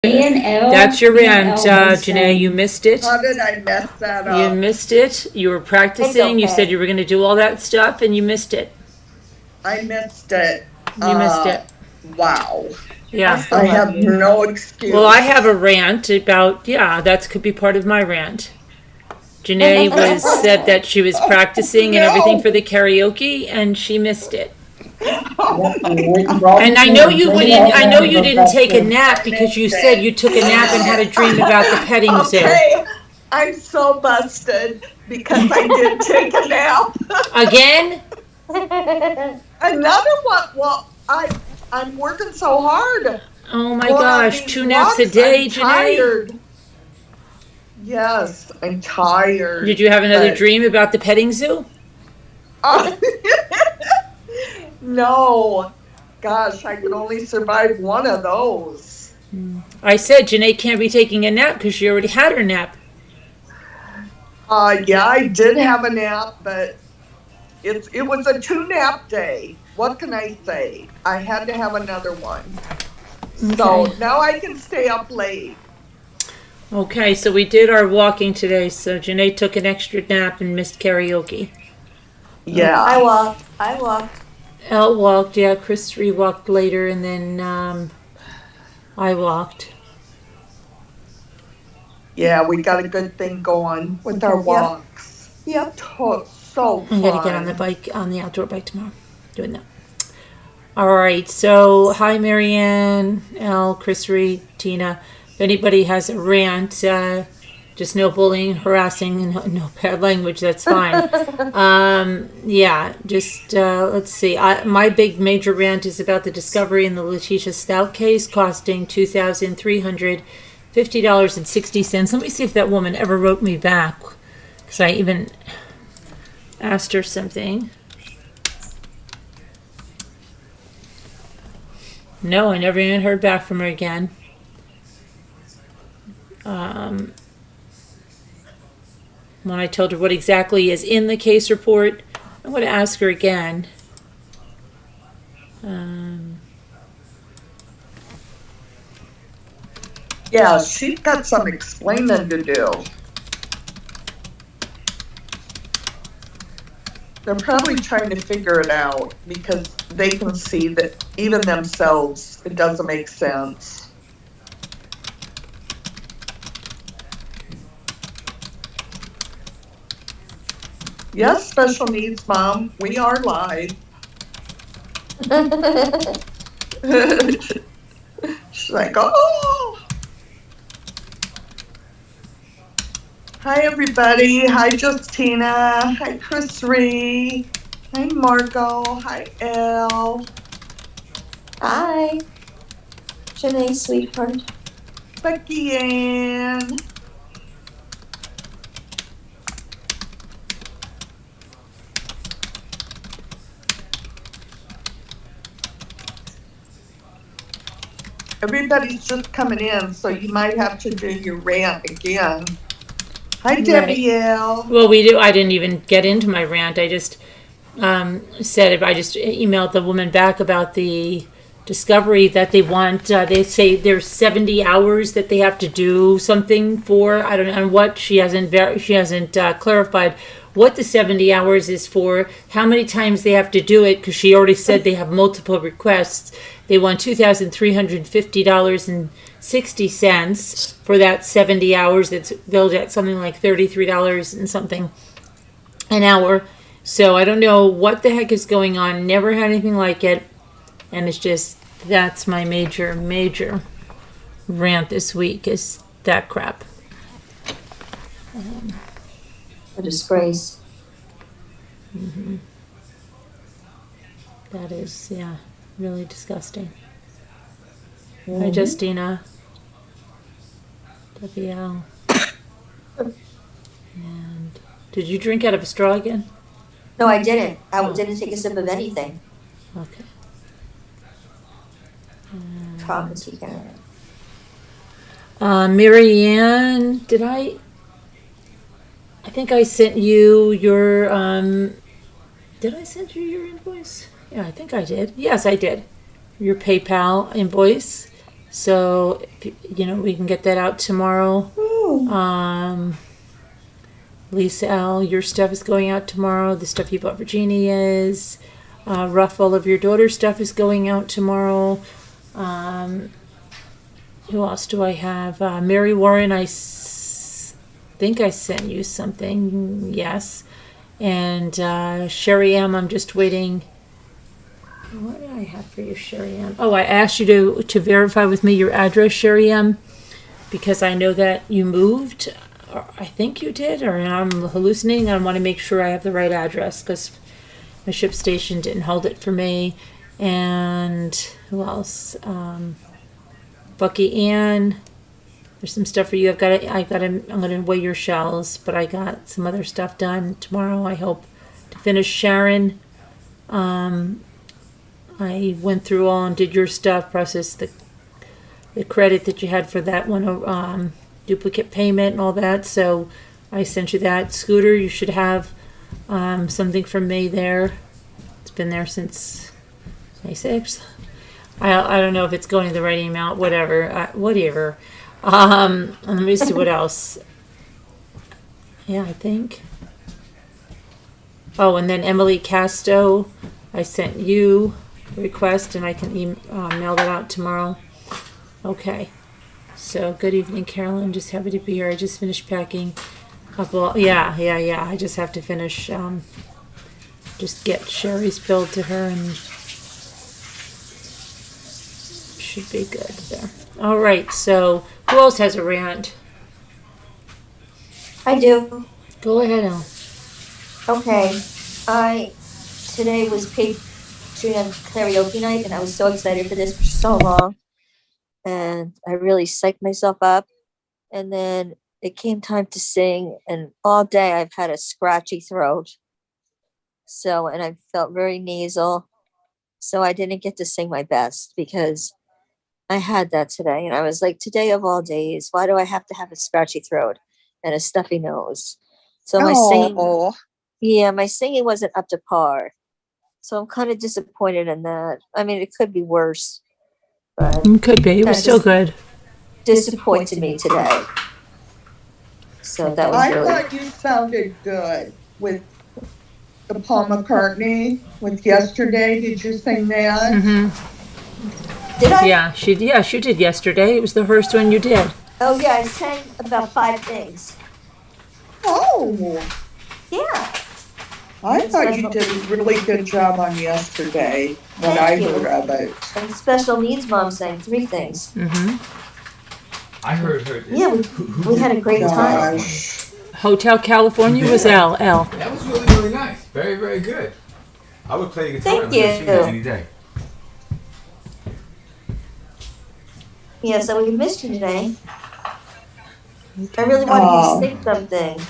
That's your rant, Janae. You missed it. How did I mess that up? You missed it. You were practicing. You said you were going to do all that stuff, and you missed it. I missed it. You missed it. Wow. Yeah. I have no excuse. Well, I have a rant about, that could be part of my rant. Janae said that she was practicing and everything for the karaoke, and she missed it. And I know you didn't take a nap because you said you took a nap and had a dream about the petting zoo. Okay, I'm so busted because I did take a nap. Again? Another one. Well, I'm working so hard. Oh my gosh, 2 naps a day, Janae? Tired. Yes, I'm tired. Did you have another dream about the petting zoo? No. Gosh, I could only survive one of those. I said Janae can't be taking a nap because she already had her nap. Yeah, I did have a nap, but it was a 2-nap day. What can I say? I had to have another one. Okay. So now I can stay up late. Okay, so we did our walking today. So Janae took an extra nap and missed karaoke. Yeah. I walked. Elle walked, yeah. Chris walked later, and then I walked. Yeah, we got a good thing going with our walks. Yep. So fun. I'm going to get on the bike, on the outdoor bike tomorrow. Doing that. All right, so hi, Marianne, Elle, Chris Tina. If anybody has a rant, just no bullying, harassing, and no bad language, that's fine. Let's see. My big major rant is about the discovery in the Letitia Stout case costing $2,350.60. Let me see if that woman ever wrote me back, because I even asked her something. No, I never even heard back from her again. When I told her what exactly is in the case report, I'm going to ask her again. Yeah, she's got some explaining to do. They're probably trying to figure it out because they can see that even themselves, it doesn't make sense. Yes, special needs mom, we are live. She's like, oh. Hi, everybody. Hi, Justina. Hi, Chris Ree. Hi, Markel. Hi, Elle. Hi. Janae, sweetheart. Becky Ann. Everybody's just coming in, so you might have to do your rant again. Hi, Debbie L. Well, I didn't even get into my rant. I just I just emailed the woman back about the discovery that they want. They say there's 70 hours that they have to do something for. I don't know what. She hasn't clarified what the 70 hours is for, how many times they have to do it, because she already said they have multiple requests. They want $2,350.60 for that 70 hours. That's billed at something like $33 and something an hour. So I don't know what the heck is going on. Never had anything like it. And it's just, that's my major rant this week, is that crap. A disgrace. Mm-hmm. That is, really disgusting. Mm-hmm. Hi, Justina. WL. And did you drink out of a straw again? No, I didn't. I didn't take a sip of anything. Okay. Marianne, did I think I sent you your, did I send you your invoice? Yeah, I think I did. Yes, I did. Your PayPal invoice. So, we can get that out tomorrow. Lisa L., your stuff is going out tomorrow. The stuff you bought Virginia is. Rough, all of your daughter's stuff is going out tomorrow. Who else do I have? Mary Warren, I think I sent you something. Yes. And Sherry M., I'm just waiting. What did I have for you, Sherry M? Oh, I asked you to verify with me your address, Sherry M, because I know that you moved. Or I think you did, or I'm hallucinating. I want to make sure I have the right address because my ship station didn't hold it for me. And who else? Bucky Ann. There's some stuff for you. I'm gonna weigh your shells, but I got some other stuff done tomorrow. I hope to finish. Sharon. I went through all and did your stuff, processed the credit that you had for that one, duplicate payment and all that. So I sent you that. Scooter, you should have something from me there. It's been there since May 6th. I don't know if it's going to the right email. Whatever. Let me see what else. Yeah, I think. Oh, and then Emily Casto, I sent you a request, and I can mail that out tomorrow. Okay. So, good evening, Carolyn. Just happy to be here. I just finished packing a couple. Yeah. I just have to finish. Just get Sherry's bill to her, and should be good there. All right. So, who else has a rant? I do. Go ahead, Elle. Okay. Today was Patreon karaoke night, and I was so excited for this for so long. And I really psyched myself up. And then it came time to sing, and all day I've had a scratchy throat. So, and I felt very nasal. So I didn't get to sing my best because I had that today. And I was like, today of all days, why do I have to have a scratchy throat and a stuffy nose? So my singing wasn't up to par. So I'm kind of disappointed in that. I mean, it could be worse. But It could be. It was still good. disappointed me today. So that was I really. thought you sounded good with the Paul McCartney with Yesterday. Did you sing that? Mm-hmm. Did I? Yeah, she did yesterday. It was the first one you did. Oh yeah, I sang about 5 things. Oh, Yeah. I thought you did a really good job on Yesterday when I Thank you. heard of it. And special needs mom sang 3 things. Mm-hmm. I heard. Yeah, we had a great time. Gosh. Hotel California was L. That was really, really nice. Very, very good. I would play the guitar Thank and sing you. any day. Yeah, so we missed you today. I really wanted you to sing something.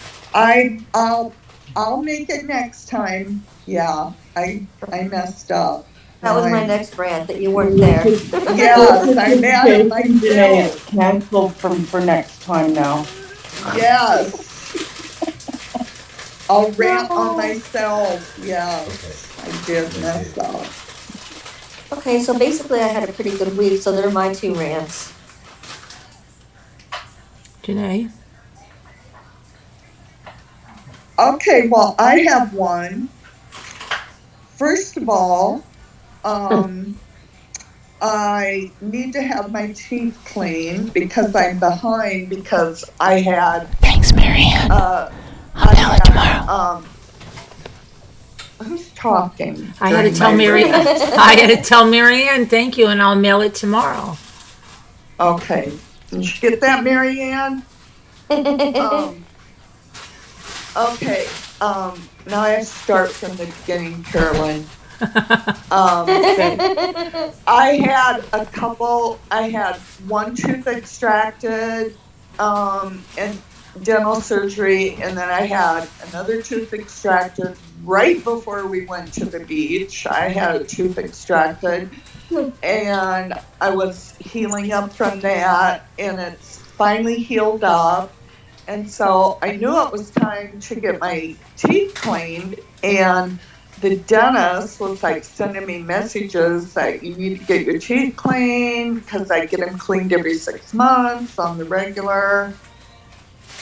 I'll make it next time. Yeah, I messed up. That was my next rant, that you weren't there. Yes, I'm mad at myself. It's canceled for next time now. Yes. I'll rant on myself. Yes, I did mess up. Okay, so basically I had a pretty good week, so they're my 2 rants. Janae? Okay, well, I have one. First of all, I need to have my teeth cleaned because I'm behind because I had. Thanks, Marianne. I'll mail it tomorrow. Who's talking? I had to tell Marianne. I had to tell Marianne, thank you, and I'll mail it tomorrow. Okay. Did you get that, Marianne? Okay. Now I have to start from the beginning, Carolyn. I had 1 tooth extracted, and dental surgery, and then I had another tooth extracted right before we went to the beach. I had a tooth extracted, and I was healing up from that, and it's finally healed up. And so I knew it was time to get my teeth cleaned, and the dentist was like sending me messages that you need to get your teeth cleaned because I get them cleaned every 6 months on the regular.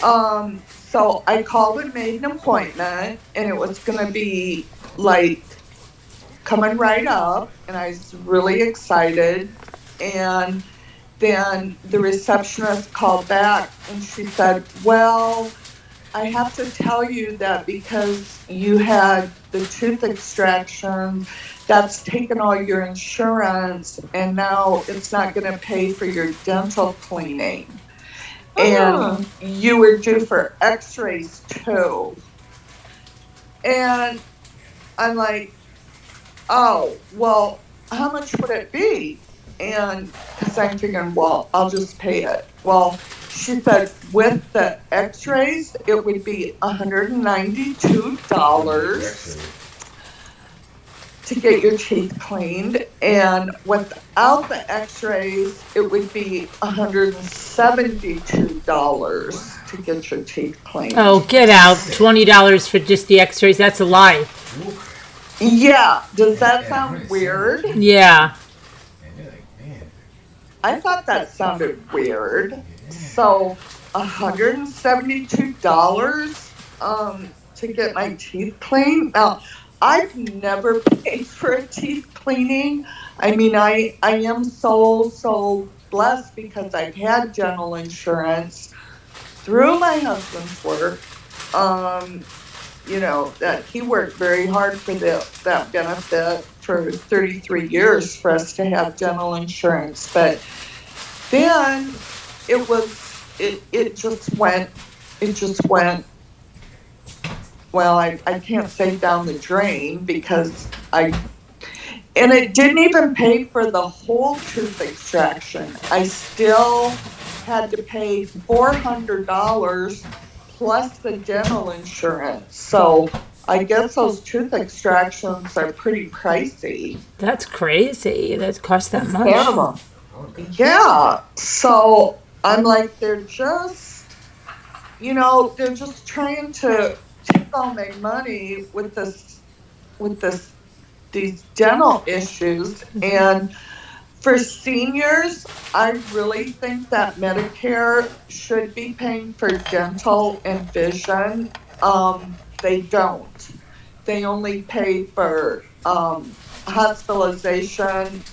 So I called and made an appointment, and it was going to be like coming right up, and I was really excited. And then the receptionist called back and she said, well, I have to tell you that because you had the tooth extraction, that's taken all your insurance, and now it's not going to pay for your dental cleaning. And you were due for x-rays too. And I'm like, oh, well, how much would it be? And because I'm thinking, well, I'll just pay it. Well, she said with the x-rays, it would be $192 to get your teeth cleaned. And without the x-rays, it would be $172 to get your teeth cleaned. Oh, get out. $20 for just the x-rays. That's a lie. Yeah. Does that sound weird? Yeah. I thought that sounded weird. So $172 to get my teeth cleaned. Now, I've never paid for a teeth cleaning. I mean, I am so blessed because I've had dental insurance through my husband's work. You know, that he worked very hard for that benefit for 33 years for us to have dental insurance. But then it just went, well, I can't say down the drain because and it didn't even pay for the whole tooth extraction. I still had to pay $400 plus the dental insurance. So I guess those tooth extractions are pretty pricey. That's crazy. That costs that much. Terrible. Yeah. So I'm like, they're just trying to take all my money with these dental issues. And for seniors, I really think that Medicare should be paying for dental and vision. They don't. They only pay for hospitalization,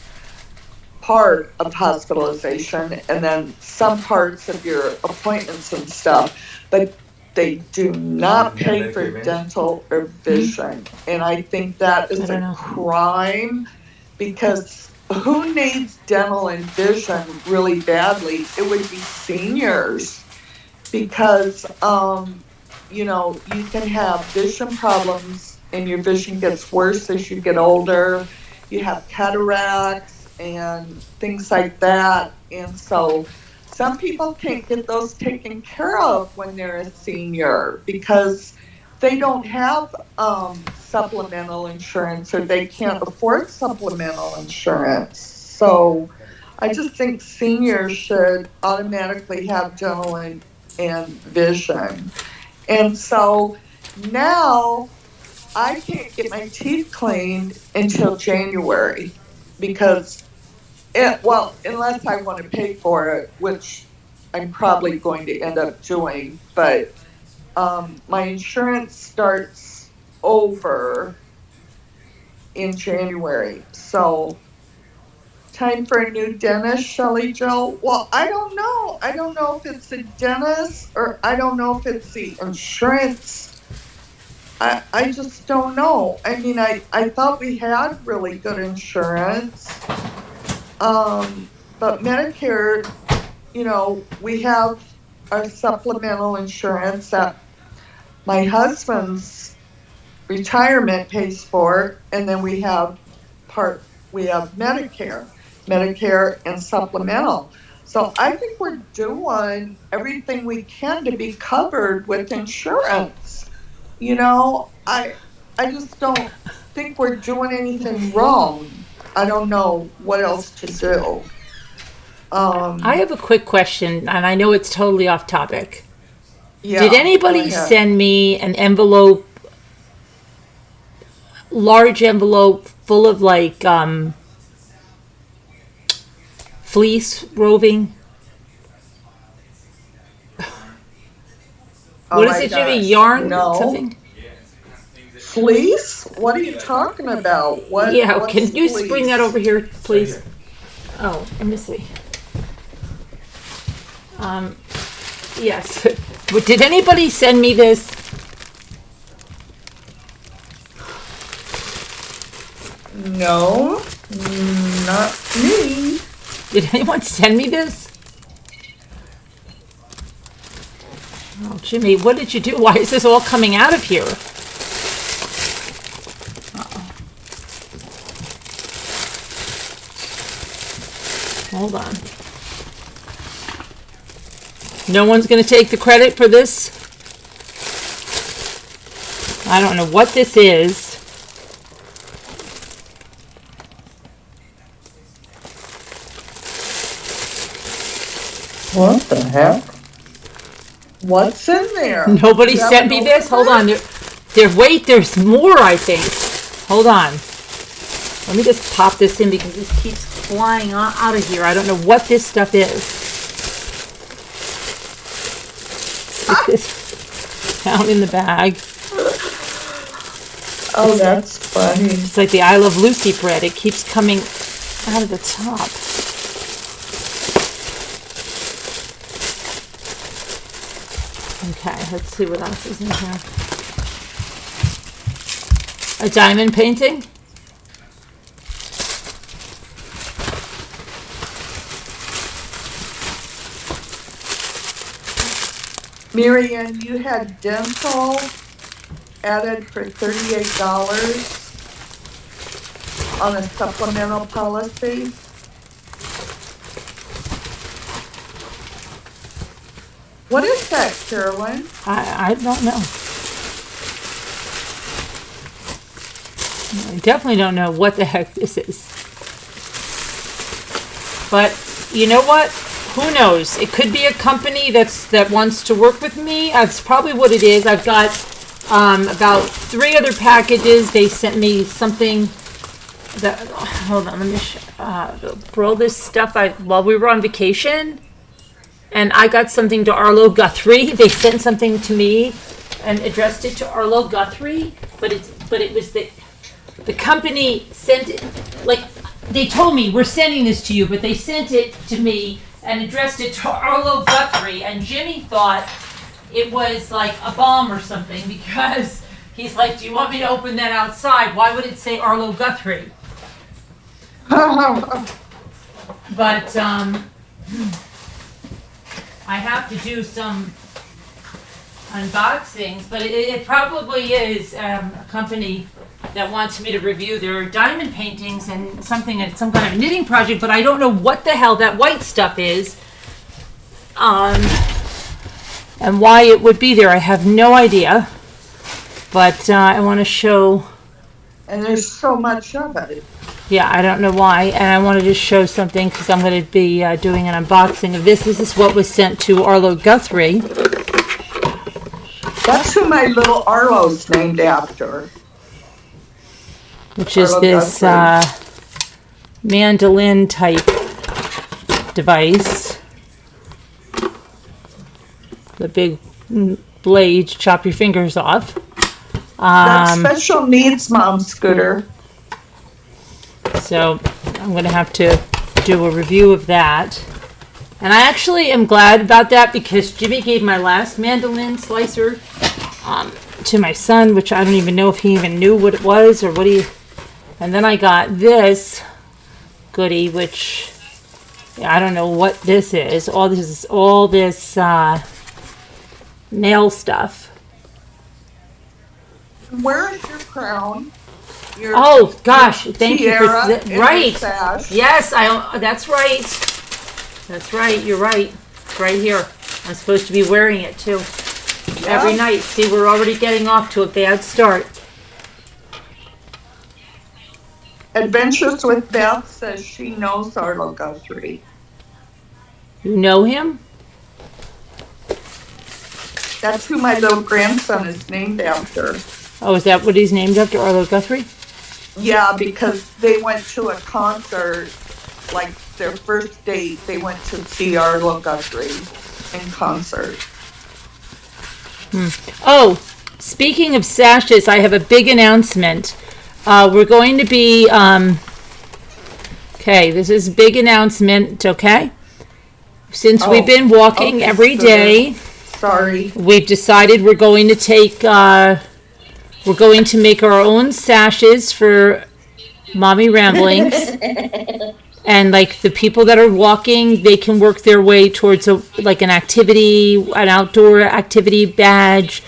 part of hospitalization, and then some parts of your appointments and stuff. But they do not pay for dental or vision. And I think that is a crime because who needs dental and vision really badly? It would be seniors because, you can have vision problems and your vision gets worse as you get older. You have cataracts and things like that. And so some people can't get those taken care of when they're a senior because they don't have supplemental insurance or they can't afford supplemental insurance. So I just think seniors should automatically have dental and vision. And so now I can't get my teeth cleaned until January because unless I want to pay for it, which I'm probably going to end up doing, but my insurance starts over in January. So time for a new dentist, Shelley Jo? Well, I don't know. I don't know if it's the dentist or I don't know if it's the insurance. I just don't know. I mean, I thought we had really good insurance. But Medicare, we have our supplemental insurance that my husband's retirement pays for, and then we have Medicare and supplemental. So I think we're doing everything we can to be covered with insurance. I just don't think we're doing anything wrong. I don't know what else to do. I have a quick question, and I know it's totally off topic. Yeah, did anybody send me an envelope large envelope full of like fleece roving. Oh What is my it, Jimmy? gosh. Yarn? No. Something? Fleece? What are you talking about? Yeah, what's can you fleece? bring that over here, please? Right Oh, let me see. Yes. But did anybody send me this? No, not me. Did anyone send me this? Oh, Jimmy, what did you do? Why is this all coming out of here? Hold on. No one's going to take the credit for this? I don't know what this is. What the heck? What's in there? Nobody You sent me haven't this? Hold opened on. Wait, there's more, I think. Hold on. Let me just pop this in because this keeps flying out of here. I don't know what this stuff is. Put this down in the bag. Oh, that's funny. It's like the I Love Lucy bread. It keeps coming out of the top. Okay, let's see what else is in here. A diamond painting? Marianne, you had dental added for $38 on a supplemental policy. What is that, Carolyn? I don't know. I definitely don't know what the heck this is. But you know what? Who knows? It could be a company that wants to work with me. That's probably what it is. I've got about 3 other packages. They sent me something that, hold on, let me for all this stuff while we were on vacation. And I got something to Arlo Guthrie. They sent something to me and addressed it to Arlo Guthrie, but it was the company sent it, like they told me we're sending this to you, but they sent it to me and addressed it to Arlo Guthrie, and Jimmy thought it was like a bomb or something because he's like, do you want me to open that outside? Why would it say Arlo Guthrie? But I have to do some unboxings, but it probably is a company that wants me to review their diamond paintings and some kind of knitting project, but I don't know what the hell that white stuff is, and why it would be there. I have no idea, but I want to show. And there's so much of it. Yeah, I don't know why, and I wanted to show something because I'm going to be doing an unboxing of this. This is what was sent to Arlo Guthrie. That's who my little Arlo's named after. Which is Arlo this mandolin type device. The big blade to chop your fingers off. That special needs mom scooter. So I'm going to have to do a review of that. And I actually am glad about that because Jimmy gave my last mandolin slicer to my son, which I don't even know if he even knew what it was or what he... And then I got this goodie, which I don't know what this is. All this nail stuff. Where is your crown? Your Oh gosh, thank you tiara for and your right. sash. Yes, that's right. That's right. You're right. It's right here. I'm supposed to be wearing it too every night. See, we're already getting off to a bad start. Adventures with Beth says she knows Arlo Guthrie. You know him? That's who my little grandson is named after. Oh, is that what he's named after, Arlo Guthrie? Yeah, because they went to a concert, like their first date, they went to see Arlo Guthrie in concert. Oh, speaking of sashes, I have a big announcement. We're going to be, okay, this is a big announcement, okay? Since we've been walking every day, Sorry. we've decided we're going to take, we're going to make our own sashes for Mommy Ramblings. And like the people that are walking, they can work their way towards like an activity, an outdoor activity badge,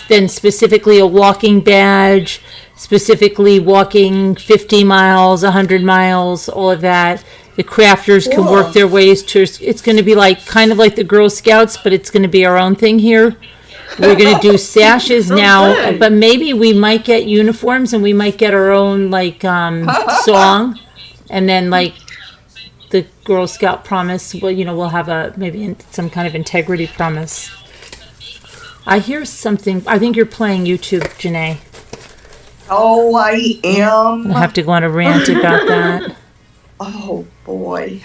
then specifically a walking badge, specifically walking 50 miles, 100 miles, all of that. The crafters can work their ways to, it's going to be like kind of like the Girl Scouts, but it's going to be our own thing here. We're going to do sashes now, but maybe we might get uniforms and we might get our own like song. And then, like, the Girl Scout promise, well, we'll have maybe some kind of integrity promise. I hear something. I think you're playing YouTube, Janae. Oh, I am. I have to go on a rant about that. Oh, boy.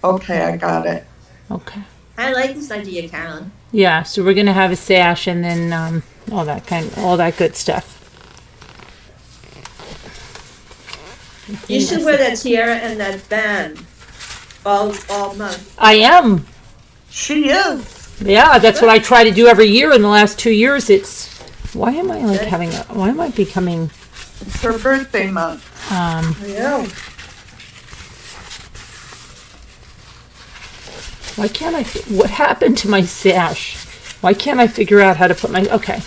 Okay, I got it. Okay. I like this idea, Carolyn. Yeah, so we're going to have a sash and then all that good stuff. You should wear that tiara and that band all month. I am. She is. Yeah, that's what I try to do every year. In the last 2 years, why am I becoming, It's her birthday month. Yeah. why can't what happened to my sash? Why can't I figure out how to put okay.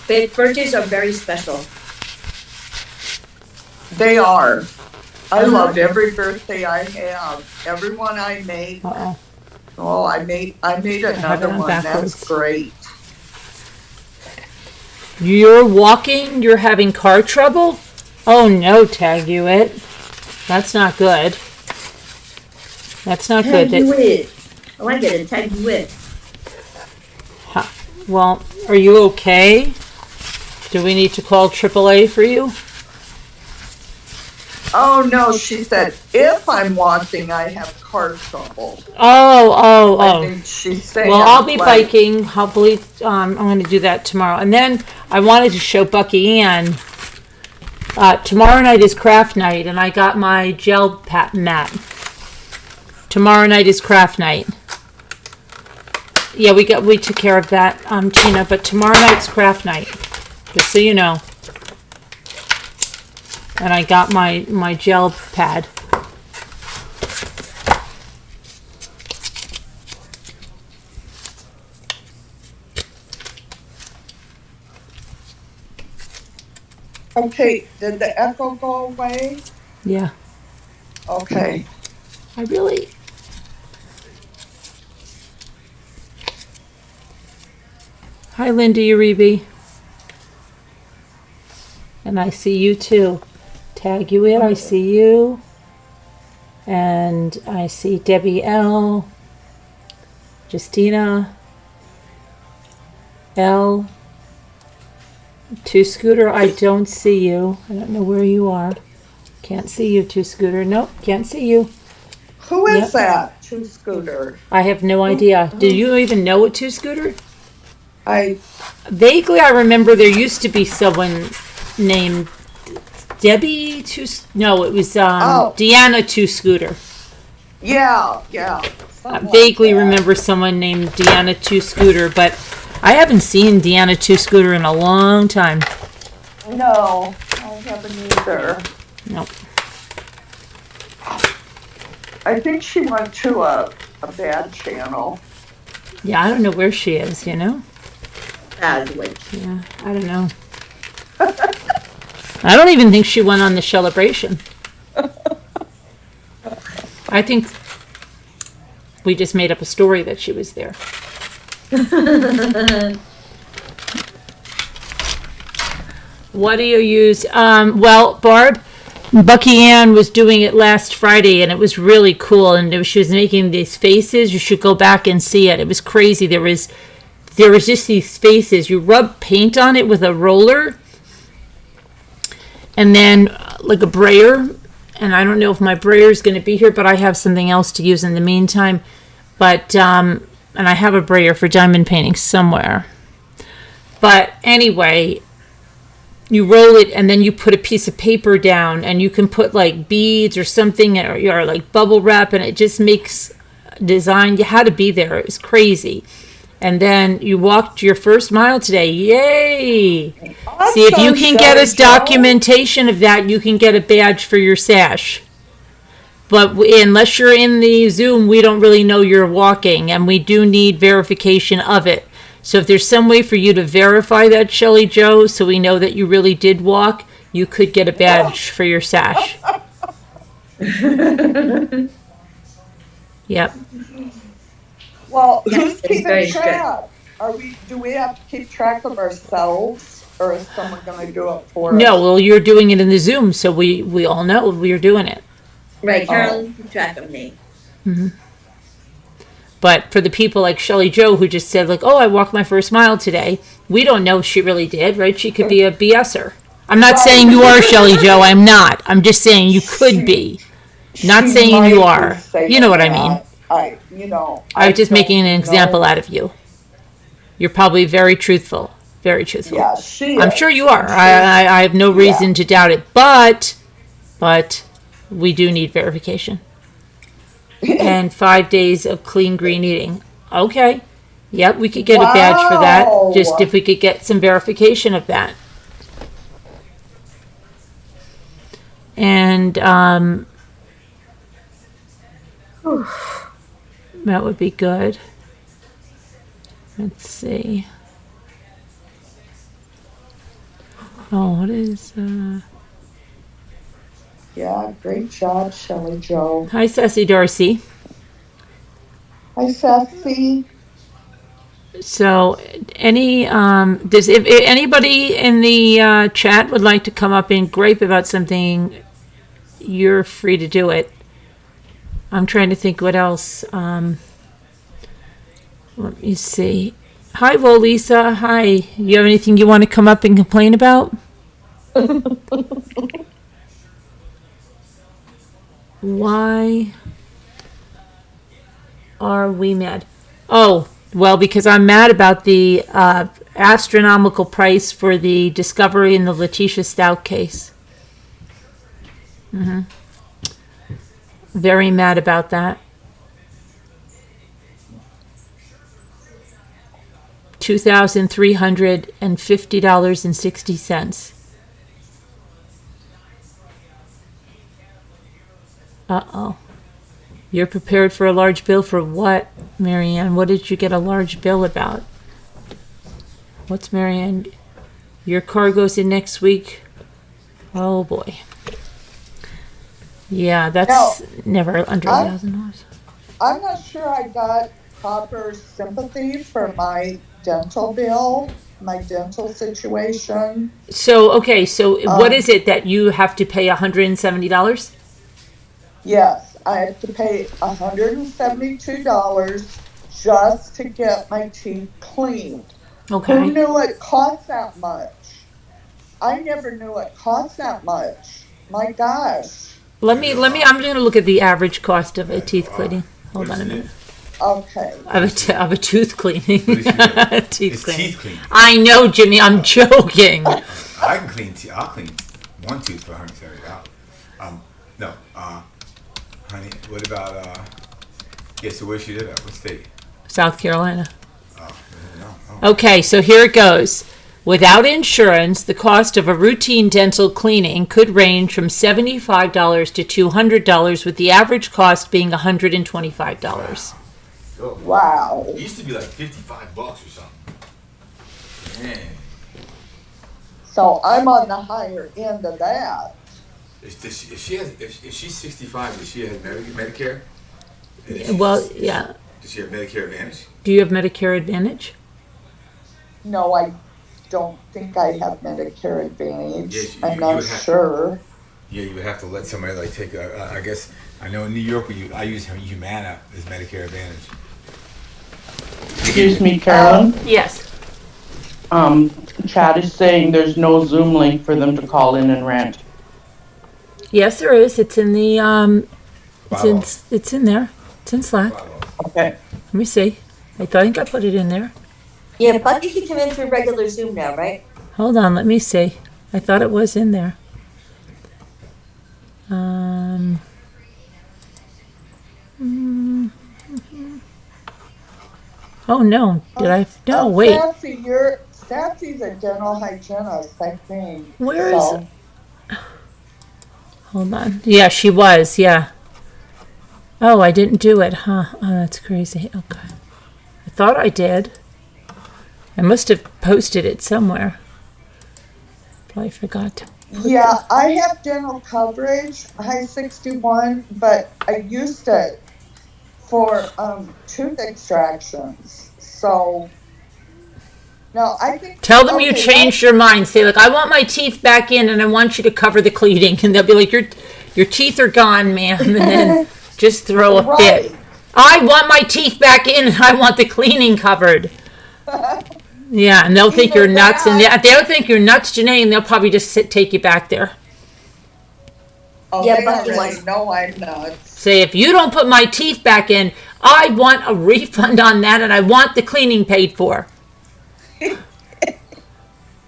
Birthdays are very special. They are. I loved every birthday I have. Everyone I made. Uh-oh. Oh, I made another it on one. backwards. That's great. You're walking, you're having car trouble? Oh no, tag you it. That's not good. That's not Tag good. you it. I want to get it. Tag you it. Well, are you okay? Do we need to call AAA for you? Oh no, she said, if I'm walking, I have car trouble. Oh. I think she's saying. Well, I'll be biking. Hopefully, I'm going to do that tomorrow. And then I wanted to show Bucky Ann. Tomorrow night is craft night, and I got my gel mat. Tomorrow night is craft night. Yeah, we took care of that, Tina. But tomorrow night's craft night, just so you know. And I got my gel pad. Okay, did the echo go away? Yeah. Okay. I really. Hi, Linda Uribe. And I see you too. Tag you in. I see you. And I see Debbie L. Justina. L. Two Scooter, I don't see you. I don't know where you are. Can't see you, Two Scooter. Nope, can't see you. Who is Yep. that? Two Scooter. I have no idea. Do you even know a Two Scooter? I Vaguely, I remember there used to be someone named Debbie Two. No, it was Deanna Two Scooter. yeah. I something like vaguely that. remember someone named Deanna Two Scooter, but I haven't seen Deanna Two Scooter in a long time. No, I haven't either. Nope. I think she went to a bad channel. Yeah, I don't know where she is. Sadly. Yeah, I don't know. I don't even think she went on the celebration. I think we just made up a story that she was there. What do you use? Well, Barb, Bucky Ann was doing it last Friday, and it was really cool. And she was making these faces. You should go back and see it. It was crazy. There was just these faces. You rub paint on it with a roller, and then like a brayer. And I don't know if my brayer is going to be here, but I have something else to use in the meantime. But and I have a brayer for diamond painting somewhere. But anyway, you roll it and then you put a piece of paper down, and you can put like beads or something, or like bubble wrap, and it just makes design. You had to be there. It was crazy. And then you walked your first mile today. Yay! See, if you can get us documentation of that, you can get a badge for your sash. But unless you're in the Zoom, we don't really know you're walking, and we do need verification of it. So if there's some way for you to verify that, Shelley Joe, so we know that you really did walk, you could get a badge for your sash. Yep. Well, Yes, who's it's keeping very track? Do we have to keep track of ourselves, or is someone gonna do it for us? No, well, you're doing it in the Zoom, so we all know we're doing it. Right, Carolyn, keep track of me. But for the people like Shelley Joe who just said like, oh, I walked my first mile today, we don't know if she really did, right? She could be a BSer. I'm not saying you are, Shelley Joe. I'm not. I'm just saying you could be. Not She saying might you be are. saying You know what I that. mean. I was just making an don't example know. out of you. You're probably very truthful. Very truthful. Yeah, she I'm is. sure you are. I have no reason to doubt it. But we do need verification. And 5 days of clean green eating. Okay. Yep, we could get a badge for that. Wow. Just if we could get some verification of that. And that would be good. Let's see. Oh, what is Yeah, great job, Shelley Joe. Hi, Sassy Darcy. Hi, Sassy. So, if anybody in the chat would like to come up and gripe about something, you're free to do it. I'm trying to think what else. Let me see. Hi, Lisa. Hi. You have anything you want to come up and complain about? Why are we mad? Oh, well, because I'm mad about the astronomical price for the discovery in the Letitia Stout case. Very mad about that. $2,350.60. Uh-oh. You're prepared for a large bill for what, Marianne? What did you get a large bill about? What's Marianne? Your car goes in next week? Oh, boy. Yeah, that's never under $1,000. I'm not sure I got proper sympathy for my dental bill, my dental situation. So, okay, so what is it that you have to pay $170? Yes, I have to pay $172 just to get my teeth cleaned. Okay. Who knew it cost that much? I never knew it cost that much. My gosh. I'm going to look at the average cost of a teeth cleaning. Hold on a minute. Okay. Of a tooth cleaning. Teeth Teeth cleaning. Teeth clean. I know, Jimmy, I'm joking. I can clean teeth. I'll clean one tooth for $170. No, honey, what about, so where she live at? What state? South Carolina. Oh, no. Okay, so here it goes. Without insurance, the cost of a routine dental cleaning could range from $75 to $200, with the average cost being $125. Wow. It used to be like $55 or something. Man. So I'm on the higher end of that. If she's 65, does she have Medicare? Well, yeah. Does she have Medicare Advantage? Do you have Medicare Advantage? No, I don't think I have Medicare Advantage. Yes, I'm you not would have- sure. Yeah, you would have to let somebody like take. I guess I know in New York I use Humana as Medicare Advantage. Excuse me, Carolyn. Yes. chat is saying there's no Zoom link for them to call in and rant. Yes, there is. It's in the Bylaws. it's in there. It's in Slack. Okay. Let me see. I think I put it in there. Yeah, Bucky can come in through regular Zoom now, right? Hold on, let me see. I thought it was in there. Oh no, did I? No, wait. Satsy's a dental hygienist, I think. Where is So, Hold on. Yeah, she was. Yeah. Oh, I didn't do it, huh? Oh, that's crazy. Okay. I thought I did. I must have posted it somewhere. Probably forgot to. yeah, I have dental coverage, high 61, but I used it for tooth extractions. So, no, I think. Tell them you okay, changed your mind. Say, like, I want my teeth back in and I want you to cover the cleaning. And they'll be like, your teeth are gone, ma'am. And then just throw a fit. Right. I want my teeth back in and I want the cleaning covered. Yeah, and they'll think Either you're nuts. And that- they'll think you're nuts, Janae, and they'll probably just take you back there. Oh, Yeah, they Bucky already wants- know I'm nuts. Say, if you don't put my teeth back in, I want a refund on that and I want the cleaning paid for.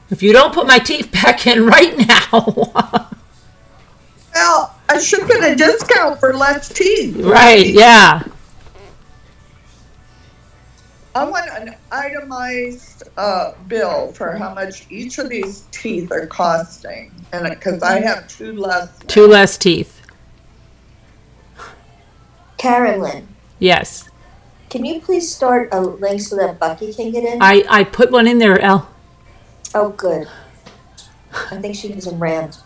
If you don't put my teeth back in right now. Well, I should get a discount for less teeth. Right, yeah. I want an itemized bill for how much each of these teeth are costing, and because I have two less. now. 2 less teeth. Carolyn, Yes. can you please start a link so that Bucky can get in? I put one in there, Elle. Oh, good. I think she was in Rant.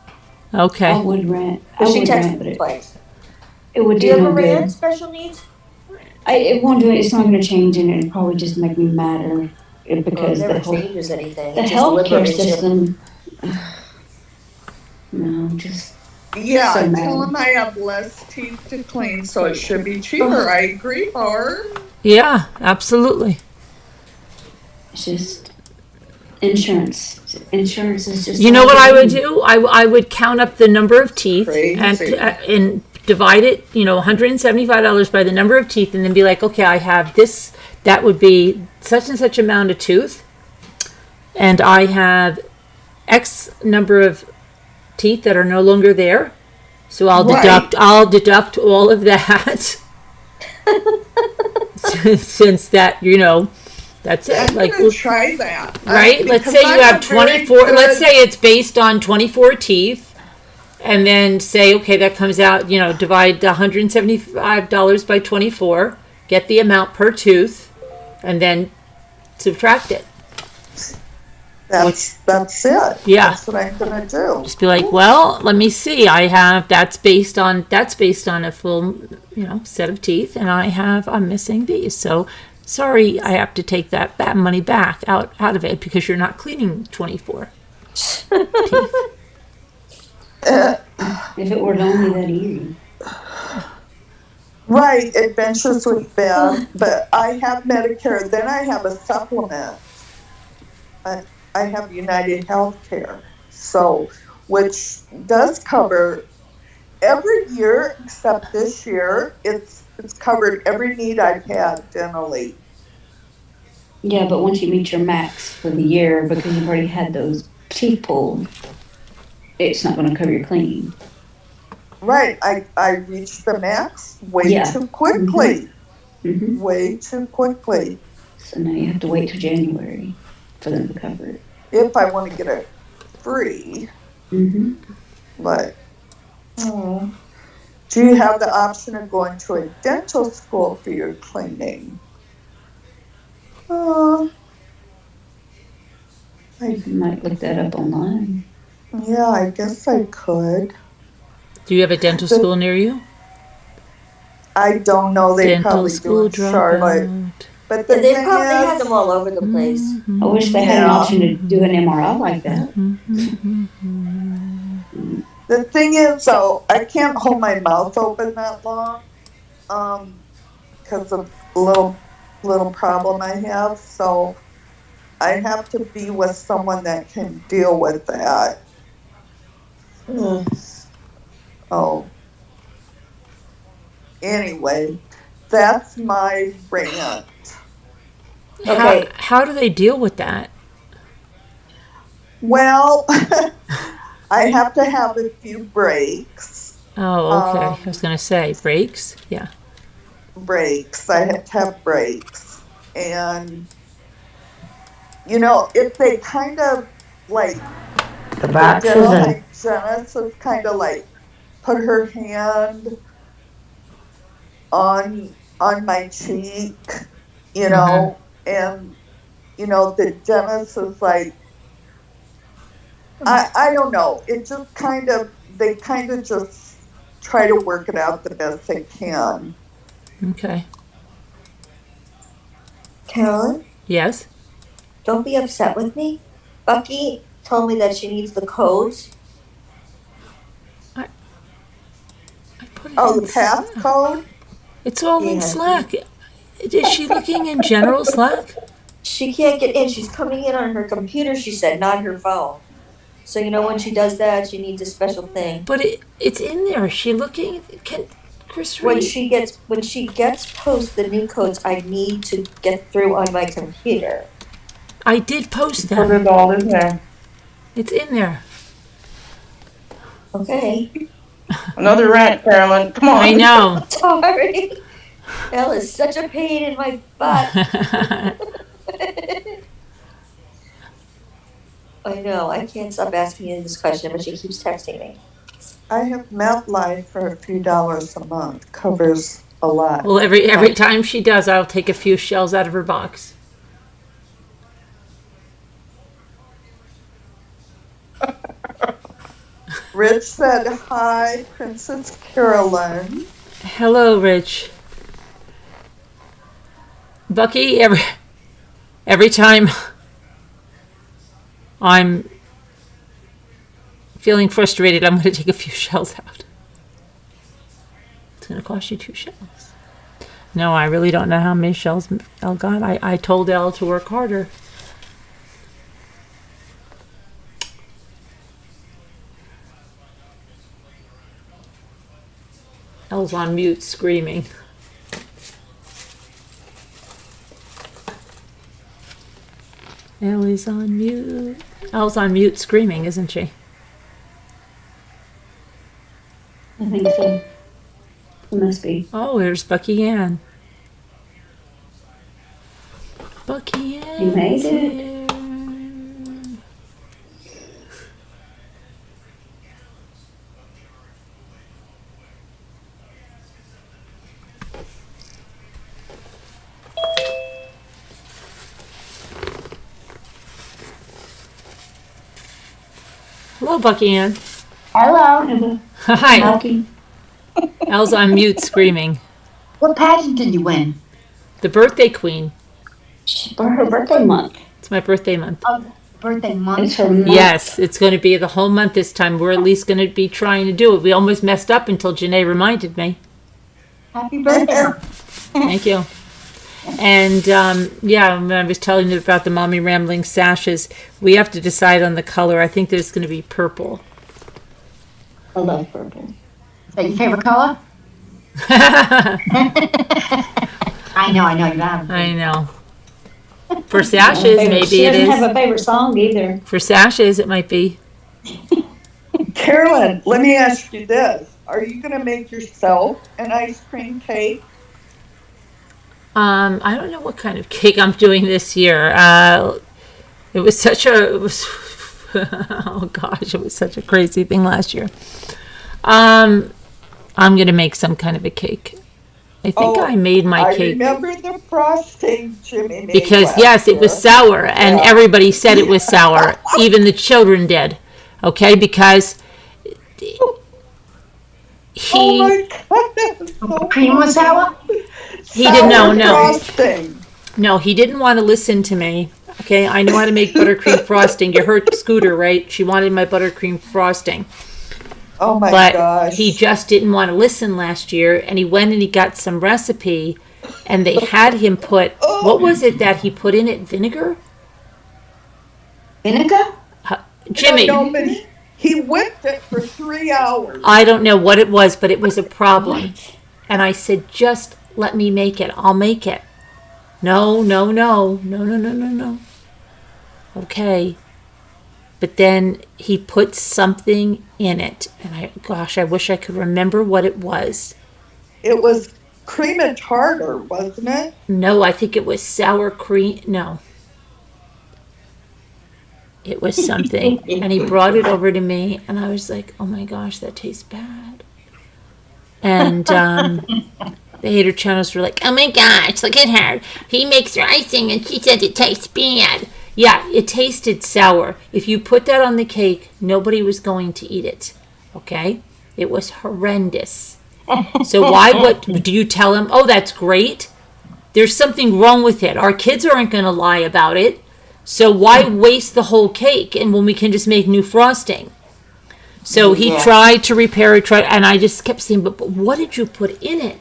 I Okay. would rant. I But she would texted rant, but me twice. it would Do do you have no a Rant good. special needs? It won't do it. It's not going to change, and it'll probably just make me madder Well, it because never the whole changes anything. the It just healthcare liberates you. system. No, just Yeah, So I mad. tell them I have less teeth to clean, so it should be cheaper. I agree, Barb. Yeah, absolutely. it's just insurance. Insurance is just. You know what I would do? I would count up the number of teeth Crazy. and divide it, $175 by the number of teeth and then be like, okay, I have this, that would be such and such amount of tooth. And I have X number of teeth that are no longer there. So I'll Right. deduct all of that. Since that, that's it. I'm Like, gonna try that. right? Let's Because say you I'm have a very 24, let's good- say it's based on 24 teeth. And then say, okay, that comes out, divide the $175 by 24, get the amount per tooth, and then subtract it. That's it. Yeah. That's what I'm gonna do. Just be like, well, let me see. That's based on a full, set of teeth, and I'm missing these. So sorry, I have to take that money back out of it because you're not cleaning 24 teeth. If it were only that easy. Right, Adventures with Ben, but I have Medicare, then I have a supplement. I have United Healthcare, so, which does cover every year except this year, it's covered every need I've had dentally. Yeah, but once you meet your max for the year because you've already had those teeth pulled, it's not going to cover your cleaning. Right, I reached the max way Yeah. too quickly, hmm way too quickly, So now you have to wait till January for them to cover it. if I want to get it free. Mm-hmm. But do you have the option of going to a dental school for your cleaning? You might look that up online. Yeah, I guess I could. Do you have a dental school near you? I don't know. They Dental probably do school in Charlotte. dropout. But the Yeah, they thing probably have is, them all over the place. I wish they had an Yeah. option to do an MRI like that. the thing is, though, I can't hold my mouth open that long, because of a little problem I have. So I have to be with someone that can deal with that. Oh. Anyway, that's my rant. Okay. How do they deal with that? Well, I have to have a few breaks. Oh, okay. I was gonna say breaks. Yeah. Breaks. I have to have breaks. And, you know, if they kind of like, The dental boxes and hygienist has kind of like put her hand on my cheek, you know, and, you know, the dentist is like, I don't know. It just kind of, they kind of just try to work it out the best they can. Okay. Carolyn, Yes. don't be upset with me. Bucky told me that she needs the codes. I put it Oh, in the passcode? It's all in Yeah. Slack. Is she looking in general Slack? She can't get in. She's coming in on her computer, she said, not her phone. So you know when she does that, she needs a special thing. But it's in there. Is she looking? Can Chris When read? she gets post the new codes, I need to get through on my computer. I did post Put them. it all in there. It's in there. Okay. Another rant, Carolyn. Come on. I know. Sorry. Elle is such a pain in my butt. I know. I can't stop asking you this question, but she keeps texting me. I have MetLife for a few dollars a month. Covers a lot. Well, every time she does, I'll take a few shells out of her box. Rich said hi, Princess Carolyn. Hello, Rich. Bucky, every time I'm feeling frustrated, I'm going to take a few shells out. It's going to cost you 2 shells. No, I really don't know how many shells Elle got. I told Elle to work harder. Elle's on mute screaming. Elle is on mute. Elle's on mute screaming, isn't she? I think so. It must be. Oh, there's Bucky Ann. Bucky Ann. You made it. Here. Hello, Bucky Ann. hello. Hi. Talking. Elle's on mute screaming. What pageant did you win? The birthday queen. For her birthday month. It's my birthday month. Birthday It's month. her month. Yes, it's going to be the whole month this time. We're at least going to be trying to do it. We almost messed up until Janae reminded me. Happy birthday. Thank you. And yeah, when I was telling you about the mommy rambling sashes, we have to decide on the color. I think there's going to be purple. I love purple. Is that your favorite color? I know, you have. I know. For sashes, maybe She it doesn't have is. a favorite song either. For sashes, it might be. Carolyn, let me ask you this. Are you going to make yourself an ice cream cake? I don't know what kind of cake I'm doing this year. It was oh gosh, it was such a crazy thing last year. I'm gonna make some kind of a cake. I think I made my I cake remember the frosting Jimmy made because last yes, it was year. sour, and Yeah. everybody said it was sour. Even the children did. Okay, because Oh he my God, that was so Cream was sour? he didn't know. sour No, frosting. no, he didn't want to listen to me. Okay, I know how to make buttercream frosting. You heard Scooter, right? She wanted my buttercream frosting. Oh my But gosh. he just didn't want to listen last year, and he went and he got some recipe, and they had him put, what was it that he put in it? Vinegar? Vinegar? Jimmy, No, but he whipped it for 3 hours. I don't know what it was, but it was a problem. And I said, just let me make it. I'll make it. No. Okay. But then he put something in it. And I wish I could remember what it was. It was cream and tartar, wasn't it? No, I think it was sour cream. No. It was something. And he brought it over to me. And I was like, oh my gosh, that tastes bad. And the hater channels were like, oh my gosh, look at her. He makes her icing and she says it tastes bad. Yeah, it tasted sour. If you put that on the cake, nobody was going to eat it. Okay? It was horrendous. So what do you tell him? Oh, that's great. There's something wrong with it. Our kids aren't going to lie about it. So why waste the whole cake and when we can just make new frosting? So he tried to repair it, and I just kept saying, but what did you put in it?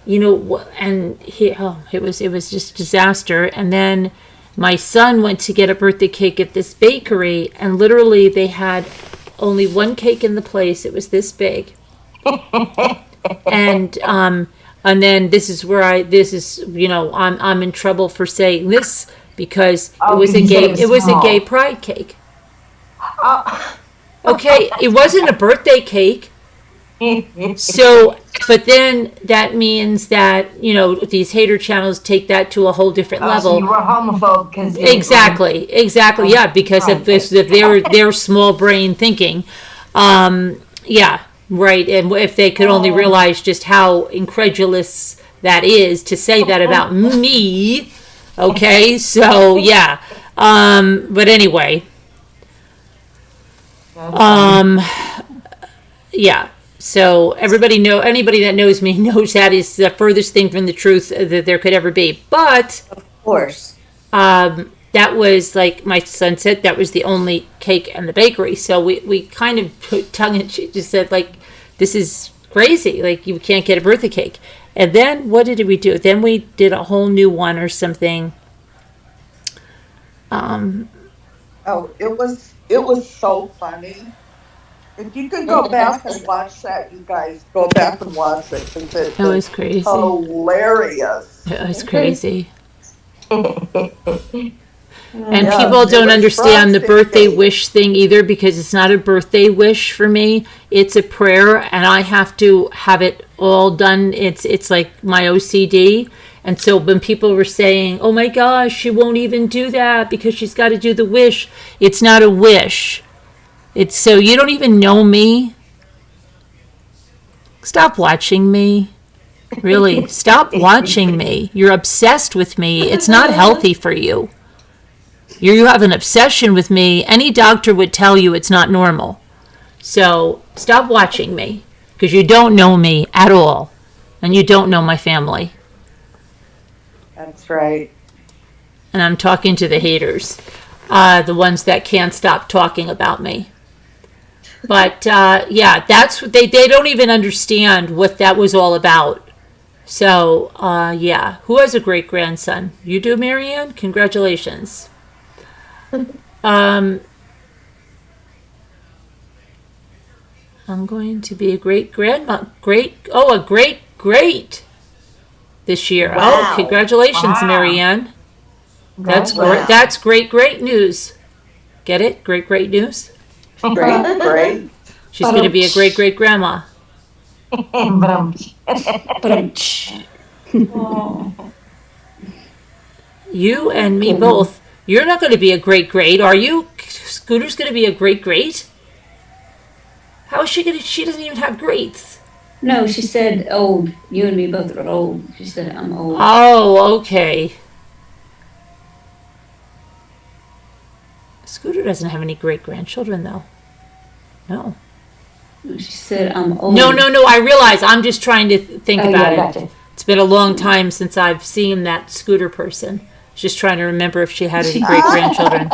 You know, and it was just disaster. And then my son went to get a birthday cake at this bakery, and literally they had only one cake in the place. It was this big. And then this is where I'm in trouble for saying this because it was a gay pride cake. Okay, it wasn't a birthday cake. So, but then that means that, these hater channels take that to a whole different level. So you were homophobe because Exactly, yeah, because of their small brain thinking. Yeah, right. And if they could only realize just how incredulous that is to say that about me. Okay, so yeah. But anyway. Yeah. So anybody that knows me knows that is the furthest thing from the truth that there could ever be. But Of course. that was, like my son said, that was the only cake in the bakery. So we kind of put tongue in cheek, just said, like, this is crazy. Like, you can't get a birthday cake. And then what did we do? Then we did a whole new one or something. Oh, it was so funny. If you could go back and watch that, you guys go back and watch it because it was crazy. Hilarious. It was crazy. And Yeah, people it don't was understand the frosted birthday cake. wish thing either, because it's not a birthday wish for me. It's a prayer, and I have to have it all done. It's like my OCD. And so when people were saying, oh my gosh, she won't even do that because she's got to do the wish. It's not a wish. It's so you don't even know me. Stop watching me. Really, stop watching me. You're obsessed with me. It's not healthy for you. You have an obsession with me. Any doctor would tell you it's not normal. So stop watching me because you don't know me at all. And you don't know my family. That's right. And I'm talking to the haters, the ones that can't stop talking about me. But yeah, that's what they don't even understand what that was all about. So yeah, who has a great grandson? You do, Marianne? Congratulations. I'm going to be a great grandma. A great this year. Wow. Oh, congratulations, Wow. Marianne. That's Wow. great. That's great news. Get it? Great news. Great. She's going to be a great grandma. You and me both. You're not going to be a great, are you? Scooter's going to be a great. How is she going to? She doesn't even have greats. No, she said old. You and me both are old. She said I'm old. Oh, okay. Scooter doesn't have any great grandchildren, though. No. She said I'm old. No. I realize. I'm just trying to think Oh, about yeah, it. gotcha. It's been a long time since I've seen that Scooter person. Just trying to remember if she had any great grandchildren.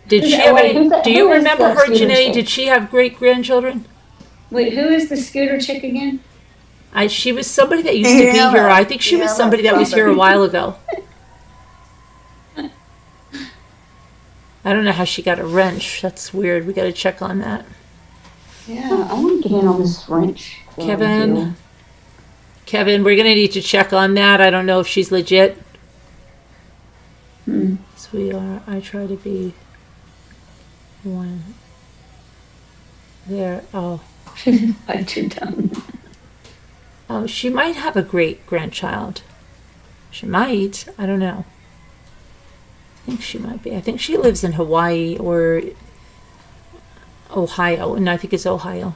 Did she have Wait, any? who's that- Do you who is remember that her, Scooter Janae? chick? Did she have great grandchildren? Wait, who is the scooter chick again? She was somebody that used to be here. I think she was somebody that was here a while ago. I don't know how she got a wrench. That's weird. We got to check on that. Yeah, I want to get in on this wrench. Kevin, we're gonna need to check on that. I don't know if she's legit. Hmm. So we are. I try to be one there. Oh, Bite your tongue. oh, she might have a great grandchild. She might. I don't know. I think she might be. I think she lives in Hawaii or Ohio, and I think it's Ohio.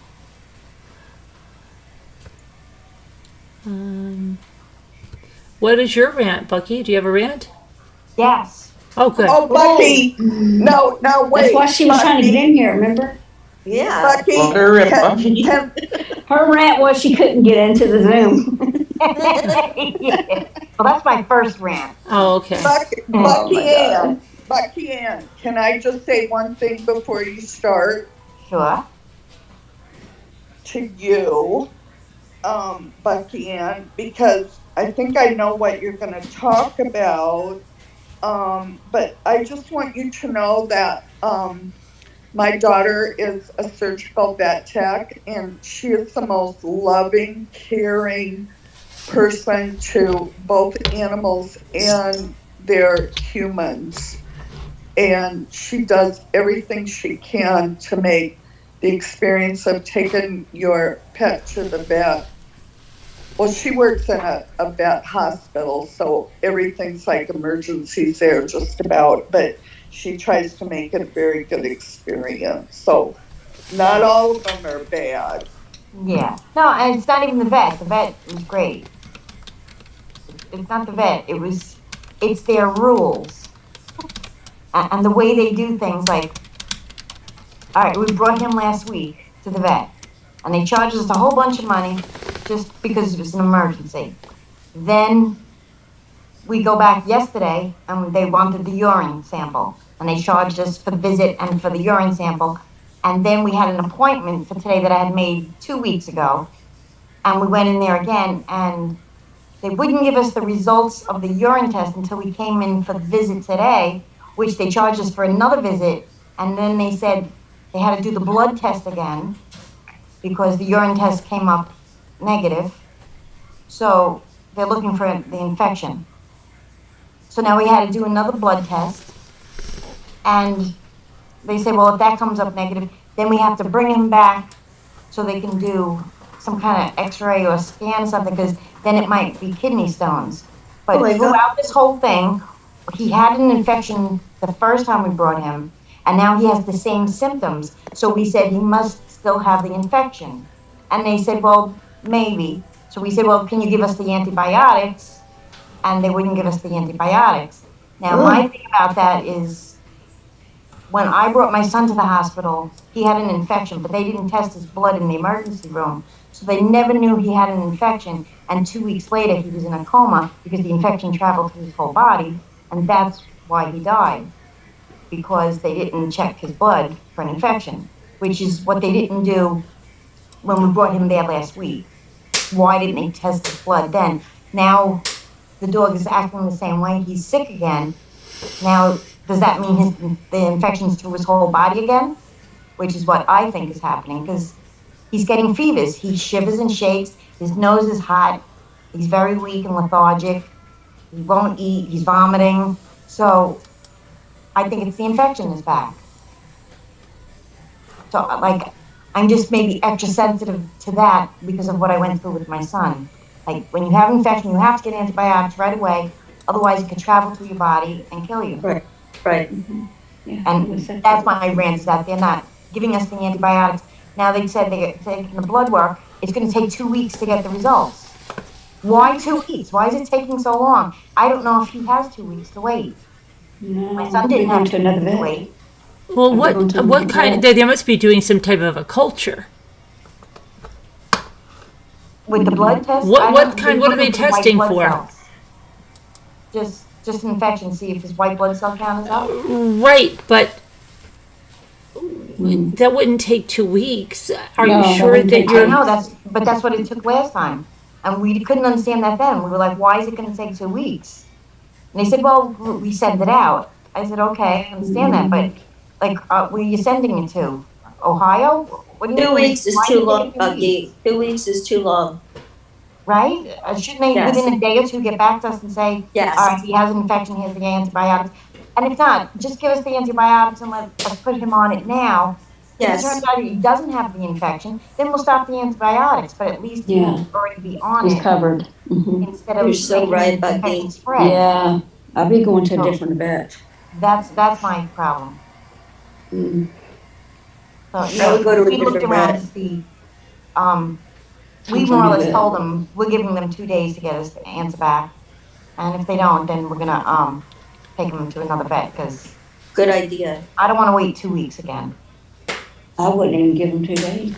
What is your rant, Bucky? Do you have a rant? Yes. Oh, good. Oh, Bucky, no, wait. That's why she was trying to get in here, remember? Yeah. Bucky, Let her rip, Bucky. Her rant was she couldn't get into the Zoom. Yeah. Well, that's my first rant. Oh, okay. Bucky Ann, can I just say one thing before you start? Sure. To you, Bucky Ann, because I think I know what you're going to talk about. But I just want you to know that my daughter is a surgical vet tech, and she is the most loving, caring person to both animals and their humans. And she does everything she can to make the experience of taking your pet to the vet. Well, she works in a vet hospital, so everything's like emergencies there just about, but she tries to make it a very good experience. So not all of them are bad. Yeah. No, and it's not even the vet. The vet is great. It's not the vet. It's their rules. And the way they do things, like, all right, we brought him last week to the vet, and they charged us a whole bunch of money just because it was an emergency. Then we go back yesterday, and they wanted the urine sample, and they charged us for the visit and for the urine sample. And then we had an appointment for today that I had made 2 weeks ago, and we went in there again, and they wouldn't give us the results of the urine test until we came in for the visit today, which they charged us for another visit. And then they said they had to do the blood test again because the urine test came up negative. So they're looking for the infection. So now we had to do another blood test. And they said, well, if that comes up negative, then we have to bring him back so they can do some kind of x-ray or scan something, because then it might be kidney stones. But throughout this whole thing, he had an infection the first time we brought him, and now he has the same symptoms. So we said he must still have the infection. And they said, well, maybe. So we said, well, can you give us the antibiotics? And they wouldn't give us the antibiotics. Now, my thing about that is, when I brought my son to the hospital, he had an infection, but they didn't test his blood in the emergency room. So they never knew he had an infection. And 2 weeks later, he was in a coma because the infection traveled through his whole body. And that's why he died, because they didn't check his blood for an infection, which is what they didn't do when we brought him there last week. Why didn't they test his blood then? Now the dog is acting the same way. He's sick again. Now, does that mean the infection's through his whole body again? Which is what I think is happening, because he's getting fevers. He shivers and shakes. His nose is hot. He's very weak and lethargic. He won't eat. He's vomiting. So I think it's the infection is back. So, like, I'm just maybe extra sensitive to that because of what I went through with my son. Like, when you have an infection, you have to get antibiotics right away. Otherwise, it could travel through your body and kill you. Right. Mm-hmm. Yeah, And that's my rant, is that they're not giving us the antibiotics. Now they said they're taking the blood work. It's going to take 2 weeks to get the results. Why 2 weeks? Why is it taking so long? I don't know if he has 2 weeks to wait. No, My son didn't we're going have to another to vet. wait. Well, I'm going to what the kind? vet. They must be doing some type of a culture. With the blood test? What are they looking for white testing blood for? cells. Just an infection, see if his white blood cell count is up. Right, but that wouldn't take 2 weeks. Are No, you that sure wouldn't that take I you're? know, that's what it took last time. And we couldn't understand that then. We were like, why is it gonna take 2 weeks? And they said, well, we send it out. I said, okay, I understand that, but like, where are you sending it to? Ohio? What do you 2 mean? weeks is Why too did it long, take 2 weeks? Bucky. 2 weeks is too long. Right? Shouldn't they, Yes. within a day or two, get back to us and say, Yes. all right, he has an infection, here's the antibiotics? And if not, just give us the antibiotics and let us put him on it now. If it Yes. turns out he doesn't have the infection, then we'll stop the antibiotics, but at least Yeah. he'll already be on He's it covered. Mhm. instead of You're so making right, the infection Bucky. spread. Yeah, I'll be going to a So- different vet. That's my problem. Mm. So, you I would go to a we looked different around vet. to see, we Sounds more or like a less vet. told them, we're giving them 2 days to get us the answer back. And if they don't, then we're gonna, take them to another vet, because Good idea. I don't wanna wait 2 weeks again. I wouldn't even give him 2 days.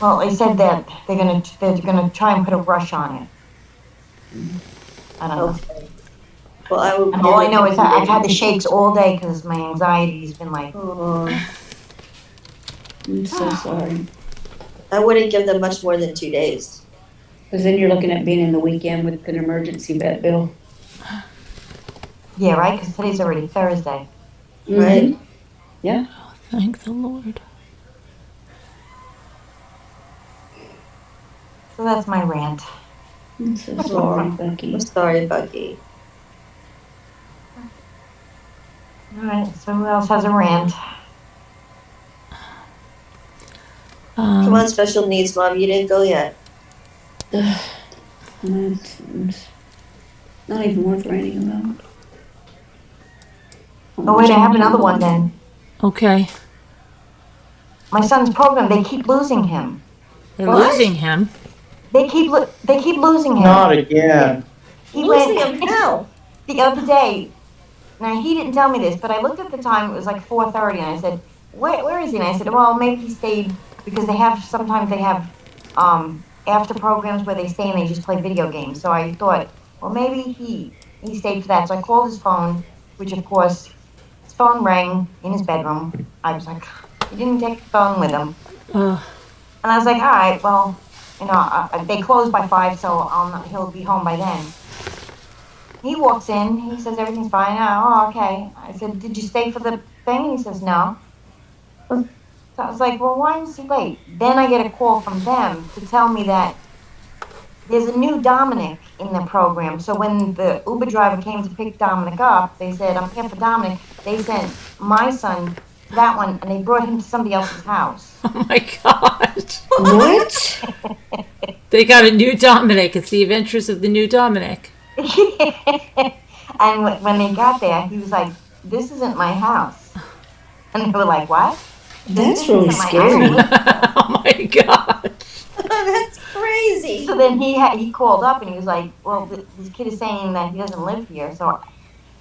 Well, they said that they're gonna try and put a rush on it. I don't know. Okay. Well, I will. And all I know is that I've had the shakes all day because my anxiety's been like, Oh, I'm so sorry. I wouldn't give them much more than 2 days. Because then you're looking at being in the weekend with an emergency vet bill. yeah, right, because today's already Thursday. Right. Mhm. Yeah. Thank the Lord. So that's my rant. I'm so sorry, Becky. I'm sorry, Bucky. All right, so who else has a rant? Come on, special needs mom. You didn't go yet. It's not even worth writing about. Oh wait, I have another one then. Okay. My son's program, they keep losing him. They're What? losing him. They keep losing him. Not again. He Losing went him how? the other day. Now he didn't tell me this, but I looked at the time. It was like 4:30, and I said, "Where is he?" And I said, "Well, maybe he stayed because sometimes they have after programs where they stay and they just play video games." So I thought, well, maybe he stayed for that. So I called his phone, which of course his phone rang in his bedroom. I was like, he didn't take the phone with him, Ugh. and I was like, all right, well, they close by 5, so he'll be home by then. He walks in, he says everything's fine. Oh, okay. I said, did you stay for the thing? And he says, no. So I was like, well, why is he late? Then I get a call from them to tell me that there's a new Dominic in the program. So when the Uber driver came to pick Dominic up, they said, I'm here for Dominic. They sent my son to that one, and they brought him to somebody else's house. Oh my God. What? They got a new Dominic. It's the adventures of the new Dominic. And when they got there, he was like, this isn't my house. And they were like, what? That's This really isn't my scary. house. Oh my God. That's crazy. So then he called up and he was like, well, this kid is saying that he doesn't live here, so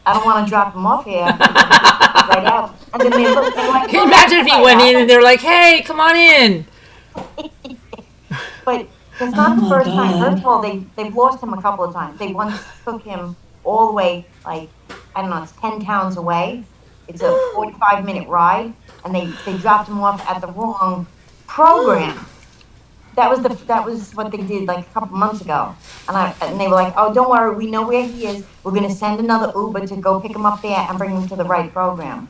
I don't want to drop him off here. Right out. And then they looked, they're like, Can you imagine if he went in and they're like, hey, come on in? But it's not Oh the my first time. God. First of all, they've lost him a couple of times. They once took him all the way, like, I don't know, it's 10 towns away. It's a 45-minute ride, and they dropped him off at the wrong program. That was what they did like a couple months ago. And they were like, oh, don't worry, we know where he is. We're gonna send another Uber to go pick him up there and bring him to the right program.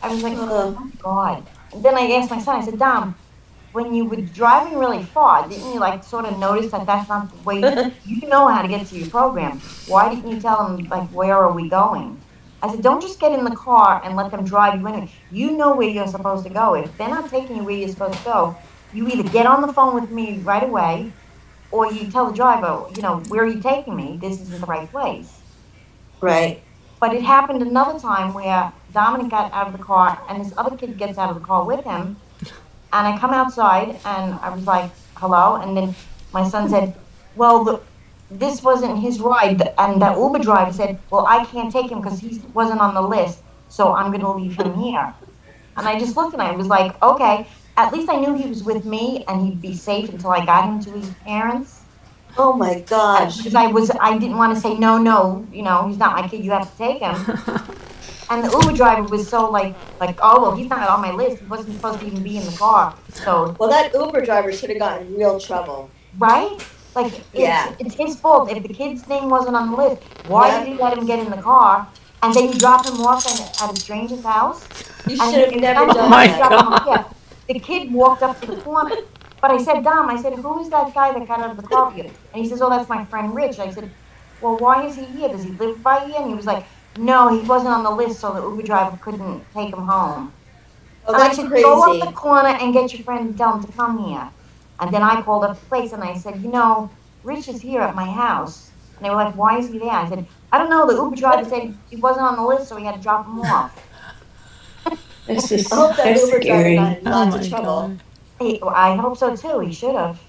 I was like, oh my God. And then I asked my son, I said, Dom, when you were driving really far, didn't you like sort of notice that that's not the way you know how to get to your program? Why didn't you tell them like, where are we going? I said, don't just get in the car and let them drive you anyway. You know where you're supposed to go. If they're not taking you where you're supposed to go, you either get on the phone with me right away, or you tell the driver, where are you taking me? This isn't the right place. Right. But it happened another time where Dominic got out of the car and this other kid gets out of the car with him. And I come outside and I was like, hello. And then my son said, well, this wasn't his ride. And the Uber driver said, well, I can't take him because he wasn't on the list. So I'm going to leave him here. And I just looked at him. I was like, okay, at least I knew he was with me and he'd be safe until I got him to his parents. Oh my gosh. Because I didn't want to say, no, he's not my kid. You have to take him. And the Uber driver was so like, oh, well, he's not on my list. He wasn't supposed to even be in the car. So, Well, that Uber driver should have gotten in real trouble. right? Like, Yeah. it's his fault. If the kid's name wasn't on the list, why did he let him get in the car and then you drop him off at a stranger's house. You And should have it's never not done my just that. drop him off. Yeah, the kid walked up to the corner, but I said, Dom, I said, who is that guy that got out of the car with you? And he says, oh, that's my friend Rich. I said, well, why is he here? Does he live by here? And he was like, no, he wasn't on the list, so the Uber driver couldn't take him home. Oh, And I that's said, go up the crazy. corner and get your friend and tell him to come here. And then I called up the place and I said, Rich is here at my house. And they were like, why is he there? I said, I don't know. The Uber driver said he wasn't on the list, so we had to drop him off. That's just, I hope that that's Uber driver got scary. in Oh lots my of trouble. god. I hope so too. He should have.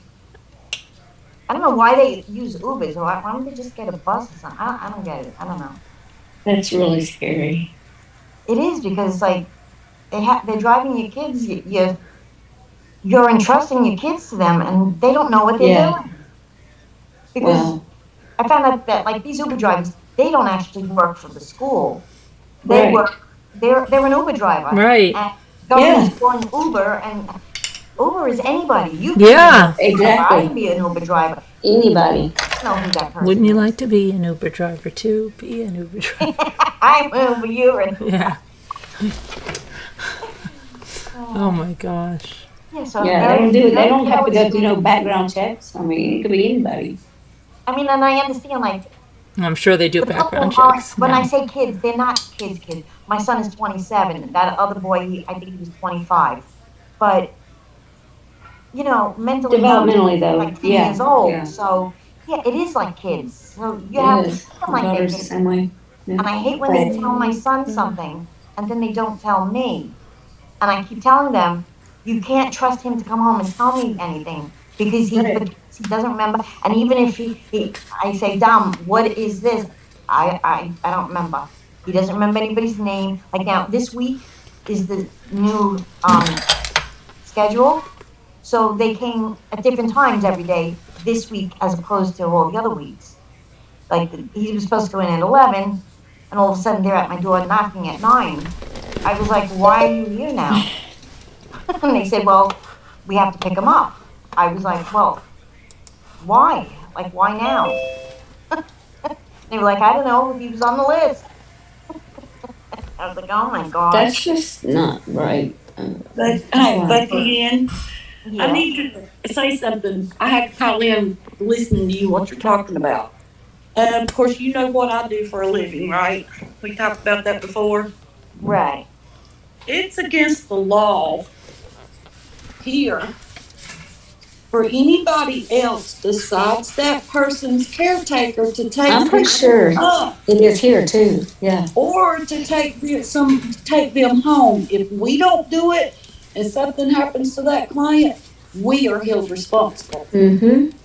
I don't know why they use Ubers. Why don't they just get a bus or something? I don't get it. I don't know. That's really scary. It is because like they're driving your kids. You're entrusting your kids to them, and they don't know what they're Yeah. doing. Because Wow. I found out that like these Uber drivers, they don't actually work for the school. They Right. work. They're an Uber driver. Right. And going Yeah. to school in Uber, and Uber is anybody. You Yeah. can Exactly. be an Uber driver. Anybody. I don't know who that person Wouldn't you is. like to be an Uber driver too? Be an Uber driver. I'm Uber. You're an Yeah. Oh my gosh. Yeah, so Yeah, they don't do it. They don't have to go through no background checks. I mean, it could be anybody. I mean, and I understand like I'm sure they do the couple background aren't. checks. When I now. say kids, they're not kids. Kids. My son is 27. That other boy, I think he was 25. But mentally young, Developmentally, though. like 10 Yeah. years old. Yeah. So yeah, it is like kids. So you It have to is. treat them My like they're daughter's the kids. same way. Yeah. And I hate when they tell my son something and then they don't tell me. And I keep telling them, you can't trust him to come home and tell me anything because he forgets, he doesn't remember. And even if I say, Dom, what is this? I don't remember. He doesn't remember anybody's name. Like now, this week is the new schedule. So they came at different times every day this week as opposed to all the other weeks. Like he was supposed to go in at 11 and all of a sudden they're at my door knocking at 9. I was like, why are you here now? And they said, well, we have to pick him up. I was like, well, why? Like, why now? They were like, I don't know, he was on the list. I was like, oh my God. That's just not right. But hey, Becky Ann, Yeah. I need to say something. I had to call in listening to you, what you're talking about. Of course, you know what I do for a living, right? We talked about that before. Right. It's against the law here for anybody else besides that person's caretaker to take I'm pretty sure up it is here too. Yeah. or to take them home. If we don't do it and something happens to that client, we are held responsible. Mm-hmm.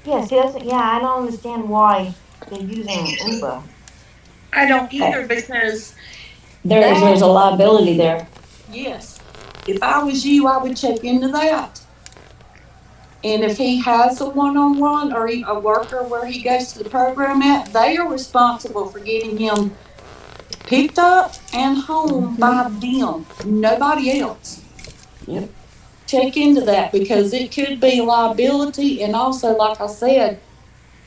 Yeah, see, I don't understand why they're using Uber. I don't either because, There's a liability there. yes, if I was you, I would check into that. And if he has a one-on-one or a worker where he goes to the program at, they are responsible for getting him picked up and home by them, nobody else. Yep. Check into that because it could be liability, and also, like I said,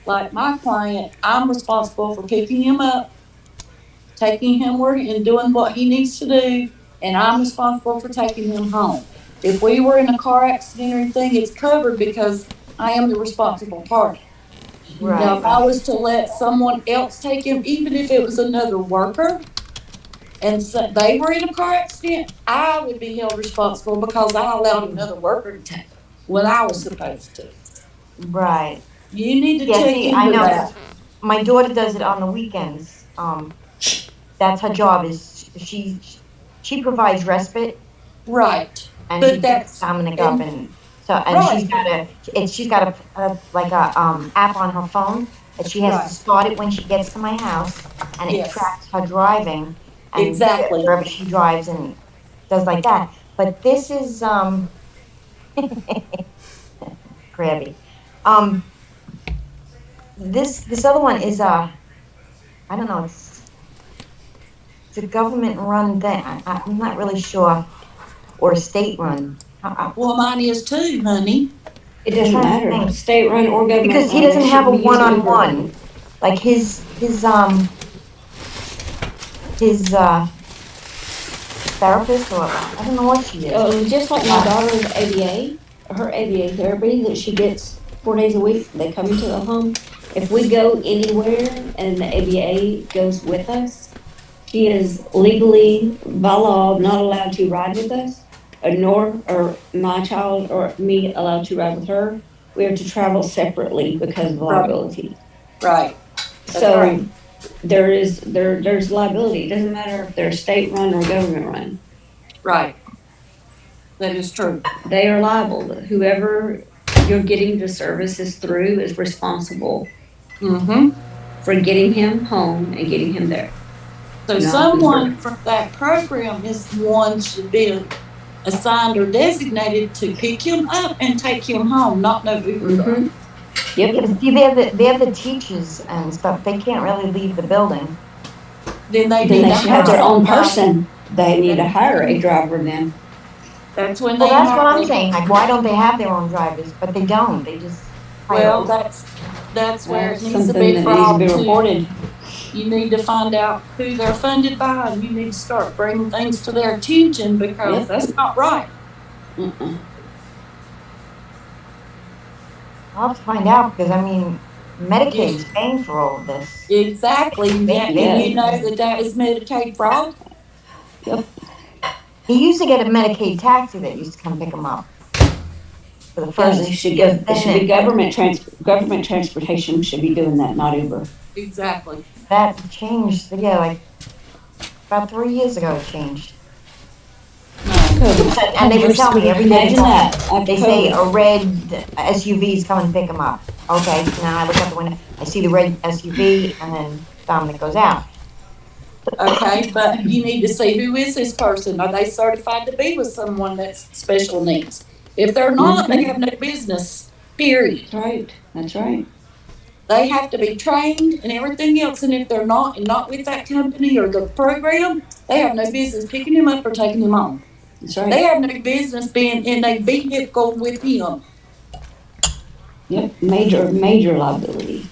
like my client, I'm responsible for picking him up, taking him where and doing what he needs to do, and I'm responsible for taking him home. If we were in a car accident or anything, it's covered because I am the responsible party. Right. Now, if I was to let someone else take him, even if it was another worker, and so they were in a car accident, I would be held responsible because I allowed another worker to take him when I was supposed to. Right. You need to Yeah, check see, into I know. that. My daughter does it on the weekends. That's her job. Is she provides respite, Right. and But she's that's- Dominic up, and so and she's got a like a app on her phone that she has Right. to start it when she gets to my house, and it Yes. tracks her driving and Exactly. wherever she drives and does like that. But this is crabby. This other one is I don't know. It's a government run thing. I'm not really sure, or a state run. Well, mine is too, honey. It doesn't matter. State run or government. Because he run, doesn't they have a shouldn't be using Uber. one-on-one. Like his his therapist, or I don't know what she is. Just like my daughter's ABA, her ABA therapy that she gets 4 days a week, they come into the home. If we go anywhere and the ABA goes with us, she is legally, by law, not allowed to ride with us, nor are my child or me allowed to ride with her. We have to travel separately because of liability. Right. So right. there's liability. It doesn't matter if they're state run or government run. Right. That is true. They are liable. Whoever you're getting the services through is responsible Mm-hmm. for getting him home and getting him there. So No, someone from that program is one should be assigned or designated to pick him up and take him home, not no Uber driver. Mhm. Yep. Yeah, see, they're the teachers and stuff. They can't really leave the building. Then they Then need they to should have their hire own somebody. person. They need to hire a driver then. That's when Well, they that's what hire. I'm saying. Like, why don't they have their own drivers? But they don't. They just hire Well, Uber. that's where That's it needs to something be that brought needs to be to. reported. You need to find out who they're funded by, and you need to start bringing things to their attention because Yep. that's not right. Mm-mm. I'll have to find out because I mean, Medicaid's paying for all of this. Exactly. Yeah. Yeah. And you know that is Medicaid fraud. He used to get a Medicaid taxi that used to come pick him up for the Yeah, first. they should go. It should be government transportation should be doing that, not Uber. Exactly. That changed. Yeah, like about 3 years ago, it changed. And they would tell me every day. Imagine that. After They say COVID. a red SUV is coming to pick him up. Okay, so now I look out the window, I see the red SUV, and then Dominic goes out. Okay, but you need to see who is this person. Are they certified to be with someone that's special needs? If they're not, they have no business. Period. That's right. That's right. They have to be trained and everything else. And if they're not, and not with that company or the program, they have no business picking him up or taking him home. That's right. They have no business being in a vehicle with him. Yep. Major liability.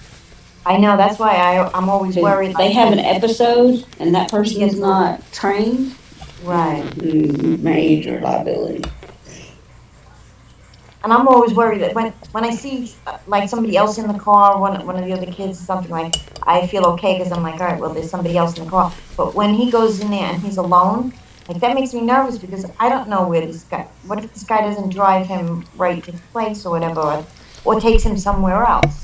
I know, that's why I'm always worried. They have an episode and that person is not trained. Right. Major liability. And I'm always worried that when I see like somebody else in the car, one of the other kids, something like, I feel okay because I'm like, all right, well, there's somebody else in the car. But when he goes in there and he's alone, like that makes me nervous because I don't know where this guy. What if this guy doesn't drive him right to the place or whatever, or takes him somewhere else?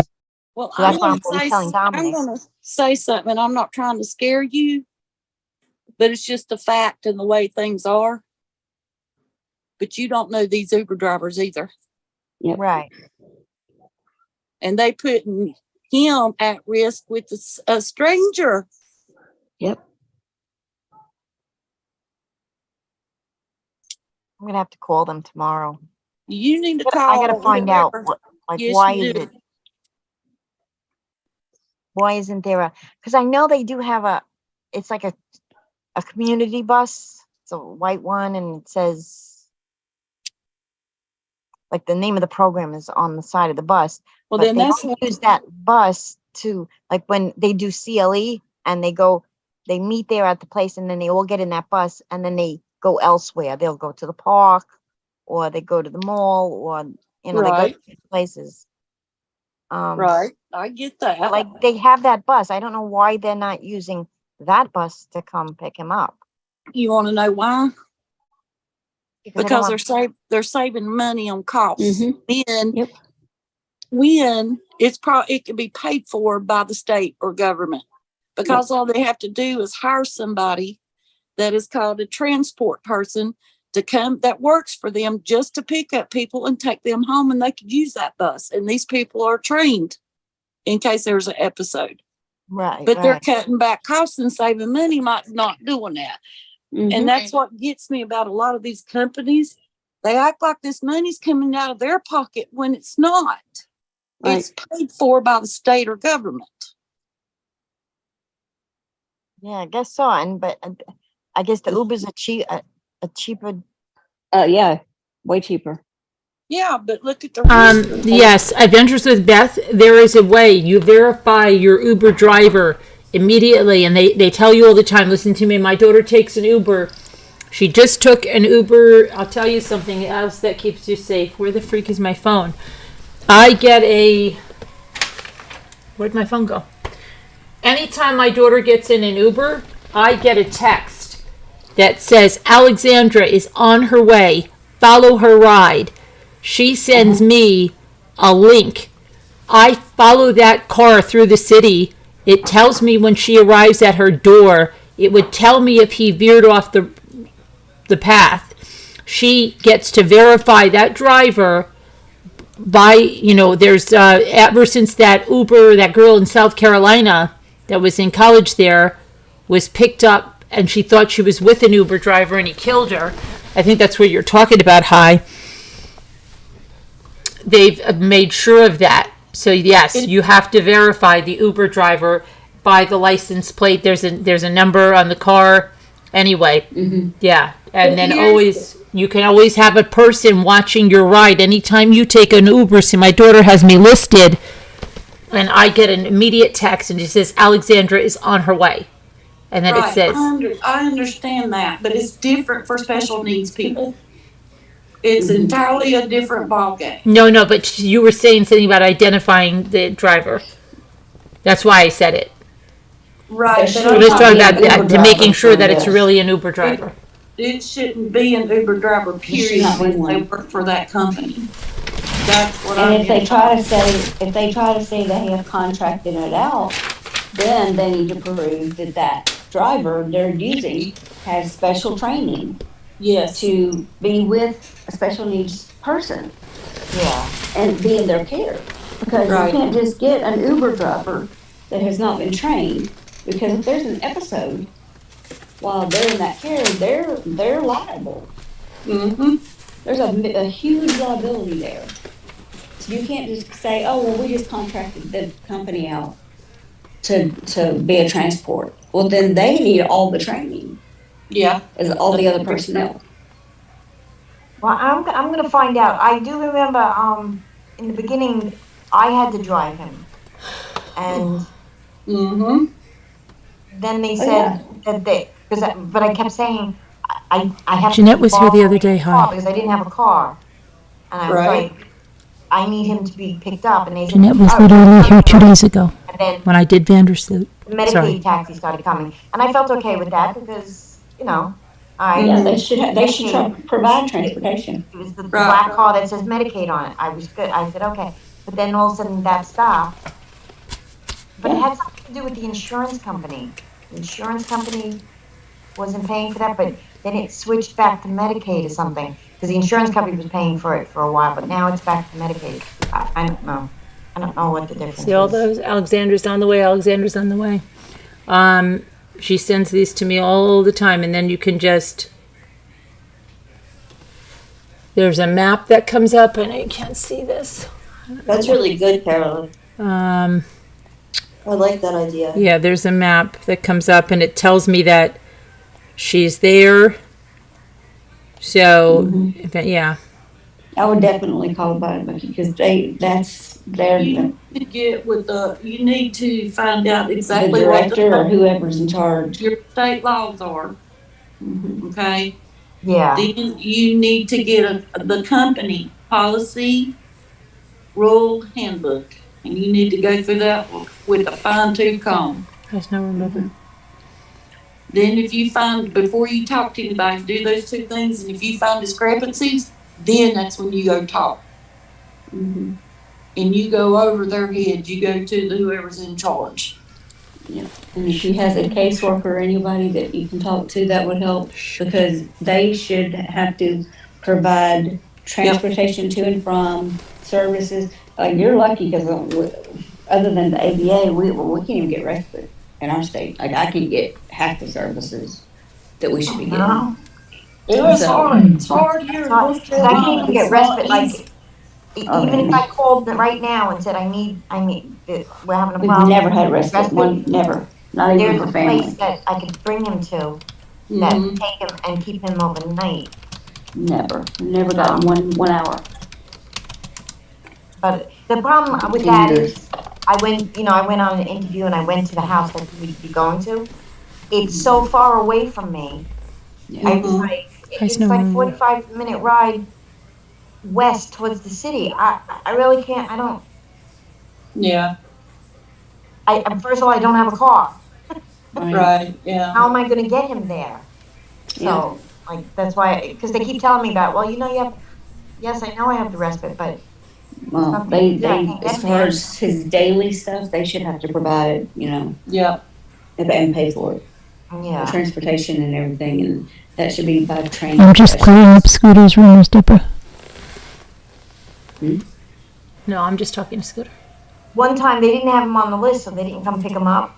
Well, So that's what I'm always telling Dominic. I'm going to say something. I'm not trying to scare you, but it's just a fact and the way things are. But you don't know these Uber drivers either. Yep. Right. And they putting him at risk with a stranger. Yep. I'm gonna have to call them tomorrow. You need to I call. gotta find out whoever. Yes, why you is do. it? Why isn't there a? Because I know they do have a. It's like a community bus. It's a white one, and it says like the name of the program is on the side of the bus. Well, but then they that's don't use that bus to like when they do CLE and they meet there at the place, and then they all get in that bus, and then they go elsewhere. They'll go to the park, or they go to the mall, or they go right. to places. Right. I get that. Like they have that bus. I don't know why they're not using that bus to come pick him up. You want to know why? Because Because they're saving money on costs. Mhm. Then when it can be paid for by the state or government, because all they have to do is hire somebody that is called a transport person to come that works for them just to pick up people and take them home, and they could use that bus. And these people are trained in case there's an episode. Right. But they're cutting back costs and saving money by not doing that. Mhm. And that's what gets me about a lot of these companies. They act like this money's coming out of their pocket when it's not. Right. It's paid for by the state or government. Yeah, I guess so. But I guess the Ubers are a cheaper. Yeah, way cheaper. Yeah, but look at the risk. Yes, Adventures with Beth. There is a way you verify your Uber driver immediately, and they tell you all the time, listen to me, my daughter takes an Uber. She just took an Uber. I'll tell you something else that keeps you safe. Where the freak is my phone? I get where'd my phone go? Anytime my daughter gets in an Uber, I get a text that says, Alexandra is on her way. Follow her ride. She sends me a link. I follow that car through the city. It tells me when she arrives at her door. It would tell me if he veered off the path. She gets to verify that driver by, there's ever since that girl in South Carolina that was in college there was picked up, and she thought she was with an Uber driver and he killed her. I think that's what you're talking about, Hi. They've made sure of that. So yes, you have to verify the Uber driver by the license plate. There's a number on the car. Anyway, yeah. And then you can always have a person watching your ride. Anytime you take an Uber, see, my daughter has me listed, and I get an immediate text, and it says, Alexandra is on her way. And then it says... I understand that, but it's different for special needs people. It's entirely a different ballgame. No, but you were saying something about identifying the driver. That's why I said it. Right. We're just talking about that, to making sure that it's really an Uber driver. It shouldn't be an Uber driver, period, when they work for that company. That's what I'm. And if they try to say they have contracted it out, then they need to prove that driver they're using has special training. Yes. To be with a special needs person. Yeah. And be in their care. Because you can't just get an Uber driver that has not been trained. Because if there's an episode while they're in that care, they're liable. There's a huge liability there. So you can't just say, oh, well, we just contracted the company out to be a transport. Well, then they need all the training. Yeah. As all the other personnel. Well, I'm going to find out. I do remember in the beginning, I had to drive him. And then they said but I kept saying, I have Jeanette to was here the other day, because I didn't have a car. And I was like, I need him to be picked up. And they said, Jeanette was literally here 2 days ago and then when I did Vandersloot. the Medicaid taxi started coming. And I felt okay with that because, they should provide transportation. It was the black car that says Medicaid on it. I was good. I said, okay. But then all of a sudden that stopped. But it had something to do with the insurance company. The insurance company wasn't paying for that, but then it switched back to Medicaid or something. Because the insurance company was paying for it for a while, but now it's back to Medicaid. I don't know. I don't know what the difference is. See all those? Alexandra's on the way. She sends these to me all the time, and then you can there's a map that comes up, and I can't see this. That's really good, Carolyn. I like that idea. Yeah, there's a map that comes up, and it tells me that she's there. So, I would definitely call about it because that's their You need to find out the exactly what director or whoever's in charge. your state laws are. Okay? Yeah. Then you need to get the company policy rule handbook. And you need to go through that with a fine-tooth comb. There's no remember. Then if you find, before you talk to anybody, do those two things. And if you find discrepancies, then that's when you go talk. And you go over their heads. You go to whoever's in charge. Yeah. And if she has a caseworker or anybody that you can talk to, that would help because they should have to provide transportation to and from services. You're lucky because other than the ABA, we can't even get respite in our state. Like I can get half the services that we should be getting. It's hard. It's hard here. I can't even get respite. Even if I called them right now and said we're having a We've problem. never had respite. Never. Not even There's for a family. place that I could bring him to that take him and keep him overnight. Never got one hour. But the problem with that is I went on an interview and I went to the house that we'd be going to. It's so far away from me. I was Mhm. like, I it's know. like 45-minute ride west towards the city. I really can't, Yeah, first of all, I don't have a car. right, yeah. How am I gonna get him there? Yeah. So, like, that's why, because they keep telling me about, well, yes, I know I have the respite, but Well, nothing they, to do. I they, can't as get far there. as his daily stuff, they should have to provide, Yep. and pay for it. Yeah. Transportation and everything, and that should be by train. I'm just cleaning up Scooter's room, Miss Dipper. No, I'm just talking to Scooter. One time, they didn't have him on the list, so they didn't come pick him up.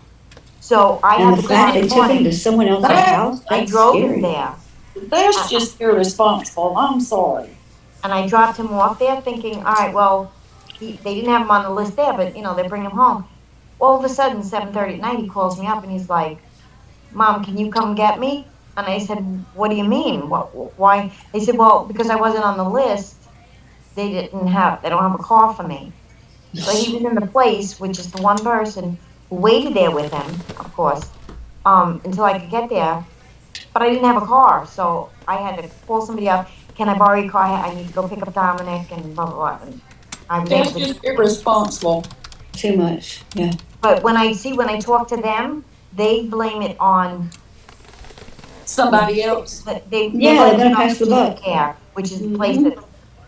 So I And had the to fact call they in the took him to morning. someone else's house, I that's drove him scary. there. That's just irresponsible. I'm sorry. And I dropped him off there thinking, all right, well, they didn't have him on the list there, but they bring him home. All of a sudden, 7:30 at night, he calls me up and he's like, Mom, can you come get me? And I said, what do you mean? Why? They said, well, because I wasn't on the list, they don't have a car for me. So he was in the place, which is the one person who waited there with him, of course, until I could get there. But I didn't have a car, so I had to call somebody up. Can I borrow your car? I need to go pick up Dominic and blah, blah, blah. And I was That's able to. just irresponsible. Too much, yeah. But when I talk to them, they blame it on Somebody else. they Yeah, blame they're it gonna on pass the Logistic buck. Care, which is the place that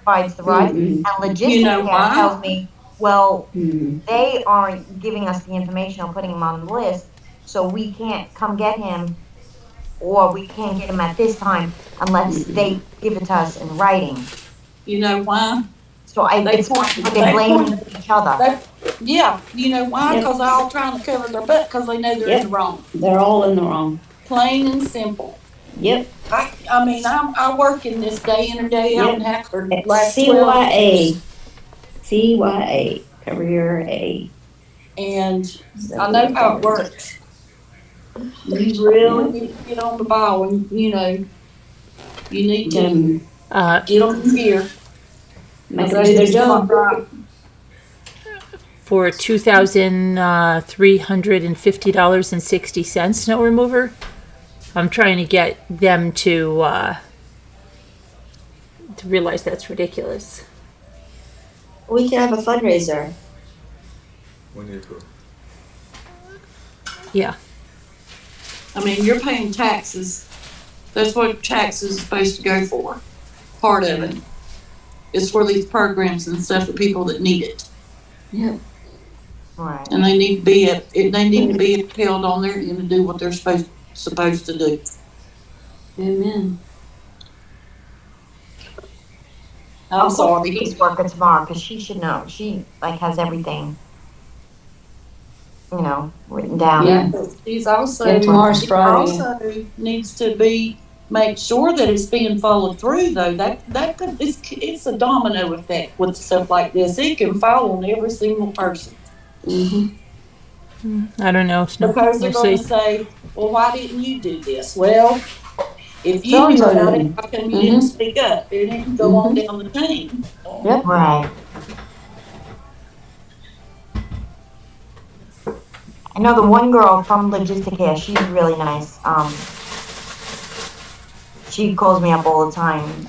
provides the ride. Mhm. And Logistic You know Care why? tells me, well, Mhm. they aren't giving us the information or putting him on the list, so we can't come get him, or we can't get him at this time unless they give it to us in writing. You know why? So it's they're blaming each other. Yeah, you know why? Yep. Because they're all trying to cover their butt because they know they're in the wrong. They're all in the wrong. Plain and simple. Yep. I mean, I work in this day in and day out Yep. and have for At last 12 years. CYA, career A. And I know how it works. You really need to get on the ball and, you need to get on gear. Make them do their job. For $2,350.60 snow remover. I'm trying to get them to realize that's ridiculous. We can have a fundraiser. 1 year ago. Yeah. I mean, you're paying taxes. That's what taxes is supposed to go for. Part of it. It's for these programs and stuff for people that need it. Yep. Right. And they need to be held on there and to do what they're supposed to do. Amen. I'm sorry. She's working tomorrow because she should know. She has everything, written down. Yeah, she's also, And tomorrow's Friday. also needs to make sure that it's being followed through though. It's a domino effect with stuff like this. It can fall on every single person. Mm-hmm. I don't know. Because they're We'll going see. to say, well, why didn't you do this? Well, if you knew about it, how come you didn't speak up? It didn't go on down the chain. Yep. Right. I know the one girl from Logistic Care, she's really nice. She calls me up all the time.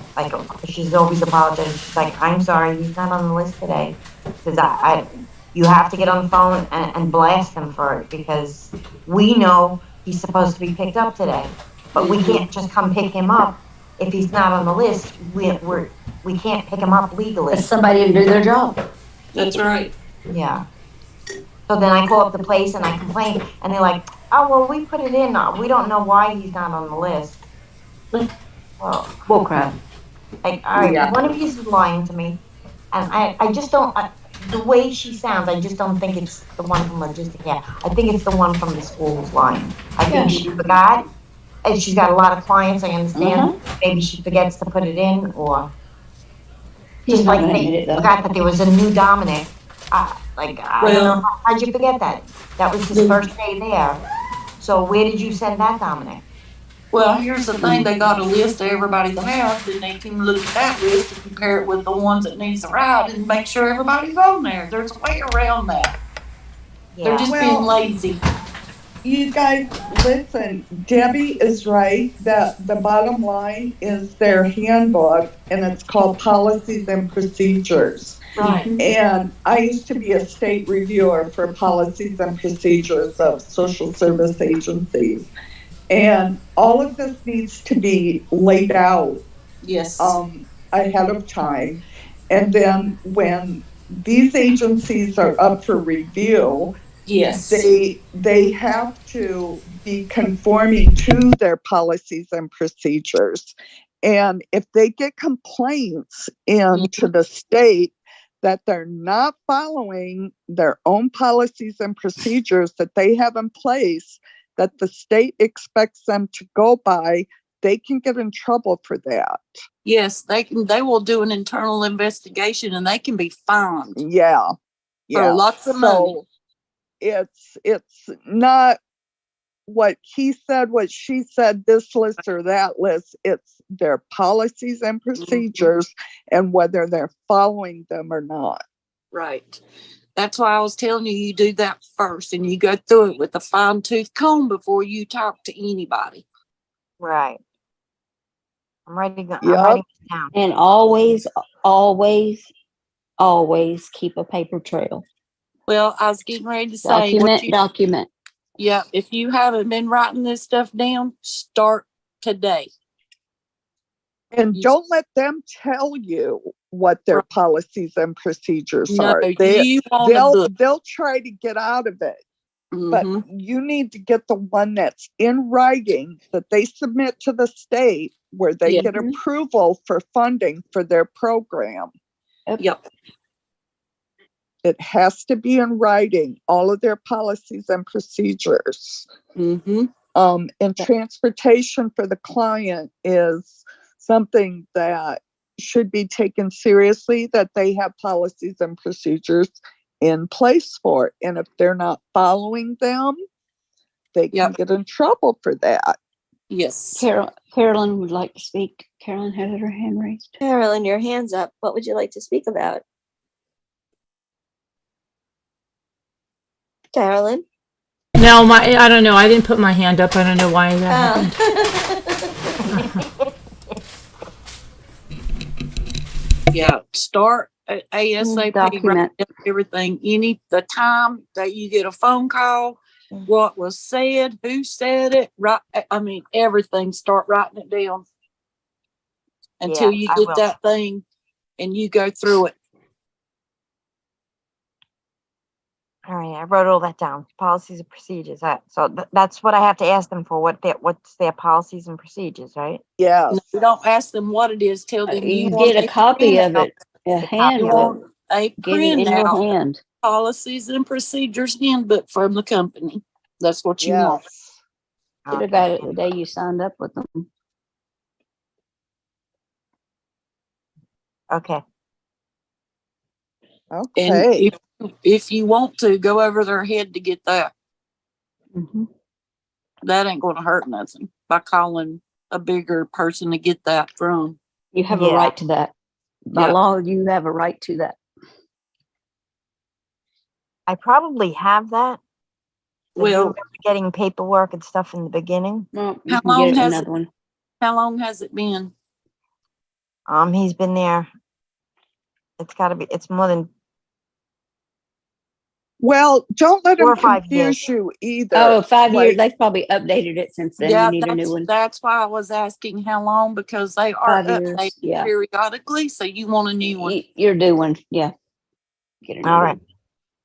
She's always apologizing. She's like, I'm sorry, he's not on the list today. Because you have to get on the phone and blast him for it because we know he's supposed to be picked up today. But we can't just come pick him up if he's not on the list. We can't pick him up legally. Let somebody to do their job. That's right. Yeah. So then I call up the place and I complain, and they're like, "Oh well, we put it in. We don't know why he's not on the list." Well, Bullcrap. all right, one of you is lying to me, and I just don't. The way she sounds, I just don't think it's the one from Logistic Care. I think it's the one from the school who's lying. I think she forgot, and she's got a lot of clients. I understand. Maybe she forgets to put it in, or He's just not like gonna they admit it, though. forgot that there was a new Dominic. I don't know. How'd you forget that? That was his first day there. So where did you send that Dominic? Well, here's the thing, they got a list of everybody that has, and they can look at that list and compare it with the ones that needs a ride and make sure everybody's on there. There's a way around that. They're Yeah. just Well- being lazy. You guys, listen, Debbie is right that the bottom line is their handbook and it's called Policies and Procedures. Right. And I used to be a state reviewer for policies and procedures of social service agencies. And all of this needs to be laid out Yes. ahead of time. And then when these agencies are up for review, Yes. they have to be conforming to their policies and procedures. And if they get complaints into the state that they're not following their own policies and procedures that they have in place, that the state expects them to go by, they can get in trouble for that. Yes, they will do an internal investigation and they can be fined Yeah. for lots of money. It's not what he said, what she said, this list or that list. It's their policies and procedures and whether they're following them or not. Right. That's why I was telling you, you do that first and you go through it with a fine tooth comb before you talk to anybody. Right. I'm writing it down. And always, always, always keep a paper trail. Well, I was getting ready to say, Document. yeah, if you haven't been writing this stuff down, start today. And don't let them tell you what their policies and procedures are. They'll try to get out of it. But you need to get the one that's in writing that they submit to the state where they get approval for funding for their program. Yep. It has to be in writing, all of their policies and procedures. And transportation for the client is something that should be taken seriously, that they have policies and procedures in place for it. And if they're not following them, they can get in trouble for that. Yes. Carolyn would like to speak. Carolyn had her hand raised. Carolyn, your hand's up. What would you like to speak about? Carolyn? No, I don't know. I didn't put my hand up. I don't know why that happened. Yeah, start ASAP. Document everything. The time that you get a phone call, what was said, who said it, right? I mean, everything. Start writing it down until you get that thing, and you go through it. All right, I wrote all that down. Policies and procedures. That's what I have to ask them for. What's their policies and procedures, right? Yeah. No, you don't ask them what it is. Tell them you get a copy of it. A handbook. A Get it in your printout. hand. Policies and procedures handbook from the company. That's what you want. Should have got it the day you signed up with them. Okay. Okay. And if you want to, go over their head to get that. That ain't going to hurt nothing by calling a bigger person to get that from. You have a right to that. By law, you have a right to that. I probably have that. Well, getting paperwork and stuff in the beginning. Well, you can get another one. How long has it been? He's been there. It's more than. Well, don't let 4 them or 5 confuse you either. Oh, 5 years. They've probably updated it since then. Yeah, you need a new one. That's why I was asking how long, because they are 5 years, updated periodically. So you want a new one. You're due one. Yeah. Get a new one.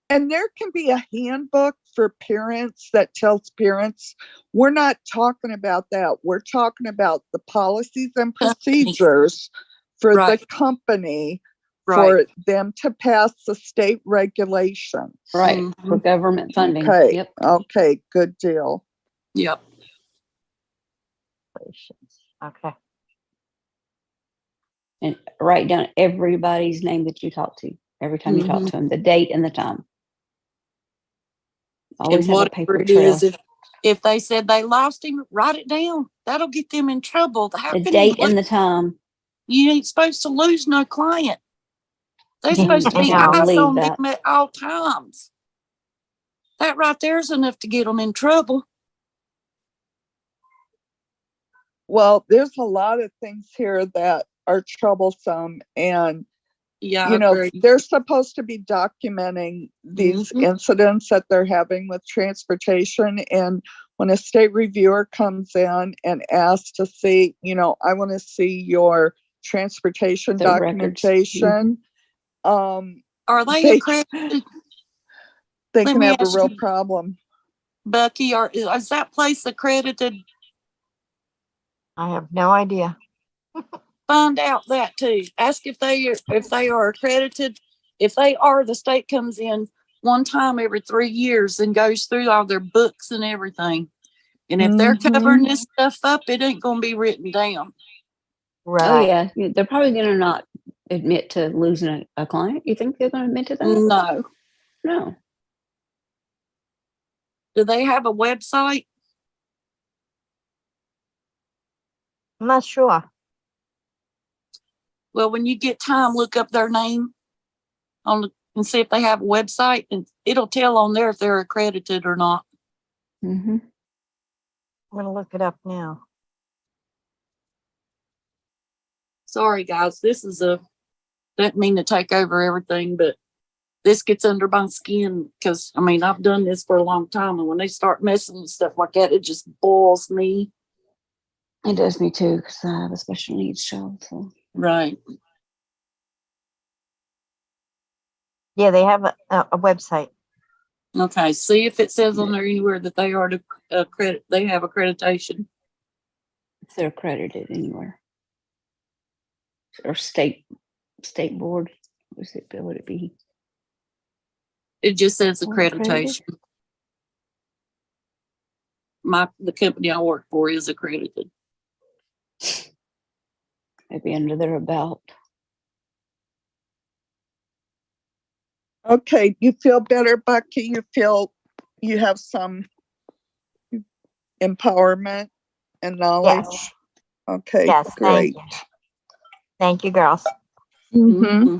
And there can be a handbook for parents that tells parents, we're not talking about that. We're talking about the policies and procedures for the company for them to pass the state regulations. Right. For government funding. Okay. Yep. Okay. Good deal. Yep. Okay. And write down everybody's name that you talk to every time you talk to them, the date and the time. Always have a paper trail. If they said they lost him, write it down. That'll get them in trouble. The date and the time. You ain't supposed to lose no client. They're supposed to be eyes on them at all times. That right there is enough to get them in trouble. Well, there's a lot of things here that are troublesome, and Yeah, you know, I agree. they're supposed to be documenting these incidents that they're having with transportation. And when a state reviewer comes in and asks to see, you know, I want to see your transportation The records. documentation, Are they they, accredited? they Let can me have a ask real you, problem. Bucky, is that place accredited? I have no idea. Find out that too. Ask if they are accredited. If they are, the state comes in one time every 3 years and goes through all their books and everything. And if they're covering this stuff up, it ain't going to be written down. Right. Oh yeah, they're probably gonna not admit to losing a client. You think they're gonna admit to that? No. No. Do they have a website? I'm not sure. Well, when you get time, look up their name and see if they have a website, and it'll tell on there if they're accredited or not. Mm-hmm. I'm gonna look it up now. Sorry, guys. This is didn't mean to take over everything, but this gets under my skin because, I mean, I've done this for a long time, and when they start messing with stuff like that, it just boils me. It does me too, because I have a special needs child. So. Right. Yeah, they have a website. Okay. See if it says on there anywhere that they are they have accreditation. If they're accredited anywhere. Or state board. Would it be? It just says Or accredited? accreditation. The company I work for is accredited. Maybe under their about. Okay, you feel better, Bucky? You feel you have some empowerment and knowledge? Yes. Okay, Yes, great. thank you. Thank you, girls. Mm-hmm.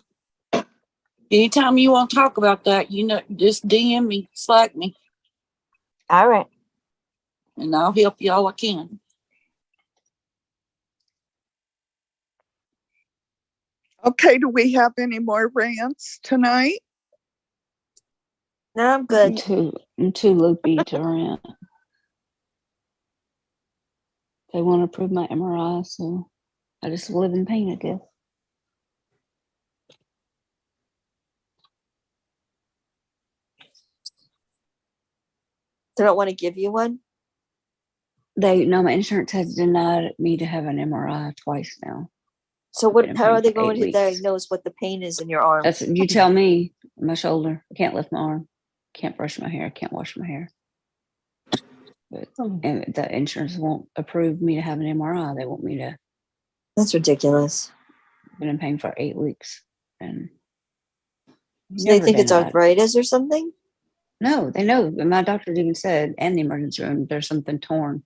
Anytime you want to talk about that, you know, just DM me, Slack me, All right. and I'll help you all I can. Okay, do we have any more rants tonight? No, I'm good. I'm too loopy to rant. They want to approve my MRI, so I just live in pain, I guess. They don't want to give you one? My insurance has denied me to have an MRI twice now. So Been in how pain are they for going 8 to weeks. diagnose what the pain is in your arm? That's you tell me. My shoulder. I can't lift my arm. Can't brush my hair. Can't wash my hair. But and the insurance won't approve me to have an MRI. They want me to. That's ridiculous. Been in pain for 8 weeks, and So they think it's arthritis or something? No, they know. My doctor even said, and the emergency room, there's something torn.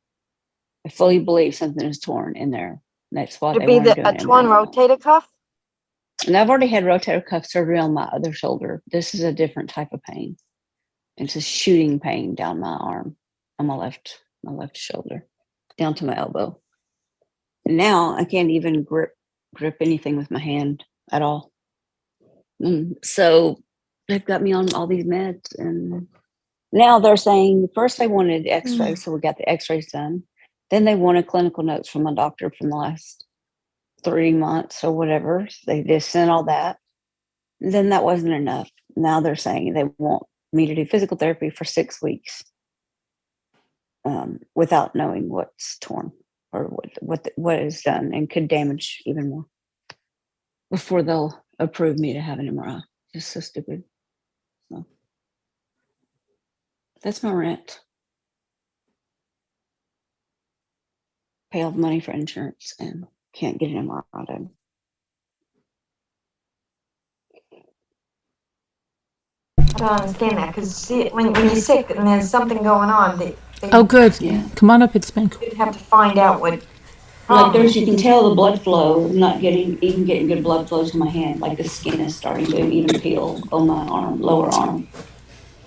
I fully believe something is torn in there. That's why Could they be want to do a an torn MRI. rotator cuff. And I've already had rotator cuff surgery on my other shoulder. This is a different type of pain. It's a shooting pain down my arm, on my left shoulder, down to my elbow. And now I can't even grip anything with my hand at all. So they've got me on all these meds, and now they're saying first they wanted X-rays, so we got the X-rays done. Then they wanted clinical notes from my doctor from the last 3 months or whatever. They just sent all that. Then that wasn't enough. Now they're saying they want me to do physical therapy for 6 weeks without knowing what's torn or what is done and could damage even more before they'll approve me to have an MRI. Just so stupid. So that's my rant. Pay all the money for insurance and can't get an MRI done. I don't understand that because when you're sick and there's something going on, they Oh, good. Yeah. Come on up, it's been. should have to find out what. Like there's, you can tell the blood flow, not getting good blood flow to my hand. Like the skin is starting to even peel on my arm, lower arm.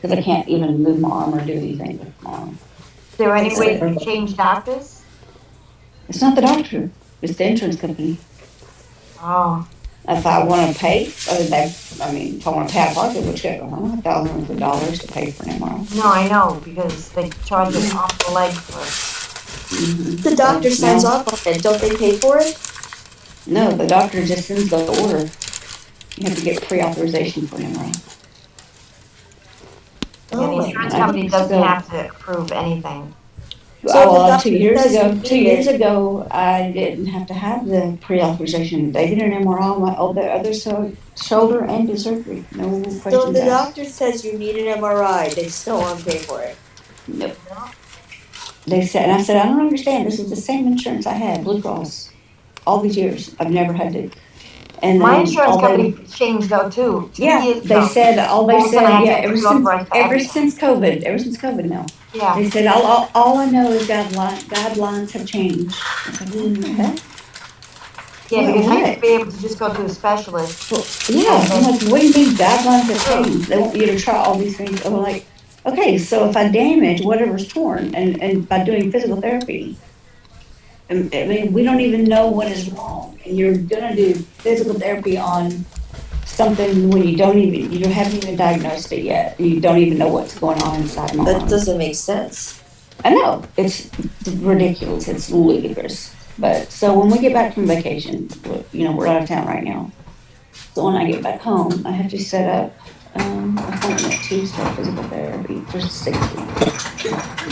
because I can't even move my arm or do anything with my arm. Is there any way to change doctors? It's not the doctor, it's the insurance company. Oh, If I want to pay, if I want to pay out of pocket, which I don't know, thousands of dollars to pay for an MRI. no, I know, because they charge an awful leg for The doctor signs off on it. Don't they pay for it? No, the doctor just sends the order. You have to get pre-authorization for an MRI. Yeah, the insurance company doesn't have to approve anything. So 2 years ago, 2 years ago, I didn't have to have the pre-authorization. They did an MRI on my other shoulder and did surgery. No So if questions the asked. doctor says you need an MRI, they still won't pay for it. Nope. They said, and I said, I don't understand. This is the same insurance I had, Blue Cross, all these years. I've never had to. And My then insurance all company changed though too. 2 Yeah, years they ago. said, All of a sudden I had to ever pre-authorize for since COVID now. Yeah, They said, all I know is guidelines have changed. I said, okay. yeah, Well, because I used what? to be able to just go to a specialist. Well, yeah, I'm like, what do you mean guidelines have changed? They want you to try all these things. I'm like, okay, so if I damage whatever's torn and by doing physical therapy, I mean, we don't even know what is wrong. And you're gonna do physical therapy on something when you haven't even diagnosed it yet. You don't even know what's going on inside my That arm. doesn't make sense. I know, it's ridiculous, it's ludicrous. But, so when we get back from vacation, we're out of town right now. So when I get back home, I have to set up, appointment to start physical therapy for 6 weeks.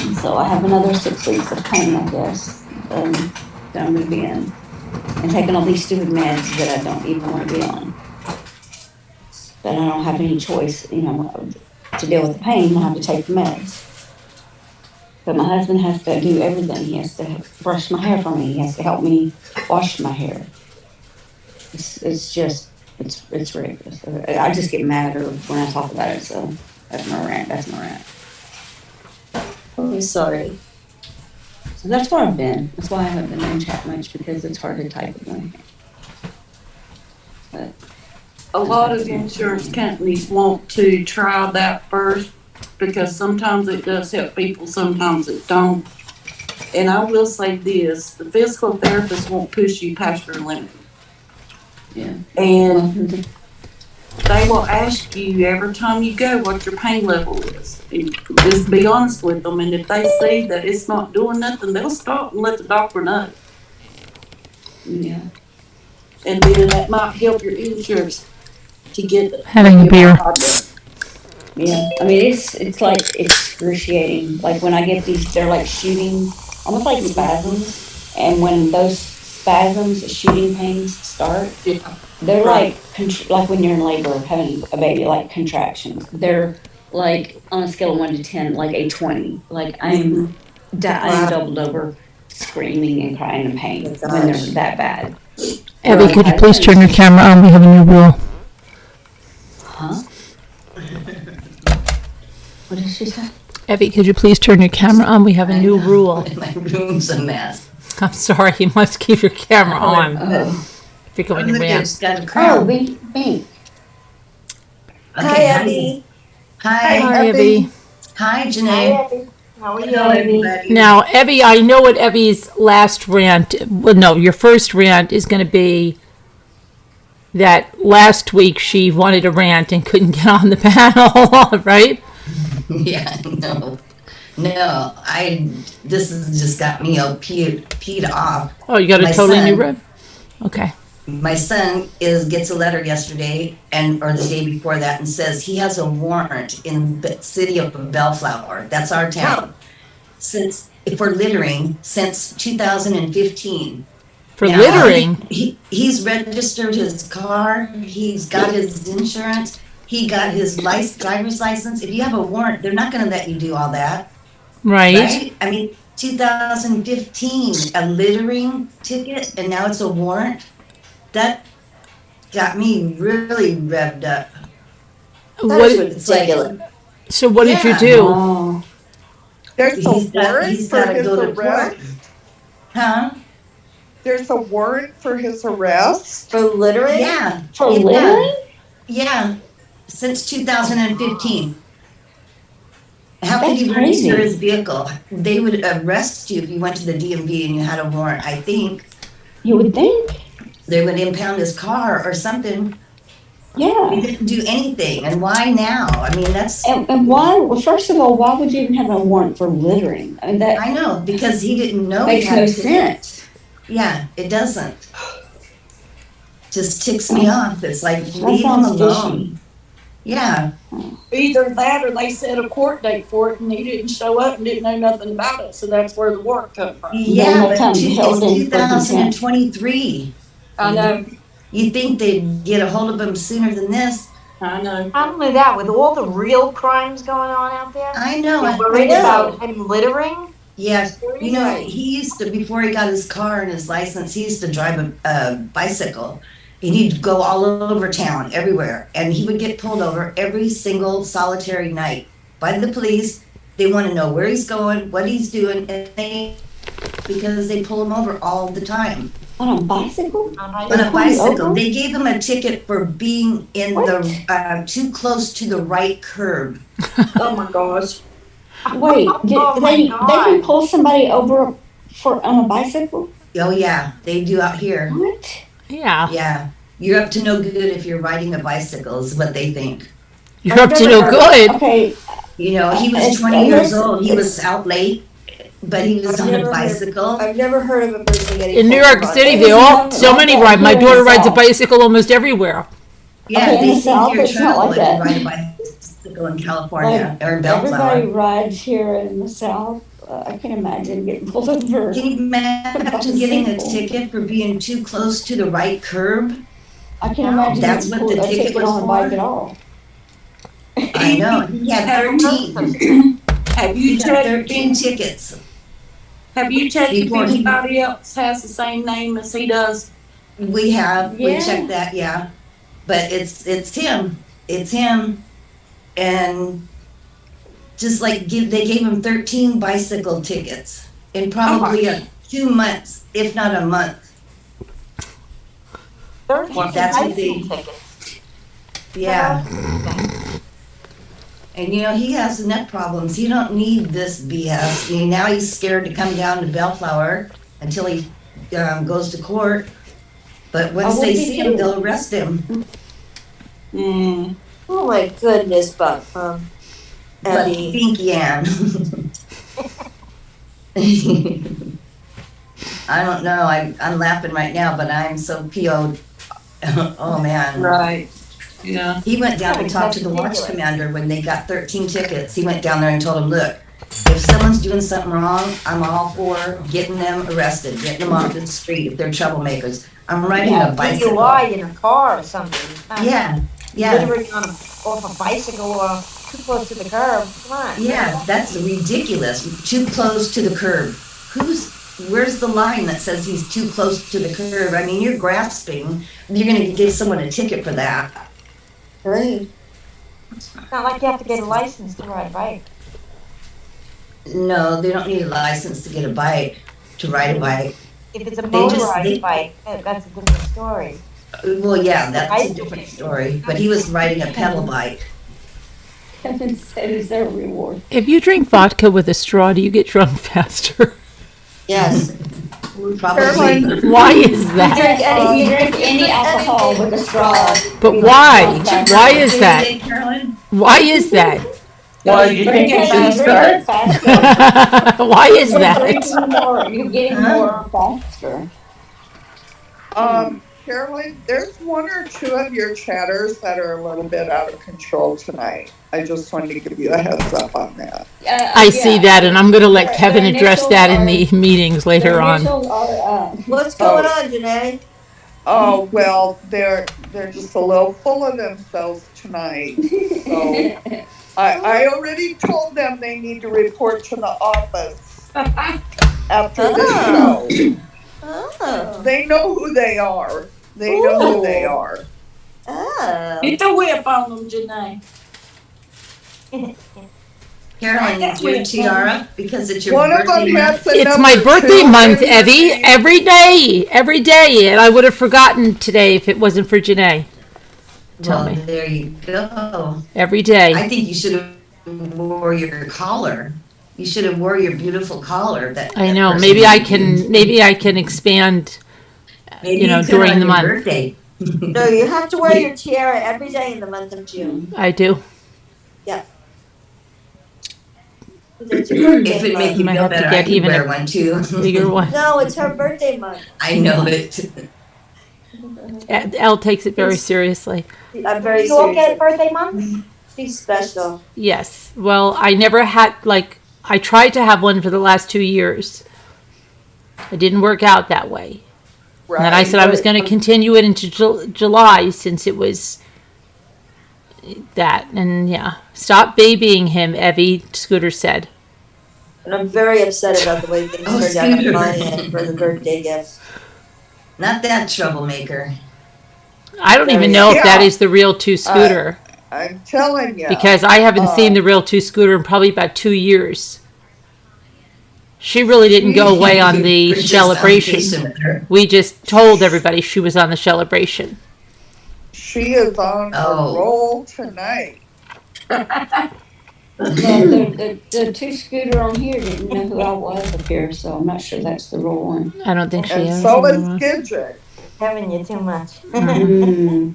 And so I have another 6 weeks of pain, I guess, that I'm gonna be in. And taking all these stupid meds that I don't even wanna be on. But I don't have any choice, to deal with the pain, I have to take the meds. But my husband has to do everything. He has to brush my hair for me. He has to help me wash my hair. It's ridiculous. I just get madder when I talk about it. So that's my rant. I'm sorry. So that's where I've been. That's why I haven't been in chat much, because it's hard to type with my hand. But A lot of insurance companies want to try that first, because sometimes it does help people, sometimes it don't. And I will say this, the physical therapist won't push you past your limit. yeah. And they will ask you every time you go what your pain level is. And just be honest with them, and if they see that it's not doing nothing, they'll stop and let the doctor know. Yeah. And then that might help your insurance to get it. Having a beer. Yeah, I mean, it's like excruciating. Like when I get these, they're like shooting, almost like spasms. And when those spasms, shooting pains start, they're like when you're in labor having a baby, like contractions. They're like on a scale of 1 to 10, like a 20. Like I'm doubled over, screaming and crying in pain when they're that bad. Abby, could you please turn your camera on? We have a new rule. Huh? What did she say? Abby, could you please turn your camera on? We have a new rule. My room's a mess. I'm sorry, you must keep your camera on. If you're going to Look, rant. it's got a Oh, crown. me. Hi, Abby. Hi. Hi, Abby. Hi, Janae. How are you? Hello, everybody. Now, Abby, I know what Abby's last rant, well, no, your first rant is going to be that last week she wanted to rant and couldn't get on the panel, right? Yeah, no. This has just got me all peed off. Oh, you got a My totally new son- rant? Okay. My son gets a letter yesterday or the day before that and says he has a warrant in the city of Bellflower. That's our town. For littering since 2015. For Now, littering? He's registered his car. He's got his insurance. He got his driver's license. If you have a warrant, they're not going to let you do all that. Right. I mean, 2015, a littering ticket, and now it's a warrant. That got me really revved up. What, It's like, so what did you Yeah. do? Oh, There's a warrant he's for gotta his go to court. arrest? Huh? There's a warrant for his arrest? For littering? Yeah. for Yeah. littering? Yeah. Since 2015. How could That's you register crazy. his vehicle? They would arrest you if you went to the DMV and you had a warrant. I think You would think. they would impound his car or something. He Yeah. didn't do anything. And why now? I mean, that's, And why, well, first of all, why would you even have a warrant for littering? I mean, that I know, because he didn't know. he makes had no to- sense. Yeah, it doesn't. Just ticks me off. It's like, That leave him sounds alone. fishy. Yeah, Either that or they set a court date for it and he didn't show up and didn't know nothing about it, so that's where the warrant come from. yeah, no but time held in it's for consent. 2023. I know, You'd think they'd get a hold of him sooner than this. I know. Not only that, with all the real crimes going on out there, I know. you're I worried know. about him littering? Yes, you know, Right. he used to, before he got his car and his license, he used to drive a bicycle. And he'd go all over town, everywhere. And he would get pulled over every single solitary night by the police. They want to know where he's going, what he's doing, because they pull him over all the time. On a bicycle? On They a pull you bicycle. over? They gave him a ticket for being in What? the, too close to the right curb. Oh my gosh. Wait, Oh my they God. can pull somebody over for on a bicycle? Oh, yeah, they do out here. What? Yeah. Yeah. You're up to no good if you're riding a bicycle, is what they think. You're up to no good. Okay, You know, he was It's- 20 years it's- old. He was out late, but he was I've on a never heard- bicycle. I've never heard of a person getting. In New pulled York over. City, It they was all, not so like many that ride. My here in daughter the rides a South. bicycle almost everywhere. Yeah, Okay, in they the think South, you're it's not like trouble if you that. ride a bicycle in California or in everybody Bellflower. rides here in the South. I can imagine getting pulled over. Can you imagine getting a Bicycle. ticket for being too close to the right curb? I can imagine That's getting what the pulled, a ticket ticket was on a bike for? at all. I know. He had 13. Have He you had checked, 13 tickets. have you checked if Before he- anybody else has the same name as he does? We have, we Yeah. checked that, yeah. But it's him. It's him. And just like they gave him 13 bicycle tickets in probably 2 months, if not a month. 13 That's what bicycle they- tickets. Yeah. And you know, he has enough problems. He don't need this BS. I mean, now he's scared to come down to Bellflower until he goes to court. But once would they be see him, too. they'll arrest him. Oh my goodness, but But Abby. Pinky Ann. I don't know. I'm laughing right now, but I'm so PO'd. Oh man. Right. Yeah. He went down and Yeah, talked to the that's watch ridiculous. commander when they got 13 tickets. He went down there and told him, look, if someone's doing something wrong, I'm all for getting them arrested, getting them off the street if they're troublemakers. I'm riding a bicycle. DUI in a car or something. It's not Yeah, yeah, Littering off a bicycle or too close to the curb. Come on. yeah, that's ridiculous. Too close to the curb. Where's the line that says he's too close to the curb? I mean, you're grasping. You're gonna give someone a ticket for that. Right. It's not like you have to get a license to ride a bike. No, they don't need a license to get a bike, to ride a bike. If it's a just- motorized they- bike, that's a different story. Well, yeah, that's a different story, but he was riding a pedal bike. Kevin said, is there a reward? If you drink vodka with a straw, do you get drunk faster? Yes. Probably. Why is that? You drink any alcohol with a straw. But why? Why is that? Carolyn? Why is that? Why do you think Because it's you been drink faster. Why is You're that? drinking more, you're getting more faster. Carolyn, there's one or two of your chatters that are a little bit out of control tonight. I just wanted to give you a heads up on that. I see that, and I'm going to let Their- Kevin their address that in initials the meetings later on. Initials are, What's going on, Janae? Oh, well, they're just a little full of themselves tonight. So I already told them they need to report to the office after this show. Oh. They know who they are. They know who they are. Oh. Get the whip on them, Janae. Carolyn, it's your tiara because it's your One of birthday them month. has a It's my number birthday 2 month, in her Evie. name. Every day, and I would have forgotten today if it wasn't for Janae. Tell Well, me. there you go. Every day. I think you should have wore your collar. You should have wore your beautiful collar. I know. Maybe I can expand. Maybe During on the your month. Birthday. No, you have to wear your tiara every day in the month of June. I do. Yeah. It's your birthday If it month. makes you Might feel have to better, get I can even wear a one too. Bigger one. No, it's her birthday month. I know it. Elle takes it very seriously. I'm very You all get serious. birthday month? She's special. Yes. Well, I never had I tried to have one for the last 2 years. It didn't work out that way. Right. And then I said I was going to continue it into July since it was that. And yeah, stop babying him, Evie, Scooter said. And I'm very upset about the way things turned out on my end for the birthday gift. Not that troublemaker. I don't even know if that is the real 2 Scooter. I'm telling you. Because I haven't seen the real 2 Scooter in probably about 2 years. She really didn't go away on the We're just celebration. on vacation with her. We just told everybody she was on the celebration. She is on Oh. a roll tonight. The 2 Scooter on here didn't know who I was up here, so I'm not sure that's the real one. I don't think she And is. so is Gidget. Having you too much. Mm.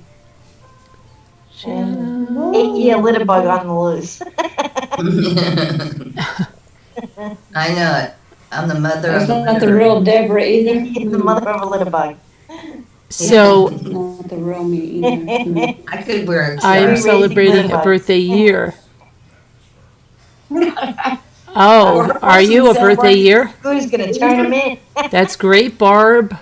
Ain't you a little bug on the loose? I know it. I'm the mother That's of not the real Deborah either. The mother of a little bug. So Not the real me either. Mm. I could wear a I am tiara. celebrating a birthday year. Oh, are you a birthday year? Who's gonna turn him in? That's great, Barb.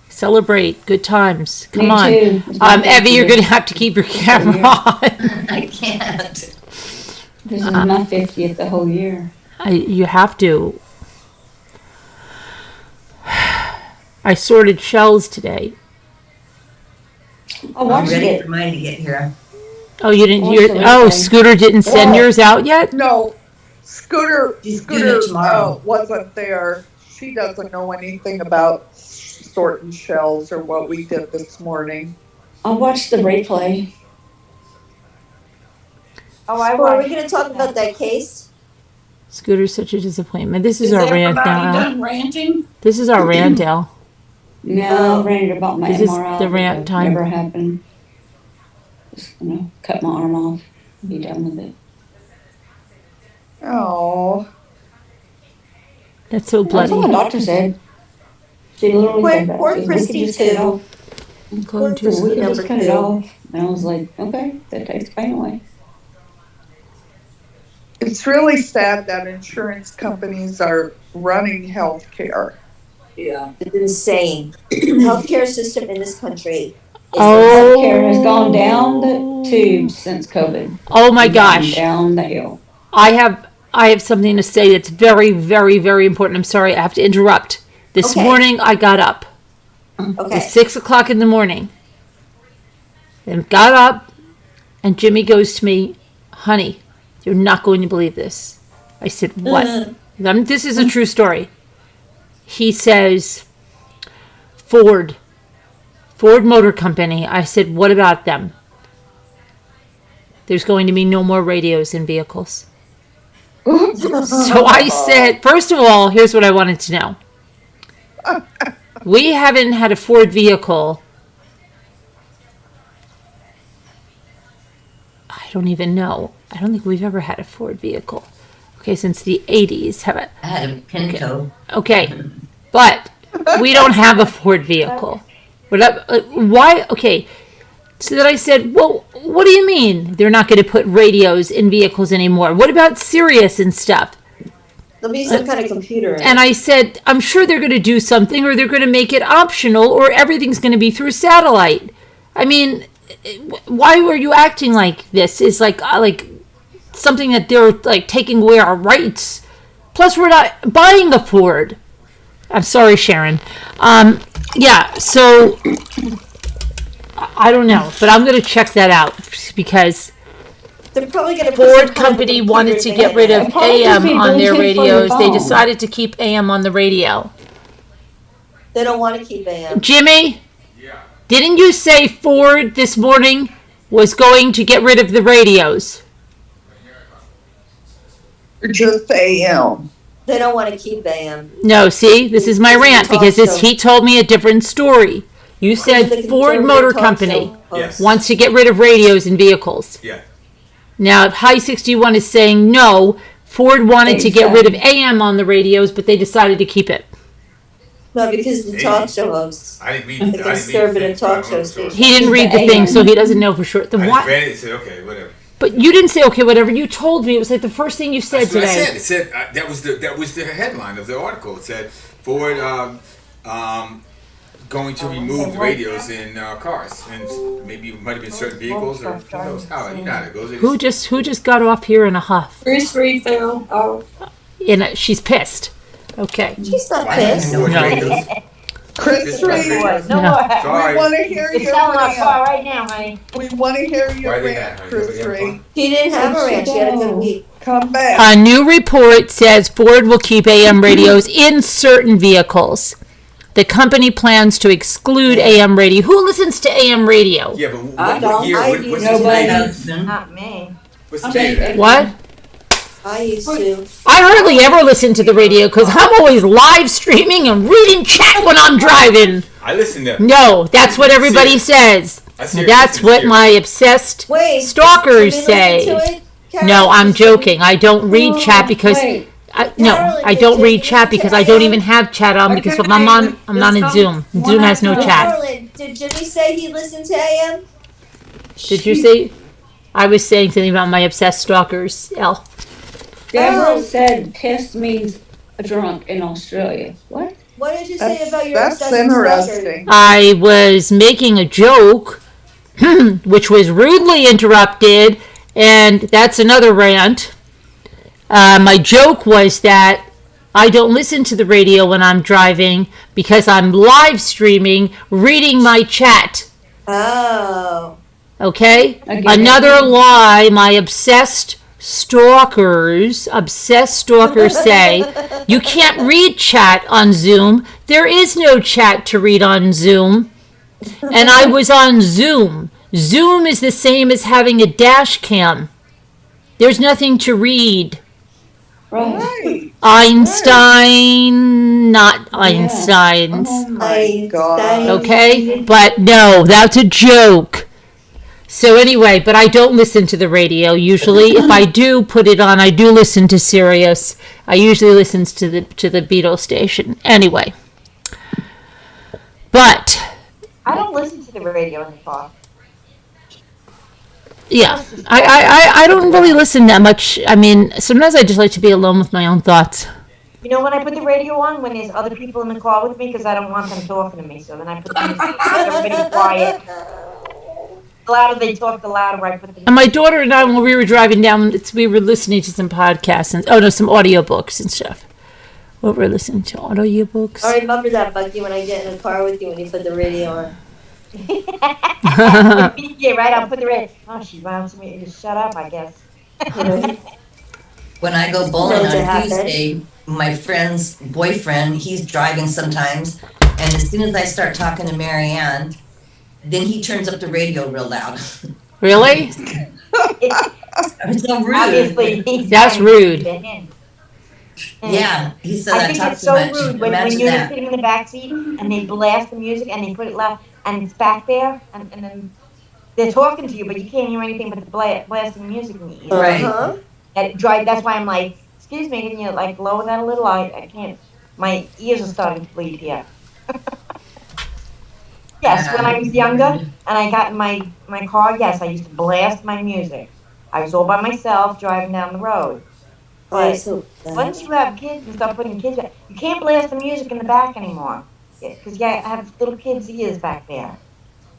Celebrate. Good times. Come Me on. too. It's my Evie, you're birthday. going to have to keep your camera on. I can't. This is my 50th the whole year. You have to. I sorted shells today. I I'm watched ready it. for mine to get here. Oh, you didn't? What's the Oh, birthday? Scooter didn't send Oh. yours out yet? No, Scooter She's doing it tomorrow. wasn't there. She doesn't know anything about sorting shells or what we did this morning. I watched the replay. Oh, I So are we watched. going to talk about that case? Scooter's such a disappointment. This is Is our rant everybody now. done ranting? This is our rant, Al. No, I ranted about my This is MRI. the but rant that time. Never happened. Just cut my arm off. Be done with it. Oh, That's so That's what bloody. my doctor said. She literally Poor- said that. poor She said, "We could Christy just cut it too. off." Going She said, "We could Number just cut it two. off." And I was like, okay, that takes pain away. it's really sad that insurance companies are running healthcare. Yeah. It's insane. Healthcare system in this country. Oh. Healthcare has gone down the tubes since COVID. Oh my It's gone gosh. down the hill. I have something to say that's very, very, very important. I'm sorry, I have to interrupt. This Okay. morning I got up. It Okay. was 6 o'clock in the morning. And got up, and Jimmy goes to me, honey, you're not going to believe this. I said, what? This is a true story. He says, Ford Motor Company. I said, what about them? There's going to be no more radios in vehicles. So I said, first of all, here's what I wanted to know. We haven't had a Ford vehicle. I don't even know. I don't think we've ever had a Ford vehicle. Okay, since the 80s. Have it? I had a Pinto. Okay, but we don't have a Ford vehicle. Why? Okay, so then I said, well, what do you mean they're not going to put radios in vehicles anymore? What about Sirius and stuff? There'll be some kind of computer in it. And I said, I'm sure they're going to do something, or they're going to make it optional, or everything's going to be through satellite. I mean, why were you acting like this? Is like something that they're like taking away our rights. Plus, we're not buying a Ford. I'm sorry, Sharon. Yeah, so I don't know, but I'm going to check that out because They're probably going to Ford company wanted to get rid of It'll probably just AM be on their Bluetooth for your radios. They phone. decided to keep AM on the radio. They don't want to keep AM. Jimmy, didn't you say Ford this morning was going to get rid of the radios? or just AM? They don't want to keep AM. No, see, this is my This is a rant talk because show. he told me a different story. You This is said the Ford conservative Motor talk Company show host. Yes. wants to get rid of radios in vehicles. Yeah. Now, if High 61 is saying no, Ford wanted to get rid of AM on the radios, but they decided to keep it. No, because the talk show hosts. I didn't read. The I didn't read conservative the talk thing, so I show don't know. station. He didn't read the thing, so he doesn't know for sure. The I what? just read it and said, okay, whatever. But you didn't say okay, whatever. You told me it was like the first thing you said That's what I today. said. It said that was the headline of the article. It said Ford going to remove radios in cars, and maybe it might have been certain vehicles or who knows how. You know how it goes. Who just got off here in a huff? Chris refill. Oh, She's pissed. Okay. She's not I didn't pissed. know what No. radios. Chris This Reed, country- No No. more. we Sorry. want to hear You're your selling our car rant. right now, honey. We want to hear Why your they rant, mad? Chris Nobody have Reed. fun? She didn't have a rant. She had a good week. Come back. A new report says Ford will keep AM radios in certain vehicles. The company plans to exclude AM radio. Who listens to AM radio? Yeah, but I what don't. year? I What's use the nobody. date? Not me. What's the Okay. date? What? I used to. I hardly ever listen to the radio because I'm always live streaming and reading chat when I'm driving. I listen to. No, that's what everybody says. That's serious. That's what my obsessed Wait. stalkers did you say. listen to it? Carol, No, I'm did you- joking. I don't read chat because wait. I don't read chat because I don't even have chat on because when I'm not in Zoom. Zoom has no chat. Carolyn, did Jimmy say he listened to AM? Did you say? I was saying something about my obsessed stalkers. L. Deborah Oh. said pissed means a drunk in Australia. What? What did you say That's, about your that's obsessive stalker? interesting. I was making a joke, which was rudely interrupted, and that's another rant. My joke was that I don't listen to the radio when I'm driving because I'm live streaming, reading my chat. Oh. Okay? I get it. Another lie my obsessed stalkers say, you can't read chat on Zoom. There is no chat to read on Zoom. And I was on Zoom. Zoom is the same as having a dash cam. There's nothing to read. Right. Right. Einstein, not Einstein's. Oh my God. Okay? But no, that's a joke. So anyway, but I don't listen to the radio usually. If I do put it on, I do listen to Sirius. I usually listen to the Beatles station. Anyway. But I don't listen to the radio in the car. yeah, I don't really listen that much. I mean, sometimes I just like to be alone with my own thoughts. You know when I put the radio on? When there's other people in the car with me because I don't want them talking to me. So then I put the music, everybody quiet. The louder they talk, the louder I put the And my daughter and I, when we were driving down, we were listening to some podcasts and some audiobooks and stuff. What were we listening to? Audiobooks? I remember that, Bucky, when I get in a car with you when you put the radio on. Yeah, right. I'll put the radio. Oh, she wants me to shut up, I guess. When I go bowling Knows it on happened. Tuesday, my friend's boyfriend, he's driving sometimes, and as soon as I start talking to Marianne, then he turns up the radio real loud. Really? I'm so rude. Obviously, he's That's trying to rude. fit in. Yeah, he said I I think talk it's too so much. rude when Imagine you're that. sitting in the back seat and they blast the music and they put it loud and it's back there and then they're talking to you but you can't hear anything but the blasting music in your ears. Right. Uh-huh. That's why I'm like, excuse me, can you like lower that a little? I can't. My ears are starting to bleed here. Yes, when I was younger and I got in my car, yes, I used to blast my music. I was all by myself driving down the road. Oh, But so once you have kids and start putting kids back, you can't blast the music in the back anymore. Because I have little kids' ears back there.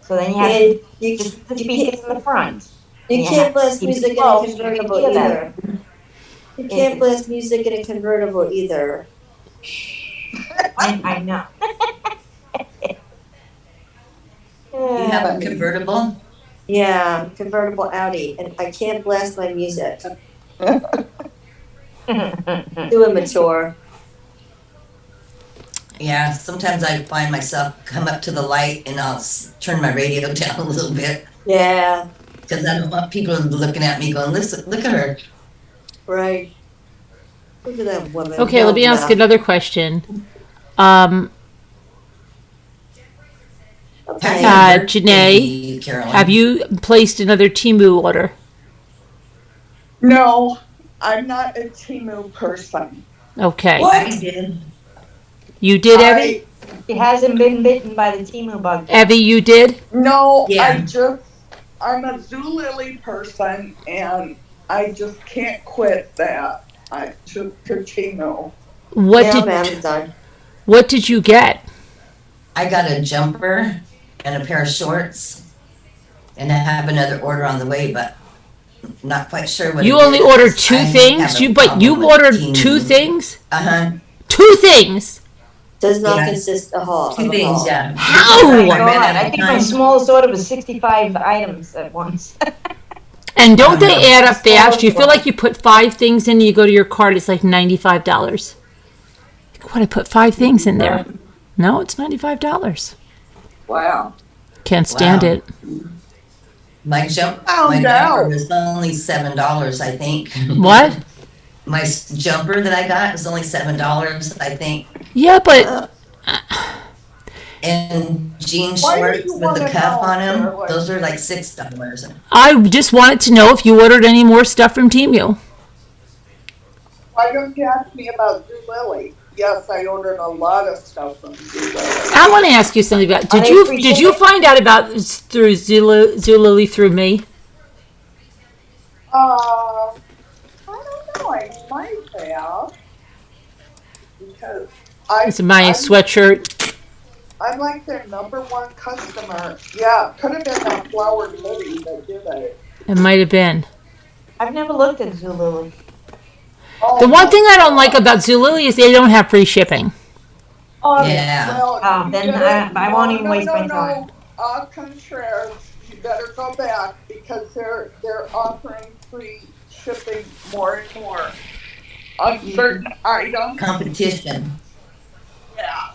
So then you have and you, just the you speakers can't, in the front. you Yeah. can't blast Keep music it in a close, you can convertible hear that. either. You can't blast music in a convertible either. I know. You have a convertible? Yeah, convertible Audi, and I can't blast my music. Too immature. Yeah, sometimes I find myself come up to the light and I'll turn my radio down a little bit Yeah, because I don't want people looking at me going, listen, look at her. right. Look at that woman. Okay, let me ask Now. another question. Happy birthday, Janae, Carolyn. have you placed another Temu order? No, I'm not a Temu person. Okay. I did. You did, Evie? She hasn't been bitten by the Temu bug. Evie, you did? No, Yeah. I'm a Zulily person, and I just can't quit that. I took Temu. What did you get? I got a jumper and a pair of shorts, and I have another order on the way, but not quite sure what. You it only is. ordered 2 I things? have a But you problem with ordered Temu. 2 things? 2 things? Does not Yeah. consist of haul. 2 things, yeah. How? I think my smallest order was 65 items at once. And don't they add up fast? You feel like you put 5 things in, you go to your cart, it's like $95. What, I put 5 things in there? No, it's $95. Wow. Can't stand it. My jumper was only $7, I think. What? My jumper that I got was only $7, I think. Yeah, but And jean Why do shorts you with wanna the cuff know, on them, Sarah? those are like $6. I just wanted to know if you ordered any more stuff from Temu. Why don't you ask me about Zulily? Yes, I ordered a lot of stuff from Zulily. I want to ask you something about. Did you find out about through Zulily through me? I don't know. I might have, because It's my sweatshirt. I'm like their #1 customer. Yeah, could have been that flowered lily that did it. It might have been. I've never looked at Zulily. The one thing I don't like about Zulily is they don't have free shipping. Yeah. Well, then I won't even waste my time. Au contraire, you better go back, because they're offering free shipping more and more on certain items. Competition. Yeah.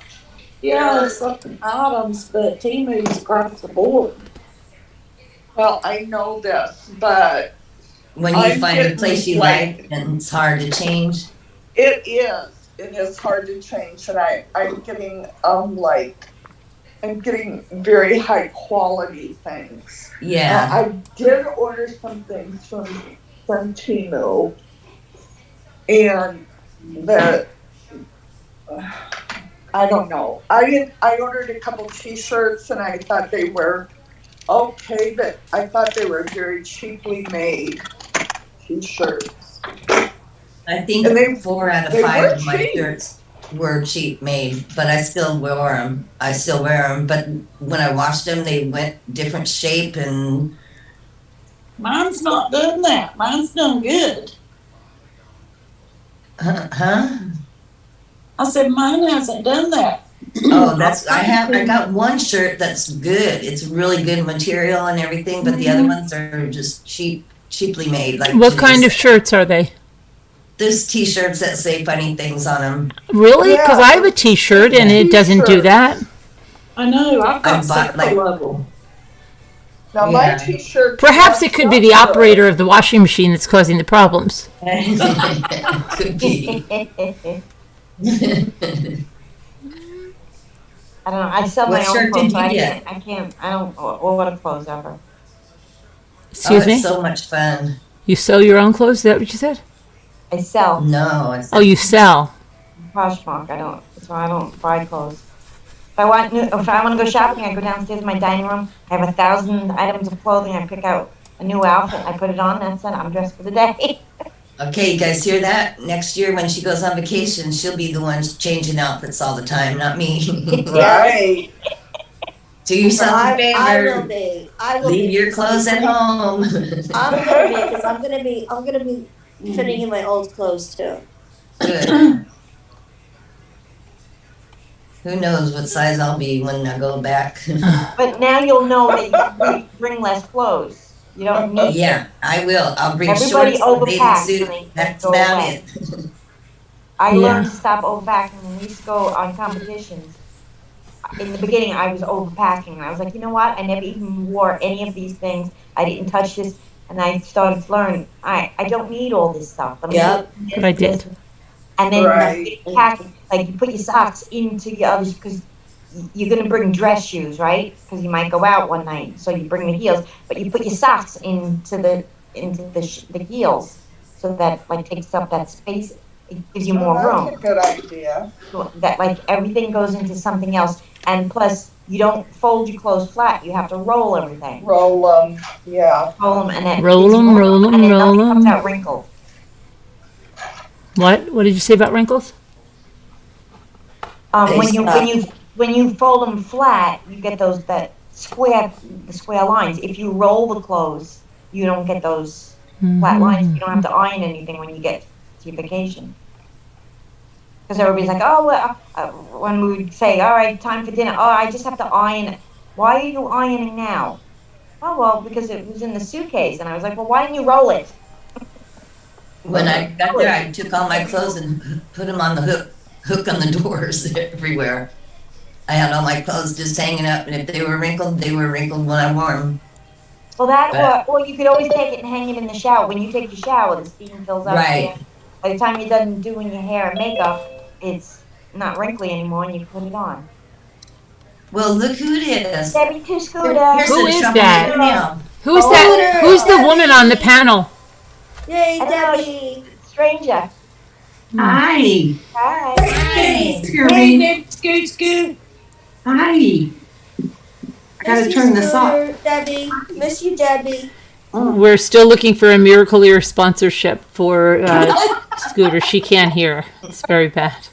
Yeah, certain items, but Temu's across the board. Well, I know this, but When you I'm find a getting, place you like and it's hard to change. it is hard to change, and I'm getting I'm getting very high quality things. Yeah. I did order some things from Temu, and I don't know. I ordered a couple T-shirts, and I thought they were okay, but I thought they were very cheaply made T-shirts. I think 4 out of 5 of my shirts were cheap made, but I still wear them. But when I washed them, they went different shape, and Mine's not done that. Mine's done good. huh? I said mine hasn't done that. Oh, I got one shirt that's good. It's really good material and everything, but the other ones are just cheaply made. Like What kind of shirts are they? There's T-shirts that say funny things on them. Really? Because I have a T-shirt and it doesn't do that. I know. I've got bought, several of them. Now my T-shirt. Perhaps it could be the operator of the washing machine that's causing the problems. Could be. I don't know. I sell What my own shirt clothes. did So you I get? don't order clothes ever. Excuse me? It's so much fun. You sew your own clothes? Is that what you said? I sell. No. Oh, you sell. Poshmark. I don't buy clothes. If I want to go shopping, I go downstairs to my dining room. I have 1,000 items of clothing. I pick out a new outfit. I put it on. That's it. I'm dressed for the day. Okay, you guys hear that? Next year when she goes on vacation, she'll be the one changing outfits all the time, not me. Right. Do yourself a favor. I will be. Leave your clothes at home. I'm gonna be, because I'm gonna be fitting in my old clothes too. Good. Who knows what size I'll be when I go back. But now you'll know that you bring less clothes. You don't need. Yeah, I will. I'll bring Everybody shorts, a bathing overpacks suit. when they That's go about away. it. I learned to stop overpacking when we used to go on competitions. In the beginning, I was overpacking, and I was like, you know what? I never even wore any of these things. I didn't touch this, and I started to learn. I don't need all this stuff. But I did. And then Right. you pack, like you put your socks into your others because you're gonna bring dress shoes, right? Because you might go out one night, so you bring the heels, but you put your socks into the heels, so that like takes up that space. It gives you more That's room. a good idea. So that like everything goes into something else, and plus you don't fold your clothes flat. You have to roll everything. Roll them, yeah. Roll them, and then Roll 'em, roll 'em, and then roll nothing comes 'em. out wrinkled. What? What did you say about wrinkles? When you fold them flat, you get the square lines. If you roll the clothes, you don't get those flat lines. You don't have to iron anything when you get to your vacation. Because everybody's like, oh, well, when we would say, all right, time for dinner. Oh, I just have to iron it. Why are you ironing now? Oh, well, because it was in the suitcase. And I was like, well, why didn't you roll it? When I got there, I took all my clothes and put them on the hook on the doors everywhere. I had all my clothes just hanging up, and if they were wrinkled when I wore them. Well, or you could always take it and hang it in the shower. When you take your shower, the steam fills up. Right. There. By the time you're done doing your hair and makeup, it's not wrinkly anymore, and you put it on. Well, look who it is. Debbie Two Scooter. Who is that? Now. Who's that? Who's the woman on the panel? Yay, I don't know, Debbie. stranger. Hi. Hi. Hey. Hey, Nick, Scoot. Hi. I gotta Miss turn you, this off. Scooter, Debbie. Miss you, Debbie. We're still looking for a Miracle Ear sponsorship for Scooter. She can't hear. It's very bad.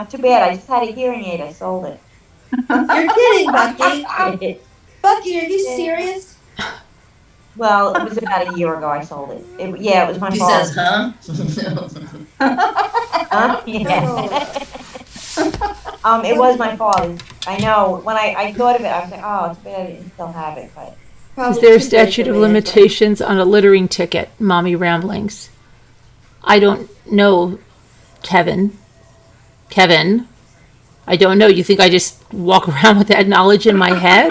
Too bad. I just had a hearing aid. I sold it. You're kidding, Bucky. Bucky, are you serious? Well, it was about a year ago I sold it. It was my She fault. says, huh? Yeah. It was my fault. I know. When I thought of it, I was like, oh, it's bad I didn't still have it. But Is there a statute of limitations on a littering ticket? Mommy ramblings. I don't know, Kevin. I don't know. You think I just walk around with that knowledge in my head?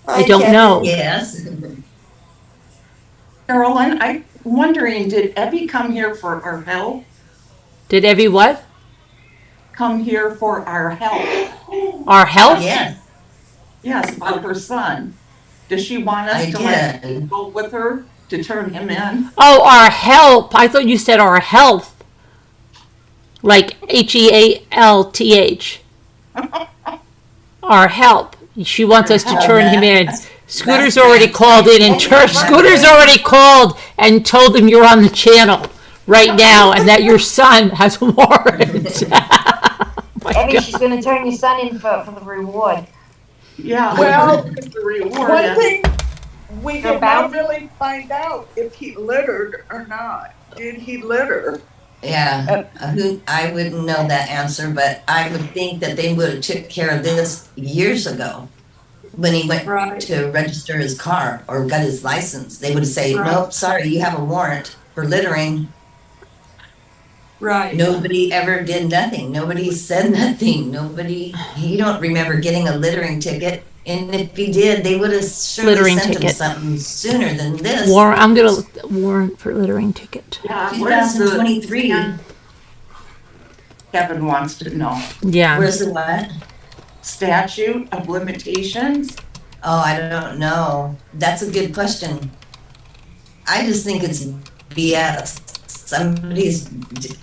I don't Kevin. know. Yes. Carolyn, I'm wondering, did Evie come here for our help? Did Evie what? Come here for our help? Our health? Yes. Yes, about her son. Does she want us I to let did. people with her to turn him in? Oh, our help. I thought you said our health. Like HEALTH. Our help. She wants us to turn him in. Scooter's already called in and Scooter's already called and told them you're on the channel right now and that your son has a warrant. Evie, she's going to turn your son in for the reward. Yeah. Well, the reward. one thing, we You're did not bound- really find out if he littered or not. Did he litter? Yeah, I wouldn't know that answer, but I would think that they would have took care of this years ago. When he went to register his car or got his license, they would say, nope, sorry, you have a warrant for littering. Right. Nobody ever did nothing. Nobody said nothing. He don't remember getting a littering ticket. And if he did, they would have surely Littering sent him ticket. something sooner than this. I'm going to look at warrant for littering ticket. Yeah, where's the 2023. Kevin wants to know. Yeah. Where's the what? Statute of limitations? Oh, I don't know. That's a good question. I just think it's BS.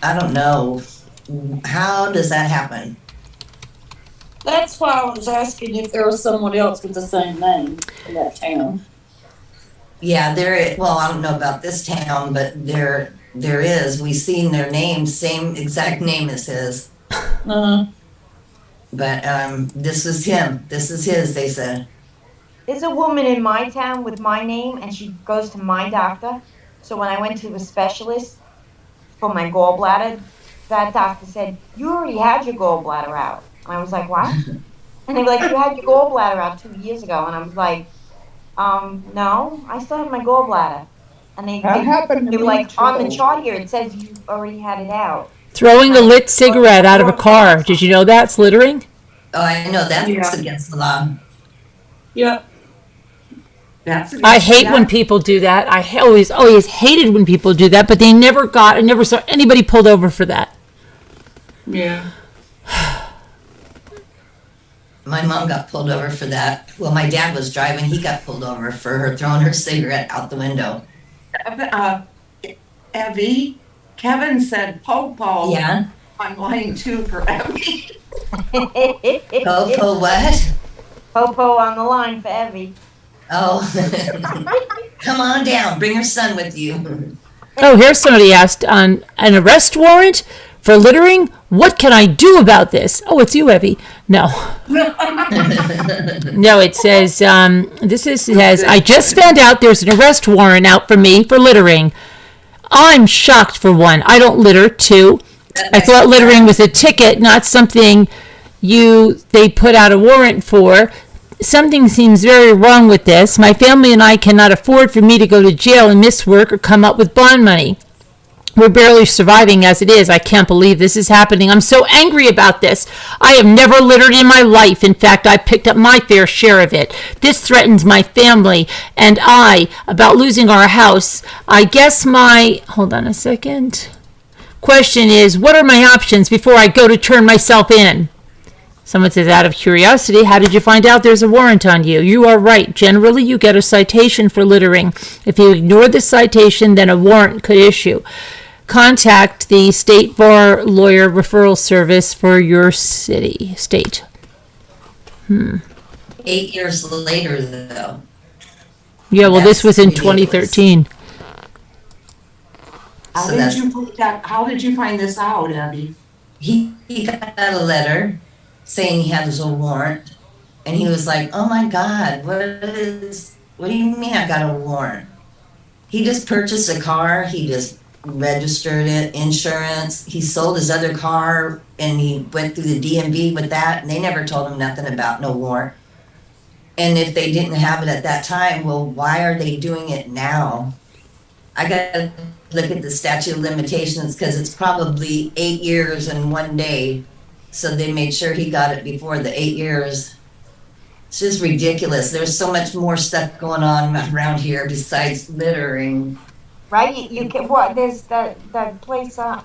I don't know. How does that happen? That's why I was asking if there was someone else with the same name in that town. Yeah, I don't know about this town, but there is. We've seen their name, same exact name as his. But this is him. This is his, they said. There's a woman in my town with my name, and she goes to my doctor. So when I went to a specialist for my gallbladder, that doctor said, you already had your gallbladder out. And I was like, what? And they were like, you had your gallbladder out 2 years ago. And I was like, no, I still have my gallbladder. And they were like, on the chart here, it says you already had it out. Throwing a lit cigarette out of a car. Did you know that's littering? Oh, I know that's against the law. Yeah. I hate when people do that. I always hated when people do that, but I never saw anybody pulled over for that. Yeah. My mom got pulled over for that. Well, my dad was driving. He got pulled over for her throwing her cigarette out the window. Evie, Kevin said Popo. Yeah. On line 2 for Evie. Popo what? Popo on the line for Evie. Oh. Come on down. Bring her son with you. Oh, here's somebody asked on an arrest warrant for littering. What can I do about this? Oh, it's you, Evie. No. No, it says, I just found out there's an arrest warrant out for me for littering. I'm shocked for one. I don't litter. 2, I thought littering was a ticket, not something they put out a warrant for. Something seems very wrong with this. My family and I cannot afford for me to go to jail and miss work or come up with bond money. We're barely surviving as it is. I can't believe this is happening. I'm so angry about this. I have never littered in my life. In fact, I picked up my fair share of it. This threatens my family and I about losing our house. I guess hold on a second. Question is, what are my options before I go to turn myself in? Someone says, out of curiosity, how did you find out there's a warrant on you? You are right. Generally, you get a citation for littering. If you ignore the citation, then a warrant could issue. Contact the State Bar Lawyer Referral Service for your state. 8 years later, though. Yeah, well, this was in 2013. How did you find this out, Abby? He got a letter saying he had his own warrant, and he was like, "Oh my God, what do you mean I got a warrant?" He just purchased a car. He just registered it, insurance. He sold his other car, and he went through the DMV with that, and they never told him nothing about no warrant. And if they didn't have it at that time, well, why are they doing it now? I gotta look at the statute of limitations because it's probably 8 years and 1 day. So they made sure he got it before the 8 years. It's just ridiculous. There's so much more stuff going on around here besides littering. Right? You can what? There's that place. I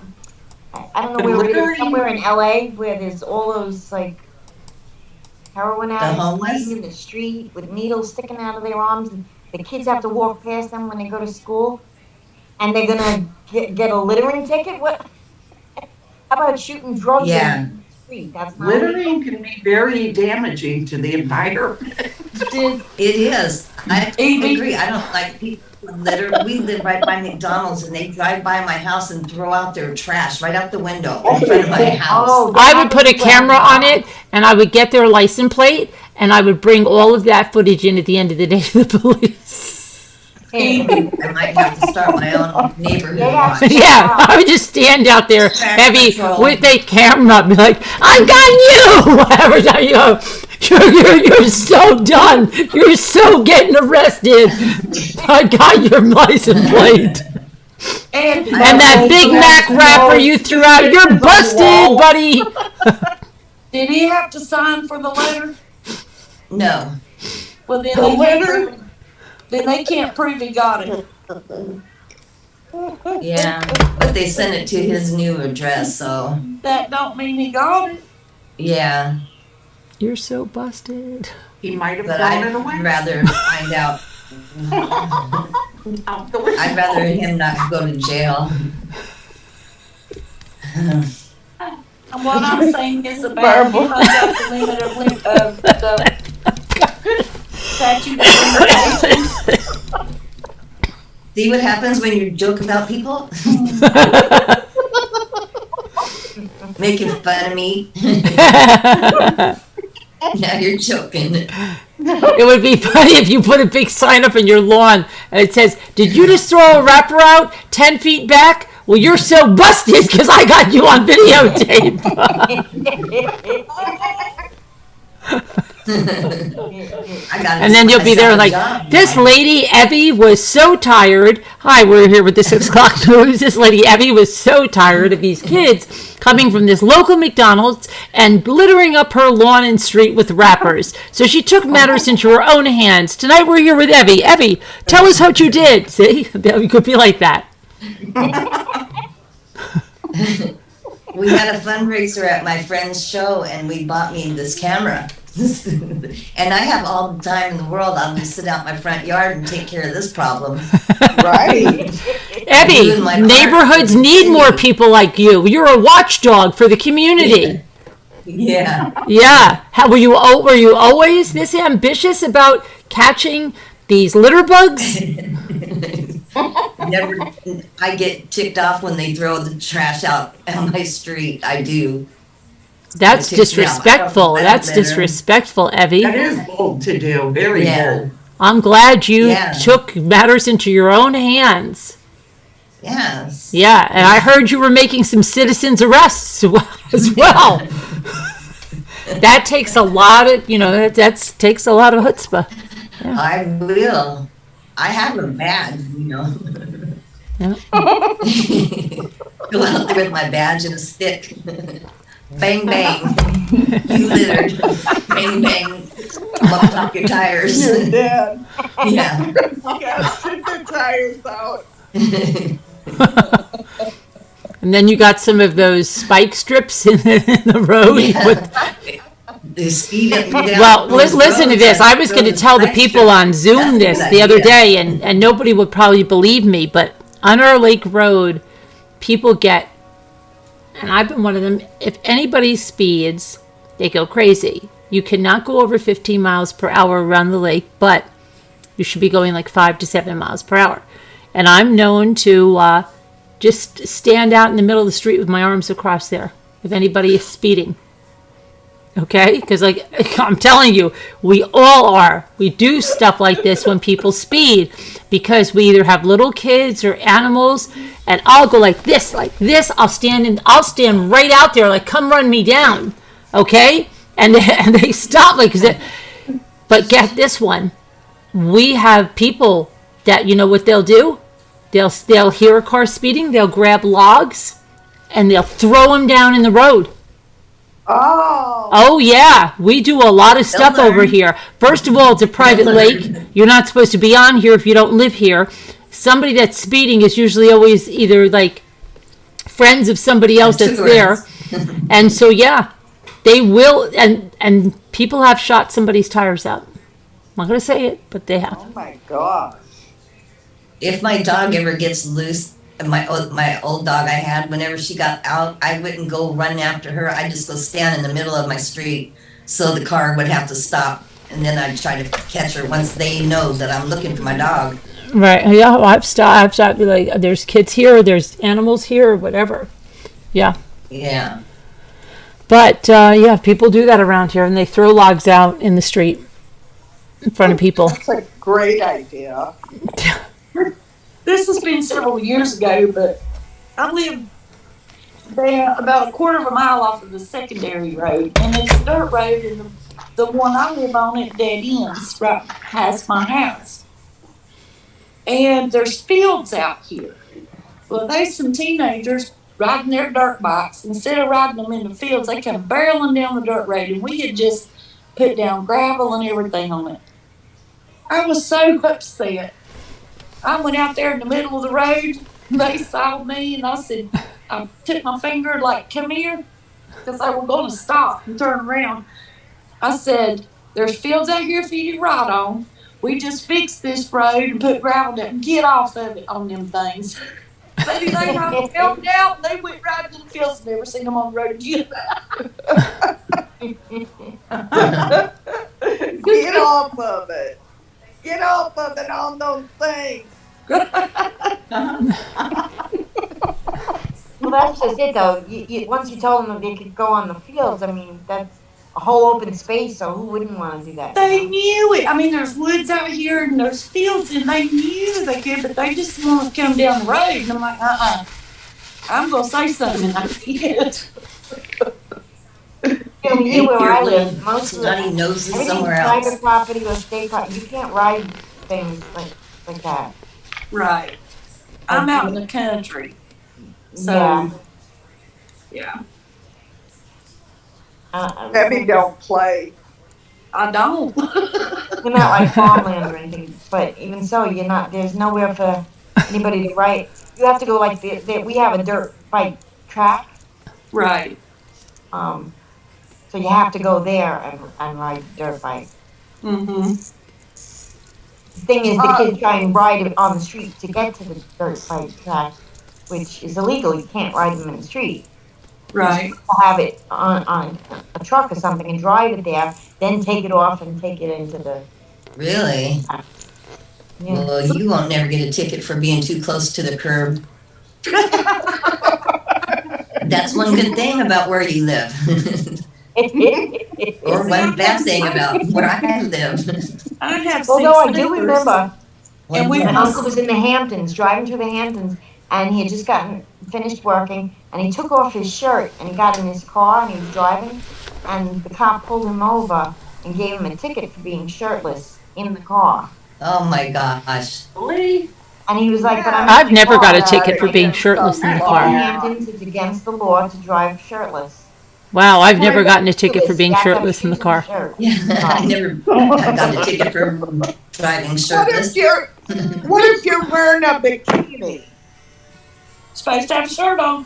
don't know where it is. Somewhere in LA where there's all those like heroin addicts laying in the street with needles sticking out of their arms, and the kids have to walk past them when they go to school, and they're gonna get a littering ticket. What? How about shooting drugs? Yeah. In the street? That's not Littering can be very damaging to the environment. It is. I agree. I don't like people who litter. We live right by McDonald's, and they drive by my house and throw out their trash right out the window in front of my house. I would put a camera on it, and I would get their license plate, and I would bring all of that footage in at the end of the day to the police. I might have to start my own neighborhood watch. Yeah, I would just stand out there, heavy with a camera, and be like, "I got you!" Whatever time you go, you're so done. You're so getting arrested. I got your license plate. And that Big Mac wrapper you threw out, you're busted, buddy. Did he have to sign for the letter? No. Well, then they can't prove he got it. Yeah, but they sent it to his new address, so. That don't mean he got it. Yeah. You're so busted. He might have But thrown it away. I'd rather find out. I'd rather him not go to jail. And what I'm saying is about if I got the limit of the statute of limitations. See what happens when you joke about people? Making fun of me. Now you're joking. It would be funny if you put a big sign up in your lawn and it says, "Did you just throw a wrapper out 10 feet back? Well, you're so busted because I got you on videotape." I got And then you'll be there like, this lady, Evie, was so tired. Hi, we're here with the 6 o'clock news. This lady, Evie, was so tired of these kids coming from this local McDonald's and littering up her lawn and street with wrappers. So she took matters into her own hands. Tonight we're here with Evie. Evie, tell us what you did. See, it could be like that. We had a fundraiser at my friend's show, and we bought me this camera. And I have all the time in the world. I'll just sit out my front yard and take care of this problem. Right. Evie, neighborhoods need more people like you. You're a watchdog for the community. Yeah. Yeah. How were you always this ambitious about catching these litter bugs? Never. I get ticked off when they throw the trash out on my street. I do. That's disrespectful. That's disrespectful, Evie. That is bold to do. Very bold. I'm glad you took matters into your own hands. Yes. Yeah, and I heard you were making some citizens arrests as well. That takes a lot of, takes a lot of chutzpah. Yeah. I will. I have a badge, Yeah. Go out there with my badge and a stick. Bang, bang. You littered. Bang, bang. Bumped off your tires. You're dead. Yeah. You gotta stick the tires out. And then you got some of those spike strips in the road. Yeah. Well, listen to this. I was going to tell the people on Zoom this the other day, and nobody would probably believe me, but on our Lake Road, people get, and I've been one of them, if anybody speeds, they go crazy. You cannot go over 15 miles per hour around the lake, but you should be going like 5 to 7 miles per hour. And I'm known to just stand out in the middle of the street with my arms across there if anybody is speeding. Okay? Because I'm telling you, we all are. We do stuff like this when people speed because we either have little kids or animals, and I'll go like this. I'll stand right out there, like, come run me down. Okay? And they stop but get this one. We have people that, you know what they'll do? They'll hear a car speeding, they'll grab logs, and they'll throw them down in the road. Oh yeah, we do a lot of stuff over here. First of all, it's a private lake. You're not supposed to be on here if you don't live here. Somebody that's speeding is usually always either like friends of somebody else that's there. And so yeah, they will, and people have shot somebody's tires out. I'm not going to say it, but they have. Oh my gosh. If my dog ever gets loose, my old dog I had, whenever she got out, I wouldn't go run after her. I'd just go stand in the middle of my street so the car would have to stop. And then I'd try to catch her once they know that I'm looking for my dog. Right. Yeah, I've stopped. Like, there's kids here, there's animals here, whatever. Yeah. Yeah. But, yeah, people do that around here, and they throw logs out in the street in front of people. That's a great idea. This has been several years ago, but I live there about a quarter of a mile off of the secondary road, and it's a dirt road, and the one I live on, it dead ends right past my house. And there's fields out here. Well, there's some teenagers riding their dirt bikes. Instead of riding them in the fields, they come barreling down the dirt road, and we had just put down gravel and everything on it. I was so upset. I went out there in the middle of the road. They saw me, and I took my finger like, come here, because they were going to stop and turn around. I said, there's fields out here for you to ride on. We just fixed this road and put gravel down. Get off of it on them things. Maybe they got filmed out, and they went right to the fields. Never seen them on the road again. Get off of it. Get off of it on those things. Well, that's just it, though. Once you told them that they could go on the fields, I mean, that's a whole open space, so who wouldn't want to do that? They knew it. I mean, there's woods out here and there's fields, and they knew they could, but they just want to come down the road. And I'm like, I'm going to say something, and I did. Yeah, And here where I live, most of Snotty the, noses everything's somewhere else. private property or state property, you can't ride things like that. Right. I'm out in the country. So, Yeah. yeah, Debbie don't play. I don't. They're not like farmland or anything, but even so, you're not, there's nowhere for anybody to ride. You have to go like, we have a dirt bike track, Right. so you have to go there and ride dirt bike. Mm-hmm. The thing is, the kids try and ride it on the street to get to the dirt bike track, which is illegal. You can't ride them in the street. Right. Have it on a truck or something and drive it there, then take it off and take it into the. Really? Yeah. Well, you won't never get a ticket for being too close to the curb. That's one good thing about where you live. Or one bad thing about where I live. I have Well, six no, I do neighbors. remember. And we My must- uncle was in the Hamptons, driving through the Hamptons, and he had just finished working, and he took off his shirt, and he got in his car, and he was driving, and the cop pulled him over and gave him a ticket for being shirtless in the car. Oh my gosh. And he was like, but I'm. I've never got a ticket for being shirtless in the In the car. Hamptons, it's against the law to drive shirtless. Wow, I've never gotten a ticket for being shirtless in the car. Yeah, I never got a ticket for driving shirtless. What if you're wearing a bikini? Supposed to have a shirt on.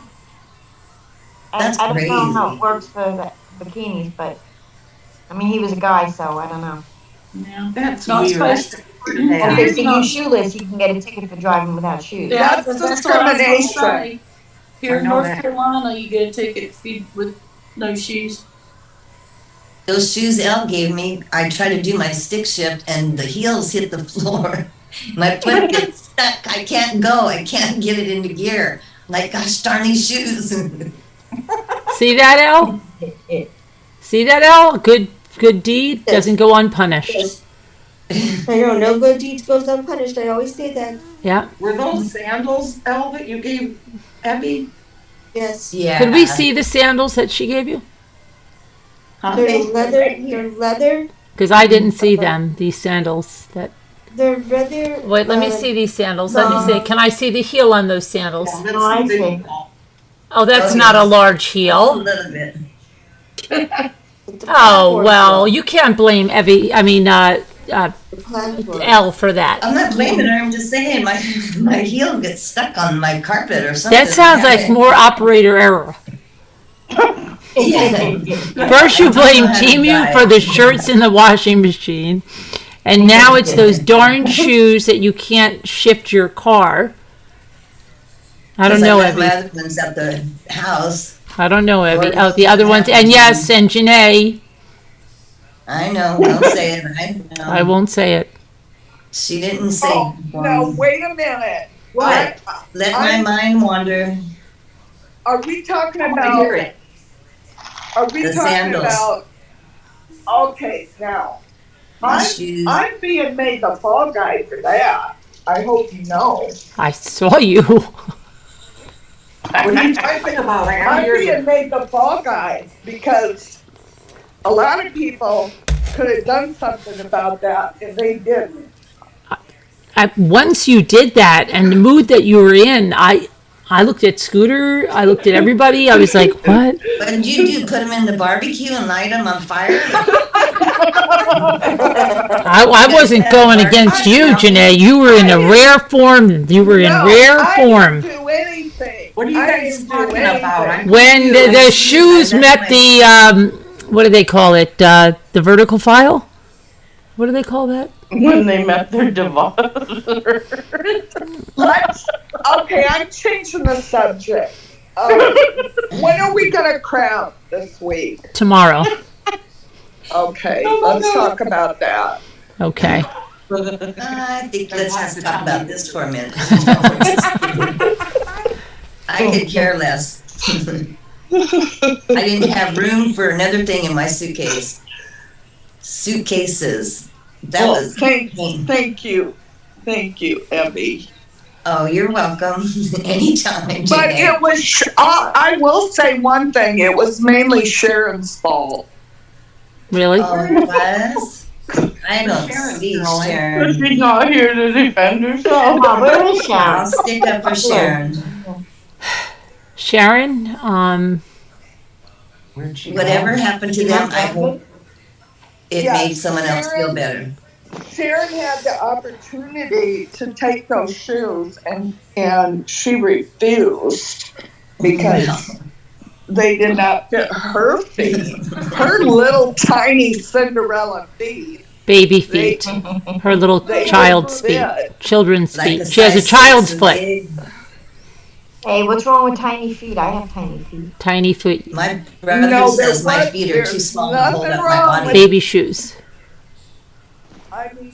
That's I don't know crazy. how it works for the bikinis, but, I mean, he was a guy, so I don't know. Yeah. That's Not weird. supposed to. Okay, so you shoeless, you can get a ticket for driving without shoes. Yeah, That's that's what I was gonna discrimination. say. Here I in know North that. Carolina, you get a ticket if you with no shoes. Those shoes Elle gave me, I try to do my stick shift and the heels hit the floor. My foot gets stuck. I can't go. I can't get it into gear. Like, gosh darn these shoes. See that, El? See that, El? Good deed doesn't go unpunished. Yes. I know, no good deeds goes unpunished. I always say that. Yeah. Were those sandals, Elle, that you gave Abby? Yes. Yeah. Could we see the sandals that she gave you? They're leather. They're leather. Because I didn't see them, these sandals. They're leather. Wait, let me see these sandals. Let me see. Can I see the heel on those sandals? Oh, I see. Oh, that's Oh, not a yes. large A heel. little bit. Oh, well, you can't blame Elle for that. I'm not blaming her. I'm just saying my heel gets stuck on my carpet or something. That sounds like more operator error. Yeah. First you blame I don't know how to Timu drive. for the shirts in the washing machine, and now it's those darn shoes that you can't shift your car. I don't know, Because I left Evie. my other ones at the house. I don't know, Evie. Or- Oh, the other ones, and yes, and Janae. I know. Don't say it. I know. I won't say it. She didn't say. Oh, no, wait a minute. What? Let my mind wander. Are we talking I wanna about? hear it. Are we The talking sandals. about? Okay, now My shoes. I'm being made the fall guy for that. I hope you know. I saw you. What are you talking about? I I'm hear you. being made the fall guy because a lot of people could have done something about that and they didn't. Once you did that, and the mood that you were in, I looked at Scooter. I looked at everybody. I was like, what? What did you do? Put them in the barbecue and light them on fire? I wasn't going against you, Janae. You were in a rare form. You were in No, rare I form. didn't do anything. What are you I guys didn't do talking about? anything. When the shoes met the, what do they call it? The vertical file? What do they call that? When they met their divorce. Okay, I'm changing the subject. When are we gonna crown this week? Tomorrow. Okay, let's talk about that. Okay. I think let's just talk about this for a minute. I could care less. I didn't have room for another thing in my suitcase. Suitcases. That Well, was. thank you, Evie. Oh, you're welcome. Anytime. But Janae. it was. I will say one thing. It was mainly Sharon's fault. Really? Oh, it was? I don't Sharon, see Caroline. Sharon. She's not here to defend herself. Oh, where is I'll Sharon? stick up for Sharon. Sharon, Where'd she Whatever go? happened to them, I hope it Yeah, made someone else feel Sharon- better. Sharon had the opportunity to take those shoes and she refused because they did not fit her feet. Her little tiny Cinderella feet. baby feet. Her little They child's feet. fit. Children's Like feet. She has a size child's 6 foot. leg. Hey, what's wrong with tiny feet? I have tiny feet. Tiny feet. My brother No, says my there's feet are too there's small to hold nothing up my wrong body. with- Baby shoes. I mean,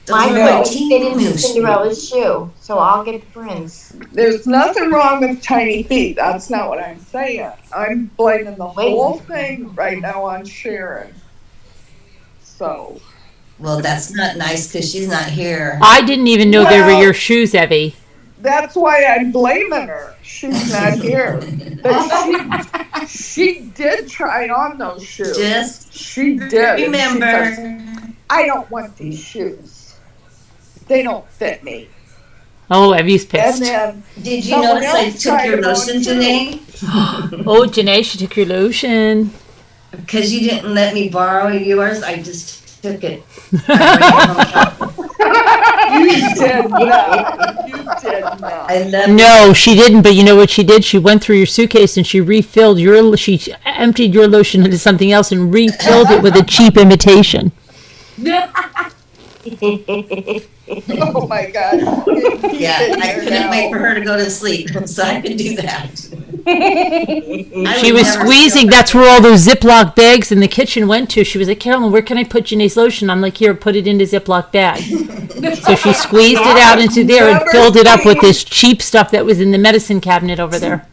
Those My are No. my foot would fit into teen Cinderella's shoe, so I'll get the prince. there's nothing wrong with tiny feet. That's not what I'm saying. I'm blaming the whole thing right now on Sharon. So, Well, that's not nice because she's not here. I didn't even know they were Well- your shoes, Evie. that's why I'm blaming her. She's not here. But she did try on those shoes. Just She did. And she remember. says, I don't want these shoes. They don't fit me. Oh, Evie's And pissed. then Did you someone notice I else took tried your them on lotion, too. Janae? Oh, Janae, she took your lotion. Because you didn't let me borrow yours, I just took it. I You did not. You did not. love No, she didn't. But you know what she did? She went through your suitcase and she refilled your. She emptied your lotion into something else and refilled it with a cheap imitation. Oh my God. Yeah, I couldn't wait for her to go to sleep, so I could do that. She was squeezing. That's where all those Ziploc bags in the kitchen went to. She was like, Carolyn, where can I put Janae's lotion? I'm like, here, put it into Ziploc bag. So she squeezed it out into there and filled it up with this cheap stuff that was in the medicine cabinet over there.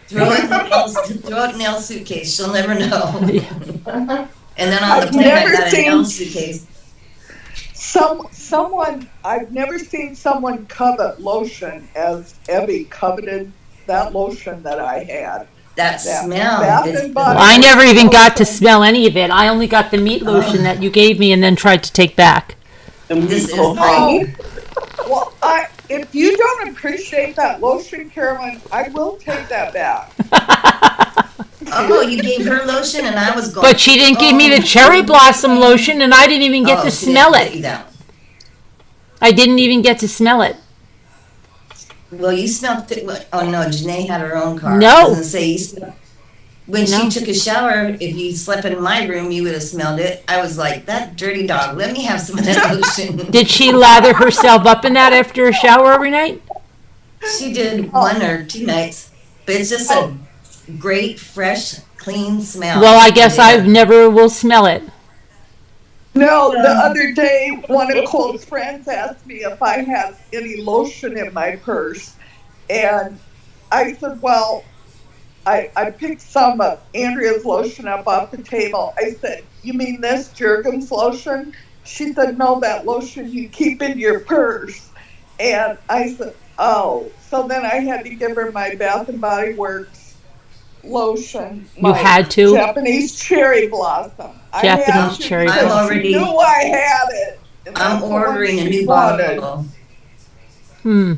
Throw it in Elle's suitcase, she'll never know. And then on the I've plane, I never got an seen- Elle suitcase. Someone, I've never seen someone covet lotion as Evie coveted that lotion that I had. That Yeah. smell. Bath is- and Body I never even got to lotion. smell any of it. I only got the meat lotion that you gave me and then tried to take back. This is Oh, well, if you don't appreciate that lotion, Carolyn, I will take that back. Oh, you gave her lotion and I was going. But she didn't give me the cherry blossom lotion and I didn't even get to she smell didn't let it. you down. I didn't even get to smell it. Well, you smelled it. Oh no, Janae had her own car. No. I was gonna say, when No. she took a shower, if you slept in my room, you would have smelled it. I was like, that dirty dog. Let me have some of that lotion. Did she lather herself up in that after a shower every night? She did 1 or 2 nights, but it's just a great, fresh, clean smell. Well, I guess I never will smell it. No, the other day, one of Cole's friends asked me if I had any lotion in my purse. And I said, well, I picked some of Andrea's lotion up off the table. I said, you mean this Jergens lotion? She said, no, that lotion you keep in your purse. And I said, oh. So then I had to give her my Bath and Body Works lotion. You had to? Japanese cherry blossom. I had Japanese to cherry because blossom. she already- knew I had it. And I'm that's the one ordering a she new wanted. bottle. Hmm.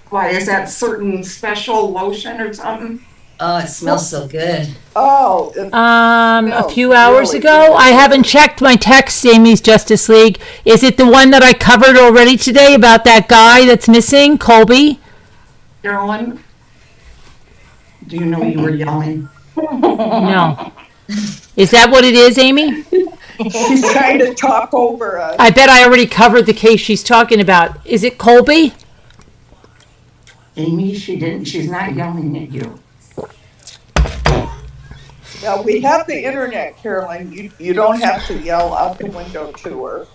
Why, is that certain special lotion or something? Oh, it smells so good. Oh, it A smells few hours really ago. good. I haven't checked my text, Amy's Justice League. Is it the one that I covered already today about that guy that's missing, Colby? Carolyn? Do you know you were yelling? No. Is that what it is, Amy? She's trying to talk over us. I bet I already covered the case she's talking about. Is it Colby? Amy, she didn't, she's not yelling at you. Yeah, we have the internet, Carolyn. You don't have to yell out the window to her.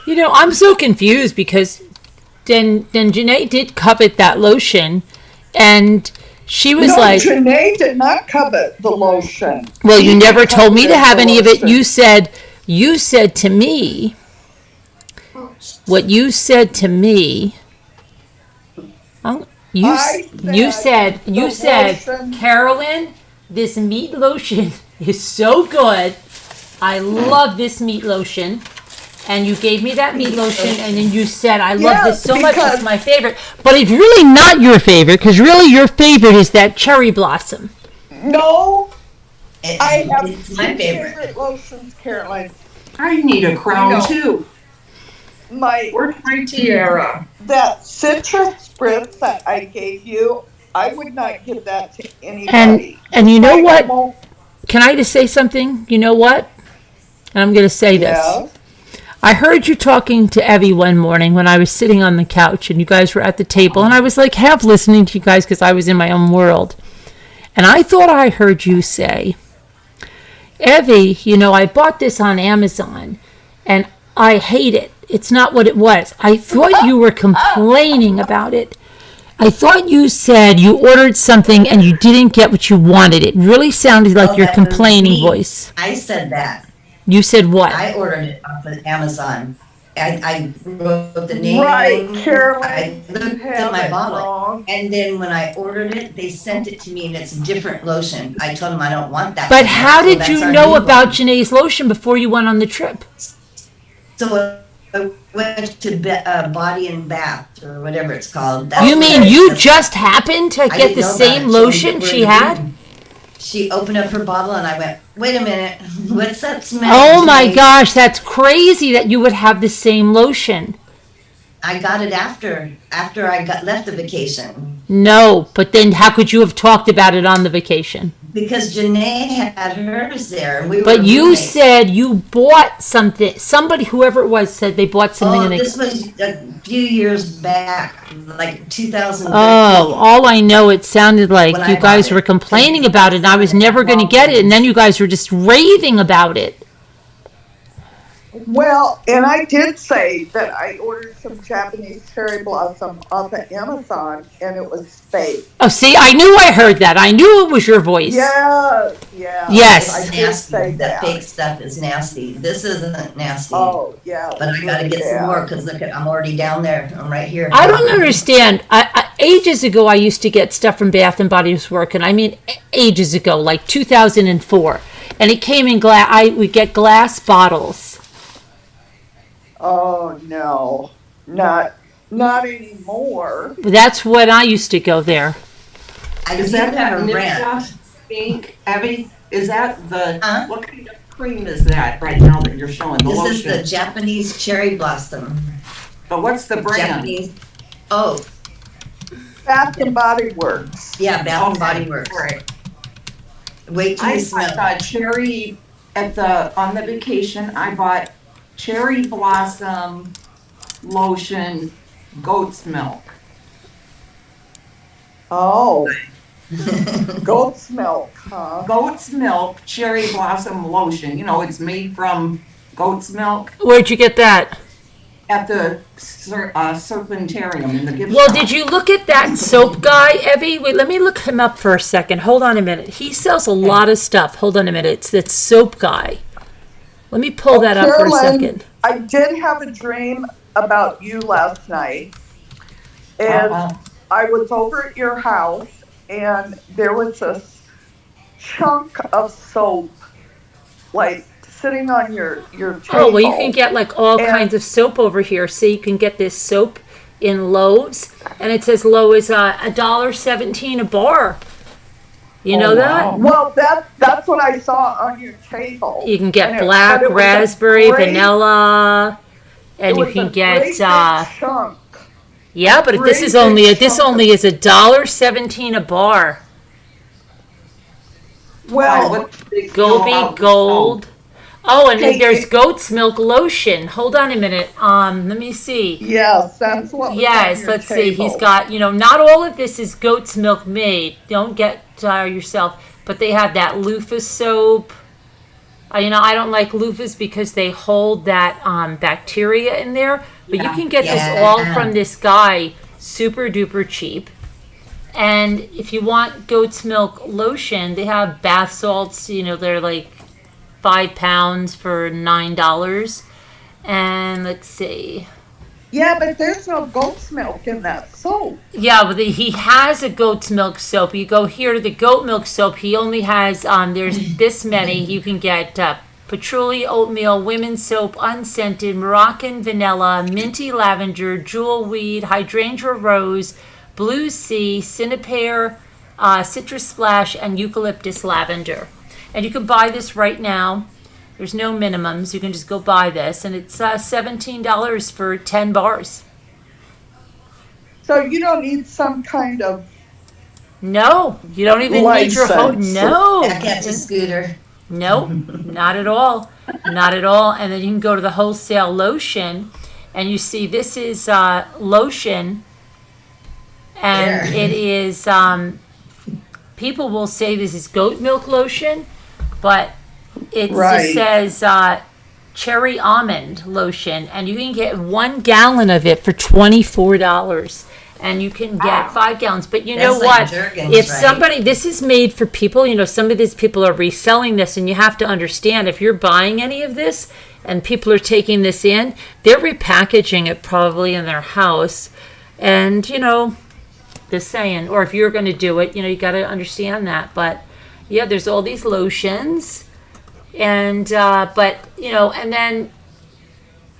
You know, I'm so confused because then Janae did covet that lotion and she was No, like, Janae did not covet the lotion. well, you She never told me to coveted have the any of it. lotion. You said to me, what you said to me, you I said, the Carolyn, this meat lotion is so good. I love this meat lotion. And you gave me that meat lotion, and then you said, I love this so much, it's my favorite. But it's really not your favorite, because really your favorite is that cherry blossom. No, I have It's my favorite. lotions, Caroline. I need a crown too. Where's my tiara? That citrus spritz that I gave you, I would not give that to anybody. And you know what? Can I just say something? You know what? And I'm going to say this. I heard you talking to Evie one morning when I was sitting on the couch and you guys were at the table, and I was like half listening to you guys because I was in my own world. And I thought I heard you say, Evie, you know, I bought this on Amazon and I hate it. It's not what it was. I thought you were complaining about it. I thought you said you ordered something and you didn't get what you wanted. It really sounded like your complaining voice. I said that. You said what? I ordered it off of Amazon. I wrote the name. Right, Caroline. I looked at my bottle. And then when I ordered it, they sent it to me and it's a different lotion. I told them I don't want that. But how did you know about Janae's lotion before you went on the trip? So I went to Body and Bath or whatever it's called. You mean you just happened to get the same lotion she had? She opened up her bottle and I went, wait a minute, what's that smell? Oh my gosh, that's crazy that you would have the same lotion. I got it after I left the vacation. No, but then how could you have talked about it on the vacation? Because Janae had hers there. But you said you bought something. Somebody, whoever it was, said they bought something. Oh, this was a few years back, like 2013. Oh, all I know, it sounded like you guys were complaining about it, and I was never going to get it, and then you guys were just raving about it. Well, and I did say that I ordered some Japanese cherry blossom off of Amazon, and it was fake. Oh, see, I knew I heard that. I knew it was your voice. Yeah, yeah. Yes. It's nasty. That fake stuff is nasty. This isn't nasty. Oh, yeah. But I got to get some more because look, I'm already down there. I'm right here. I don't understand. Ages ago, I used to get stuff from Bath and Body Works, and I mean ages ago, like 2004, and it came in glass. I would get glass bottles. Oh no, not anymore. That's when I used to go there. Is that Rant? Pink, Abby? Is that the what kind of cream is that right now that you're showing? The lotion? This is the Japanese cherry blossom. But what's the brand? Japanese. Oh, Bath and Body Works. Yeah, Bath and Body Works. Right. Wait till you smell. I bought cherry on the vacation. I bought cherry blossom lotion, goat's milk. Oh, goat's milk, huh? Goat's milk, cherry blossom lotion. You know, it's made from goat's milk. Where'd you get that? At the Serpentarium in the gift Well, shop. did you look at that soap guy, Evie? Wait, let me look him up for a second. Hold on a minute. He sells a lot of stuff. Hold on a minute. It's that soap guy. Let me pull that up for a second. I did have a dream about you last night. And I was over at your house and there was this chunk of soap like sitting on your table. Oh, well, you can get like all kinds of soap over here. So you can get this soap in loaves, and it's as low as $1.17 a bar. You know that? Well, that's what I saw on your table. You can get black, raspberry, vanilla, and you can get chunk. yeah, but this is only $1.17 a bar. Well, Gobi Gold. Oh, and then there's goat's milk lotion. Hold on a minute. Let me see. Yes, that's what. Yes, let's see. He's got, not all of this is goat's milk made. Don't get yourself. But they have that loofah soap. I don't like loofahs because they hold that bacteria in there. But you can get this all from this guy, super duper cheap. And if you want goat's milk lotion, they have bath salts. They're like 5 pounds for $9. And let's see. Yeah, but there's no goat's milk in that soap. Yeah, well, he has a goat's milk soap. You go here to the goat milk soap. He only has there's this many. You can get patchouli oatmeal, women's soap, unscented, Moroccan vanilla, minty lavender, jewel weed, hydrangea rose, blue sea, cinnapear, citrus splash, and eucalyptus lavender. And you can buy this right now. There's no minimums. You can just go buy this, and it's $17 for 10 bars. So you don't need some kind of No, you don't even need your whole. license. No, Back at the scooter. nope, not at all, not at all. And then you can go to the wholesale lotion, and you see this is lotion, and There. it is. People will say this is goat milk lotion, but it Right. just says cherry almond lotion, and you can get 1 gallon of it for $24. And you can get 5 gallons. But you know That's like what? Jergens, If right? somebody, this is made for people, some of these people are reselling this, and you have to understand if you're buying any of this and people are taking this in, they're repackaging it probably in their house. And, just saying, or if you're going to do it, you got to understand that. But yeah, there's all these lotions. And, and then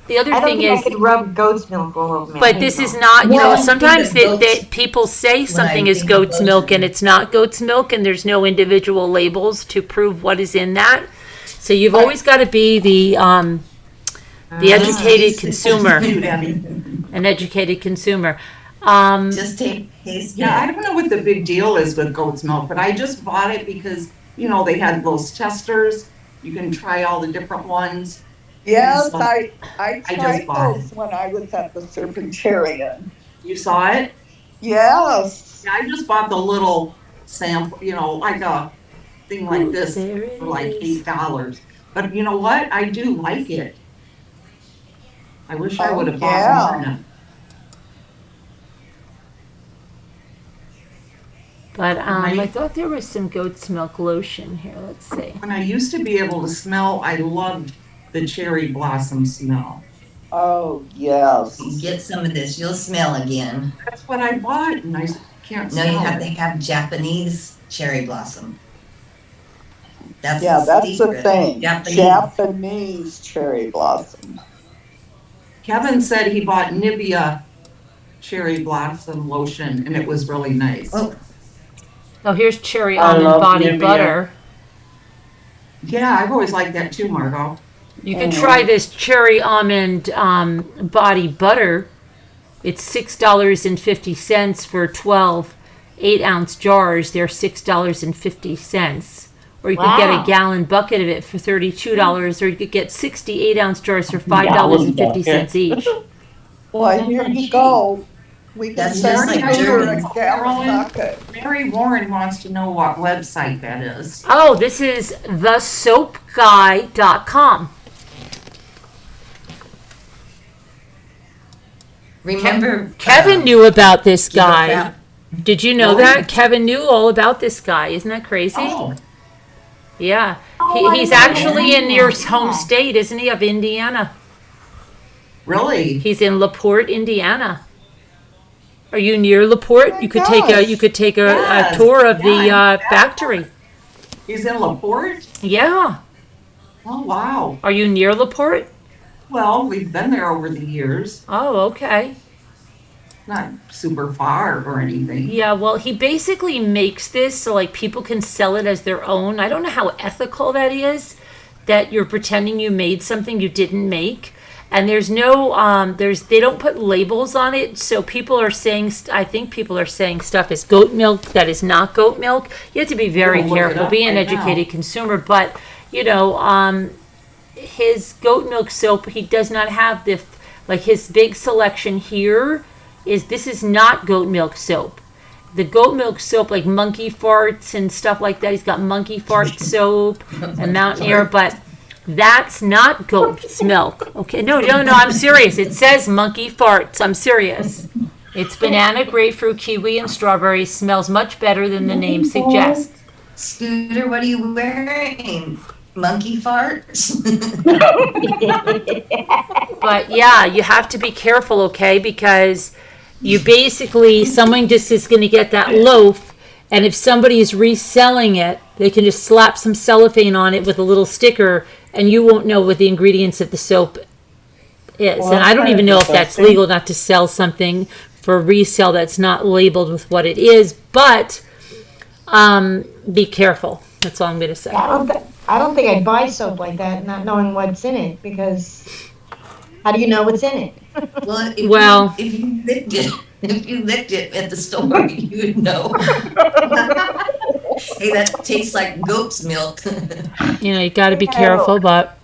the other I don't thing think is, I could rub goat's milk all over me. but this is not, Well, sometimes think of goats people say something I is think of goat's milk lotion. and it's not goat's milk, and there's no individual labels to prove what is in that. So you've always got to be the educated consumer, an educated consumer. Just taste Yeah, I it. don't know what the big deal is with goat's milk, but I just bought it because, they had those testers. You can try all the different ones. Yes, So, I just tried bought those when I was at the Serpentarian. You saw it? Yes. Yeah, I just bought the little sample, like a thing like this There it for like is. $8. But you know what? I do like it. I wish I Oh, would have yeah. bought more. But I Right. thought there was some goat's milk lotion here. Let's see. When I used to be able to smell, I loved the cherry blossom smell. Oh, yes. You get some of this, you'll smell again. That's what I bought, and I can't No, smell you have to it. have Japanese cherry blossom. That's Yeah, the that's the secret. thing. Japanese. Japanese cherry blossom. Kevin said he bought Nivea cherry blossom lotion, and it was really nice. Oh, Oh, here's cherry I almond love body Nivea. butter. Yeah, I've always liked that too, Margot. You can try this cherry almond body butter. It's $6.50 for 12 8-ounce jars. They're $6.50. Or you could get a Wow. gallon bucket of it for $32, or you could get 60 8-ounce jars for Gallon $5.50 each. Well, here you go. We can That's send just you like a Jergens. gallon bucket. Mary Warren wants to know what website that is. Oh, this is thesoapguy.com. remember. Kevin knew about this Keep Up guy. That- Did you know that? Kevin knew all about this guy. Isn't that crazy? Oh, Yeah. Oh, I He's didn't know actually in your that. home state, isn't he, of Indiana? really? He's in LaPorte, Indiana. Are you near LaPorte? my You could gosh. take a Yes. tour of the Yeah. factory. He's in LaPorte? Yeah. Oh, wow. Are you near LaPorte? Well, we've been there over the years. Oh, okay. Not super far or anything. Yeah, well, he basically makes this so like people can sell it as their own. I don't know how ethical that is, that you're pretending you made something you didn't make. And there's no, they don't put labels on it. So people are saying, I think people are saying stuff is goat milk that is not goat milk. You have to be very We'll look it careful, up be an right now. educated consumer. But, his goat milk soap, he does not have his big selection here this is not goat milk soap. The goat milk soap, like monkey farts and stuff like that, he's got monkey fart soap and Mountain Air, but that's not goat's milk. Okay, no, I'm serious. It says monkey farts. I'm serious. It's banana, grapefruit, kiwi, and strawberry. Smells much better than the name suggests. Scooter, what are you wearing? monkey farts. But yeah, you have to be careful, okay? Because you basically, someone just is going to get that loaf, and if somebody is reselling it, they can just slap some cellophane on it with a little sticker, and you won't know what the ingredients of the soap is. Well, And I don't that's even kind know of if that's disgusting. legal not to sell something for resale that's not labeled with what it is, but be careful. That's all I'm going to say. I don't think I'd buy soap like that, not knowing what's in it, because how do you know what's in it? Well, Well- if you licked it, if you licked it at the store, you would know. Hey, that tastes like goat's milk. You know, you got to be careful, but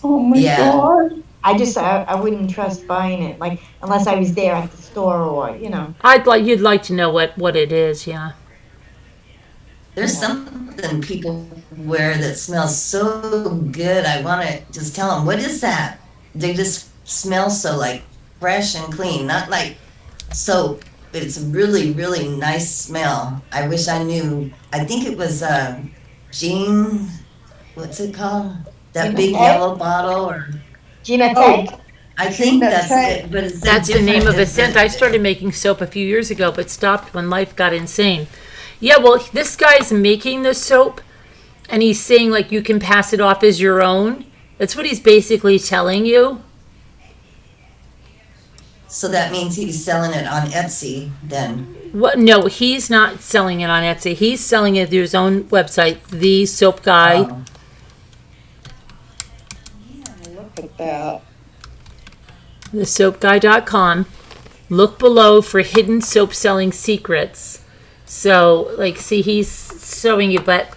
Oh my Yeah. God. I wouldn't trust buying it, like, unless I was there at the store or, you know. you'd like to know what it is, yeah. There's something people wear that smells so good. I want to just tell them, what is that? They just smell so like fresh and clean, not like soap, but it's a really, really nice smell. I wish I knew. I think it was Jean, what's it called? That Gina big Tech? yellow bottle, or Gina Oh. Tech? I think Gina that's Tech. it. But it's That's the name of a different- scent. I started making soap a few years ago, but stopped when life got insane. Yeah, well, this guy's making the soap, and he's saying, like, you can pass it off as your own. That's what he's basically telling you. So that means he's selling it on Etsy then. What? No, he's not selling it on Etsy. He's selling it through his own website, The Soap Guy. Oh. Look at that. thesoapguy.com. Look below for hidden soap selling secrets. So, like, see, he's showing you, but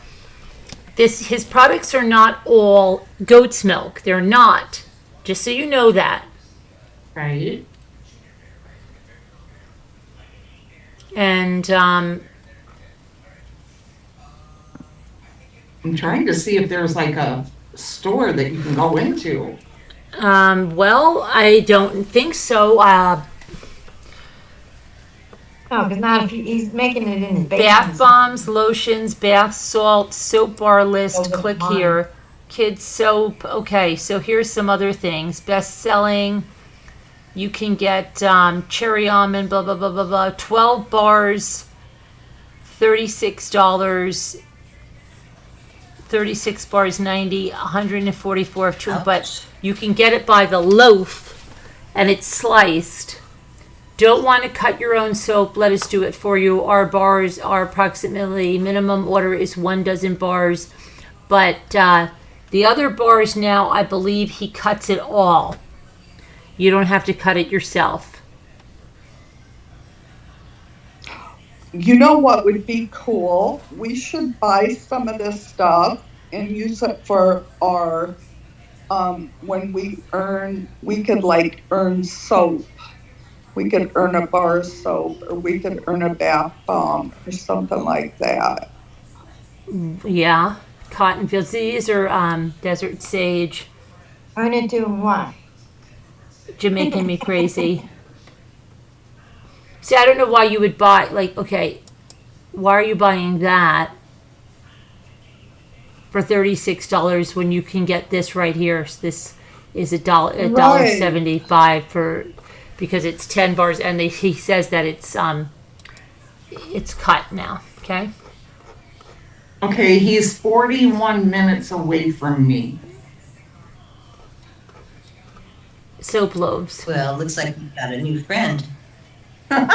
his products are not all goat's milk. They're not. Just so you know that. Right. And I'm trying to see if there's like a store that you can go into. well, I don't think so. No, because not if he's making it in his basement. Bath bombs, lotions, bath salts, soap bar list. Those are Click mine. here. Kids soap. Okay, so here's some other things. Best selling. You can get cherry almond, blah, blah, blah, blah, blah. 12 bars, $36. 36 bars, 90, 144 of two. But you can get it by the loaf, and it's sliced. Don't want to cut your own soap? Let us do it for you. Our bars are approximately, minimum order is 1 dozen bars. But the other bars now, I believe he cuts it all. You don't have to cut it yourself. You know what would be cool? We should buy some of this stuff and use it for our, when we could like earn soap. We could earn a bar of soap, or we could earn a bath bomb or something like that. Yeah. Cotton fields. These are desert sage. Earn it doing what? You're making me crazy. See, I don't know why you would buy, like, okay, why are you buying that for $36 when you can get this right here? This is $1.75 for, because it's 10 bars, and he says that it's cut now. Okay. Okay, he's 41 minutes away from me. Soap loaves. Well, looks like we got a new friend. Tell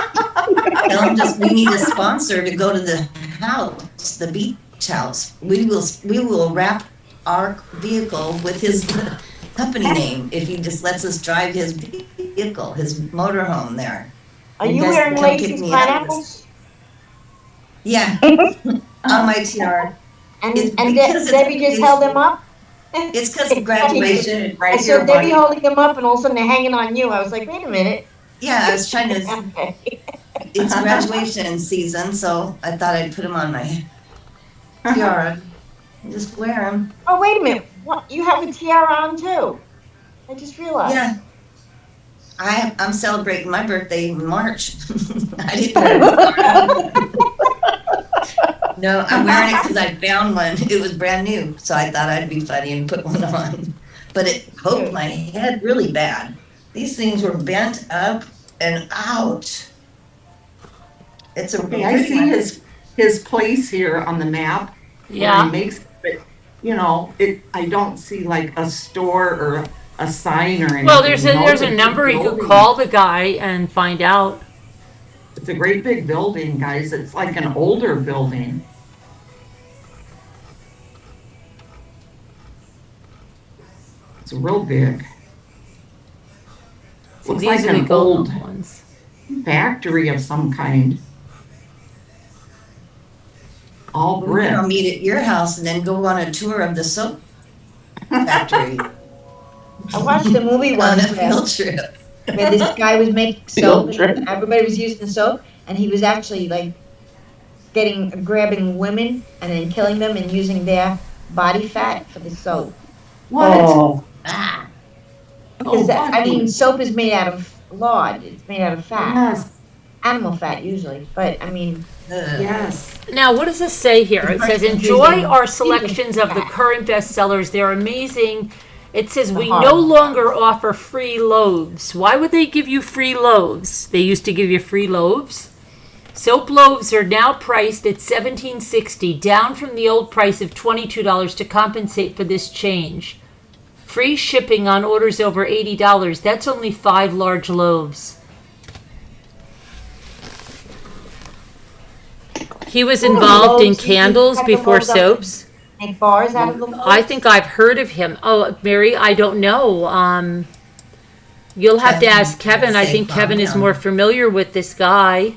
him we need a sponsor to go to the house, the beach house. We will wrap our vehicle with his company name if he just lets us drive his vehicle, his motorhome there. Are you guys wearing come pick Lacey's me up. pineapples? Yeah, on my tiara. And, It's and because Debbie just held them up? It's because of graduation. Right I saw here, Debbie buddy. holding them up, and all of a sudden they're hanging on you. I was like, wait a minute. Yeah, I was trying to. Okay. It's graduation season, so I thought I'd put them on my tiara. Just wear them. Oh, wait a minute. What? You have a tiara on too? I just realized. Yeah. I'm celebrating my birthday in March. I didn't wear a tiara. No, I'm wearing it because I found one. It was brand new, so I thought I'd be funny and put one on. But it poked my head really bad. These things were bent up and out. It's a Okay, I see his place here on the map. Where Yeah. he makes, but you know, I don't see like a store or a sign or anything. Well, there's a It's big number you could building. call the guy and find out. It's a great big building, guys. It's like an older building. It's real big. So Looks these like are the an gold old ones. factory of some kind. All We're brick. gonna meet at your house and then go on a tour of the soap factory I watched a movie on once a field trip. where this guy was making Field soap, trip. and everybody was using the soap, and he was actually like grabbing women and then killing them and using their body fat for the soap. What? Oh, Ah, Because Oh, I mean, soap is made out of lard. It's made out of fat, Yes, animal fat usually. But I mean, ugh. yes. Now, what does this say here? It says, enjoy our selections of the fat. current bestsellers. They're amazing. It says, we hard no longer offer free loaves. Why would they give you free loaves? They used to give you free loaves. Soap loaves are now priced at $17.60, down from the old price of $22 to compensate for this change. Free shipping on orders over $80. That's only 5 large loaves. He was involved in loaves, you candles cut the before loaves up. soaps. make bars out of the loaves. I think I've heard of him. Oh, Mary, I don't know. You'll have to Kevin, ask Kevin. I say think Kevin is Bob, more familiar with this guy.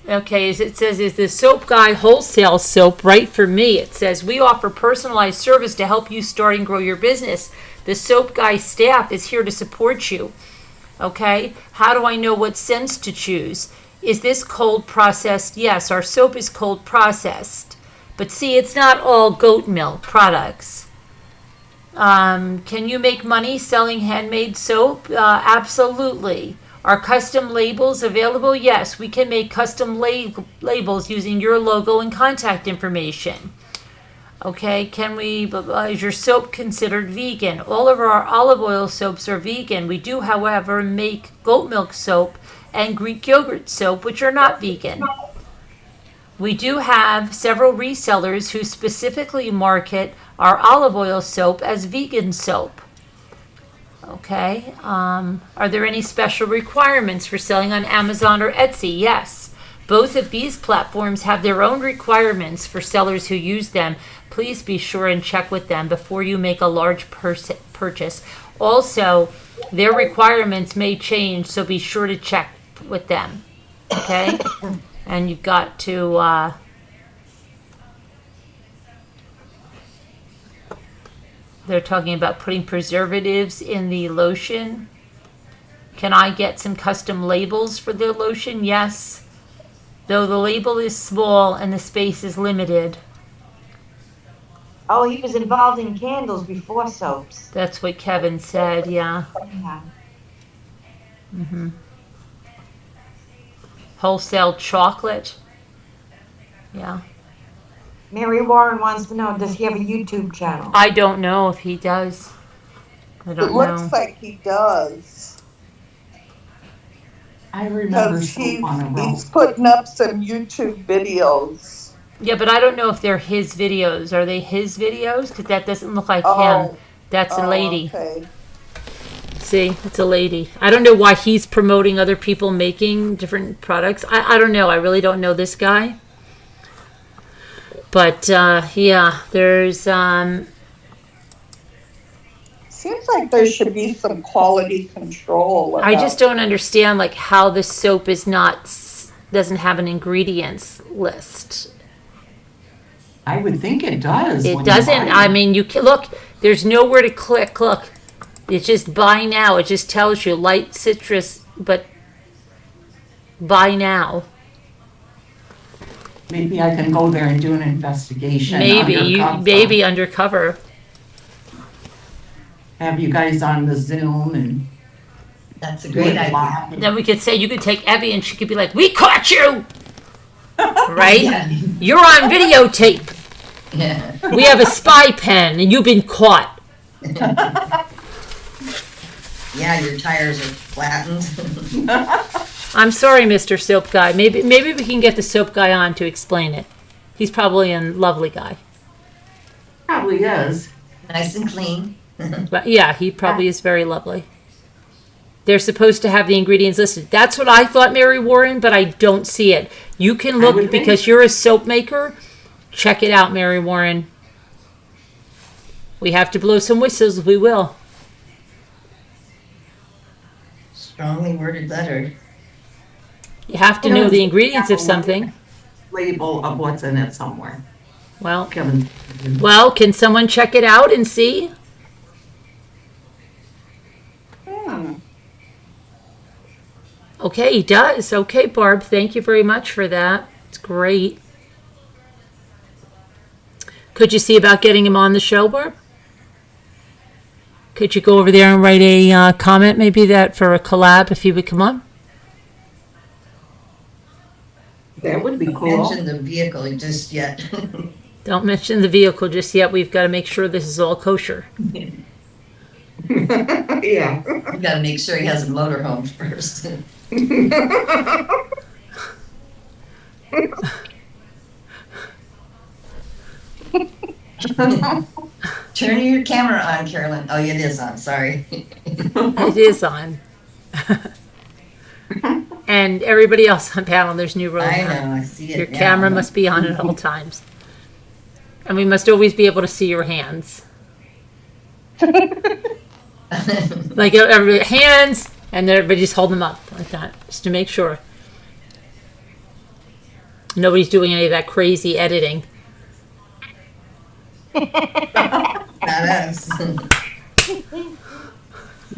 Okay, as it says, is the soap guy wholesale soap right for me? It says, we offer personalized service to help you start and grow your business. The soap guy staff is here to support you. Okay, how do I know what scents to choose? Is this cold processed? Yes, our soap is cold processed. But see, it's not all goat milk products. Can you make money selling handmade soap? Absolutely. Are custom labels available? Yes, we can make custom labels using your logo and contact information. Okay, is your soap considered vegan? All of our olive oil soaps are vegan. We do, however, make goat milk soap and Greek yogurt soap, which are not vegan. We do have several resellers who specifically market our olive oil soap as vegan soap. Okay, are there any special requirements for selling on Amazon or Etsy? Yes. Both of these platforms have their own requirements for sellers who use them. Please be sure and check with them before you make a large purchase. Also, their requirements may change, so be sure to check with them. Okay? And you've got to they're talking about putting preservatives in the lotion. Can I get some custom labels for the lotion? Yes. Though the label is small and the space is limited. Oh, he was involved in candles before soaps. That's what Kevin said, yeah. Yeah. Mm-hmm. Wholesale chocolate. Yeah. Mary Warren wants to know, does he have a YouTube channel? I don't know if he does. I It don't looks know. like he does. I remember Because soap on a rope. he's putting up some YouTube videos. Yeah, but I don't know if they're his videos. Are they his videos? Because that doesn't look like him. Oh, That's a lady. Okay. See, it's a lady. I don't know why he's promoting other people making different products. I don't know. I really don't know this guy. But yeah, there's Seems like there should be some quality control. I just don't understand like how this soap is doesn't have an ingredients list. I would think it does. It when you doesn't. buy I it. mean, you can look. There's nowhere to click. Look, it's just buy now. It just tells you light citrus, but buy now. Maybe I can go there and do an investigation. undercover. Maybe undercover. Have you guys on the Zoom and That's a great idea. Then we could say, you could take Evie and she could be like, we caught you! Right? Yeah. You're on videotape. Yeah. We have a spy pen and you've been caught. Yeah, your tires are flattened. I'm sorry, Mr. Soap Guy. Maybe we can get the soap guy on to explain it. He's probably a lovely guy. Probably is. Nice and clean. But yeah, he probably is very lovely. They're supposed to have the ingredients listed. That's what I thought, Mary Warren, but I don't see it. You can would look think. because you're a soap maker. Check it out, Mary Warren. We have to blow some whistles. We will. Strongly worded letter. You have to know the ingredients of something. Label of what's in it somewhere. Well, Kevin. can someone check it out and see? Okay, he does. Okay, Barb, thank you very much for that. It's great. Could you see about getting him on the show, Barb? Could you go over there and write a comment, maybe that for a collab if he would come on? That would be cool. Mention the vehicle just yet. Don't mention the vehicle just yet. We've got to make sure this is all kosher. Yeah. You gotta make sure he has a motorhome first. Turn your camera on, Carolyn. Oh, it is on. Sorry. It is on. And everybody else on panel, there's new rules. I know. I see it. Your now. camera must be on at all times. And we must always be able to see your hands. Like everybody, hands, and then everybody just hold them up like that, just to make sure. Nobody's doing any of that crazy editing. Not us.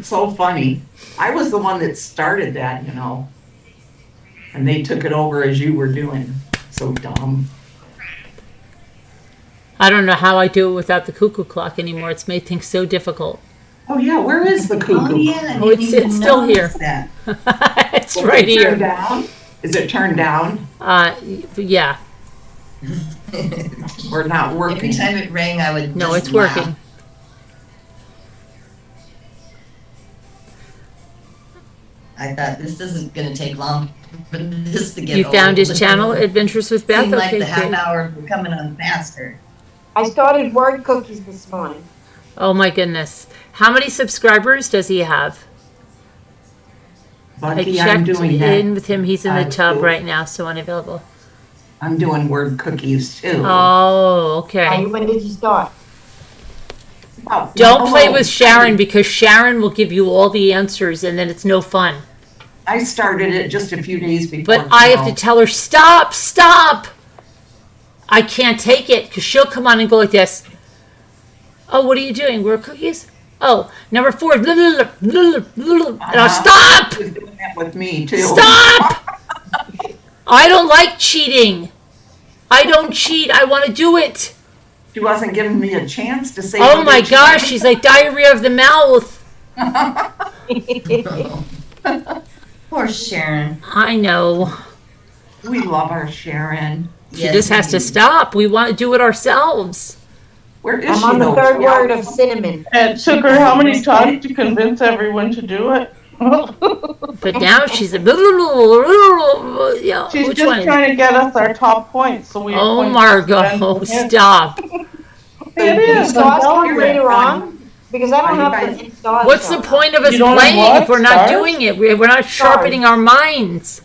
So funny. I was the one that started that, you know. And they took it over as you were doing. So dumb. I don't know how I do it without the cuckoo clock anymore. It's made things so difficult. Oh yeah, where is the cuckoo? Oh, yeah. I Oh, didn't it's even still here. notice that. It's Is right it turned here. down? Is it turned down Yeah. or not working? Every time it rang, I would. No, just it's laugh. working. I thought this isn't going to take long for this to get. You found old. his channel, Adventures with Beth? Seemed like Okay, the half great. hour were coming on faster. I started word cookies this morning. Oh my goodness. How many subscribers does he have? I Bucky, I'm checked doing in that. with him. He's in the tub too. right now, so unavailable. I'm doing word cookies too. Oh, okay. When did you start? Oh, Don't play no. with Sharon because Sharon will give you all the answers and then it's no fun. I started it just a few days before. But I have to tomorrow. tell her, stop. I can't take it because she'll come on and go like this. Oh, what are you doing? Word cookies? Oh, number 4. Blah, blah, blah, blah, blah, blah. And I'll stop. She was doing that with me too. Stop! I don't like cheating. I don't cheat. I want to do it. She wasn't giving me a chance to say. Oh what my she gosh, did. she's like diarrhea of the mouth. Poor Sharon. I know. We love our Sharon. She just has to stop. We want to do it ourselves. Where is I'm she? on the though? third Yeah. word of cinnamon. It took her how many times to convince everyone to do it? But now she's a yeah, She's which just one? trying to get us our top points, so we. Oh, appoint Margot, President Kent. stop. It is. Stars I'm come telling later you. on? Because I don't Are you have guys- any stars. What's the on. point of us You don't playing have if we're not stars? doing it? We're not sharpening our minds.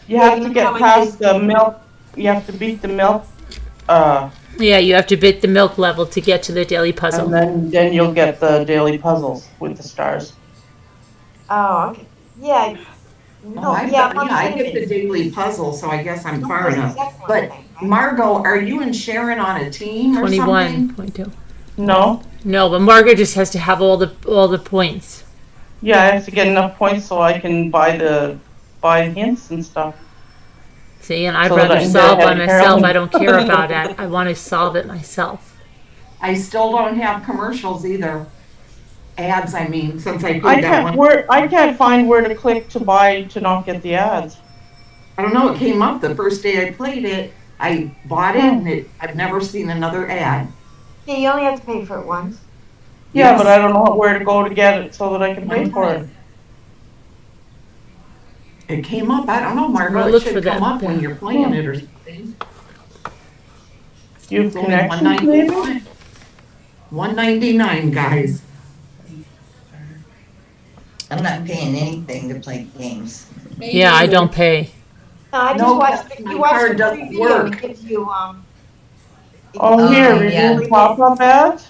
You have to get past the milk. You have to beat the milk, Yeah, you have to beat the milk level to get to the daily puzzle. and then you'll get the daily puzzles with the stars. Oh, okay. Yeah. No, Oh, I yeah, I'm on I get the cinnamon. daily puzzle, so I guess I'm far That's enough. the second one, I But think, right? Margot, are you and Sharon on a team or something? 21.2. No, No, but Margaret just has to have all the points. yeah, I have to get enough points so I can buy hints and stuff. See, and I'd So that I rather can solve get by ahead of myself. Carolyn. I don't care about that. I want to solve it myself. I still don't have commercials either. ads, I mean, since I I played that can't, one. I can't find where to click to buy to not get the ads. I don't know, it came up the first day I played it. I bought it and I've never seen another ad. Yeah, you only have to pay for it once. Yeah, Yes. but I don't know where to go to get it so that I can pay for it. It came up, I don't know, Margaret, Well, it look for should come that. up when you're playing it or something. You have It's only connections, maybe? $1.99, guys. I'm not paying anything to play games. Yeah, I don't pay. No, I just No, watched, my you watched card the doesn't free video and work. it gives you, Oh, here, yeah. remove pop-up ads?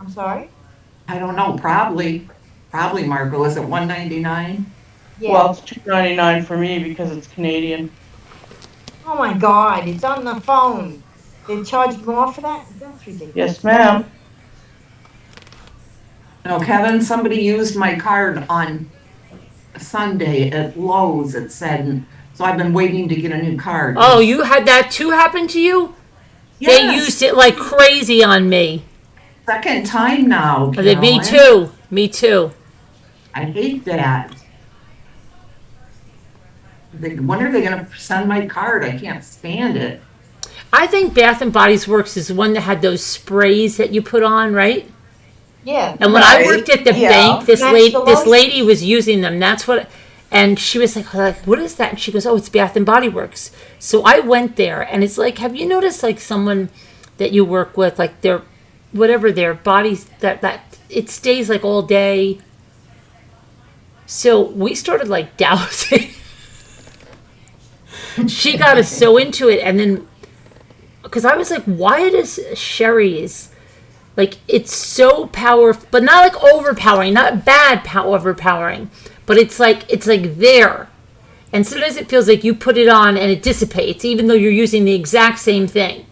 I'm sorry? I don't know, probably, Margot, is it $1.99? Yeah. Well, it's $2.99 for me because it's Canadian. Oh my God, it's on the phone. They charge more for that? That's ridiculous. Yes, ma'am. No, Kevin, somebody used my card on Sunday at Lowe's, it said, so I've been waiting to get a new card. Oh, you had that too happen to you? They Yes. used it like crazy on me. Second time now, Me Carolyn. too. Me too. I hate that. When are they gonna send my card? I can't stand it. I think Bath and Body Works is one that had those sprays that you put on, right? Yeah. And when I Right, worked at the yeah. bank, this Match the lotion. lady was using them. That's what, and she was like, "What is that?" And she goes, "Oh, it's Bath and Body Works." So I went there, and it's like, have you noticed like someone that you work with, like their bodies that it stays like all day. So we started like dousing. She got us so into it, and then because I was like, why does Sherry's like it's so powerful, but not like overpowering, not bad overpowering, but it's like there. And sometimes it feels like you put it on and it dissipates, even though you're using the exact same thing.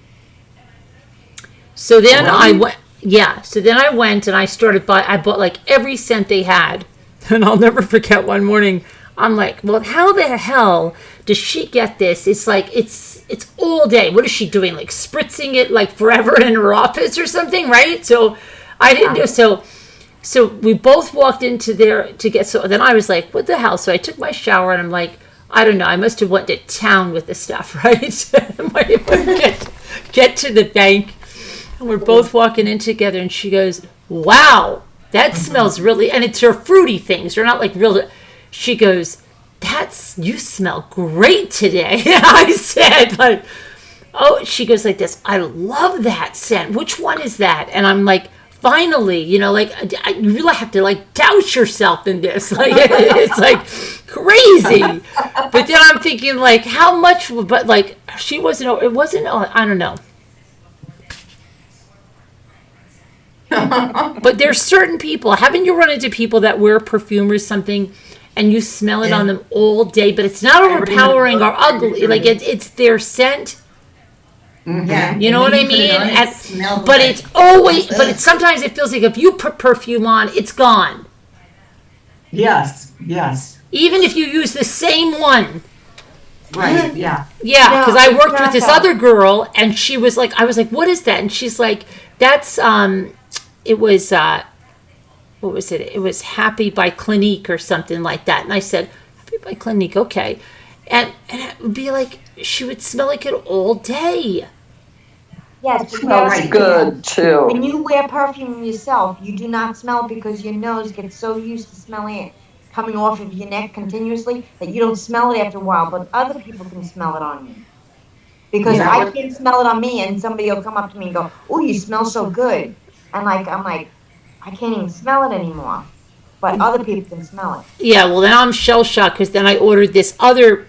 So then I went, So then I went and I bought like every scent they had, and I'll never forget one morning. I'm like, well, how the hell does she get this? It's like it's all day. What is she doing? Like spritzing it like forever in her office or something, right? So I didn't do so. So we both walked into there to get. So then I was like, what the hell? So I took my shower and I'm like, I don't know. I must have went to town with the stuff, right? get to the bank, and we're both walking in together, and she goes, "Wow, that smells really." And it's her fruity things. They're not like real. She goes, you smell great today. And I said, like, oh, she goes like this, I love that scent. Which one is that? And I'm like, finally, you really have to like douse yourself in this. Like, it's like crazy. But then I'm thinking like, how much, but like, it wasn't, I don't know. But there's certain people, haven't you run into people that wear perfume or something and you smell it on them all day, but it's not overpowering or ugly, like it's their scent. Yeah. You know what I mean? But sometimes it feels like if you put perfume on, it's gone. Yes. Even if you use the same one. Right, yeah. Yeah, because I worked with this other girl, and she was like, I was like, what is that? And she's like, that's, it was, what was it? It was Happy by Clinique or something like that. And I said, Happy by Clinique, okay. And it would be like, she would smell like it all day. Yes, Smells good too. When you wear perfume yourself, you do not smell because your nose gets so used to smelling it coming off of your neck continuously that you don't smell it after a while, but other people can smell it on you. Because I can't smell it on me, and somebody will come up to me and go, "Oh, you smell so good." And I'm like, I can't even smell it anymore. But other people can smell it. Yeah, well, then I'm shell-shocked because then I ordered this other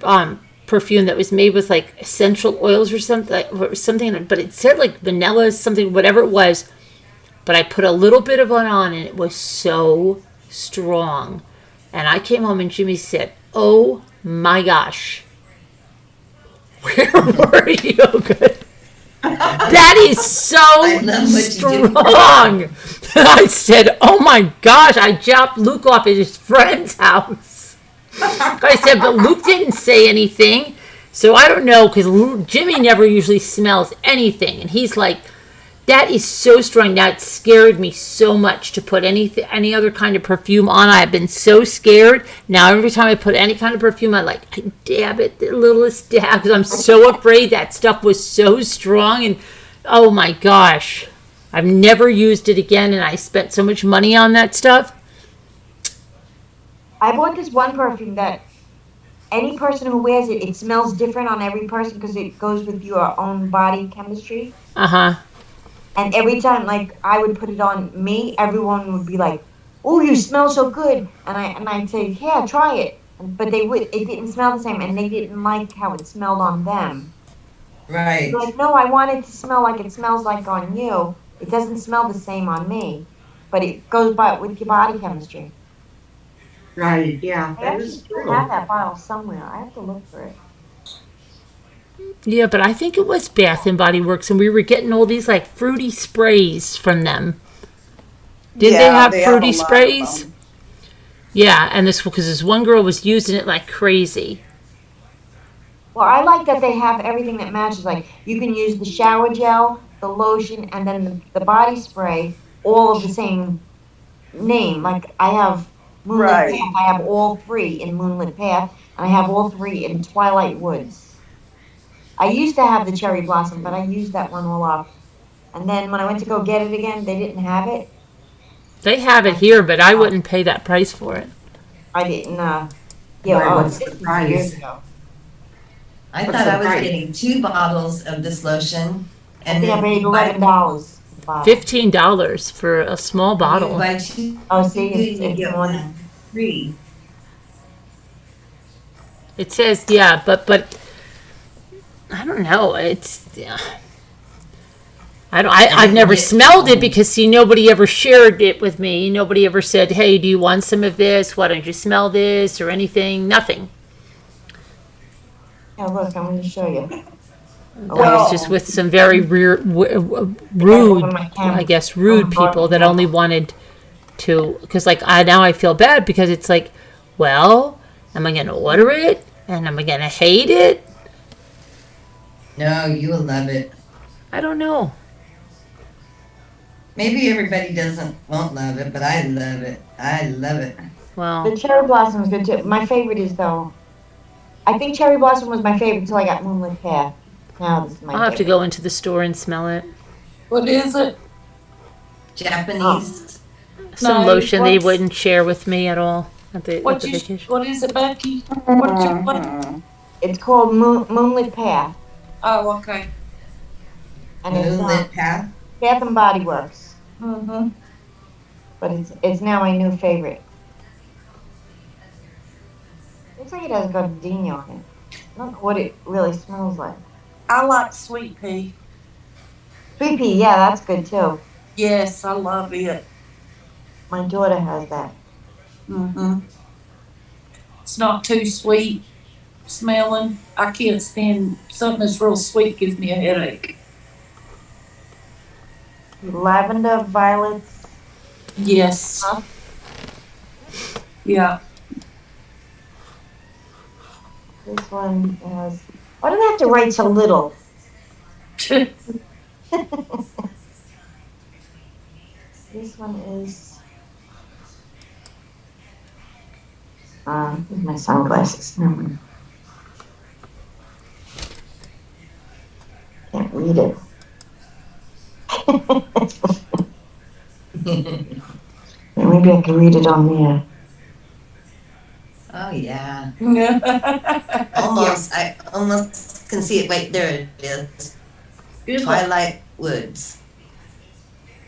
perfume that was made with like essential oils or something, but it said like vanilla, something, whatever it was. But I put a little bit of it on, and it was so strong. And I came home, and Jimmy said, "Oh my gosh, where were you?" Good. That is so strong. I said, "Oh my gosh!" I dropped Luke off at his friend's house. I said, but Luke didn't say anything, so I don't know because Jimmy never usually smells anything, and he's like, That is so strong. That scared me so much to put any other kind of perfume on. I've been so scared. Now every time I put any kind of perfume, I dab it the littlest dab because I'm so afraid. That stuff was so strong, and oh my gosh, I've never used it again, and I spent so much money on that stuff. I bought this one perfume that any person who wears it, it smells different on every person because it goes with your own body chemistry. Uh-huh. And every time, like, I would put it on me, everyone would be like, "Oh, you smell so good!" And I'd say, "Yeah, try it." But it didn't smell the same, and they didn't like how it smelled on them. Right. Like, no, I want it to smell like it smells like on you. It doesn't smell the same on me, but it goes by with your body chemistry. Right, yeah, I that actually is still true. have that bottle somewhere. I have to look for it. Yeah, but I think it was Bath and Body Works, and we were getting all these like fruity sprays from them. Didn't they have fruity sprays? Yeah, and because this one girl was using it like crazy. Well, I like that they have everything that matches. Like, you can use the shower gel, the lotion, and then the body spray, all of the same name. Like, I have Moonlit Right. Path. I have all three in Moonlit Path, and I have all three in Twilight Woods. I used to have the Cherry Blossom, but I used that one all up. And then when I went to go get it again, they didn't have it. They have it here, but I wouldn't pay that price for it. I didn't, Why, what's this the was price? years ago. I What's thought the I was price? getting 2 bottles of this lotion, I and think I then paid you buy, $11. $15 for a small you bottle. buy 2, Oh, see, and you it's get more. one free. It says, yeah, but I don't know. It's yeah. I've never smelled it because see nobody ever shared it with me. Nobody ever said, "Hey, do you want some of this? Why don't you smell this?" or anything. Nothing. Yeah, look, I'm going to show you. I was just with some very rude, I guess, rude people that only wanted to. Because now I feel bad because it's like, well, am I going to order it and am I going to hate it? No, you will love it. I don't know. Maybe everybody won't love it, but I love it. I love it. Well, The Cherry Blossom is good too. My favorite is, though, I think Cherry Blossom was my favorite until I got Moonlit Path. Now this is my I'll have to favorite. go into the store and smell it. What is it? Japanese. Some No, lotion they what's- wouldn't share with me at all at the What vacation. is it, Becky? What's your one? It's called Moonlit Path. Oh, okay. And it's Moonlit Path. Bath and Body Works. Mm-hmm. But it's now my new favorite. Looks like it has gardenia on it. I don't know what it really smells like. I like sweet pea. Sweet pea, yeah, that's good too. Yes, I love it. My daughter has that. Mm-hmm. It's not too sweet smelling. I can't stand something that's real sweet, gives me a headache. Lavender, violets. Yes. Huh? Yeah. This one has. Why do they have to write so little? This one is. Here's my sunglasses. No. Can't read it. Maybe I can read it on there. Oh yeah. Yeah. I almost can see it. Wait, there it is. Good one. Twilight Woods.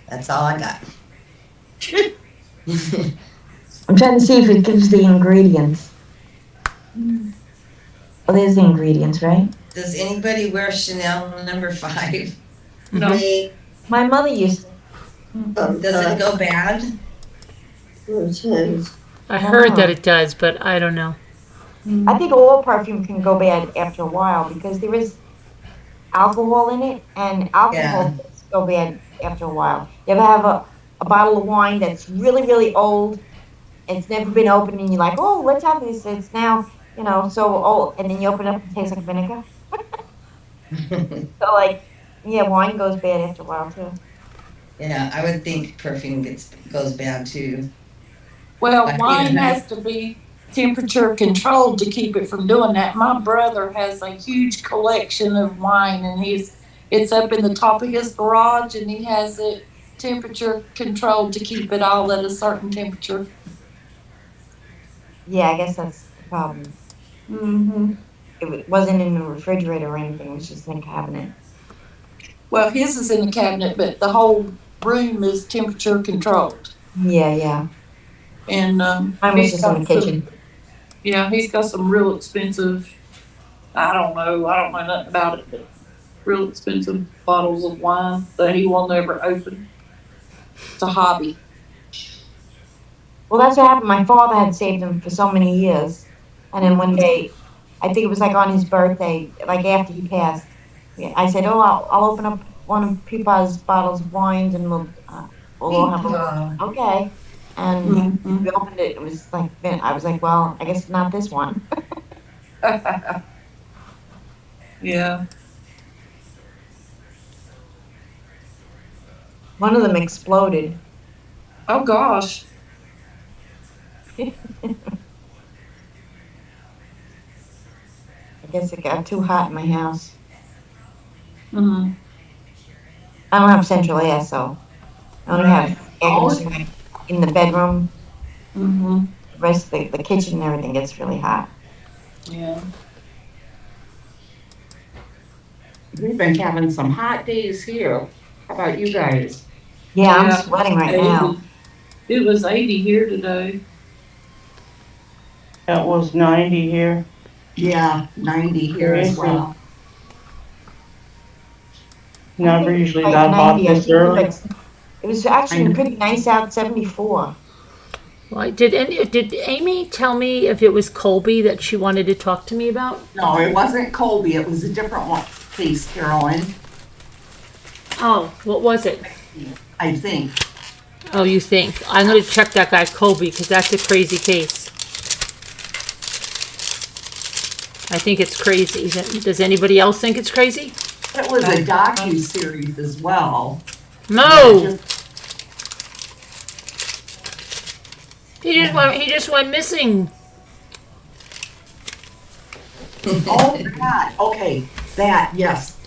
That's all I got. I'm trying to see if it gives the ingredients. Oh, there's the ingredients, right? Does anybody wear Chanel number 5? No. Me. My mother used to. Does it go bad? I heard that it does, but I don't know. I think all perfume can go bad after a while because there is alcohol in it, and alcohol does go bad after a while. You ever have a bottle of wine that's really, really old, and it's never been opened, and you're like, oh, let's have this. It's now, so old, and then you open it up and it tastes like vinegar. So, yeah, wine goes bad after a while, too. Yeah, I would think perfume goes bad too. Well, Like wine even has to be temperature controlled to keep it from doing that. My brother has a huge collection of wine and it's up in the top of his garage and he has it temperature controlled to keep it all at a certain temperature. Yeah, I guess that's the problem. Mm-hmm. Wasn't in the refrigerator or anything, it was just in a cabinet. Well, his is in the cabinet, but the whole room is temperature controlled. Yeah, yeah. And Mine was just in the kitchen. Yeah, he's got some real expensive, I don't know nothing about it, but real expensive bottles of wine that he will never open. It's a hobby. Well, that's what happened. My father had saved them for so many years. And then one day, I think it was like on his birthday, like after he passed, I said, "Oh, I'll open up one of Peepa's bottles of wines and we'll all have a okay." And Mhm. we opened it. It was like I was like, "Well, I guess not this one." Yeah. One of them exploded. Oh gosh. I guess it got too hot in my house. Mm-hmm. I don't have central air, so I only have air conditioning in the bedroom. Mm-hmm. The rest of the kitchen and everything gets really hot. Yeah. We've been having some hot days here. How about you guys? Yeah, I'm sweating right now. It was 80 here today. It was 90 here. Yeah, 90 here as well. Never usually Like that hot 90, I this think early. it was actually pretty nice out, 74. Well, did Amy tell me if it was Colby that she wanted to talk to me about? No, it wasn't Colby. It was a different one case, Carolyn. Oh, what was it? I think. Oh, you think? I'm going to check that guy Colby because that's a crazy case. I think it's crazy. Does anybody else think it's crazy? It was a docu-series as well. No. He just went missing. Oh, that. Okay. That. Yes.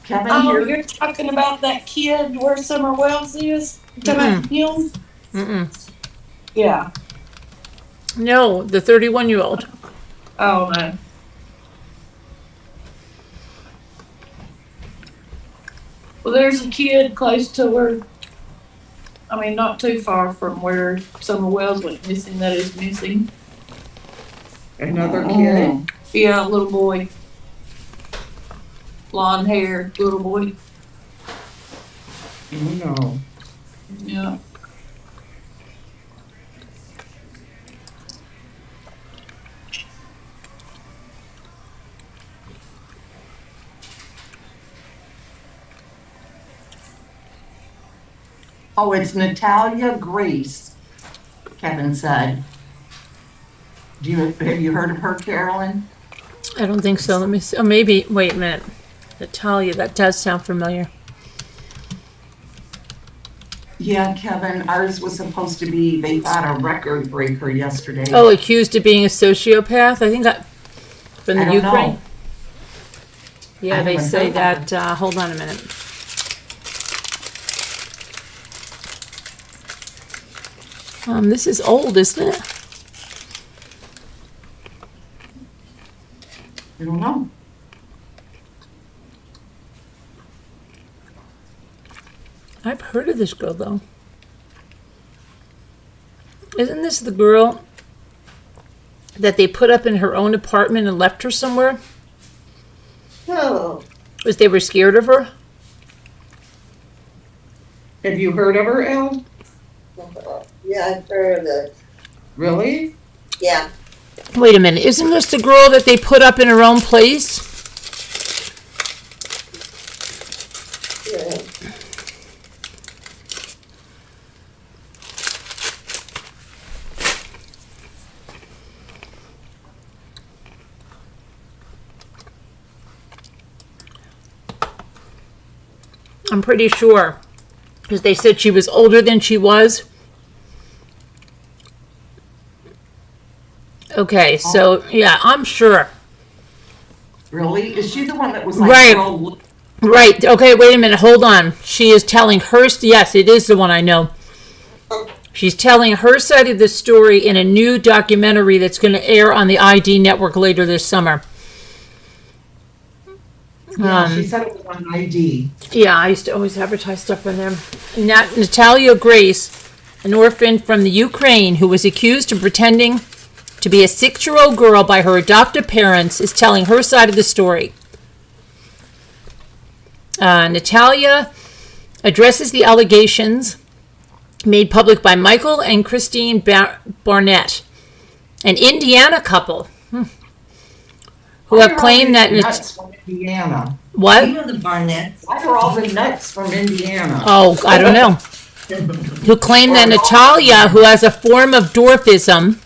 Kevin, Oh, here. you're talking about that kid where Summer Wells is? You talking about him? Mm-mm. Yeah. No, the 31-year-old. Oh, no. Well, there's a kid close to where, I mean, not too far from where Summer Wells went missing that is missing. Another kid? Yeah, little boy. Blonde hair, little boy. Oh, no. Yeah. Oh, it's Natalia Grace, Kevin said. Have you heard of her, Carolyn? I don't think so. Let me see. Oh, maybe. Wait a minute. Natalia, that does sound familiar. Yeah, Kevin, ours was supposed to be, they thought, a record breaker yesterday. Oh, accused of being a sociopath? I think from the I don't Ukraine. know. Yeah, I they haven't say heard that. that. Hold on a minute. This is old, isn't it? I don't know. I've heard of this girl, though. Isn't this the girl that they put up in her own apartment and left her somewhere? Oh. Was they were scared of her? Have you heard of her, Elle? Yeah, I've heard of it. Really? Yeah. Wait a minute. Isn't this the girl that they put up in her own place? Yeah. I'm pretty sure. Because they said she was older than she was. Okay, so, yeah, I'm sure. Really? Is she the one that was like Right. real- Right. Okay, wait a minute. Hold on. She is telling her... Yes, it is the one I know. She's telling her side of the story in a new documentary that's going to air on the ID network later this summer. Yeah, she said it was on ID. Yeah, I used to always advertise stuff for them. Natalia Grace, an orphan from the Ukraine who was accused of pretending to be a 6-year-old girl by her adoptive parents, is telling her side of the story. Natalia addresses the allegations made public by Michael and Christine Barnett, an Indiana couple who have claimed that... Nuts from Indiana. What? You know the Barnetts. Why are all the nuts from Indiana? Oh, I don't know. Who claim that Natalia, who has a form of dwarfism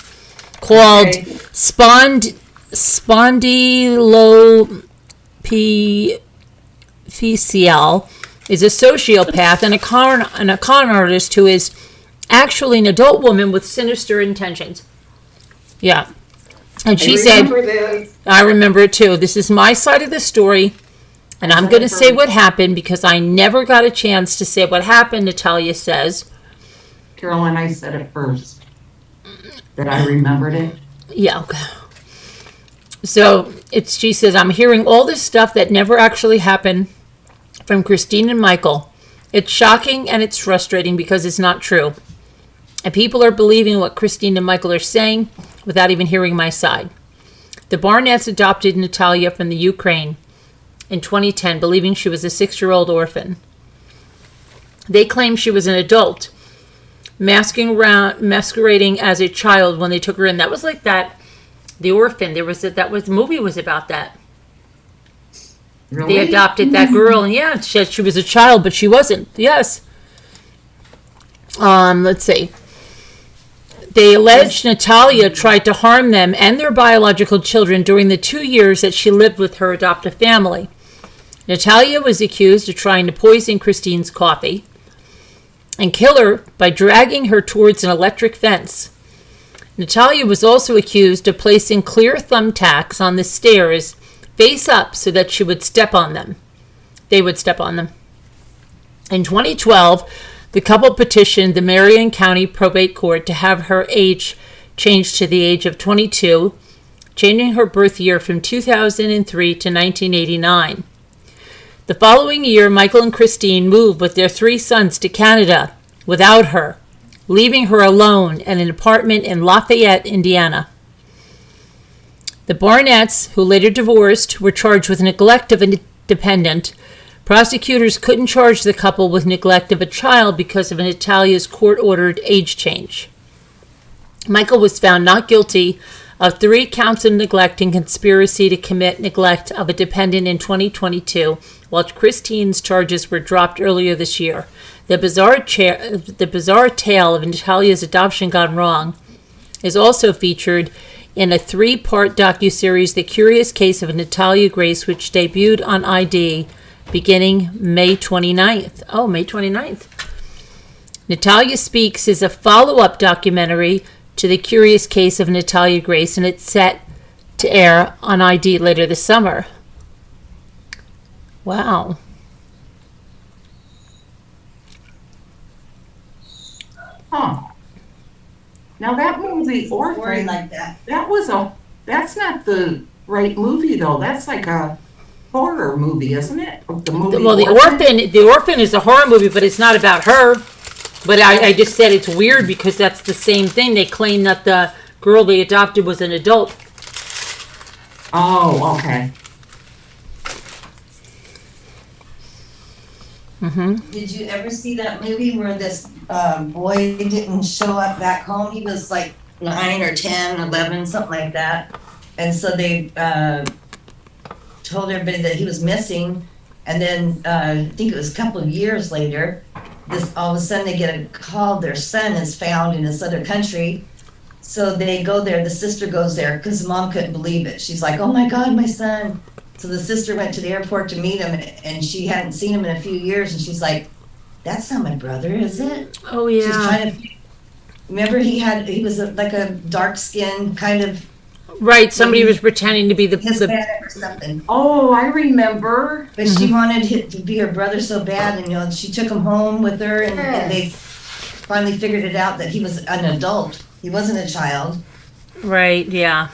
called spondylopiphyseal, is a sociopath and a con artist who is actually an adult woman with sinister intentions. Yeah. And she said, I remember it too. This is my side of the story, and I'm going to say what happened because I never got a chance to say what happened, Natalia says. Carolyn, I said it first. That I remembered it. Yeah, okay. So she says, I'm hearing all this stuff that never actually happened from Christine and Michael. It's shocking and it's frustrating because it's not true. And people are believing what Christine and Michael are saying without even hearing my side. The Barnetts adopted Natalia from the Ukraine in 2010, believing she was a 6-year-old orphan. They claim she was an adult, masquerading as a child when they took her in. That was like that, The Orphan. The movie was about that. Really? They adopted that girl, and yeah, she was a child, but she wasn't. Yes. Let's see. They alleged Natalia tried to harm them and their biological children during the 2 years that she lived with her adoptive family. Natalia was accused of trying to poison Christine's coffee and kill her by dragging her towards an electric fence. Natalia was also accused of placing clear thumbtacks on the stairs face up so that she would step on them. They would step on them. In 2012, the couple petitioned the Marion County Probate Court to have her age changed to the age of 22, changing her birth year from 2003 to 1989. The following year, Michael and Christine moved with their 3 sons to Canada without her, leaving her alone in an apartment in Lafayette, Indiana. The Barnetts, who later divorced, were charged with neglect of a dependent. Prosecutors couldn't charge the couple with neglect of a child because of Natalia's court-ordered age change. Michael was found not guilty of 3 counts of neglect and conspiracy to commit neglect of a dependent in 2022, while Christine's charges were dropped earlier this year. The bizarre tale of Natalia's adoption gone wrong is also featured in a 3-part docuseries, The Curious Case of Natalia Grace, which debuted on ID beginning May 29th. Oh, May 29th. Natalia Speaks is a follow-up documentary to The Curious Case of Natalia Grace, and it's set to air on ID later this summer. Wow. Huh. Now that movie, Orphan, like that. that's not the right movie though. That's like a horror movie, isn't it? The movie. Well, The Orphan is a horror movie, but it's not about her. But I just said it's weird because that's the same thing. They claim that the girl they adopted was an adult. Oh, okay. Mm-hmm. Did you ever see that movie where this boy didn't show up back home? He was like 9 or 10, 11, something like that. And so they told everybody that he was missing. And then I think it was a couple of years later, all of a sudden they get a call, their son is found in this other country. So they go there, the sister goes there because the mom couldn't believe it. She's like, oh my God, my son. So the sister went to the airport to meet him, and she hadn't seen him in a few years, and she's like, "That's not my brother, is it?" Oh She's yeah. trying to. Remember, he was like a dark skinned kind of Right. Somebody was pretending to be the Hispanic or something. Oh, I remember. But she wanted him to be her brother so bad, and she took him home with her, and they finally figured it out that he was an adult. He wasn't a child. right. Yeah.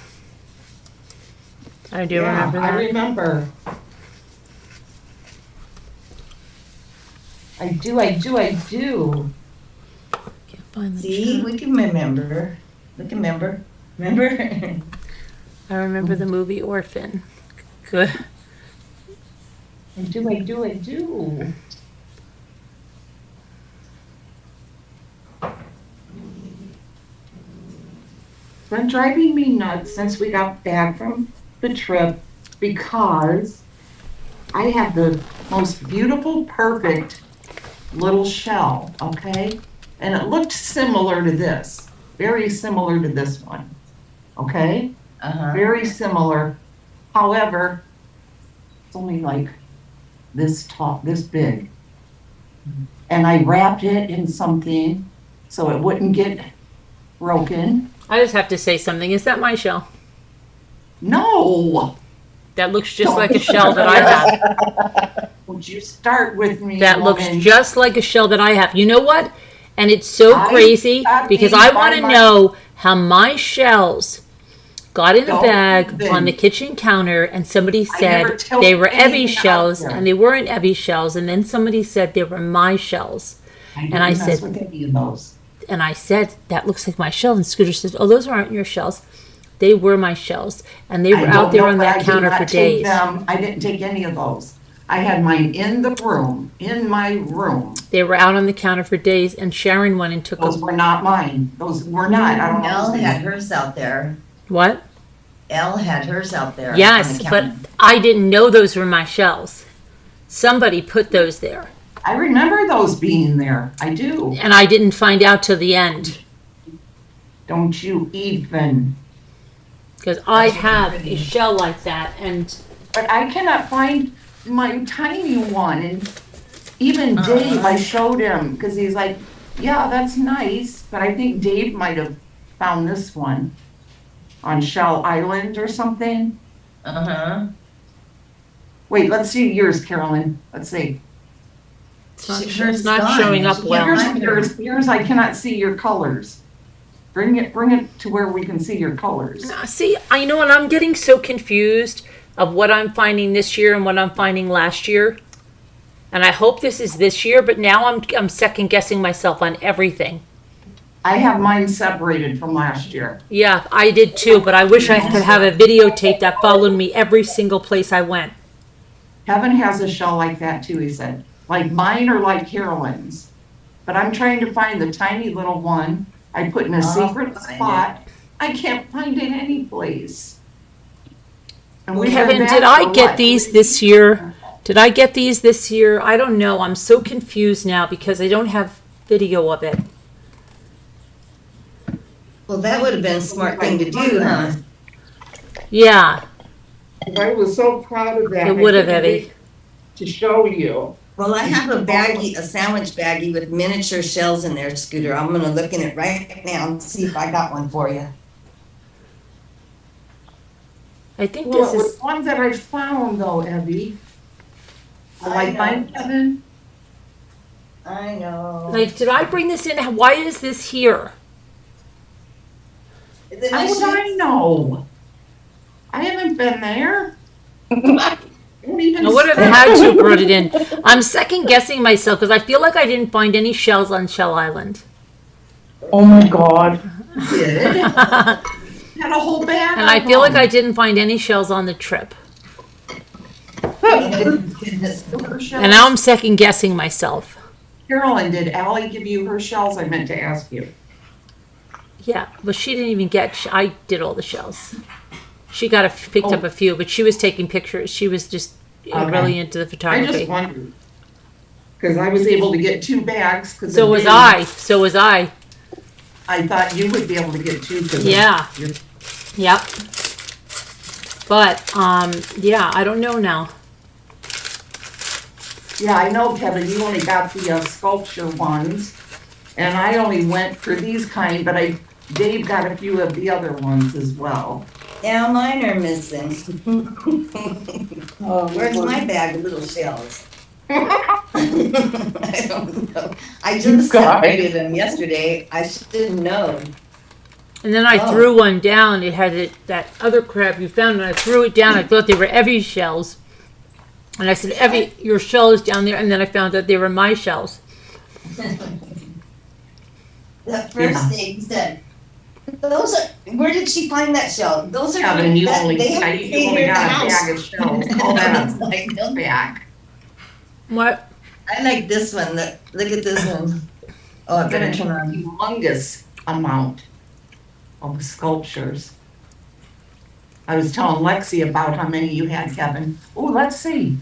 I do Yeah, remember that. I remember. I do. Can't find the See, chat. we can remember. Remember? I remember the movie Orphan. Good. I do. It's been driving me nuts since we got back from the trip because I have the most beautiful, perfect little shell, okay? And it looked similar to this, very similar to this one, okay? Very similar. However, it's only like this tall, this big. And I wrapped it in something so it wouldn't get broken. I just have to say something. Is that my shell? No! That looks just like a shell that I have. Would you start with me? That looks woman? just like a shell that I have. You know what? And it's so I crazy got because these I by want to my- know how my shells got in a Don't bag even. on the kitchen counter, and somebody never said tell they were anything Evie out shells, there. and they weren't Evie shells, and then somebody said they were my shells. And I said- with any of those. And I said, that looks like my shell. And Scooter said, oh, those aren't your shells. They were my shells. And they were I out don't there know, on but I that did counter not for take days. them. I didn't take any of those. I had mine in the room, in my room. They were out on the counter for days, and Sharon went and took Those them. were not mine. Those were not. I don't know. Elle who's had name. hers out there. What? Elle had hers out there. Yes, on the but counter. I didn't know those were my shells. Somebody put those there, I remember those being there. I do. and I didn't find out till the end Don't you even. because I That's have pretty. a shell like that, and But I cannot find my tiny one. And even Dave, I showed him because he's like, yeah, that's nice. But I think Dave might have found this one on Shell Island or something. Wait, let's see yours, Carolyn. Let's see. it's not, Hers it's not gone. showing up She well. can't Yours, I cannot see your colors. Bring it to where we can see your colors. See, you know what? I'm getting so confused of what I'm finding this year and what I'm finding last year. And I hope this is this year, but now I'm second guessing myself on everything. I have mine separated from last year. Yeah, I did too, but I wish I could have a videotape that followed me every single place I went. Kevin has a shell like that too, he said. Like mine or like Carolyn's. But I'm trying to find the tiny little one I put in a I'll secret find spot. I can't find it any place. And we've been Kevin, back did I for get what, these 3 this year? Did I get these this year? I don't know. I'm so confused now because I don't have video of it. Well, that would have been a smart thing to do, huh? Yeah, I was so proud of that. it would have, I couldn't Evie. wait to show you. Well, I have a baggie, a sandwich baggie with miniature shells in there, Scooter. I'm gonna look in it right now and see if I got one for you. I think Well, this it was is. ones that I found though, Evie. I Like know. mine, Kevin? I know. Like, did I bring this in? Why is this here? How would I know? I haven't been there. Don't even I would have start. had to brought it in. I'm second guessing myself because I feel like I didn't find any shells on Shell Island. Oh my God. Did. Had a whole bag. And I of feel like them. I didn't find any shells on the trip. And now I'm second guessing myself. Carolyn, did Allie give you her shells? I meant to ask you. Yeah, but she didn't even get. I did all the shells. She picked up a few, but she was taking pictures. She was just Okay. really into the I photography. just wondered. Because I was able to get 2 bags. 'cause So of was Dave. I. So was I. I thought you would be able to get 2. 'cause of Yeah. your- Yep. But yeah, I don't know now. Yeah, I know, Kevin, you only got the sculpture ones, and I only went for these kind, but Dave got a few of the other ones as well. Now mine are missing. Oh, Where's my bag of little shells? I don't know. I just separated them yesterday. I should know. And then I threw one down. It had that other crab you found, and I threw it down. I thought they were Evie's shells. And I said, Evie, your shell is down there. And then I found out they were my shells. That first thing said, those are, where did she find that shell? Those are, Kevin, you only they have got to stay here a in the house. bag of shells. Call that Like, a bag. What? I like this one. Look at this one. Oh, I better turn on. Humongous amount of sculptures. I was telling Lexi about how many you had, Kevin. Oh, let's see.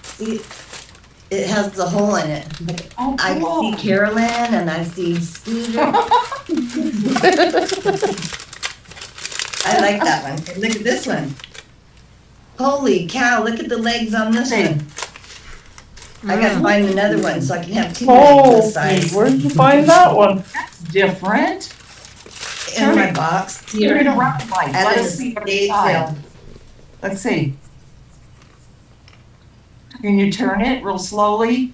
See, it has the hole in it. Oh, I cool. see Carolyn and I see Scooter. I like that one. And look at this one. Holy cow, look at the legs on this one. I gotta find another one so I can have two legs this size. Where'd you find that one? That's different. In my box Turn here. it around, Mike. At Let's an see what estate side. sale. Let's see. Can you turn it real slowly?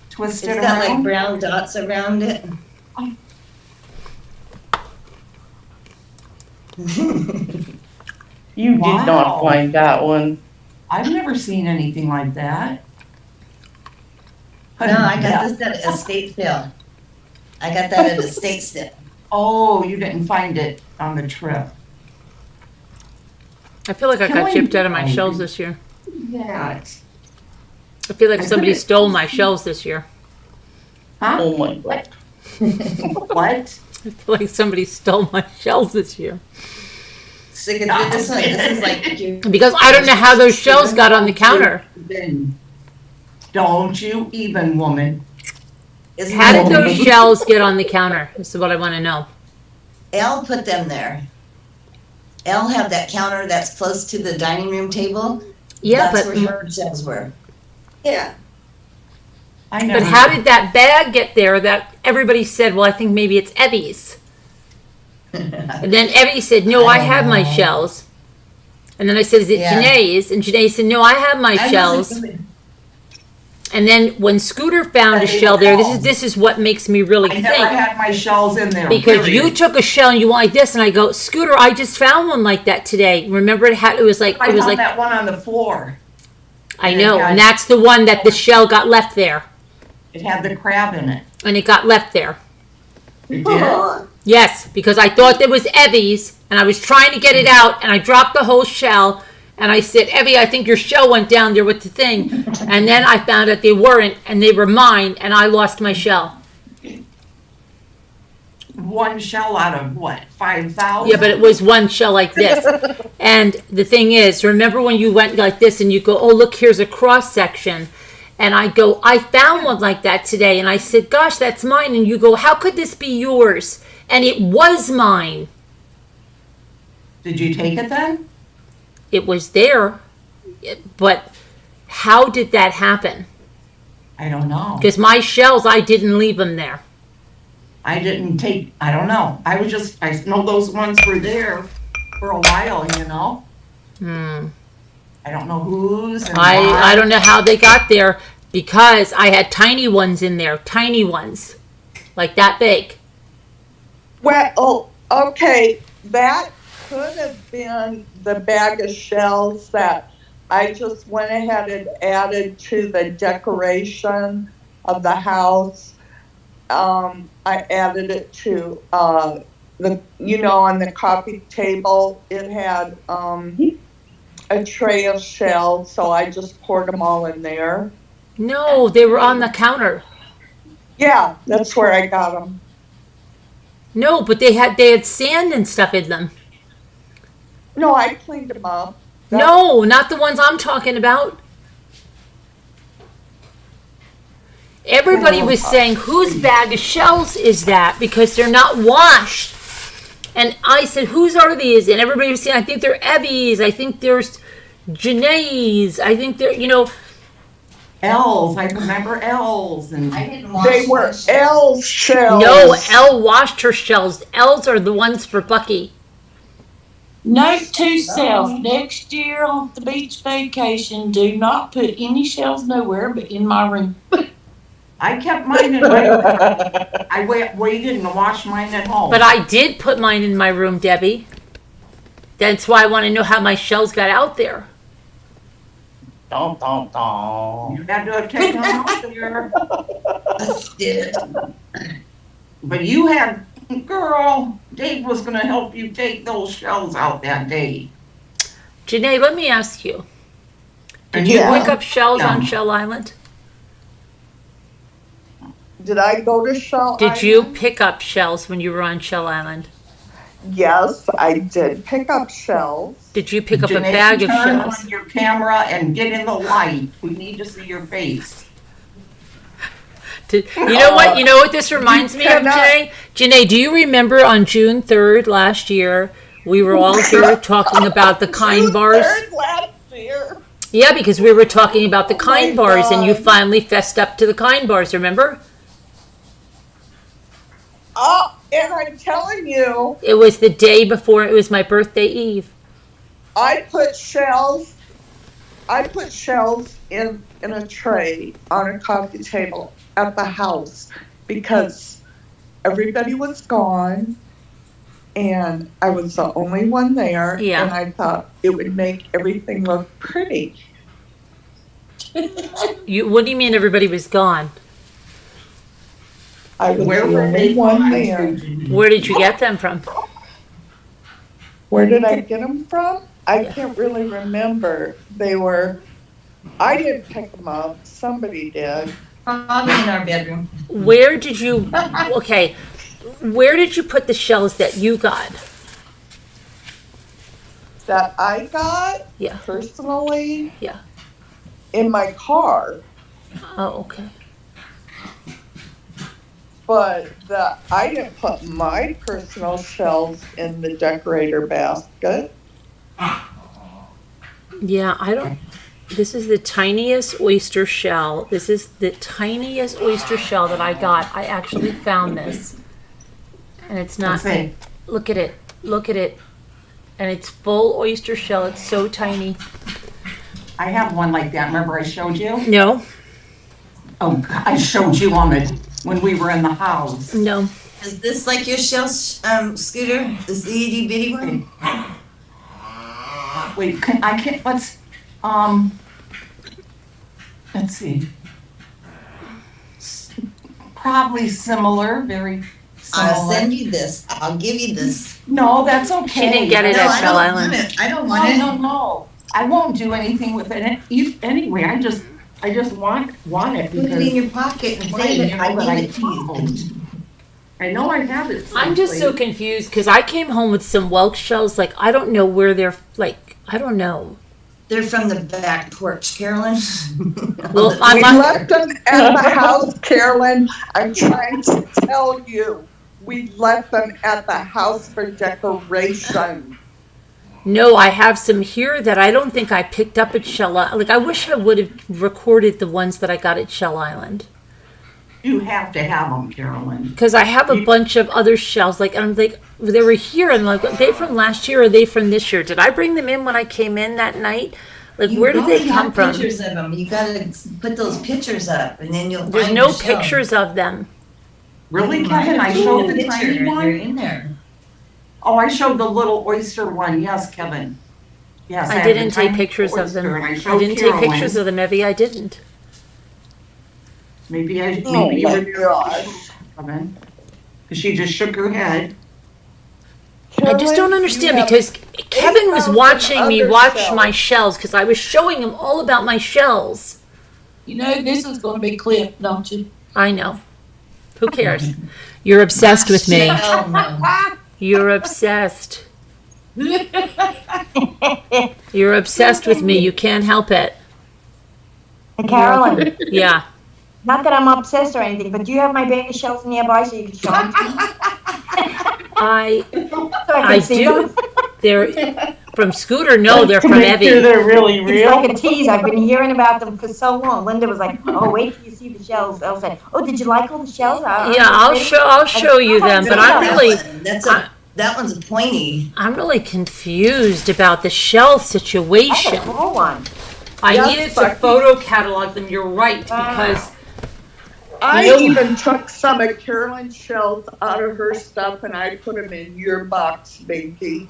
Twist It's it got like around. brown dots around it. You Wow. did not find that one. I've never seen anything like that. No, I got this at estate sale. I got that at estate sale. Oh, you didn't find it on the trip. I feel like I got Killing chipped out of my me. shells this year. That. I feel like I somebody couldn't- stole my shells this year. Huh? Oh my God. What? I feel like somebody stole my shells this year. Stick it to this one. This is like your- Because I don't know how those shells got on the counter. Don't you even, woman. Isn't How did that- those shells get on the counter? This is what I want to know. Elle put them there. Elle had that counter that's close to the dining room table. Yeah, That's but where her shells were. Yeah. I never. but how did that bag get there that everybody said, well, I think maybe it's Evie's. And then Evie said, no, I have my shells. And then I said, is it Yeah. Janae's? And Janae said, no, I have my shells. And then when Scooter found a shell there, this is what makes me really I never think. had my shells in there. Because you period. took a shell and you went like this, and I go, Scooter, I just found one like that today. Remember it was I like found that one on the floor. I know, and that's the one that the shell got left there, It had the crab in it. and it got left there. It did? Yes, because I thought there was Evie's, and I was trying to get it out, and I dropped the whole shell, and I said, Evie, I think your shell went down there with the thing. And then I found out they weren't, and they were mine, and I lost my shell. One shell out of what, 5,000? Yeah, but it was one shell like this. And the thing is, remember when you went like this, and you go, oh, look, here's a cross section. And I go, I found one like that today. And I said, gosh, that's mine. And you go, how could this be yours? And it was mine. Did you take it then? It was there. But how did that happen? I don't know. Because my shells, I didn't leave them there. I didn't take, I don't know. I know those ones were there for a while, you know? I don't know whose and I why. don't know how they got there, because I had tiny ones in there. Tiny ones. Like that big. Well, okay, that could have been the bag of shells that I just went ahead and added to the decoration of the house. I added it to on the coffee table, it had a tray of shells, so I just poured them all in there. No, they were on the counter. Yeah, that's where I got them. No, but they had sand and stuff in them. No, I cleaned them up. No, not the ones I'm talking about. Everybody was saying, whose bag of shells is that? Because they're not washed. And I said, whose are these? And everybody was saying, I think they're Evie's. I think there's Janae's. I think they're, L's. I remember L's. And I didn't wash They were my shells. L shells. No, Elle washed her shells. L's are the ones for Bucky. Note to self, next year on the beach vacation, do not put any shells nowhere but in my room. I kept mine in my room. I waited and washed mine at home. But I did put mine in my room, Debbie. That's why I want to know how my shells got out there. Dum, dum, dum. You had to take them out there. Did. But you had, girl, Dave was going to help you take those shells out that day. Janae, let me ask you. Did And you Yeah. pick up shells Yeah. on Shell Island? Did I go to Shell Did you Island? pick up shells when you were on Shell Island? Yes, I did pick up shells. Did you pick up a Janae, bag of turn shells? on your camera and get in the light. We need to see your face. You know what? You know what this reminds me of, cannot- Janae? Janae, do you remember on June 3rd last year, we were all here talking about the kind bars? Third last year. Yeah, because we were talking about the kind my bars, and you God. finally fessed up to the kind bars, remember? Oh, and I'm telling you, It was the day before, it was my birthday eve. I put shells in a tray on a coffee table at the house because everybody was gone and I was the only one there. Yeah. And I thought it would make everything look pretty. What do you mean everybody was gone? I was Where the were only they one gone there. to? Where did you get them from? Where did I get them from? I can't really remember. I didn't pick them up. Somebody did. Probably in our bedroom. Where did you put the shells that you got? That I got Yeah. personally Yeah. in my car, Oh, okay. but I didn't put my personal shells in the decorator basket. Yeah, this is the tiniest oyster shell. This is the tiniest oyster shell that I got. I actually found this. And it's not, Let's see. look at it. Look at it. And it's full oyster shell. It's so tiny. I have one like that. Remember I showed you? No, Oh, I showed you on it when we were in the house. no. Is this like your shell, Scooter? This itty bitty one? Wait, let's see. Probably similar, very I'll similar. send you this. I'll give you this. No, that's okay. She didn't get it No, at I Shell don't Island. want it. I don't want it. No. I won't do anything with it anyway. I just want it Put it in because your pocket and Right, save it. you know I that I give it to you. can't. I know I have it. I'm just so someplace. confused because I came home with some Welsh shells. Like, I don't know where they're, like, I don't know. They're from the back porch, Carolyn. Well, We I'm left them at the house, Carolyn. I'm trying to tell you. We left them at the house for decoration. No, I have some here that I don't think I picked up at Shell Island. Like, I wish I would have recorded the ones that I got at Shell Island. You have to have them, Carolyn. Because I have a bunch of other shells. Like, and I'm like, they were here. And like, are they from last year or are they from this year? Did I bring them in when I came in that night? Like, You where did they probably come have from? Pictures of them. You gotta put those pictures up, and then you'll. There's find no your shell. pictures of them. Really, Mine Kevin? are I in showed the picture. tiny They're one? in there. Oh, I showed the little oyster one. Yes, Kevin. Yes, I have the didn't take tiny pictures of oyster, them. and I showed didn't take Carolyn. pictures of them, Evie. I didn't. Maybe you Oh were my there, gosh. Kevin. Because she just shook her head. I just don't understand because Kevin was 8,000 watching me other watch shells. my shells because I was showing him all about my shells. You know, this is going to be clipped, don't you? I know. Who cares? You're obsessed with me. Shell, no. You're obsessed. You're obsessed with me. You can't help it. Hey, Carolyn, Yeah. not that I'm obsessed or anything, but do you have my baby shells nearby so you can show them to me? I So So I I can see do. them. They're from Scooter. No, they're To from make sure Evie. they're really It's real. like a tease. I've been hearing about them for so long. Linda was like, "Oh, wait till you see the shells." I said, "Oh, did you like all the shells?" Yeah, I'll show you them, but I'm really That one's a pointy. I'm really confused about the shell situation. That's a cool one. I Yes, needed to but- photo catalog them. You're right, because I You know- even took some of Carolyn's shells out of her stuff and I put them in your box, Binky.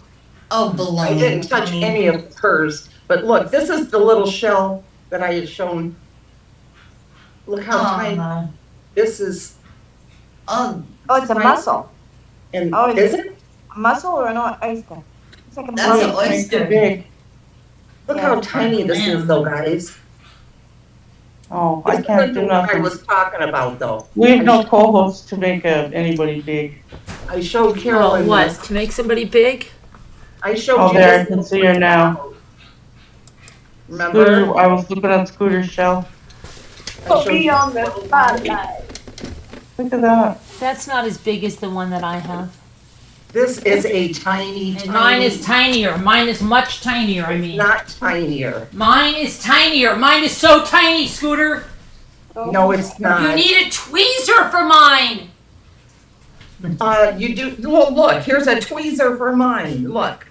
Oh, baloney. I didn't touch any of hers, but look, this is the little shell that I had shown. Look how tiny, this is, Oh, Oh, it's a mussel. and Oh, is it? A mussel or an oyster? It's like a that's mussel. an oyster. Big. Look how Yeah. tiny this is though, guys. Oh, I This can't is do what I nothing. was talking about though. We have no co-hosts to make anybody big. I showed oh, Carolyn what this. to make somebody big? I showed Oh, you there, I this. can see her now. Remember? Scooter, I was looking at Scooter's shell. I showed you on the spotlight. Look at that. That's not as big as the one that I have. This is a tiny, And mine tiny, is tinier. Mine is much tinier. I mean, not tinier. mine is tinier. Mine is so tiny, Scooter. No, it's You not. need a tweezer for mine. You do, well, look, here's a tweezer for mine, look.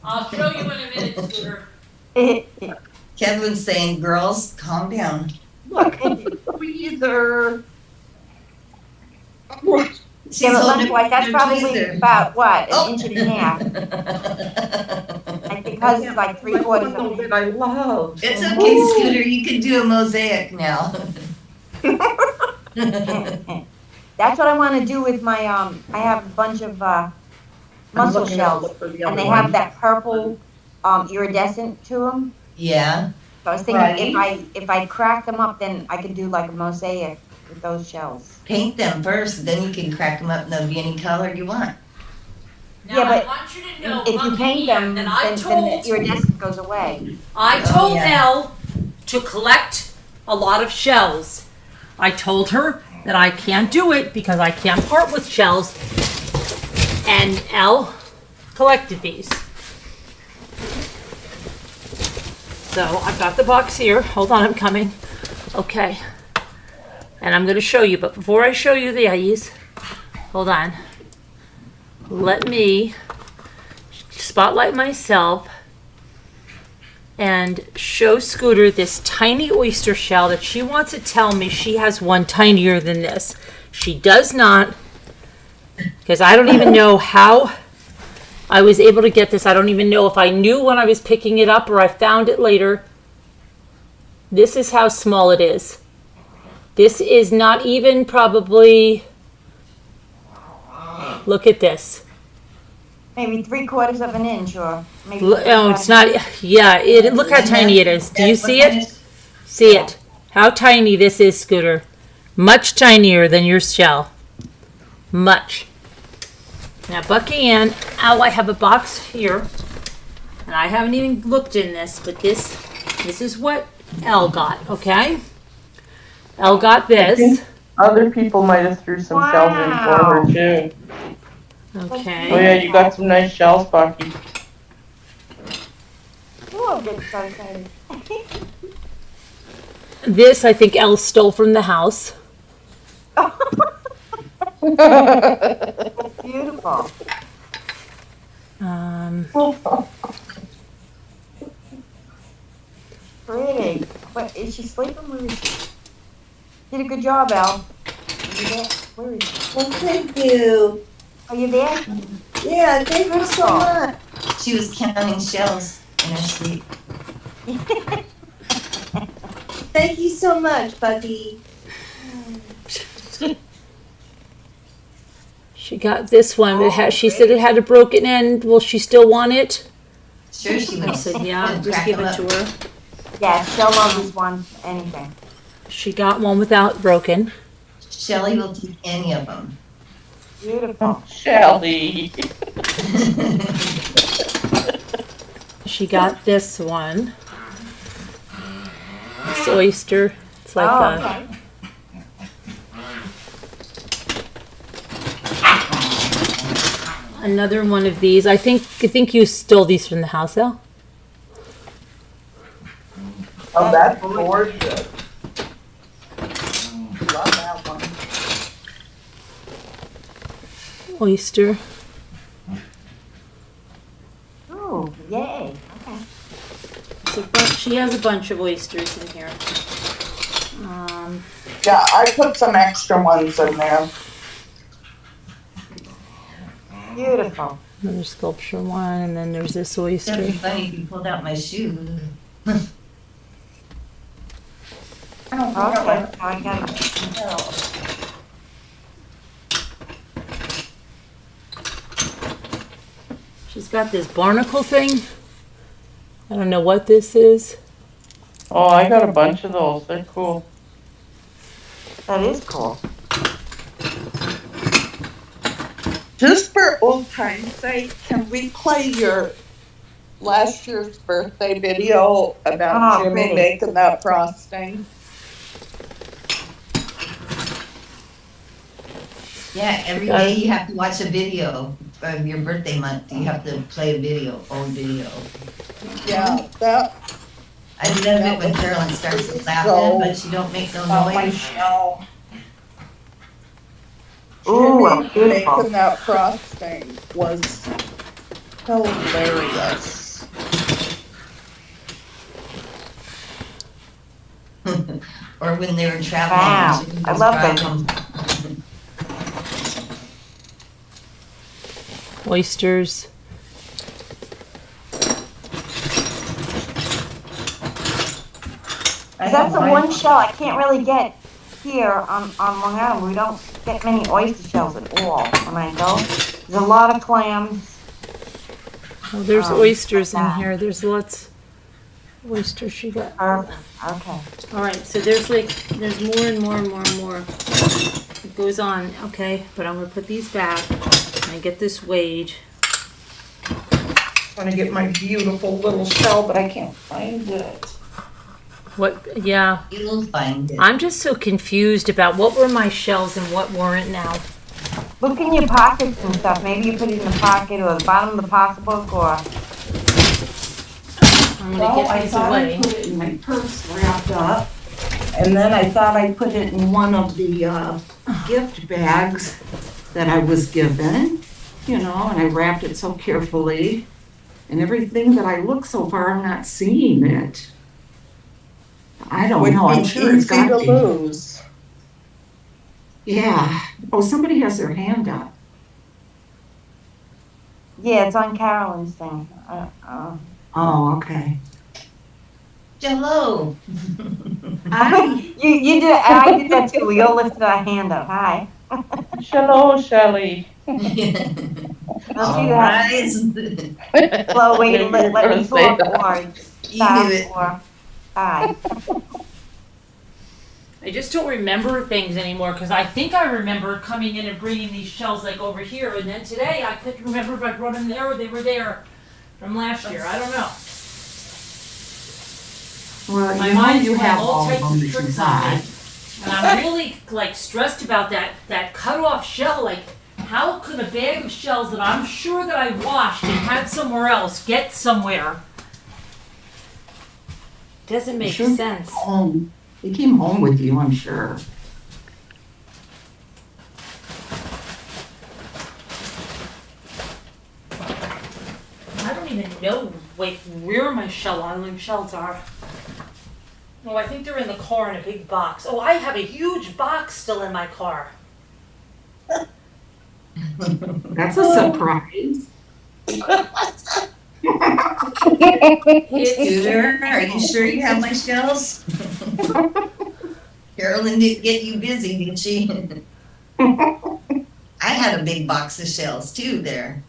I'll show you in a minute, Scooter. Kevin's saying, girls, calm down. Look, tweezer. She's Yeah, but holding look, like, that's your probably tweezer. about, what, Oh. an inch and a half? Like, because it's like 3/4 of One an inch. that I love. It's okay, Scooter. You can do a mosaic now. That's what I want to do with my, I have a bunch of, mussel shells, and they have that purple, iridescent to them. Yeah. So I was thinking if I crack them up, then I could do like a mosaic with those shells. Paint them first, then you can crack them up and they'll be any color you want. Now, Yeah, but I want you to know, If you paint them, then then the iridescent goes away. I Oh, told yeah. Elle to collect a lot of shells. I told her that I can't do it because I can't part with shells. And Elle collected these. So I've got the box here. Hold on, I'm coming. Okay. And I'm going to show you, but before I show you these, hold on. Let me spotlight myself and show Scooter this tiny oyster shell that she wants to tell me she has one tinier than this. She does not, because I don't even know how I was able to get this. I don't even know if I knew when I was picking it up or I found it later. This is how small it is. This is not even probably, look at this. Maybe 3/4 of an inch or maybe. Oh, it's not, yeah, look how tiny it is. Do you see it? See it? How tiny this is, Scooter. Much tinier than your shell. Much. Now, Bucky Ann, I have a box here, and I haven't even looked in this, but this is what Elle got, okay? Elle got this. Other people might have threw some shells in for her too. Okay. Oh yeah, you got some nice shells, Bucky. Oh, I'm getting so excited. This, I think Elle stole from the house. That's beautiful. Pretty. What, is she sleeping? Where is she? Did a good job, Al. Are you there? Where is she? Well, thank you. Are you there? Yeah, thank you so Beautiful. much. She was counting shells in her sleep. Thank you so much, Bucky. She got this one. She said it had a broken end. Will she still want it? Sure she I will. said, yeah, And just crack give them it to up. her. Yeah, she'll love this one. Anything. She got one without broken. Shelly will take any of them. Beautiful. Shelly. She got this one. It's oyster. It's like Oh, a, okay. another one of these. I think you stole these from the house sale. Oh, that's gorgeous. Love that one. Oyster. Oh, yay. Okay. She has a bunch of oysters in here. Yeah, I put some extra ones in there. Beautiful. Another sculpture one, and then there's this That'd oyster. be funny if you pulled out my shoe. Okay, I got it. She's got this barnacle thing. I don't know what this is. Oh, I got a bunch of those. They're cool. That is cool. Just for old time's sake, can we play your last year's birthday video about Jimmy pretty. making that frosting? Yeah, every day you have to watch a video of your birthday month. You have to play a video, old video. Yeah, that. I love it when Carolyn starts laughing, but she don't make no Oh, my noise. shell. Ooh, Jimmy beautiful. making that frosting was hilarious. Or when they were traveling. Wow, she would I just love drive them. them. Oysters. That's the one shell I can't really get here on Long Island. We don't get many oyster shells at all when I go. There's a lot of clams. Oh, there's oysters in that. here. There's lots of oysters she got. Okay. All right, so there's more and more and more and more. It goes on, okay, but I'm gonna put these back and get this weighed. Trying to get my beautiful little shell, but I can't find it. What, yeah. You'll find it. I'm just so confused about what were my shells and what weren't now. Look in your pockets and stuff. Maybe you put it in the pocket or the bottom of the pocketbook or. I'm gonna get I these thought away. I put it in my purse wrapped up, and then I thought I put it in one of the gift bags that I was given, you know, and I wrapped it so carefully. And everything that I look so far, I'm not seeing it. I don't know. I'm sure it's got to lose. Yeah. Oh, somebody has their hand up. Yeah, it's on Carolyn's thing. Oh, okay. Jello. You did. I did that too. We all lifted our hand up. Hi. Hello, Shelley. All right. Slow way to let me Say talk that. words. You Stop knew it. or hi. I just don't remember things anymore because I think I remember coming in and bringing these shells like over here, and then today I couldn't remember if I brought them there or they were there from last year. I don't know. Well, My you know mind's you playing have all all types of of them tricks on me. inside. And I'm really like stressed about that cut off shell. Like, how could a bag of shells that I'm sure that I washed and had somewhere else get somewhere? Doesn't make Sure. sense. Home. They came home with you, I'm sure. I don't even know like where my shell island shells are. Oh, I think they're in the car in a big box. Oh, I have a huge box still in my car. That's a surprise. Scooter, are you sure you have my shells? Carolyn didn't get you busy, did she? I had a big box of shells too there.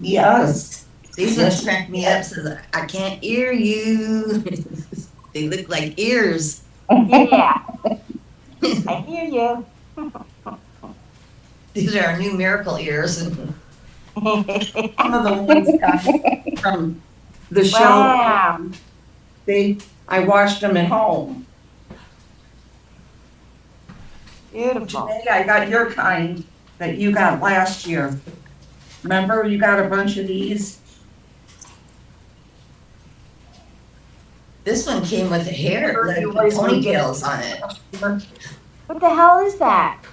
Yes. These ones crack me up so that I can't hear you. They look like ears. Yeah. I hear you. These are our new miracle ears. One of the ones got from the show. Wow. I washed them at home. Beautiful. Today I got your kind that you got last year. Remember, you got a bunch of these? This one came with hair, like ponytails on it. What the hell is that?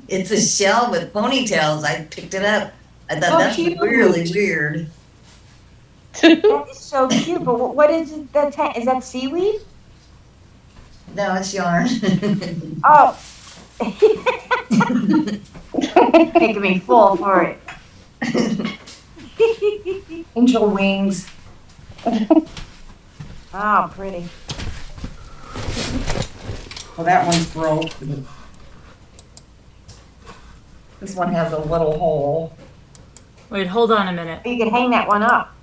It's a shell with ponytails. I picked it up. I thought Oh, that's cute. really weird. That is so cute, but what is it? Is that seaweed? No, it's yarn. Oh. Making me fall for it. Angel wings. Oh, pretty. Well, that one's broke. This one has a little hole. Wait, hold on a minute. You could hang that one up.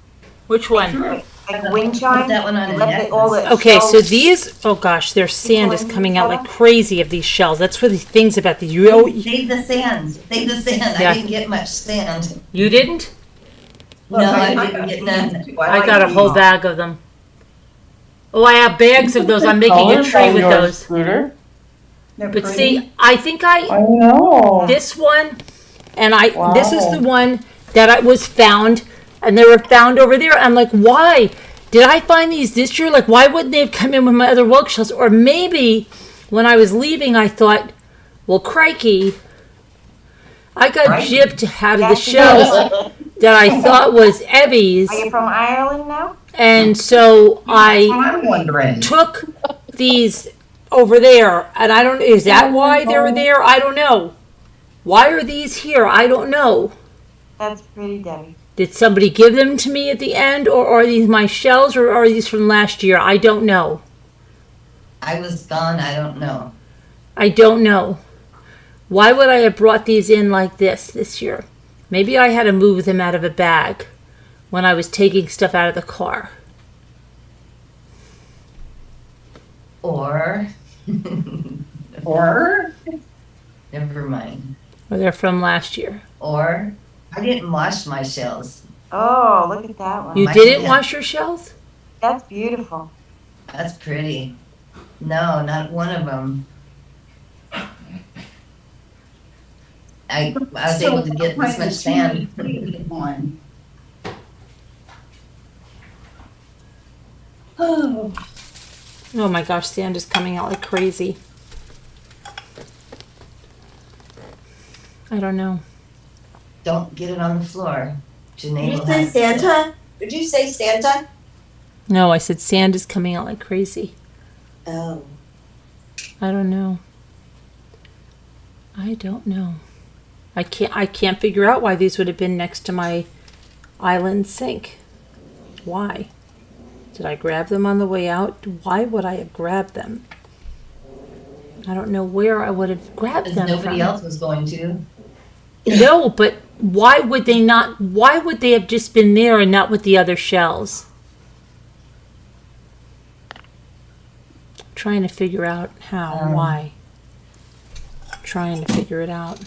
Which one? Like wind chime. Put that one on a Let all the Okay, so shells- these, oh gosh, their sand is coming out like crazy of these shells. That's what the things about these. You Save the sand. Save the sand. Yeah. I didn't get much sand. didn't? No, I didn't get none. I got a whole bag of them. Oh, I have bags of those. I'm making a tray with those. Scooter. But see, I think I know. this one, and this is Wow. the one that I was found, and they were found over there. I'm like, why did I find these this year? Like, why wouldn't they have come in with my other wilk shells? Or maybe when I was leaving, I thought, well, crikey, I got Right. gypped out of the shells that I thought was Evie's, Are you from Ireland now? and so I I'm wondering. took these over there, and I don't, is that why they're there? I don't know. Why are these here? I don't know. That's pretty, Debbie. Did somebody give them to me at the end, or are these my shells, or are these from last year? I don't know. I was gone. I don't know. I don't know. Why would I have brought these in like this year? Maybe I had to move them out of a bag when I was taking stuff out of the car. Or, Or never mind. Or they're from last year. Or, I didn't wash my shells. Oh, look at that one. You My- didn't yeah. wash your shells? That's beautiful. That's pretty. No, not one of them. I was able to get this much sand. One. Oh my gosh, sand is coming out like crazy. I don't know. Don't get it on the floor. Janae Did you will say have to- Santa? Did you say Santa? No, I said sand is coming out like crazy. Oh. I don't know. I don't know. I can't figure out why these would have been next to my island sink. Why? Did I grab them on the way out? Why would I have grabbed them? I don't know where I would have grabbed Because them nobody from. else was going to. No, but why would they not? Why would they have just been there and not with the other shells? Trying to figure out how, why. Trying to figure it out.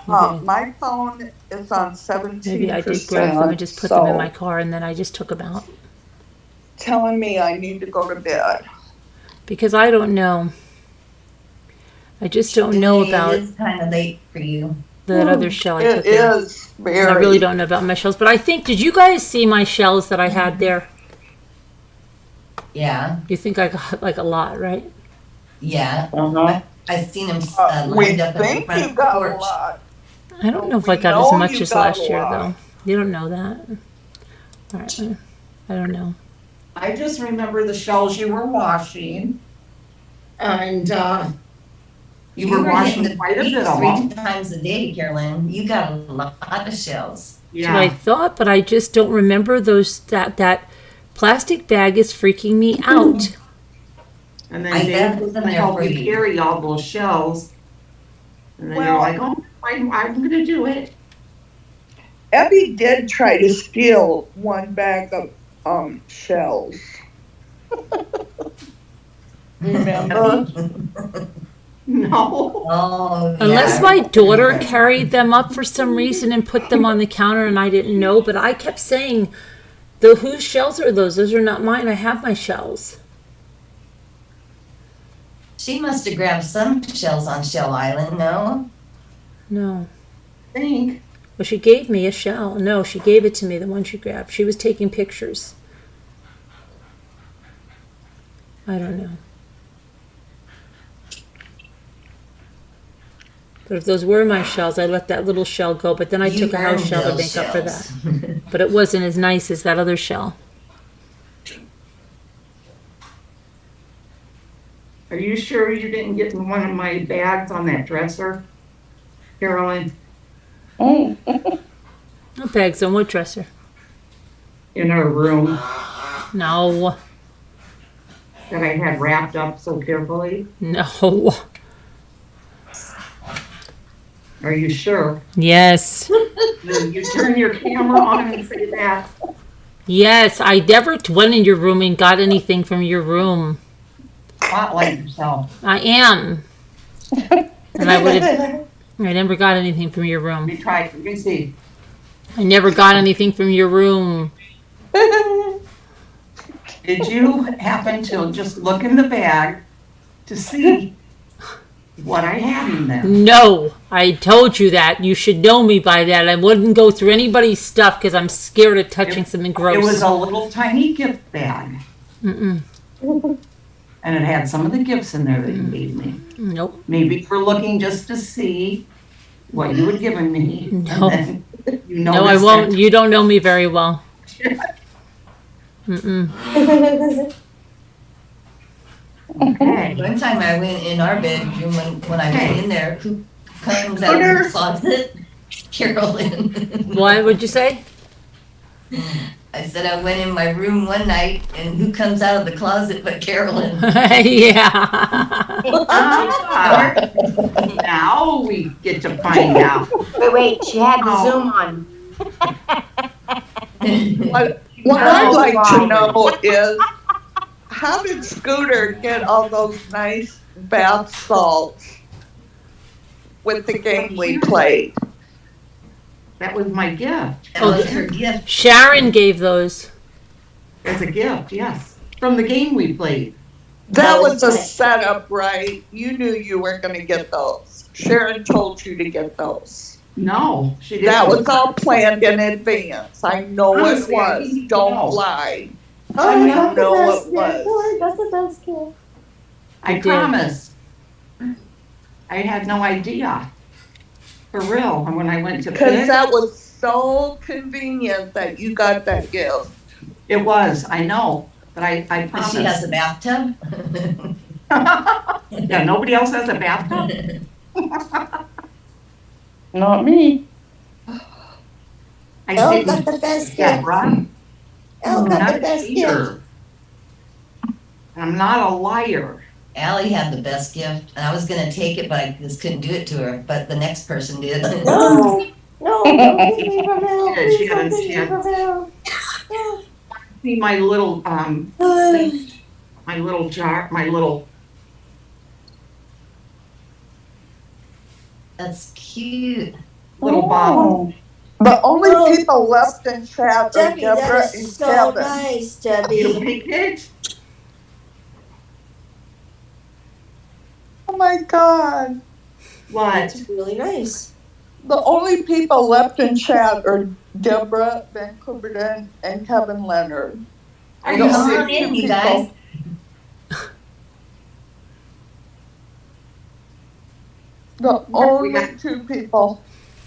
Okay. My phone is on 17%. Maybe I did grab them and just put them in my car, and then I just took them out. Telling me I need to go to bed. Because I don't know. I just don't know Janae, about It is kind of late for you. that other shell I It took there. is very. I really don't know about my shells, but I think, did you guys see my shells that I had there? Yeah, You think I got like a lot, right? yeah. Uh-huh. I seen him We lined up in the think you front got a porch. lot. I don't know if I We got as know much you as got last a year, lot. though. You don't know that. All right. I don't know. I just remember the shells you were washing. And you were hitting washing the quite a beach bit of 3 them. times a day, Carolyn. You got a lot of shells. That's what I Yeah. thought, but I just don't remember those. That plastic bag is freaking me out. And then I they left them there help for you you. carry all those shells. And then you're Well- like, oh, I'm gonna do it. Abby did try to steal one bag of shells. Remember? No. Oh, Unless yeah. my daughter carried them up for some reason and put them on the counter and I didn't know, but I kept saying, whose shells are those? Those are not mine. I have my shells. She must have grabbed some shells on Shell Island, no? No. Think. Well, she gave me a shell. No, she gave it to me, the one she grabbed. She was taking pictures. I don't know. But if those were my shells, I let that little shell go. But then I You took a house earned shell to those make up for shells. that. But it wasn't as nice as that other shell. Are you sure you didn't get in one of my bags on that dresser, Carolyn? No bags on what dresser? In our room No. that I had wrapped up so carefully? No. Are you sure? Yes. Then you turn your camera on and say that. Yes, I never went in your room and got anything from your room. Spotlight yourself. I am. And I never got anything from your room. Let me try. Let me see. I never got anything from your room. Did you happen to just look in the bag to see what I had in there? No, I told you that. You should know me by that. I wouldn't go through anybody's stuff because I'm scared of touching something gross. It was a little tiny gift bag. Mm-mm. And it had some of the gifts in there that you gave me. Nope. Maybe you were looking just to see what you had given me. No. And then you No, I noticed won't. that- You don't know me very well. Mm-mm. Okay. One time I went in our bedroom when I went in there, who comes out of the closet? Carolyn. What would you say? I said I went in my room one night and who comes out of the closet but Carolyn? Yeah. Ah, now we get to find out. Wait, she had the Zoom on. What I'd like to know is, how did Scooter get all those nice bath salts with the game we played? That was my gift. That was her gift. Sharon gave those. As a gift, yes. From the game we played. That was a setup, right? You knew you were going to get those. Sharon told you to get those. No, she didn't. That was all planned in advance. I know it Honestly, I was. didn't Don't know. lie. Oh, I that's the know best it was. gift. That's the best gift. I did. promise. I had no idea. For real. And when I went to Because pick, that was so convenient that you got that gift. it was, I know, but I But promise. she has a bathtub? Yeah, nobody else has a bathtub? Not me. I Elle didn't. got the best Yeah, gift. right? Elle I'm got not the a best gift. cheater. I'm not a liar. Allie had the best gift, and I was gonna take it, but I just couldn't do it to her, but the next person did. No, no, don't take me from Elle. Yeah, Please she don't had- take she me had- from Elle. See my little, Uh, my little jar, my little, That's cute. little bottle. The only Oh. people left in chat are Debbie, Deborah that and is so Kevin. nice, You Debbie. picked it? Oh my God. What? That's really nice. The only people left in chat are Deborah Van Coubertin and Kevin Leonard. Are The you Come only on serious? in, two you guys. people- The only two people.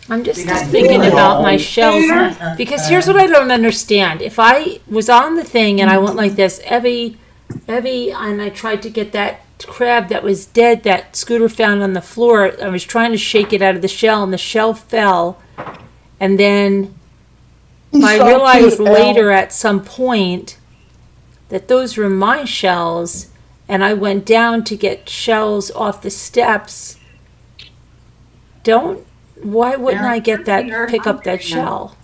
I'm just We got thinking Peter. about my shells. Uh, Because here's what I don't understand. If I was on the thing and I went like this, Evie, and I tried to get that crab that was dead that Scooter found on the floor, I was trying to shake it out of the shell and the shell fell. And then I So realized cute, Elle. later at some point that those were my shells and I went down to get shells off the steps. Why wouldn't I get that, pick up that shell?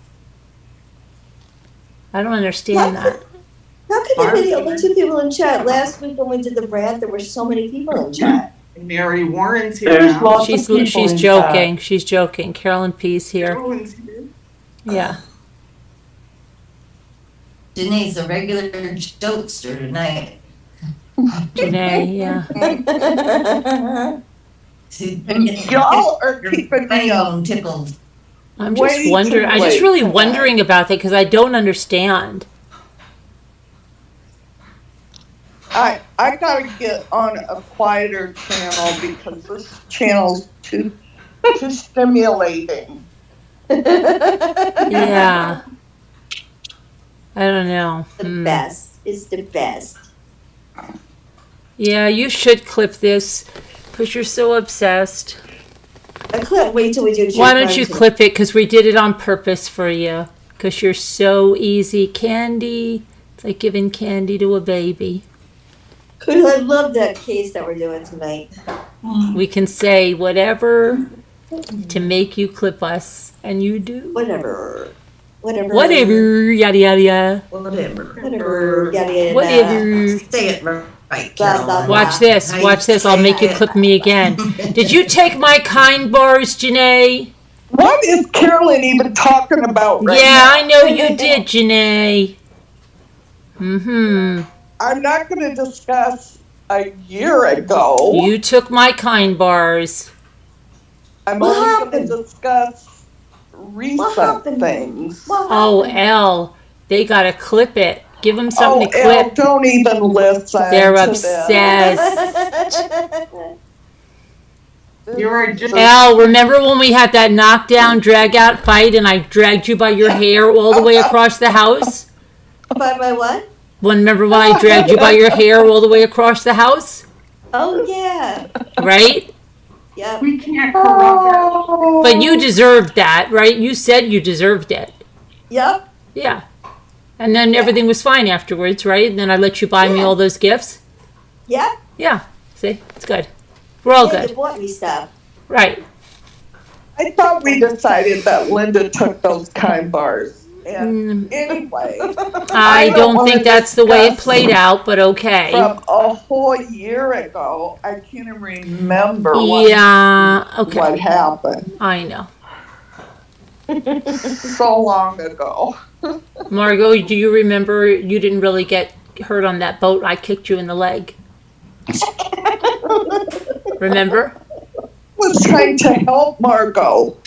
I don't understand that. How could there be the only two people in chat? Last week when we did the rant, there were so many people in chat. Mary Warren's here There's now. lots of people She's in joking. She's joking. Carolyn P's here. Carolyn's here. Yeah. Janae's a regular jokester tonight. Janae, yeah. Y'all are keeping me up. Tickled. I'm just Way wondering. too I'm just late really tonight. wondering about that because I don't understand. I gotta get on a quieter channel because this channel's too stimulating. Yeah. I don't know. The best. It's the best. Yeah, you should clip this because you're so obsessed. Wait till we do. Why don't you clip it? Because we did it on purpose for you. Because you're so easy. Candy. It's like giving candy to a baby. I love that case that we're doing tonight. We can say whatever to make you clip us. And you do. Whatever. Whatever. Yada, yada, yada. Whatever. Yada, yada. Whatever. Say it right, Blah, Carolyn. blah, blah. Watch this. Watch this. I'll make you clip me again. Did you take my kind bars, Janae? What is Carolyn even talking about right Yeah, now? I know you did, Janae. Mm-hmm. I'm not going to discuss a year ago. You took my kind bars. I'm What only happened? going to discuss recent happened? things. Oh, Elle, they gotta clip it. Give them something to Elle, clip. don't even listen. They're to obsessed. You're just Elle, remember when we had that knockdown, drag out fight and I dragged you by your hair all the way across the house? By my what? Remember when I dragged you by your hair all the way across the house? Oh yeah. Right? Yep. we can't corrupt But you deserved that, right? You said you deserved it. Yep. Yeah. And then everything was fine afterwards, right? And then I let you buy me all those gifts. Yep. Yeah. See? It's good. We're all Yeah, good. you bought me stuff. Right. I thought we decided that Linda took those kind bars. And anyway, I don't wanna think that's the way it discuss played out, but okay. from a whole year ago, I can't even remember Yeah, okay. what happened. I know. So long ago. Margot, do you remember you didn't really get hurt on that boat? I kicked you in the leg. Remember? Was trying to help Margot.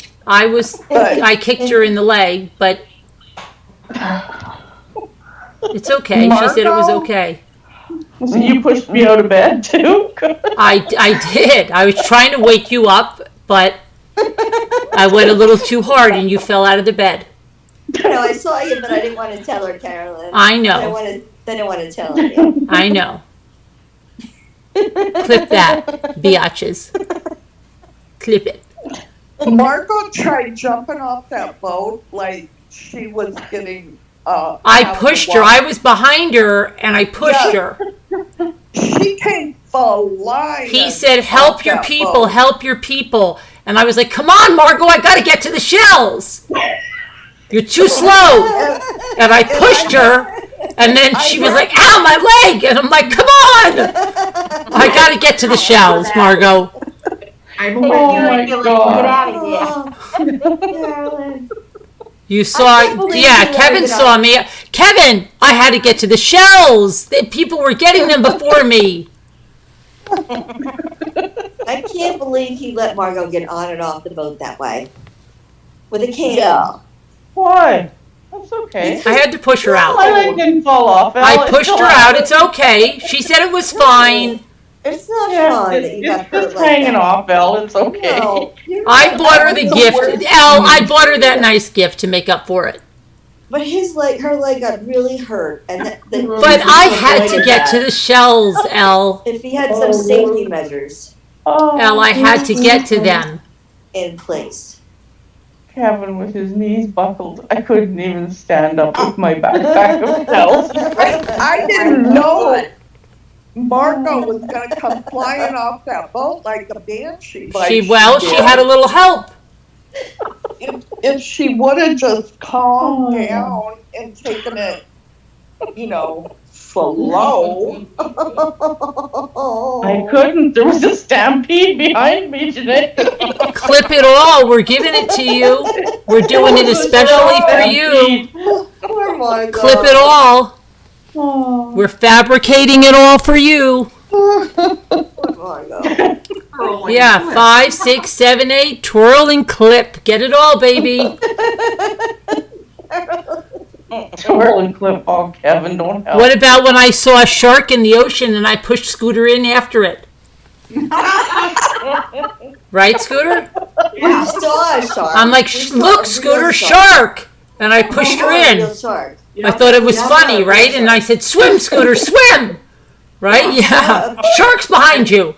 I kicked her in the leg, but it's okay. She said it was Margot? okay. So you pushed me out of bed too? I did. I was trying to wake you up, but I went a little too hard and you fell out of the bed. No, I saw you, but I didn't want to tell her, Carolyn. I know. I didn't want to tell her. I know. Clip that, biatches. Clip it. Margot tried jumping off that boat like she was getting I pushed her. I was behind her and I pushed her. She came flying. He said, help off your that people, boat. help your people. And I was like, come on, Margot, I got to get to the shells. You're too slow. And I pushed her. And then she was like, ow, my leg. And I'm like, come on. I got to get to the shells, Margot. I'm Oh my Get god. out of here. Carolyn. You saw, yeah, Kevin saw me. Kevin, I had to get to the shells. People were getting them before me. I can't believe he let Margot get on and off the boat that way. With a can. Yeah. Why? That's okay. I had to push her out. My leg didn't fall off. Elle. I It's pushed still her out. It's okay. She said it was fine. It's not Yeah, fun that you got it's hurt just like hanging that. off, Elle. It's okay. No, you're I not. bought her the That was gift. worst. I bought her that nice gift to make up for it. But her leg got really hurt, and But I had to get to the shells, Elle. If he had some safety measures Oh, Elle, I had to get to them. in place. Kevin with his knees buckled. I couldn't even stand up with my backpack of pills. I didn't know Margot was going to come flying off that boat like a banshee. Like She did. had a little help. If she would have just calmed down and taken it, slow. I couldn't. There was a stampede behind me today. Clip it all. We're giving it to you. We're doing it especially for you. Poor Margot. Clip it all. Oh. We're fabricating it all for you. Poor Margot. Twirl and Yeah, flip. 5, 6, 7, 8, twirl and clip. Get it all, baby. Twirl and clip. Oh, Kevin, don't help. What about when I saw a shark in the ocean and I pushed Scooter in after it? Right, Scooter? We saw a shark. I'm like, We saw look, a real Scooter, shark. shark! And I pushed her A in. real shark. I thought it was funny, right? And I said, swim, Scooter, swim! Right? Yeah. Shark's behind you.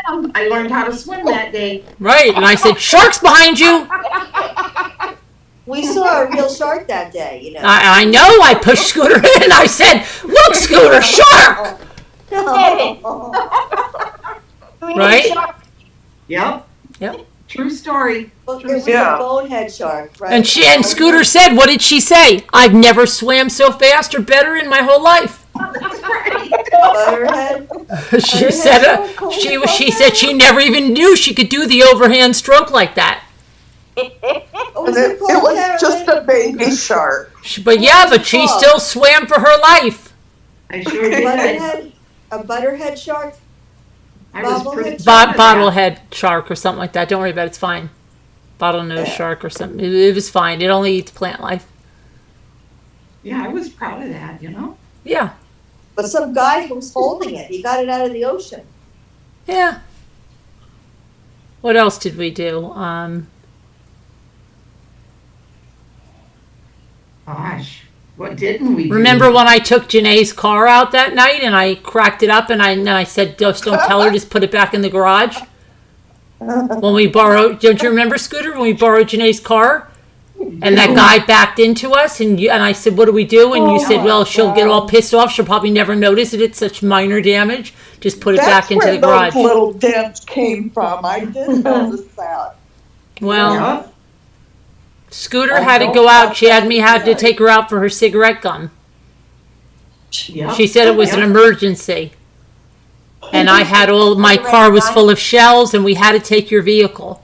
I learned how to swim that day. Right. And I said, shark's behind you. We saw a real shark that day, you know. I know. I pushed Scooter in. I said, look, Scooter, shark! Right? Yep. Yep. True story. Well, it was Yeah. a bonehead shark, right? And Scooter said, what did she say? I've never swam so fast or better in my whole life. Butterhead. She said she said she never even knew she could do the overhand stroke like that. Oh, And was it it called was just a baby shark. But she still swam for her life. I sure did. Butterhead? A butterhead shark? I was pretty Bobblehead? proud of that. Bottlehead shark or something like that. Don't worry about it. It's fine. Bottlenose shark or something. It was fine. It only eats plant life. Yeah, I was proud of that, you know? Yeah. But some guy was holding it. He got it out of the ocean. Yeah. What else did we do? Gosh, what didn't we do? Remember when I took Janae's car out that night and I cracked it up and I said, just don't tell her, just put it back in the garage? When we borrowed, don't you remember, Scooter, when we borrowed Janae's car? And that guy backed into us and I said, what do we do? And you said, well, she'll get all pissed off. She'll probably never notice it. It's such minor damage. Just put it back into the garage. That's where those little dents came from. I did notice that. Well, Yeah. Scooter had to go out. She had to take her out for her cigarette gum. Yeah. She said it was an emergency. And I had my car was full of shells and we had to take your vehicle.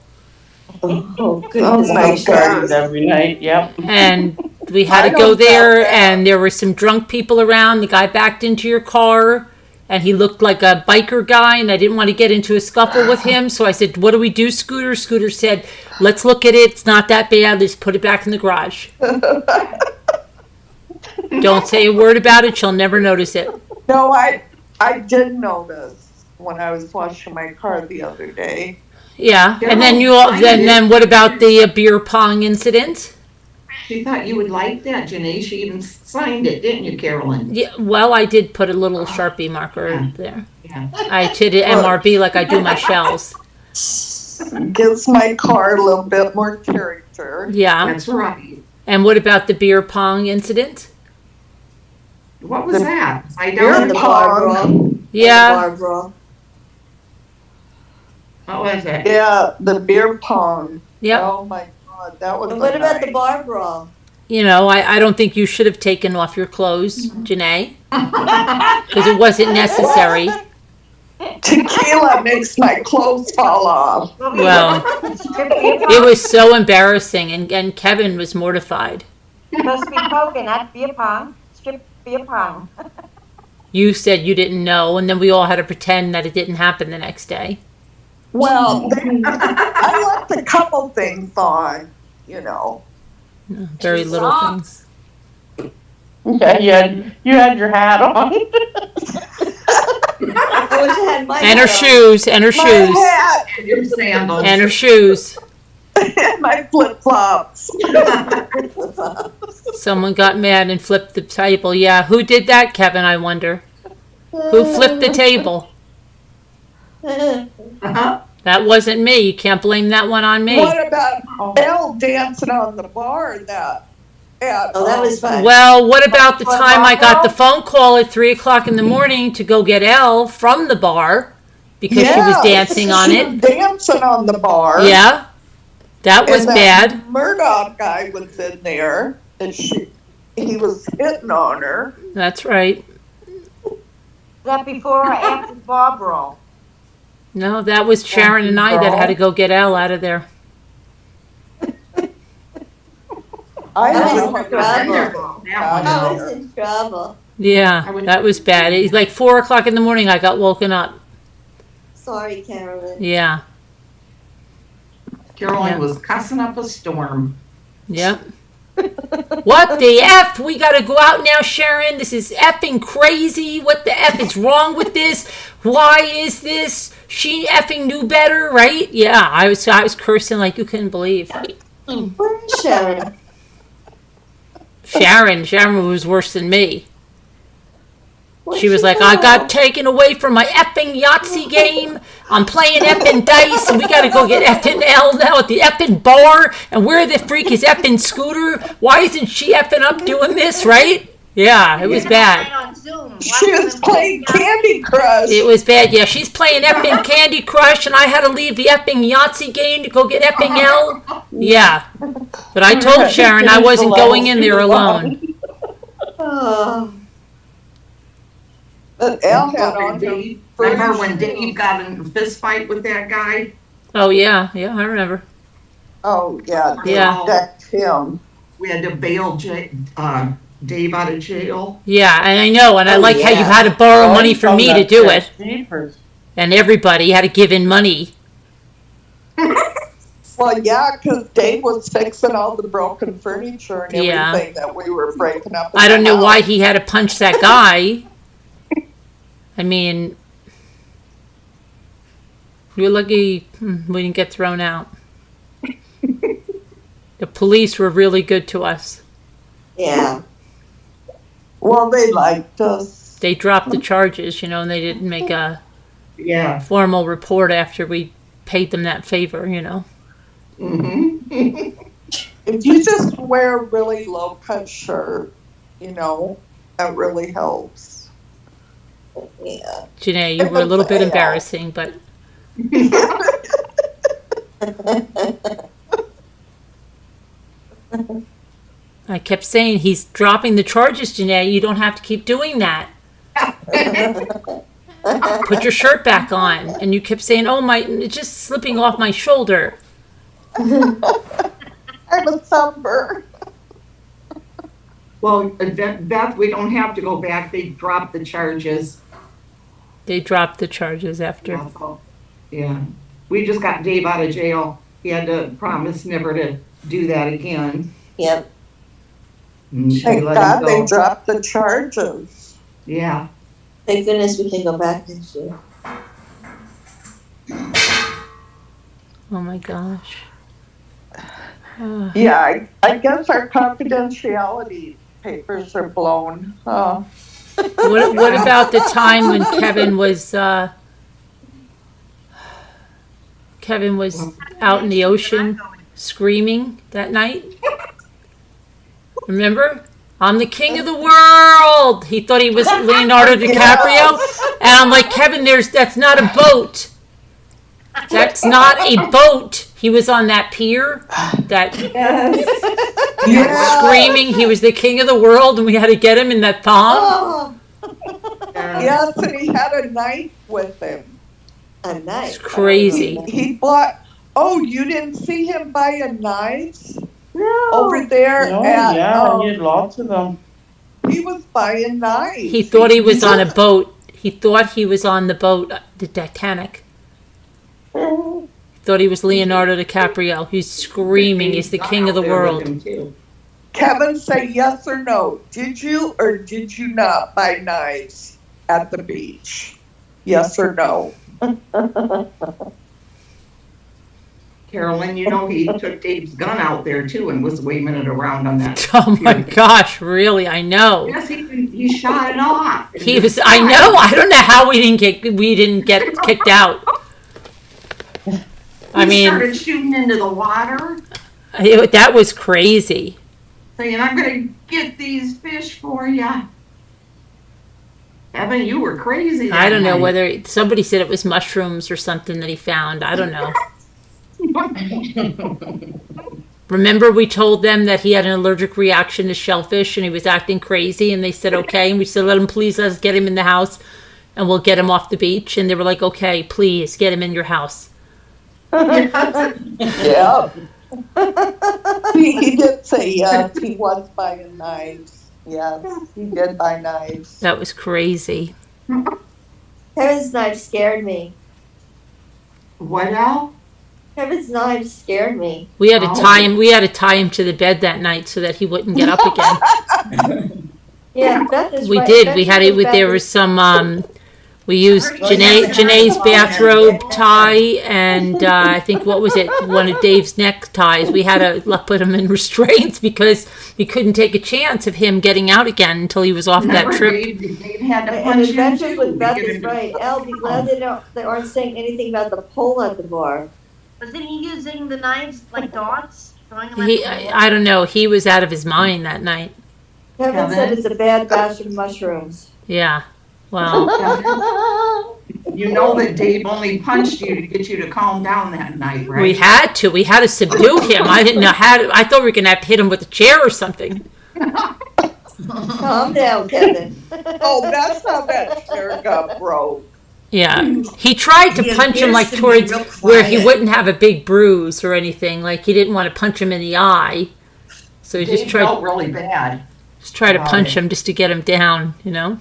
Oh, goodness Oh my gracious. God. Every night, yep. And we had to I go don't there doubt that. and there were some drunk people around. The guy backed into your car and he looked like a biker guy and I didn't want to get into a scuffle with him. So I said, what do we do, Scooter? Scooter said, let's look at it. It's not that bad. Just put it back in the garage. Don't say a word about it. She'll never notice it. No, I did notice when I was washing my car the other day. Yeah. And then then what about the beer pong incident? She thought you would like that, Janae. She even signed it, didn't you, Carolyn? Yeah, well, I did put a little Sharpie marker there. Yeah. I did it MRB like I do my shells. Gives my car a little bit more character. Yeah. That's right. And what about the beer pong incident? What was The that? I beer don't The know. bar brawl. Yeah. The bar brawl. What was it? Yeah, the beer pong. Yep. Oh my God, that was. And what a about the night. bar brawl? You know, I don't think you should have taken off your clothes, Janae, because it wasn't necessary. Tequila makes my clothes fall off. Well, it was so embarrassing, and Kevin was mortified. Supposed to be poking, not beer pong. Strip beer pong. You said you didn't know, and then we all had to pretend that it didn't happen the next day. Well, I left a couple things on, you know. Very little things. Yeah, you had your hat on. I wish I had my And her hat on. shoes, and her My shoes, hat And your sandals. and her shoes. and my flip flops. Someone got mad and flipped the table. Yeah, who did that, Kevin, I wonder? Who flipped the table? Uh-huh. That wasn't me. You can't blame that one on me. What about Elle dancing on the bar that? Oh, that was fun. Well, what about the time I got the phone call at 3 o'clock in the morning to go get Elle from the bar because she was dancing on it? Dancing on the bar. Yeah, that was And bad. Murdoch guy was in there, and he was hitting on her. That's right. That before or after the bar brawl? No, that was Sharon and I that had to go get Elle out of there. I That don't was know. trouble. That I one. was in trouble. Yeah, that was bad. It's like 4 o'clock in the morning I got woken up. It's sorry, Carolyn. Yeah. Caroline Yeah. was cussing up a storm. Yep. What the F? We gotta go out now, Sharon. This is effing crazy. What the F is wrong with this? Why is this? She effing knew better, right? Yeah, I was cursing like you couldn't believe. Where is Sharon? Sharon was worse than me. Where'd She was like, go? I got taken away from my effing Yahtzee game. I'm playing effing dice, and we gotta go get effing L now at the effing bar. And where the freak is effing Scooter? Why isn't she effing up doing this, right? Yeah, it was bad. On Zoom. She was playing Candy Crush. It was bad. Yeah, she's playing effing Candy Crush, and I had to leave the effing Yahtzee game to go get effing L. Yeah, but I told Sharon I wasn't going in there alone. Oh. But Al had on her Dave, remember first when Dave got in a fist fight with that guy? Oh yeah, I remember. Oh, yeah, they Yeah. decked him. We had to bail Dave out of jail. Yeah, and I know, and I Oh, like how you yeah. had to borrow Oh, money you from found me to that do shit. it, Jeepers. and everybody had to give in money. Well, yeah, because Dave was fixing all the broken furniture and Yeah. everything that we were breaking up. in I don't the know house. why he had to punch that guy. I mean, you're lucky we didn't get thrown out. The police were really good to us. Yeah. Well, they liked us. They dropped the charges, and they didn't make a Yeah. formal report after we paid them that favor, Mm-hmm. If you just wear a really low-cut shirt, that really helps. Yeah. Janae, you were a little bit embarrassing, but I kept saying, he's dropping the charges, Janae. You don't have to keep doing that. Put your shirt back on. And you kept saying, oh, it's just slipping off my shoulder. I'm a thumper. Well, Beth, we don't have to go back. They dropped the charges. They dropped the charges after. That's all. Yeah. We just got Dave out of jail. He had to promise never to do that again. Yep. And we Thank let God him they go. dropped the charges. Yeah. Thank goodness we can go back next year. Oh, my gosh. Yeah, I guess our confidentiality papers are blown. What about the time when Kevin was out in the ocean screaming that night? Remember? I'm the king of the world. He thought he was Leonardo DiCaprio. And I'm like, Kevin, that's not a boat. That's not a boat. He was on that pier screaming he was the king of the world, and we had to get him in that thong. Yes, and he had a knife with him. A knife. It's crazy. He bought. Oh, you didn't see him buy a knife over there? No, at, yeah, he had lots of them. He was buying knives. He thought he was on a boat. He thought he was on the boat, the Titanic. Thought he was Leonardo DiCaprio. He's screaming, he's the king of the world. Kevin, say yes or no. Did you or did you not buy knives at the beach? Yes or no? Carolyn, he took Dave's gun out there too and was waving it around on that. Oh my gosh, really? I know. Yes, he shot it off. I know. I don't know how we didn't get kicked out. I He mean, started shooting into the water, that was crazy. saying, I'm going to get these fish for you. Evan, you were crazy that I don't know night. whether somebody said it was mushrooms or something that he found. I don't know. Remember, we told them that he had an allergic reaction to shellfish and he was acting crazy, and they said okay, and we said, let us get him in the house and we'll get him off the beach. And they were like, okay, please get him in your house. Yeah. He did say yes. He was buying knives. Yes, he did buy knives. That was crazy. Kevin's knife scared me. What, Al? Kevin's knives scared me. We had to tie him. We had to tie him to the bed that night so that he wouldn't get up again. Yeah, Beth is We right. did. Beth We had is it. Beth There is- was some. We used Well, yeah, Janae's yeah. bathrobe tie, and I think what was it? One of Dave's neck ties. We had to put him in restraints because we couldn't take a chance of him getting out again until he was off that Remember, trip. Dave had to And punch you Adventures too. with Beth to get is him to- right. Elle, be glad they aren't saying anything about the pole at the bar. Wasn't he using the knives like dots? Throwing them at He, the wall? I don't know. He was out of his mind that night. Kevin said it's a bad batch of mushrooms. Yeah. Well, You know that Dave only punched you to get you to calm down that night, right? we had to. We had to subdue him. I didn't know how to. I thought we were gonna have to hit him with a chair or something. Calm down, Kevin. Oh, that's how that chair got broke. Yeah. He tried to He punch him appears like to be towards real where he quiet. wouldn't have a big bruise or anything. Like he didn't want to punch him in the eye. So he Dave just tried felt really bad. to about punch it. him just to get him down, you know?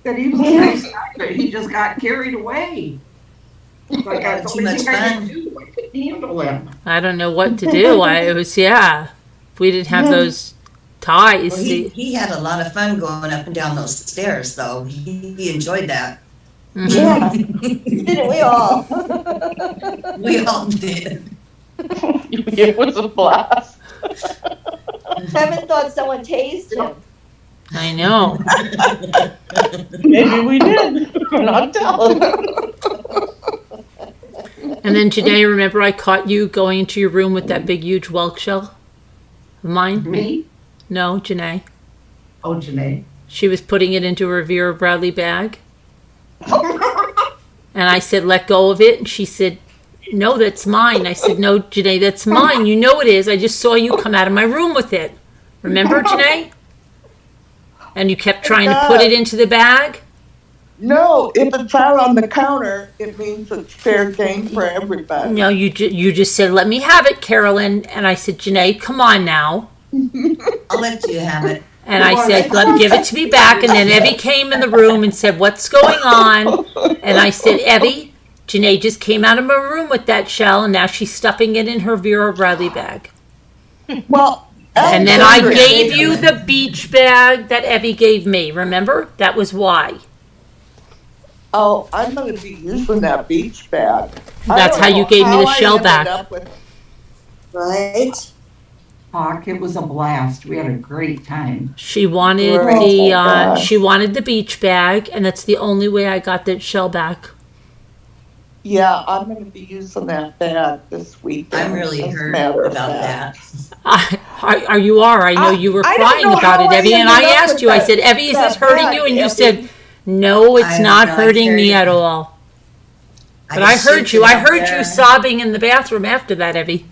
That he was a nice guy, but he just got carried away. Like I Too much fun. I couldn't handle him. I don't know what to do. It was if we didn't have those ties. Well, he had a lot of fun going up and down those stairs, though. He enjoyed that. Mhm. Yeah, didn't we all? We all did. It was a blast. Kevin thought someone tased him. I know. Maybe we did. We're not telling. And then Janae, remember I caught you going into your room with that big huge whelk shell of mine? Me? No, Janae. Oh, Janae. She was putting it into her Vera Bradley bag. And I said, let go of it. And she said, no, that's mine. I said, no, Janae, that's mine. You know it is. I just saw you come out of my room with it. Remember, Janae? And you kept trying to put it into the bag? No, if it's out on the counter, it means it's fair game for everybody. No, you just said, let me have it, Carolyn. And I said, Janae, come on now. I'll let you have it. And I said, give it to me back. And then Evie came in the room and said, what's going on? And I said, Evie, Janae just came out of my room with that shell, and now she's stuffing it in her Vera Bradley bag. Well, And then I gave you the beach bag that Evie gave me. Remember? That was why. Oh, I'm going to be using that beach bag. That's how you gave me the shell back. Right? Hawk, it was a blast. We had a great time. She wanted she wanted the beach bag, and that's the only way I got that shell back. Yeah, I'm going to be using that bag this weekend. I'm really as a hurt matter of about fact. that. Are you are? I know you were I don't crying know about how it, I Evie, and ended I up asked with you. I that- said, Evie, is that this hurting bag, you? And you Evie. said, no, it's I not know, I hurting me carried at it. all. But I heard shipped you. it I up heard there. you sobbing in the bathroom after that, Evie.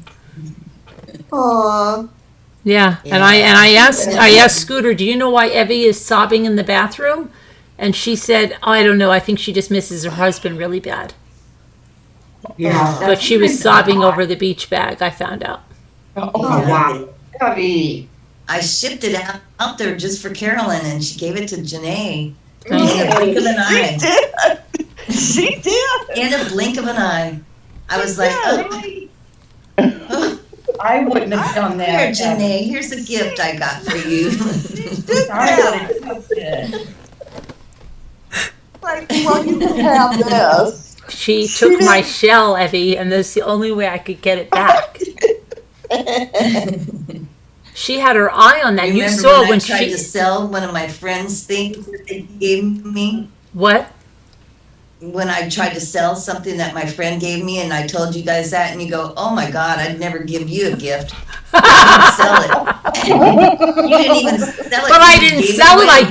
Aw. Yeah, and I asked Scooter, do you know why Evie is sobbing in the bathroom? And she said, I don't know. I think she just misses her husband really bad. Yeah. But she was sobbing over the beach bag. I found out. Oh, wow. Evie. I shipped it out there just for Carolyn, and she gave it to Janae in Thank a blink of an eye. She did. In a blink of an eye. I was like, oh, I wouldn't have done here, that. Janae, here's a gift I got for you. I would have did. Like, well, you can have this. She took my shell, Evie, and that's the only way I could get it back. She had her eye on that. You Remember saw when when I tried she to sell one of my friends' things that they gave me? what? When I tried to sell something that my friend gave me, and I told you guys that, and you go, "Oh my God, I'd never give you a gift. I didn't sell it. You didn't even sell it. But I You didn't gave sell it. away. I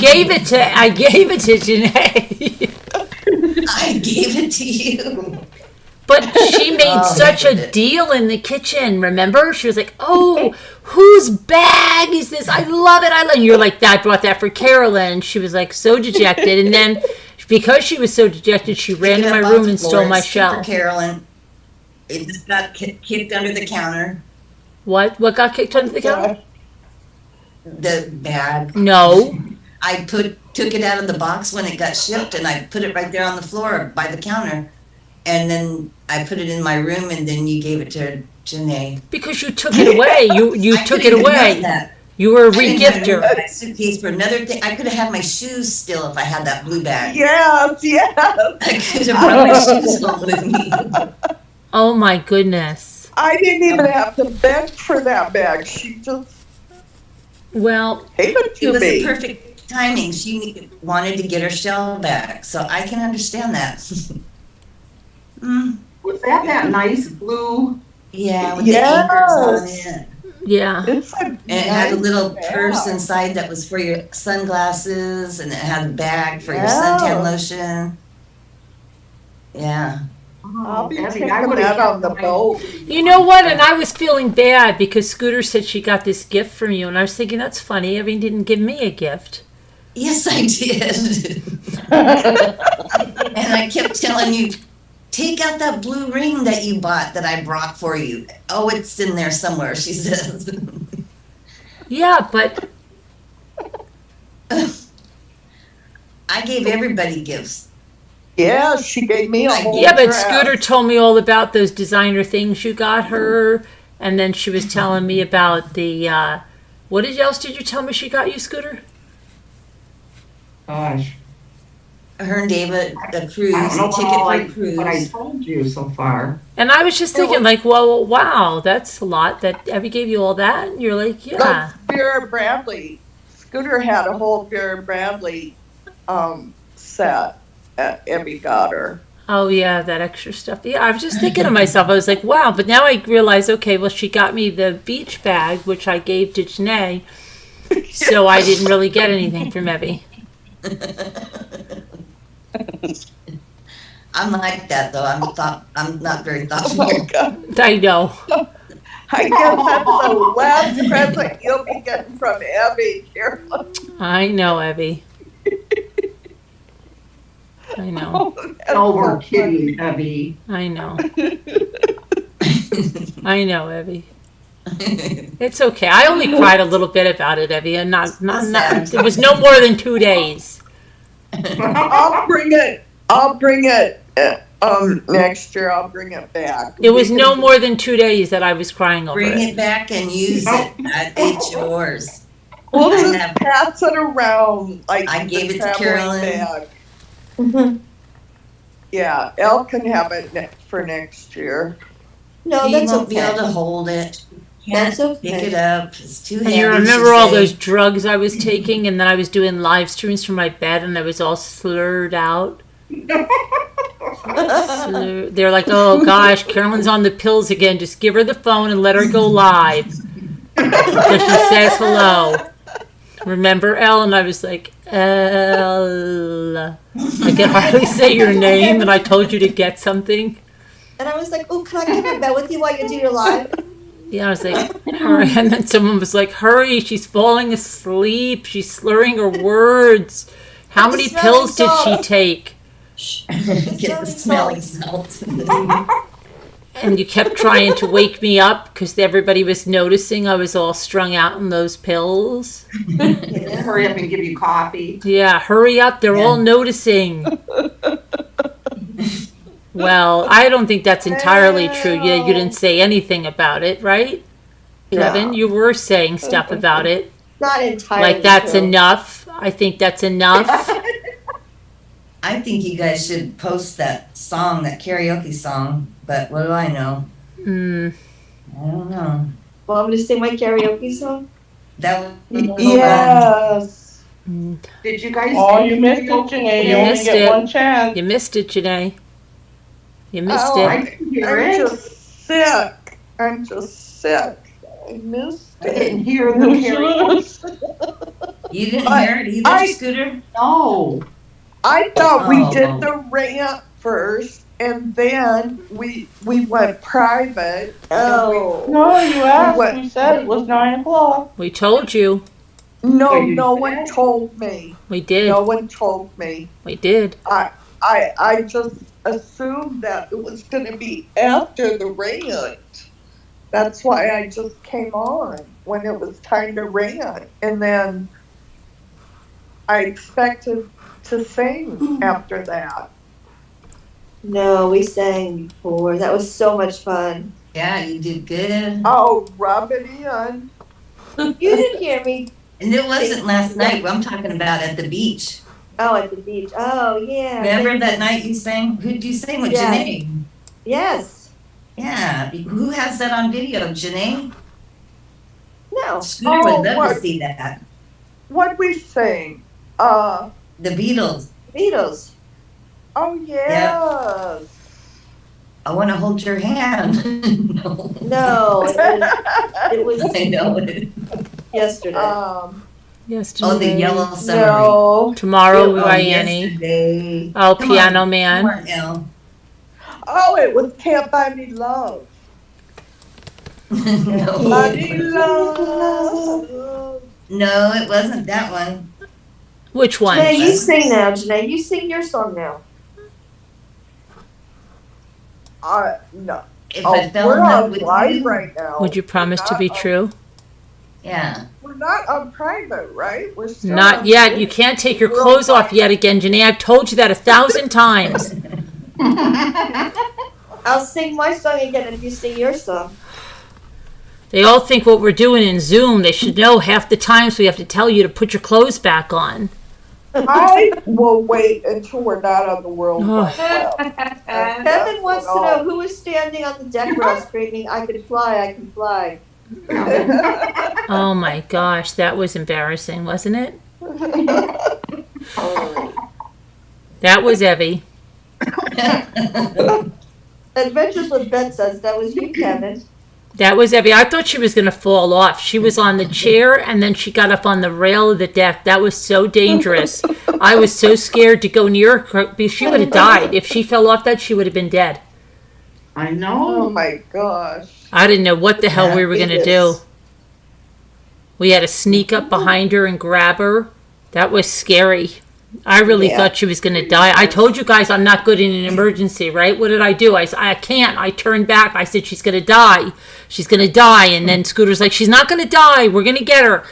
gave it to Janae. I gave it to you." But she made Oh, such look a at it. deal in the kitchen, remember? She was like, oh, whose bag is this? I love it. And you're like, I brought that for Carolyn. She was like so dejected. And then because she was so dejected, she ran Pick to it my up room off the and floor. stole my It's shell. For Carolyn. It just got kicked under the counter. What? What got kicked under the counter? The bag. No. I took it out of the box when it got shipped, and I put it right there on the floor by the counter. and then I put it in my room, and then you gave it to Janae. Because you took it away. You I took could've it even away. done that. You were a I didn't have room regifter. in my suitcase for another thing. I could have had my shoes still if I had that blue bag. Yes, yes. I could have brought my shoes home with me. Oh my goodness. I didn't even have to beg for that bag. She just Well, gave it It to was the me. perfect timing. Wanted to get her shell back, so I can understand that. Was that nice blue? Yeah, with the anchors on it. yeah. It's a And it had a little nice purse bag. inside that was for your sunglasses, and it had a bag for your Yeah. suntan lotion. Yeah. I'll be Abby, taking I would've that on the kept mine. boat. You know what? And I was feeling bad because Scooter said she got this gift from you, and I was thinking that's funny. Evie didn't give me a gift. Yes, I did. And I kept telling you, take out that blue ring that you bought that I brought for you. Oh, it's in there somewhere, she says. Yeah, but I gave everybody gifts. Yeah, she gave me a whole yeah, but dress. Scooter told me all about those designer things you got her, and then she was telling me about the what else did you tell me she got you, Scooter? Gosh, Her and David, a cruise, I don't know a ticket all for a what I cruise. told you so far. And I was just thinking, like, well, wow, that's a lot. That Abby gave you all that, and you're like, yeah. Vera Bradley. Scooter had a whole Vera Bradley set at Emmy got her. Oh yeah, that extra stuff. Yeah, I was just thinking to myself, I was like, wow. But now I realize, okay, well, she got me the beach bag, which I gave to Janae, so I didn't really get anything from Evie. I'm like that though. I'm not very Oh thoughtful. my God. I know. I guess that's the last present you'll be getting from Abby, Carolyn. I know, Evie. I know. Oh, we're kidding, Abby. I know. I know, Evie. It's okay. I only cried a little bit about it, Evie, and not. It was no more than 2 days. I'll bring it next year. I'll bring it back. It was no more than 2 days that I was crying over Bring it. it back and use it. It's yours. We'll I just have- pass it around like I gave the it to traveling Carolyn. bag. Yeah, Elle can have it for next year. No, He that's won't be able okay. to hold it. That's Can't pick okay. it up. It's too And heavy. you she remember all say. those drugs I was taking, and then I was doing live streams from my bed, and I was all slurred out. They're like, "Oh gosh, Carolyn's on the pills again. Just give her the phone and let her go live." So she says hello. Remember Elle? And I was like, Elle. I can hardly say your name, and I told you to get something. And I was like, oh, can I come in bed with you while you do your live? Yeah, I was like, hurry. And then someone was like, hurry, she's falling asleep. She's slurring her words. How many Smelling pills did she salt. take? Get the smelling salt. And you kept trying to wake me up because everybody was noticing I was all strung out on those pills. Hurry up and give you coffee. Yeah, hurry up. They're all noticing. Well, I don't think that's entirely true. You didn't say anything about it, right? Kevin, No. you were saying stuff about it. Not entirely. Like, that's true. enough. I think that's enough. I think you guys should post that song, that karaoke song, but what do I know? Mm. I don't know. Well, I'm going to sing my karaoke song. That would Yes. Did you guys? Oh, you missed it, Janae. You You only missed get it. one chance. You missed it, Janae. You missed Oh, it. I didn't hear I'm it. just sick. I'm just sick. I missed I it. didn't hear the karaoke. You didn't I- hear it either, I- Scooter? No. I thought we Oh. did the rant first, and then we went private. Oh. No, you asked. What? We said it was 9 o'clock. We told you. No, Oh, you no did? one told me. We did. No one told me. We did. I just assumed that it was going to be after the rant. That's why I just came on when it was time to rant. And then I expected to sing after that. No, we sang before. That was so much fun. Yeah, you did good. Oh, rub it in. You didn't hear me. And it wasn't last night. I'm talking about at the beach. Oh, at the beach. Oh, yeah. Remember that night you sang? Who'd you sing with? Yes. Janae? Yes. Yeah. Who has that on video? Janae? No. Scooter would love to see that. What we sing? The Beatles. Beatles. Oh, yes. I want to hold your hand. No. No, it was I know it. yesterday. Yesterday. Oh, the yellow submarine. No. Tomorrow, Oh, Ryan. yesterday. Oh, Come Piano on. Man. Come on, Elle. Oh, it was Can't Buy Me Love. No. Buy Me Love. No, it wasn't that one. Which one? Janae, you sing now, Janae. You sing your song now. No. If I fell We're in love on with live you. right now. Would you promise to be true? Yeah. We're not on private, right? We're still Not on yet. Zoom. You can't take your We're on clothes off private. yet again, Janae. I've told you that 1,000 times. I'll sing my song again if you sing your song. They all think what we're doing in Zoom. They should know half the times we have to tell you to put your clothes back on. I will wait until we're not on the World Oh. Wide Web. Kevin wants to know who was standing on the deck rail screaming, "I can fly, I can fly." Oh my gosh, that was embarrassing, wasn't it? That was Evie. Adventures with Ben says that was you, Kevin. That was Evie. I thought she was going to fall off. She was on the chair and then she got up on the rail of the deck. That was so dangerous. I was so scared to go near her because she would have died. If she fell off that, she would have been dead. I Oh know. my gosh. I didn't know what the hell we were going to do. We had to sneak up behind her and grab her. That was scary. I really thought she was going to die. I told you guys I'm not good in an emergency, right? What did I do? I can't. I turned back. I said, she's going to die. She's going to die. And then Scooter's like, she's not going to die. We're going to get her.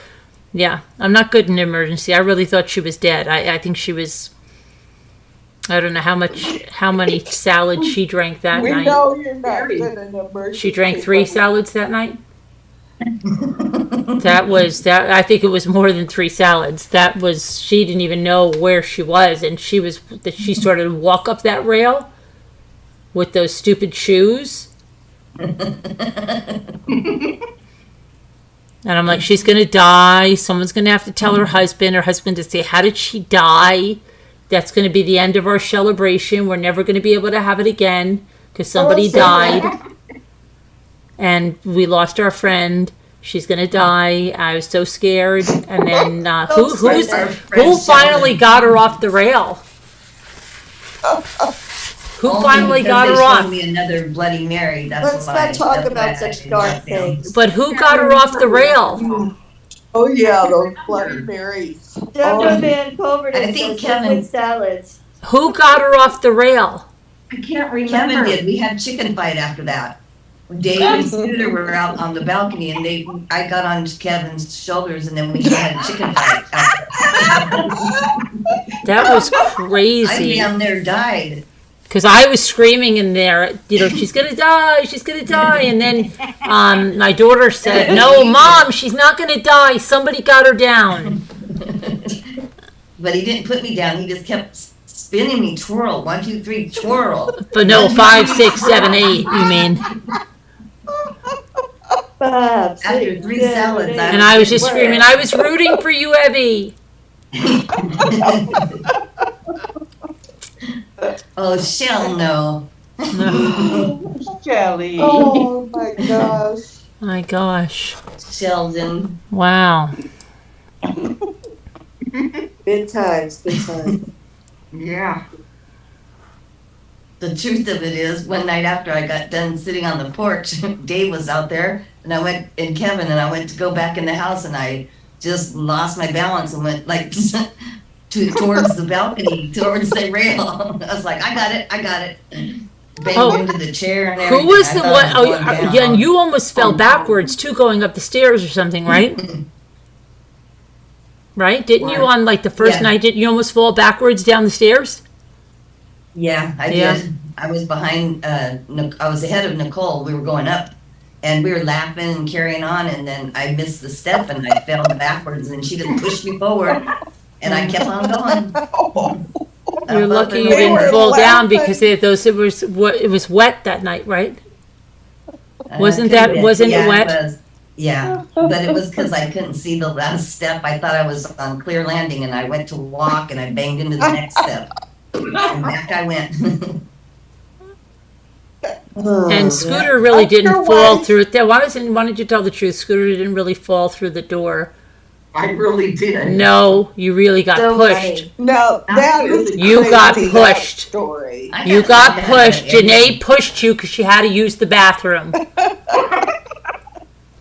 Yeah, I'm not good in an emergency. I really thought she was dead. I think she was, I don't know how many salads she drank that We night. know you're not good in an emergency. She drank 3 salads that night? I think it was more than 3 salads. She didn't even know where she was, and she started to walk up that rail with those stupid shoes. And I'm like, she's gonna die. Someone's gonna have to tell her husband to say, how did she die? That's gonna be the end of our celebration. We're never gonna be able to have it again because somebody died. And we lost our friend. She's gonna die. I was so scared. And then who finally got her off the rail? Who finally got her off? Me another Bloody Mary. Let's not talk about such dark things. But who got her off the rail? Oh yeah, those Bloody Marys. Deborah Van Covert I think says Kevin- liquid salads. Who got her off the rail? I can't remember. Kevin did. We had chicken fight after that. Dave and Scooter were out on the balcony, and I got on Kevin's shoulders, and then we had a chicken fight. That was I crazy. down there died. Because I was screaming in there, she's gonna die, and then my daughter said, no, Mom, she's not gonna die, somebody got her down. But he didn't put me down. He just kept spinning me, twirl, 1, 2, 3, twirl. But no, 5, 6, 7, 8, you mean. 5, 6, After 3 7, salads, 8. And I was just screaming, I was rooting for you, Evie. Oh, Shell, no. Jelly. Oh my gosh. My gosh. Sheldon. Wow. Good times. Yeah. The truth of it is, one night after I got done sitting on the porch, Dave was out there, and Kevin, and I went to go back in the house, and I just lost my balance and went like towards the balcony, towards the rail. I was like, I got it. Banged into the chair and everything. Who was I the thought one? I Oh, was going down. yeah, and you almost fell backwards too, going up the stairs or something, right? Right? Didn't you on like the first Yeah. night? Didn't you almost fall backwards down the stairs? Yeah, I Yeah. did. I was behind, I was ahead of Nicole. We were going up and we were laughing and carrying on. And then I missed the step and I fell backwards and she just pushed me forward and I kept on going. You're lucky you They didn't were fall down laughing. because it was wet that night, right? Wasn't Could've that- been. wasn't it Yeah, wet? was. Yeah, but it was because I couldn't see the last step. I thought I was on clear landing and I went to walk and I banged into the next step. And back I went. And Scooter really After didn't fall one- through it. Why don't you tell the truth? Scooter didn't really fall through the door. I really did. No, you really got So pushed. funny. No, that is You got crazy, that pushed. story. I You got that. pushed. Janae pushed you because she had to use the bathroom.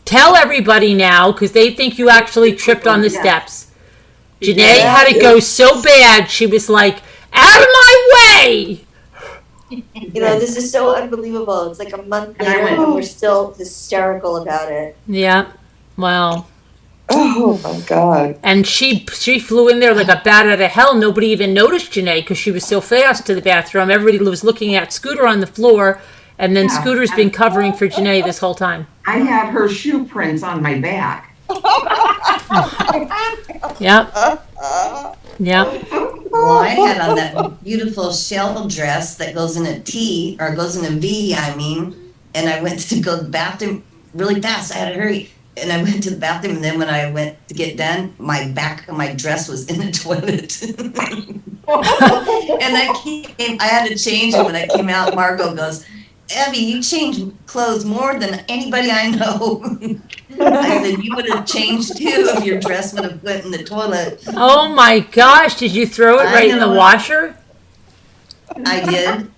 Tell everybody now because they think you actually tripped on the Yes. steps. She Janae did. had it go so bad, she was like, out of my way! You know, this is so unbelievable. It's like a month And I later went, and we're still hysterical about it. Yeah, well, Oh my God. and she flew in there like a bat out of hell. Nobody even noticed Janae because she was so fast to the bathroom. Everybody was looking at Scooter on the floor, and then Yeah. Scooter's been covering for Janae this whole time. I had her shoe prints on my back. Yep, yep. Well, I had on that beautiful shell dress that goes in a T, or goes in a V, I mean, and I went to go to the bathroom really fast. I had to hurry. And I went to the bathroom, and then when I went to get done, my back of my dress was in the toilet. And I had to change it when I came out. Margot goes, Abby, you change clothes more than anybody I know. I said, you would have changed too if your dress would have went in the toilet. Oh my gosh, did you throw it I right in the know. washer? I did.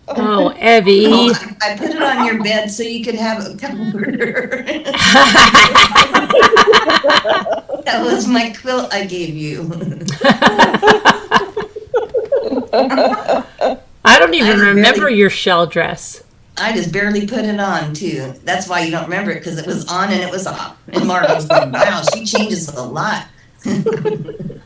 Oh, Evie. Oh, I put it on your bed so you could have a comforter. That was my quilt I gave you. I don't even I remember really- your shell dress. I just barely put it on too. That's why you don't remember it, because it was on and it was off. And Margaret's like, wow, she changes a lot.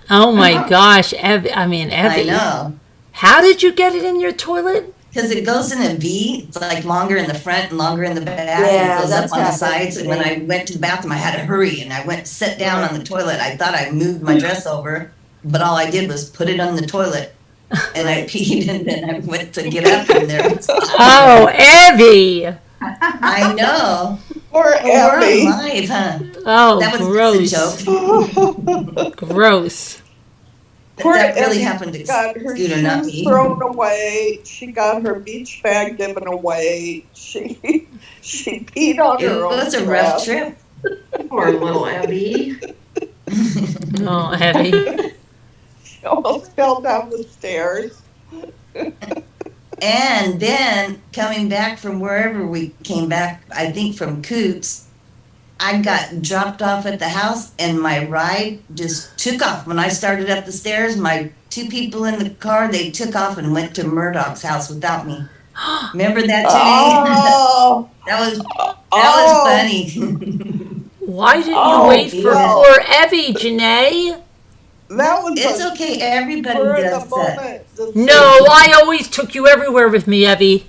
Oh my gosh, Evie. I know. How did you get it in your toilet? Because it goes in a V. It's like longer in the front and longer in the back. Yeah, it goes that's up on the happened sides. to And when me. I went to the bathroom, I had to hurry. And I went to sit down on the toilet. I thought I moved my dress over, but all I did was put it on the toilet. And I peed, and then I went to get up in there. Oh, Evie. I know. Poor We're Abby. alive, huh? Oh, That was gross. just a joke. Gross. Poor That really Abby happened to got her Scooter, not shoes me. thrown away. She got her beach bag given away. She peed on It her own was a rough dress. trip. Poor little Abby. Oh, Evie. She almost fell down the stairs. And then coming back from wherever we came back, I think from Coots, I got dropped off at the house and my ride just took off. When I started up the stairs, my two people in the car, they took off and went to Murdoch's house without me. Remember that, Jenny? Oh, That was oh. funny. Why didn't you Oh, wait for yeah. poor Evie, Janae? That was It's a okay, everybody spur of does the that. moment decision. No, I always took you everywhere with me, Evie.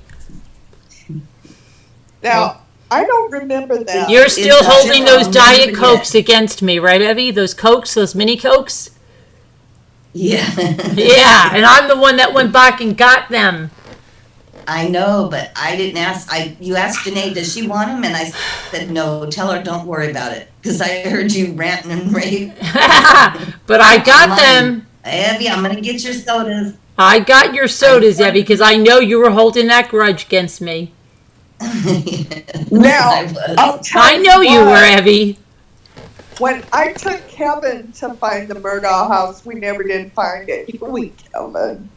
Now, I don't remember that. You're still It's holding not those your Diet own Cokes against me, right, Evie? Those Cokes, those mini Cokes? Yeah. Yeah, and I'm the one that went back and got them. I know, but I didn't ask. You asked Janae, does she want them? And I said, no, tell her don't worry about it. Because I heard you ranting and raving. But I got them. Abby, I'm going to get your sodas. I got your sodas, Evie, because I know you were holding that grudge against me. Now, I was. I'll tell I know you what, were, Evie. When I took Kevin to find the Murdoch house, we never did find it. We, Kevin.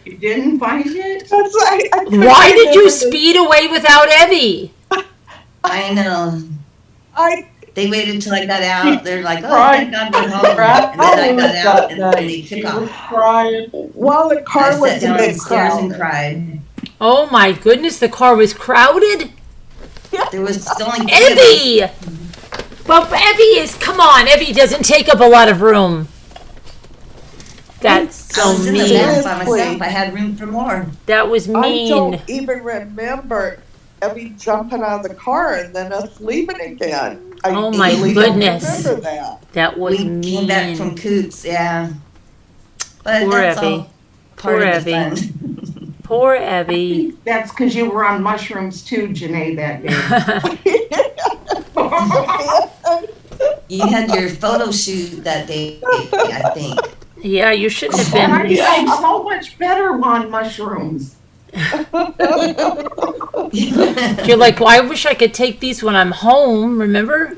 You didn't find it? That's I couldn't Why did you remember the- speed away without Evie? I know. They waited till I got out. They're like, oh, thank God we're home. And then I got out and then they took off. While the I car sat was a down on the bit stairs and crowded. cried. Oh my goodness, the car was crowded. There was only 2 of us. Evie! Well, Evie is, come on, Evie doesn't take up a lot of room. That's I so was in the mean. back by myself. Seriously. I had room for more. That was I mean. don't even remember Evie jumping out of the car and then us leaving again. I Oh my really goodness. don't remember that. That was We came back from mean. Coots, yeah. But Poor that's Evie. all part Poor of the Evie. fun. Poor Evie. That's because you were on mushrooms too, Janae, that day. You had your photo shoot that day, I think. Yeah, you shouldn't have And I been. felt so much better on mushrooms. You're like, well, I wish I could take these when I'm home, remember?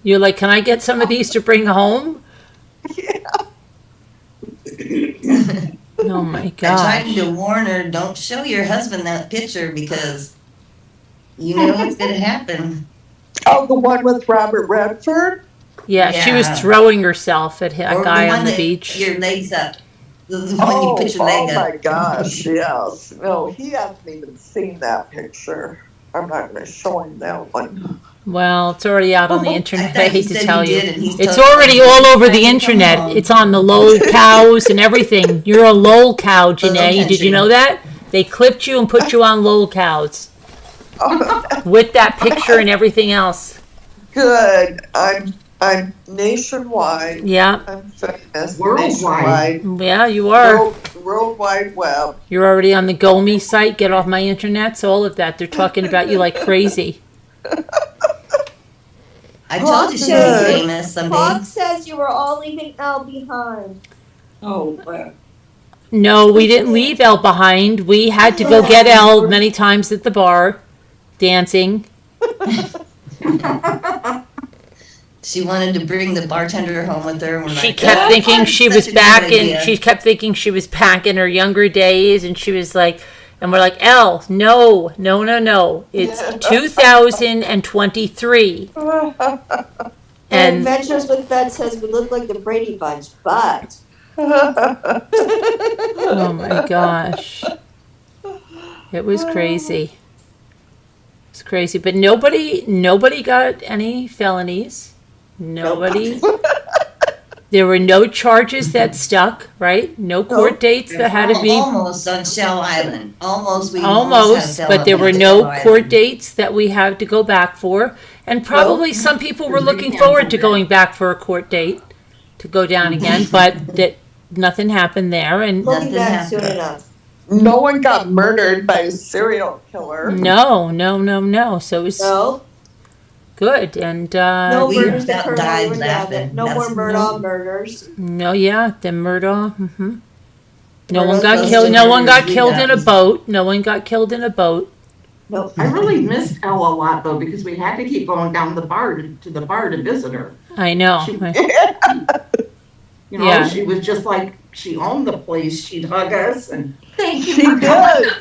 You're like, can I get some of these to bring home? Oh my I gosh. tried to warn her, don't show your husband that picture because you know what's going to happen. Oh, the one with Robert Redford? Yeah, she was Yeah. throwing herself at a Or guy the on one the that beach. your legs up. The one you put your leg oh up. my gosh, yes. No, he hasn't even seen that picture. I'm not going to show him that one. Well, it's already out on the I internet. thought I you hate to said tell you you. did, and he's It's totally already all over the trying to come internet. home. It's on the lol cows and everything. You're a lol cow, Janae. Did you know that? They clipped you and put you on lol cows with that picture and everything else. Good. I'm nationwide. Yeah. I'm famous Worldwide. nationwide. Yeah, you are. World Wide Web. You're already on the GoMe site. Get off my internet. So all of that. They're talking about you like crazy. I told you she was famous someday. Fox says you were all leaving Elle behind. Oh, well. No, we didn't leave Elle behind. We had to go get Elle many times at the bar, dancing. She wanted to bring the bartender home with her. And we're She like, kept "Oh, thinking she such was a good back in. idea." She kept thinking she was back in her younger days, and she was like, and we're like, Elle, no. It's 2023. And And Adventures with Vet says we look like the Brady Bunch, but oh my gosh, it was crazy. It's crazy, but nobody got any felonies. Nobody. There were no charges that stuck, right? No court dates that had to be. Almost on Shell Island. Almost, Almost, had but there were felonies no on Shell court Island. dates that we had to go back for. And probably some people were looking forward to going back for a court date to go down again, but that nothing happened there. And we'll be Nothing back soon happened. enough. No one got murdered by a serial killer. no. So it was No, good. And no we murders about occurred died while we were down laughing. there. No That's- more Murdaugh murders. no, yeah, the murder. No one Murdaugh got goes killed. to No one got murders, killed in a yeah. boat. No one got killed in a boat. Nope. I really missed Elle a lot though, because we had to keep going down the bar to the bar to visit her. I know. She- You know, Yeah. she was just like, she owned the place. She'd hug us and thank you She for coming. did.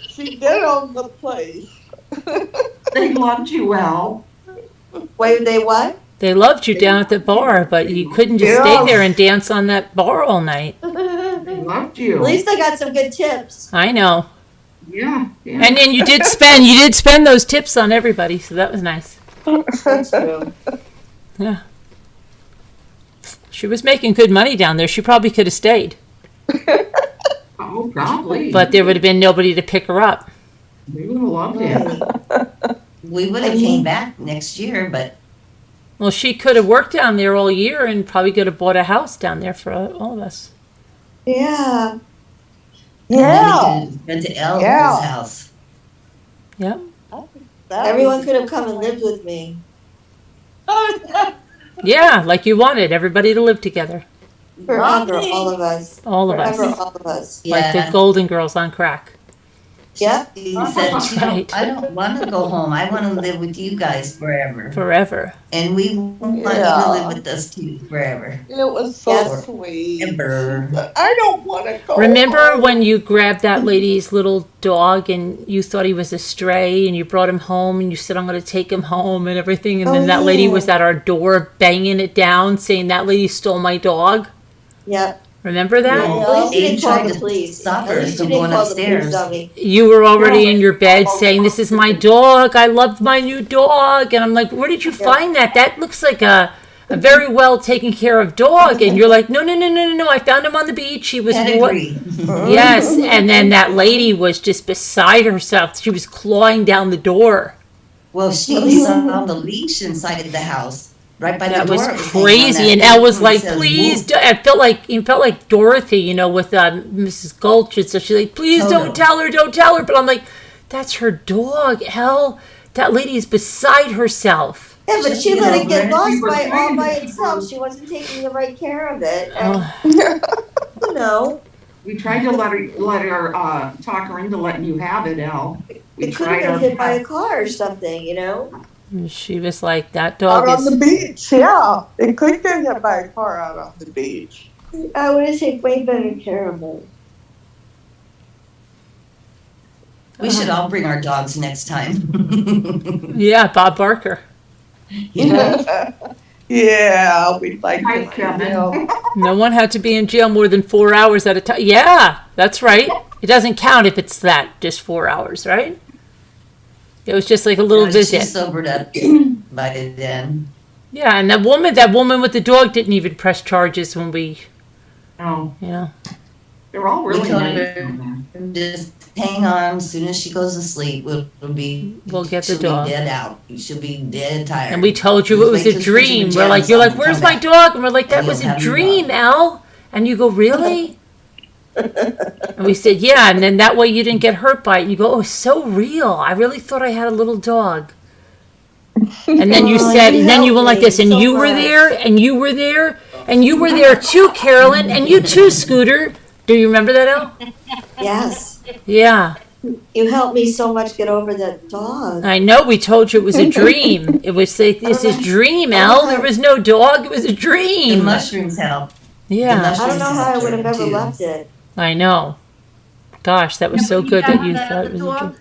She did own the place. They loved you, Elle. Wait, they what? They loved you down at the bar, but you couldn't just stay there and dance on that bar all night. They loved At you. least I got some good tips. I know. Yeah, yeah. And then you did spend those tips on everybody, so that was nice. That's true. Yeah. She was making good money down there. She probably could have stayed, Oh, probably. but there would have been nobody to pick her up. We would have loved it. We would have came back next year, but Well, she could have worked down there all year and probably could have bought a house down there for all of us. Yeah. Yeah. went to Elvis Yeah. house. Yep. Everyone could have come and lived with me. Yeah, like you wanted everybody to live together. Forever, all of us. All of us. Forever, all of us. Like the Yeah. Golden Girls on crack. Yep. He said, Right. I don't want to go home. I want to live with you guys forever. Forever. And we want you to Yeah. live with us too forever. It was so Yes. sweet. Ever. I don't want to go. Remember home. when you grabbed that lady's little dog and you thought he was a stray and you brought him home and you said, I'm going to take him home and everything. And then Oh, that lady yeah. was at our door banging it down saying that lady stole my dog. Yep. Remember that? Yeah. At least you Aiden didn't call tried the to police. stop At her least you from didn't going call the police upstairs. on me. You were already in your bed saying, this is my dog. I love my new dog. And I'm like, where did you find that? That looks like a a very well taken care of dog. And you're like, no. I found him on the beach. He was Pedigree. Yes. And then that lady was just beside herself. She was clawing down the door. Well, she was on the leash inside of the house, right by the That door. was It hanging on crazy. that And Elle was thing that like, says please, "Woo." it felt like Dorothy, you know, with Mrs. Gulch. And so she's like, please don't tell her. But I'm like, that's her dog, Elle. That lady is beside herself. Yeah, but she let it get lost were all by trying to- itself. She wasn't taking the right care of it. And, Oh, you know, We tried to let her talk her into letting you have it, Elle. We it could have been our hit by a best. car or something, you know? and she was like, that Out dog on the is. beach, yeah. It could get hit by a car out on the beach. I would have taken way better care of it. We should all bring our dogs next time. Yeah, Bob Barker. Yeah, we'd like Hi, to. Kevin. No one had to be in jail more than 4 hours at a time. Yeah, that's right. It doesn't count if it's just 4 hours, right? It was just like a little She visit. sobered up by then. Yeah, and that woman with the dog didn't even press charges when we, Oh, you know. they're all We really told nice. her, just hang on. As soon as she goes to sleep, we'll We'll get the she'll dog. be dead out. She'll be dead tired. And we told you it was Wait a till she dream. was We're like, jealous you're like, and where's come my back. dog? And we're like, that And was you'll a have your dream, dog. Al. And you go, really? And we said, yeah. And then that way you didn't get hurt by it. And you go, oh, so real. I really thought I had a little dog. And then you Oh, said, you and then you went helped like this, me and so you were much. there, and you were there, and you were there too, Carolyn, and you too, Scooter. Do you remember that, Al? Yes. Yeah. You helped me so much get over that dog. I know, we told you it was a dream. It was like, this is dream, Al. There was no dog. It was a The dream. mushrooms help. Yeah. I don't know how I would have ever Too. left it. I know. Gosh, that was so good that you thought it was a dream.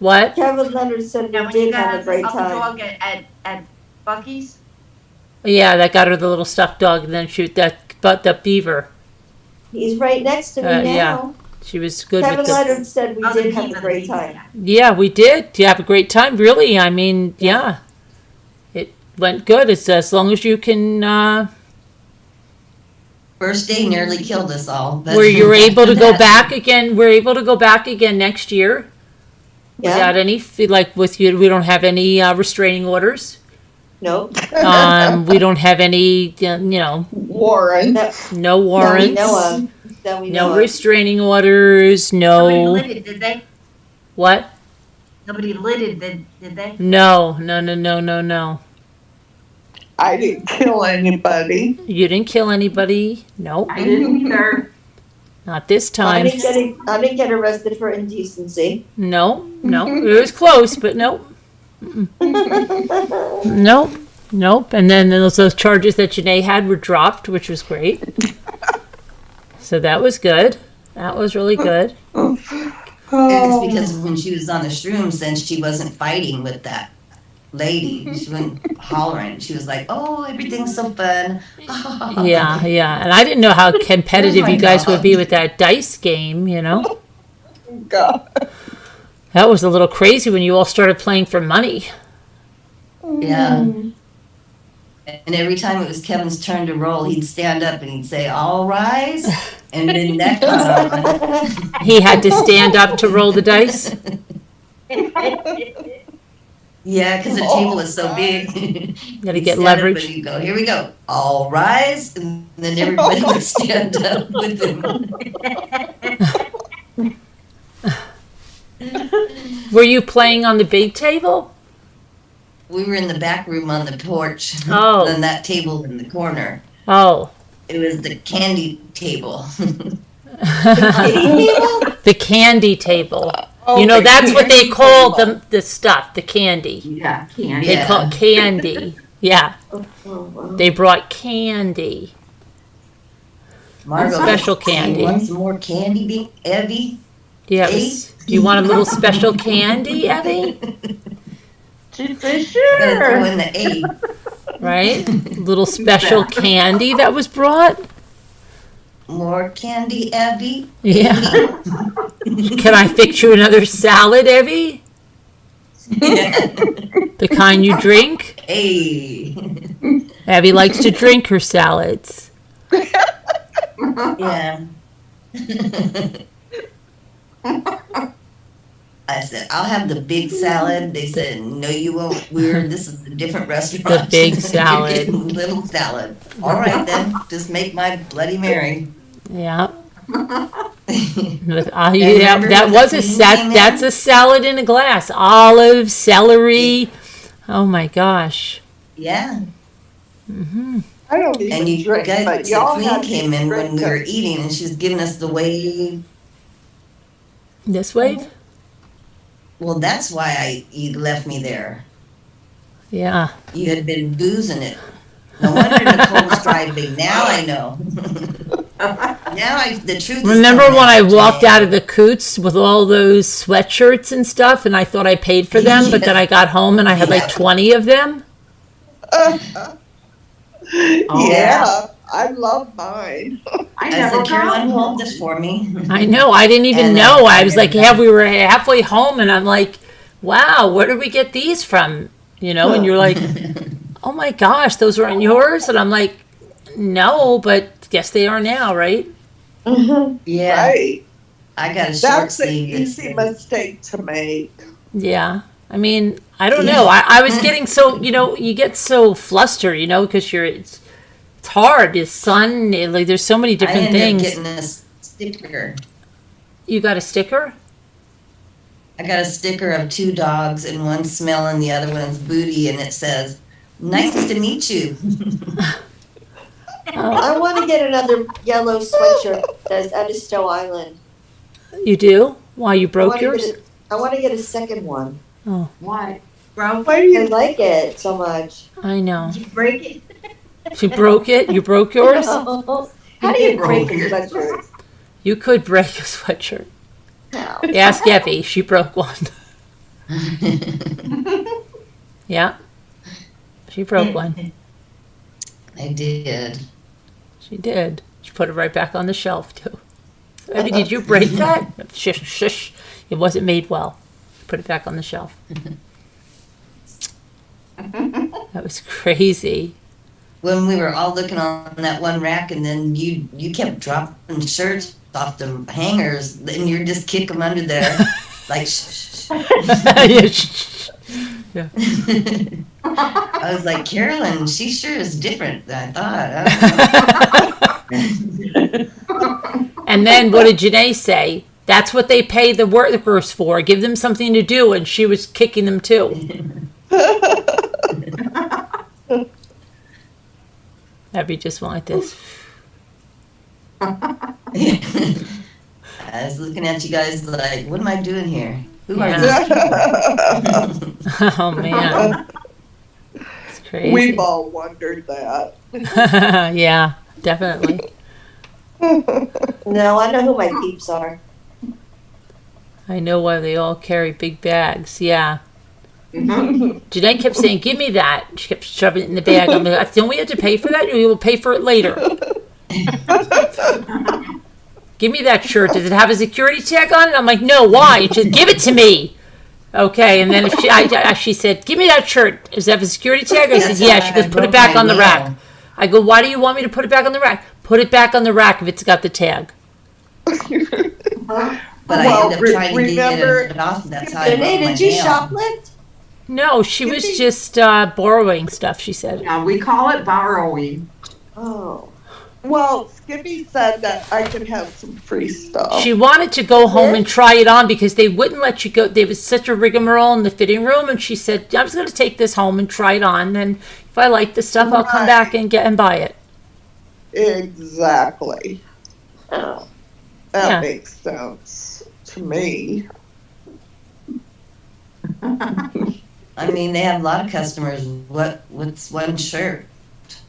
What? Kevin Leonard said Now, we when you did have got a great up the time. dog at Bucky's, Yeah, that got her the little stuffed dog, and then shoot the beaver. He's right next to me now. Yeah. She was good Kevin with the. Leonard said we Oh, the did have beaver, a the great beaver, time. yeah. Yeah, we did. You have a great time, really. I mean, yeah. It went good. It's as long as you can, First day nearly killed us all. But where you're able to go back again. We're able to go back again next year Yeah? without any, like with you, we don't have any restraining orders. Nope. We don't have any, Warren. That, no that we warrants. know of. That we know No of. restraining orders, nobody no, lit it, did they? what? Nobody lit it, did they? No. I didn't kill anybody. You didn't kill anybody. No, I didn't either. not this I time. didn't get arrested for indecency. No, it was close, but no. Nope. And then those charges that Janae had were dropped, which was great. So that was good. That was really good. It's because when she was on the shrooms, then she wasn't fighting with that lady. She wasn't hollering. She was like, "Oh, everything's so fun." Yeah. And I didn't know how competitive you guys would be with that dice game, God. That was a little crazy when you all started playing for money. Yeah. And every time it was Kevin's turn to roll, he'd stand up and he'd say, "All rise," and then that got on. He had to stand up to roll the dice. Yeah, because the table was so big. Gotta He'd get stand up leverage. and he'd go, "Here we go, all rise," and then everybody would stand up with him. Were you playing on the big table? We were in the back room on the porch. Oh. On that table in the corner. Oh. It was the candy table. The candy table. Oh, That's what they call the stuff, the candy. Yeah, candy. They call it candy. Yeah. Oh, wow. They brought candy. Margot, Special you candy. want some more candy, Evie? Yeah. Do you want a little special candy, Evie? She said, Gotta throw sure. in the A. Right? Little special candy that was brought. More candy, Evie? Yeah. Can I fix you another salad, Evie? The kind you drink? Hey. Abby likes to drink her salads. Yeah. I said, I'll have the big salad. They said, no, you won't. This is a different restaurant. The big You're salad. getting little salad. All right, then. Just make my Bloody Mary. Yeah. remember That when was the a queen set. came in? That's a salad in a glass. Olives, celery. Oh my gosh. Yeah. I don't even And you drink, guys, but the y'all queen had came me in when we were drink eating, and she was giving us the wave. This wave? Well, that's why you left me there. Yeah. You had been boozing it. No wonder Nicole's driving. Now I know. The truth is Remember coming when I out, walked Janae. out of the Coots with all those sweatshirts and stuff, and I thought I paid for them, but then I got home and I had like 20 of them? Yeah, I love mine. I said, Caroline, hold this for me. I know. I didn't even And, know. I was like, yeah. we were halfway home, and I'm like, wow, where did we get these from? You know, and you're like, oh my gosh, those weren't yours? And I'm like, no, but guess they are now, right? Yeah. Right. I got a short That's an sleeve. easy mistake to make. Yeah. I mean, I don't know. I was getting so, you get so flustered, because it's hard. It's sun, like there's so many different I ended things. up getting a sticker. You got a sticker? I got a sticker of 2 dogs, and one's smelling, the other one's booty, and it says, nice to meet you. I want to get another yellow sweatshirt that's out of Stowe Island. You do? Why, you I broke wanna yours? get I want to get a second one. Oh, Why? Why do I you like it so much. I know. Did you break it? She broke it? You broke yours? How do you break a sweatshirt? You could break a sweatshirt. How? Ask Effie. She broke one. Yeah. She broke one. I did. She did. She put it right back on the shelf, too. Effie, did you break that? Shush, shush. It wasn't made well. Put it back on the shelf. That was crazy. When we were all looking on that one rack, and then you kept dropping shirts off the hangers, and you're just kick them under there, like shh. Yeah, shh. Yeah. I was like, Carolyn, she sure is different than I thought. And then what did Janae say? That's what they pay the workers for. Give them something to do. And she was kicking them too. Abby just went like this. I was looking at you guys like, what am I doing here? Who are Yeah. these people? Oh, man. It's crazy. We've all wondered that. Yeah, definitely. No, I know who my peeps are. I know why they all carry big bags. Yeah. Janae kept saying, give me that. She kept shoving it in the bag. I'm like, don't we have to pay for that? We will pay for it later. Give me that shirt. Does it have a security tag on it? I'm like, no, why? She said, give it to me. Okay, and then she said, give me that shirt. Does it have a security tag? I said, yeah. She goes, put it back on the rack. I go, why do you want me to put it back on the rack? Put it back on the rack if it's got the tag. But I ended up trying to get it off. That's how I broke my Janae, did you nail. shoplift? No, she was just borrowing stuff, she said. Yeah, we call it borrowing. Oh. Well, Skippy said that I could have some free stuff. She wanted to go home and try it on because they wouldn't let you go. There was such a rigmarole in the fitting room, and she said, I'm just going to take this home and try it on, and if I like the stuff, I'll come back and buy it. Exactly. Oh. That makes sense to me. I mean, they have a lot of customers. What's one shirt?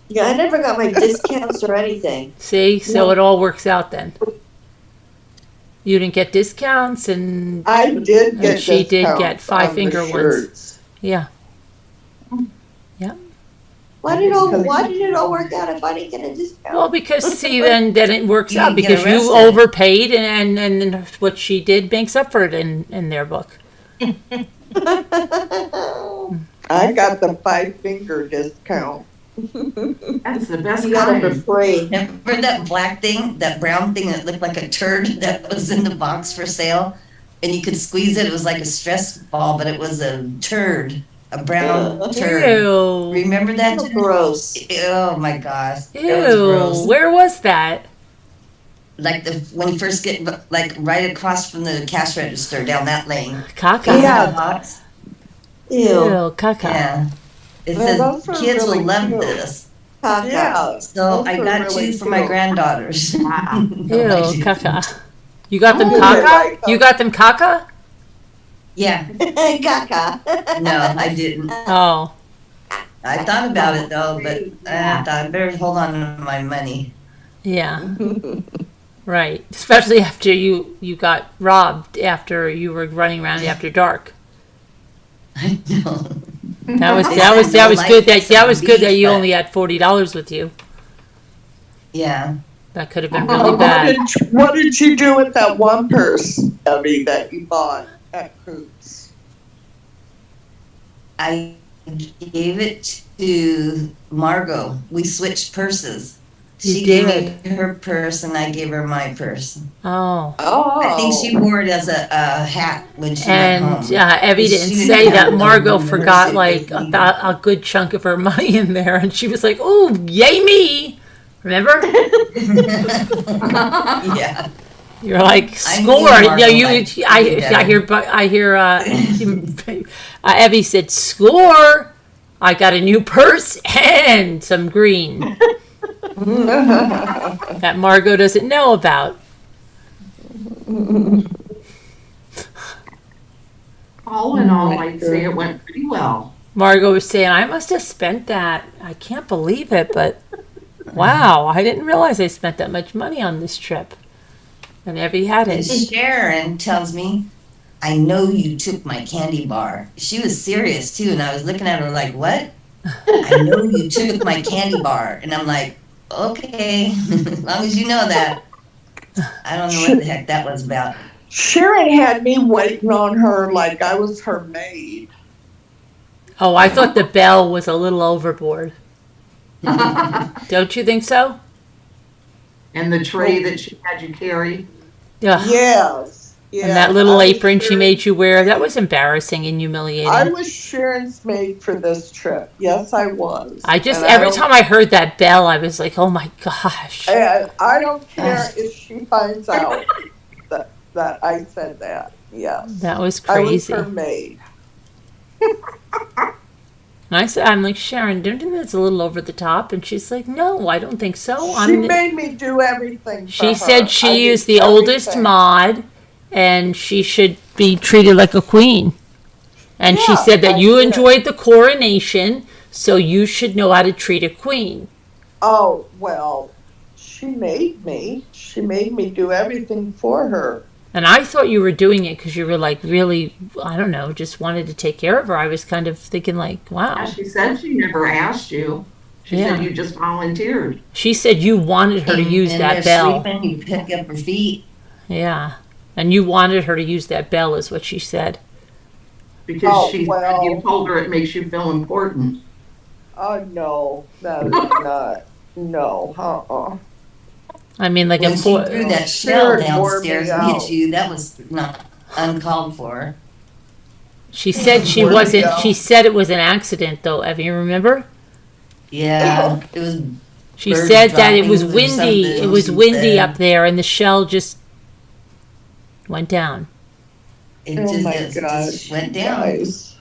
Yeah, I never got my discounts or anything. See, so it all works out then. You didn't get discounts, and I did get she did discounts get 5 on finger the ones. shirts. Yeah. Why did it all work out if I didn't get a discount? Well, because see, then it works You out didn't get because you arrested. overpaid, and what she did makes up for it in their book. I got the 5 finger discount. That's the best You got it for kind. free. Remember that black thing, that brown thing that looked like a turd that was in the box for sale? And you could squeeze it. It was like a stress ball, but it was a turd, a brown turd. Ew. Remember that? Oh, gross. Oh my gosh. That was gross. Ew. Where was that? Like when you first get, like right across from the cash register down that lane. Caca. Yeah. Box. Ew. Ew, caca. Yeah. It Well, says those are kids really will love cute. this. Caca. Yeah. So Those I are got really two for my cute. granddaughters. Wow. Ew, caca. You got them Oh, caca? I like You got them caca? Yeah. Caca. No, I didn't. Oh. I thought about it though, but I thought I better hold on to my money. Yeah. Right. Especially after you got robbed after you were running around after dark. I know. That was They that said was no good lights that on was the good that beach, you but- only had $40 with you. Yeah. That could have been really bad. What did you do with that one purse, Evie, that you bought at Coots? I gave it to Margot. We switched purses. You She did. gave me her purse and I gave her my purse. Oh. Oh. I think she wore it as a hat when she And went home. Evie She didn't didn't say have that it Margot on her forgot suitcase like either. about a good chunk of her money in there, and she was like, "Ooh, yay me!" Remember? Yeah. You're like I knew score. Margot No, you. liked to I do that. hear. Evie said, "Score! I got a new purse and some green that Margot doesn't know about." All in all, I'd say it went pretty well. Margot was saying, "I must have spent that. I can't believe it, but wow, I didn't realize I spent that much money on this trip." And Evie had And it. Sharon tells me, I know you took my candy bar. She was serious too, and I was looking at her like, what? I know you took my candy bar. And I'm like, okay, as long as you know that. I don't know what the heck that was about. Sharon had me waiting on her like I was her maid. Oh, I thought the bell was a little overboard. Don't you think so? And the tray that she had you carry. Yeah. Yes. And that little I was apron she Sharon- made you wear, that was embarrassing and humiliating. I was Sharon's maid for this trip. Yes, I was. I just, And every don't- time I heard that bell, I was like, oh my gosh. And I don't care if she finds out that I said that. Yes. That was I was crazy. her maid. And I said, I'm like, Sharon, don't you think that's a little over the top? And she's like, no, I don't think so. She made me do everything for She her. said I she did is the oldest everything. mod and she should be treated like a queen. And she Yeah, said that I you did. enjoyed the coronation, so you should know how to treat a queen. Oh, well, she made me. She made me do everything for her. And I thought you were doing it because you were like really, I don't know, just wanted to take care of her. I was kind of thinking like, wow. Yeah, she said she never asked you. She Yeah. said you just volunteered. She said you wanted her to use And that they're bell. sleeping, you pick up her feet. Yeah. And you wanted her to use that bell is what she said. Because Oh, she well. said you told her it makes you feel important. Oh, no, that is not. No, I mean, like When a she four. threw that shell Sharon wore me downstairs and hit out. you, that was not uncalled for. She said she Where'd it wasn't. go? She said it was an accident, though. Evie, you remember? Yeah, it was. She Birds said that it was droppings or windy. something, It was she windy said. up there, and the shell just went down. It oh just, my it gosh. just went down. Guys.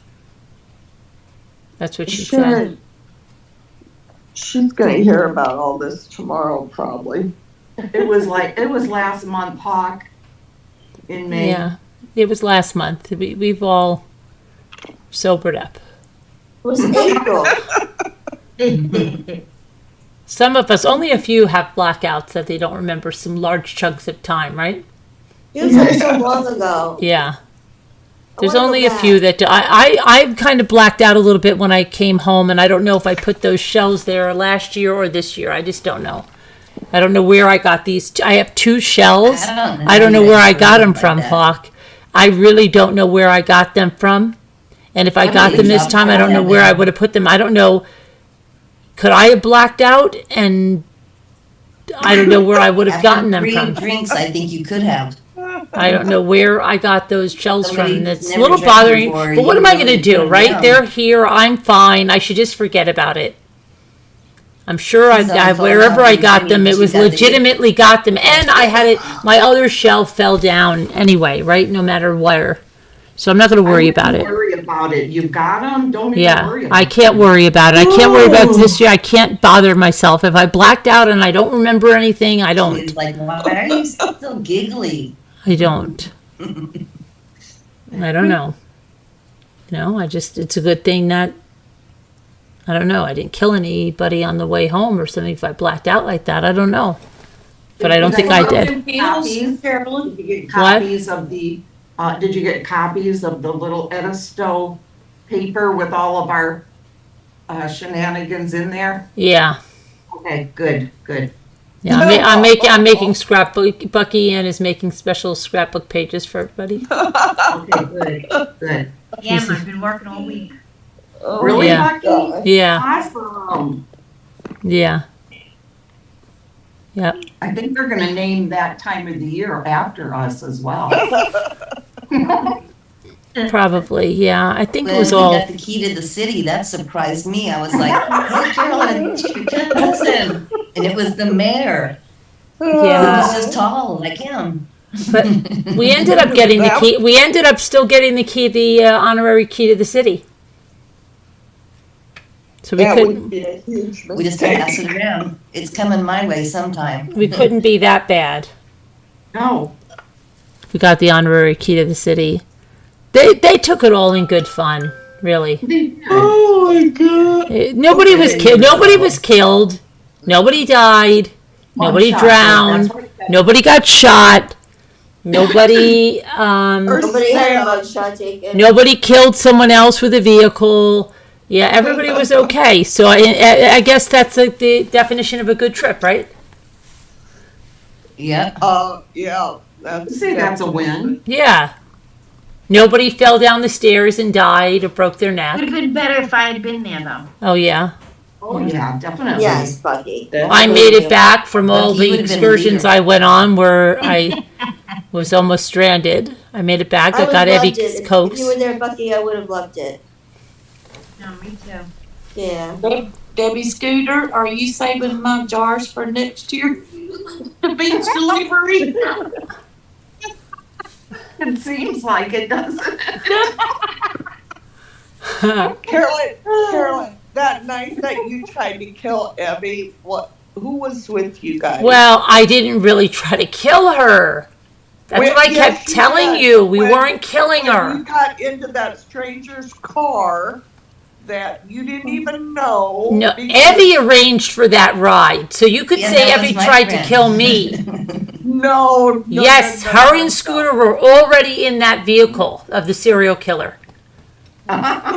That's what she said. Sharon, she's going to hear about all this tomorrow, probably. It was last month, Hawk, in May. Yeah, it was last month. We've all sobered up. It was April. Some of us, only a few, have blackouts that they don't remember some large chunks of time, right? It was like so long ago. Yeah. I There's wanna go only a back. few that do. I kind of blacked out a little bit when I came home, and I don't know if I put those shells there last year or this year. I just don't know. I don't know where I got these. I have two shells. I don't know where I got them from, Hawk. I really don't know where I got them from. And if I got them this time, I don't know where I would have put them. I don't know. could I have blacked out? And I don't know where I would have gotten them After from. 3 drinks, I think you could have. I don't know where I got those shells Somebody from. It's a never little drank bothering. before, But what you am I really going to do, put 'em right? down. They're here. I'm fine. I should just forget about it. I'm sure He's on the phone wherever I talking got to me, them, but it you was got the- legitimately got them. And I had it, my other shelf fell down anyway, right? No matter where. So I'm not going to worry about it. Don't worry about it. You got them. Don't even Yeah, worry about I can't worry about it. I can't worry about this year. I can't bother myself. If I blacked out and I don't remember anything, I don't. He's like, why are you still giggly? I don't. I don't know. It's a good thing that, I don't know, I didn't kill anybody on the way home or something if I blacked out like that. I don't know. But I don't think I did. Copies, Carolyn? Did you get copies of the, did you get copies of the little Edisto paper with all of our shenanigans in there? Yeah. Okay, good. Yeah, I'm making scrapbook. Bucky Ann is making special scrapbook pages for everybody. Okay, good. Yeah, I've been working all week. Really, Yeah. Bucky? Yeah. Awesome. Yeah. Yep. I think they're gonna name that time of the year after us as well. Probably. Yeah. I think it When was we all. got the key to the city, that surprised me. I was like, hey, Carolyn, your cousin. And it was the mayor. He Yeah. was just tall, like him. But we ended up getting the key. We ended up still getting the key, the honorary key to the city. So we That couldn't. would be a huge We just mistake. pass it around. It's coming my way sometime. We couldn't be that bad. No, We got the honorary key to the city. They took it all in good fun, really. Oh my god. Nobody was killed. Nobody was killed. Nobody died. Nobody shot, drowned. that's what it said. Nobody got shot. Nobody Nobody had a mugshot taken. nobody killed someone else with a vehicle. Yeah, everybody was okay. So I guess that's like the definition of a good trip, right? Yeah. Yeah. I'd say that's a win. Yeah. Nobody fell down the stairs and died or broke their Would have neck. been better if I had been there though. Oh yeah. Oh, yeah, definitely. Yes, Bucky. I made it back from all Bucky the would've been a excursions leader. I went on where I was almost stranded. I made it back. I would got have Evie loved it. If Cokes. you were there, Bucky, I would have loved it. No, me too. Yeah. Debbie Scooter, are you saving my jars for next year? The beach delivery? It seems like it, doesn't it? Carolyn, that night that you tried to kill Evie, who was with you guys? Well, I didn't really try to kill her. That's Well, what I yes, kept you telling did. you. We When- weren't killing when her. you got into that stranger's car that you didn't even know. No, because- Evie arranged for that ride. So you could Yeah, say that was Evie my tried friend. to kill me. No. Yes, no, her no. and Scooter were already in that vehicle of the serial killer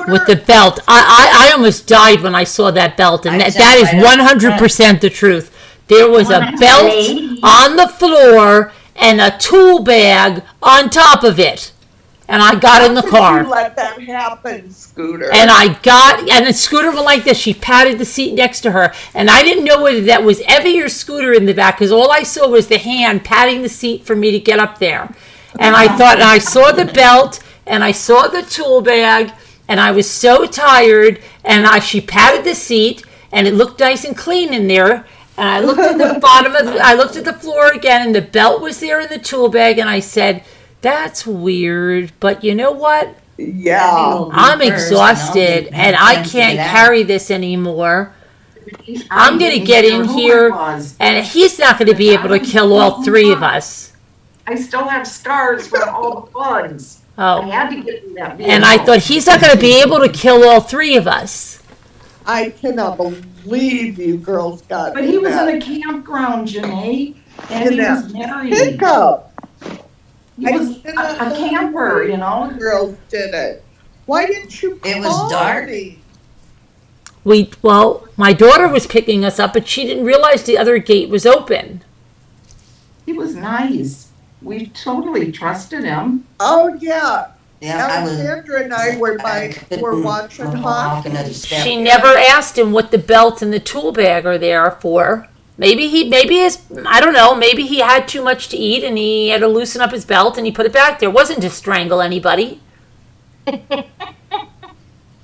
with the belt. I almost died when I saw that belt, and I that is jumped right up 100% the truth. There was a What a belt lady. on the floor and a tool bag on top of it. And I got in the How could car. you let that happen, Scooter? And the Scooter went like this. She patted the seat next to her. And I didn't know whether that was Evie or Scooter in the back, because all I saw was the hand patting the seat for me to get up there. And I thought, and I saw the belt, and I saw the tool bag, and I was so tired, and she patted the seat, and it looked nice and clean in there. And I looked at the I looked at the floor again, and the belt was there in the tool bag, and I said, that's weird, but you know what? Yeah. I'm exhausted and I can't carry this anymore. I'm going to get in here and he's not going to be able to kill all three of us. I still have scars from all the bugs. I Oh, had to get in that vehicle. and I thought he's not going to be able to kill all three of us. I cannot believe you girls got But he was that. in a campground, Janae, and he was married. Hiccup. He was a camper, you know? Girls did it. Why didn't you? It was dark. Well, my daughter was picking us up, but she didn't realize the other gate was open. He was nice. We totally trusted him. Oh yeah. Yeah, I was. Alexandra and I were watching hockey. She never asked him what the belt and the tool bag are there for. Maybe I don't know, maybe he had too much to eat and he had to loosen up his belt and he put it back there. It wasn't to strangle anybody.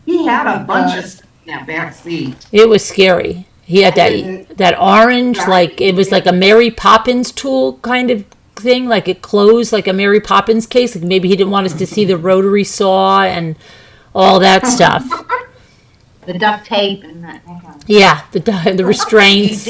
He had a bunch of stuff in that back seat. It was scary. He had that orange, like, it was like a Mary Poppins tool kind of thing, like it closed like a Mary Poppins case. Like maybe he didn't want us to see the rotary saw and all that stuff. The duct tape and that. Yeah, the restraints.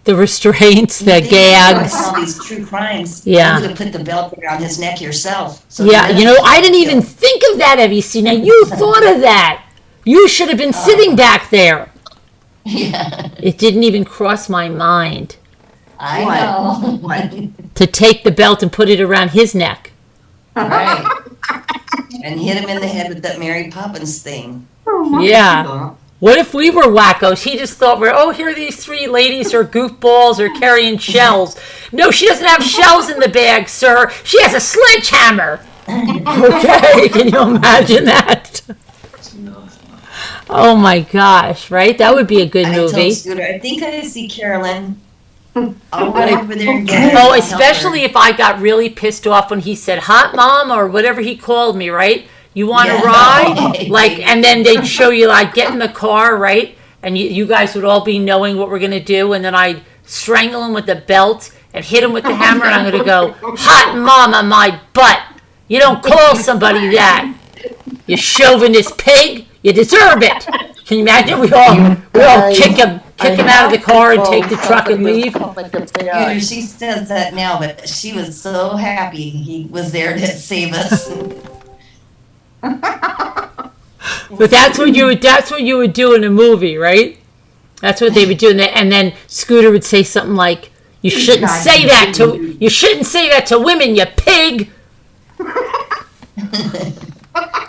The restraints, the gags. All these true crimes. Yeah. You could have put the belt around his neck yourself. So Yeah, you know, I didn't even think of that, Evie. Now you thought of that. You should have been sitting back there. Yeah. It didn't even cross my mind. I know. To take the belt and put it around his neck. Right. And hit him in the head with that Mary Poppins thing. Yeah. What if we were wackos? He just thought here these three ladies are goofballs or carrying shells. No, she doesn't have shells in the bag, sir. She has a sledgehammer. Okay, can you imagine that? Oh my gosh, right? That would be a good movie. I told Scooter, I think I see Carolyn. I'll run over there and get her. Oh, especially if I got really pissed off when he said hot mom or whatever he called me, right? You want to ride? Like, and then they'd show you, like, get in the car, right? And you guys would all be knowing what we're going to do. And then I'd strangle him with the belt and hit him with the hammer. And I'm going to go, hot mama, my butt. You don't call somebody that. You chauvinist pig. You deserve it. Can you imagine? We all kick him out of the car and take the truck and leave. Scooter, she says that now, but she was so happy he was there to save us. But that's what you would do in a movie, right? That's what they would do, and then Scooter would say something like, "You shouldn't say that to women, you pig."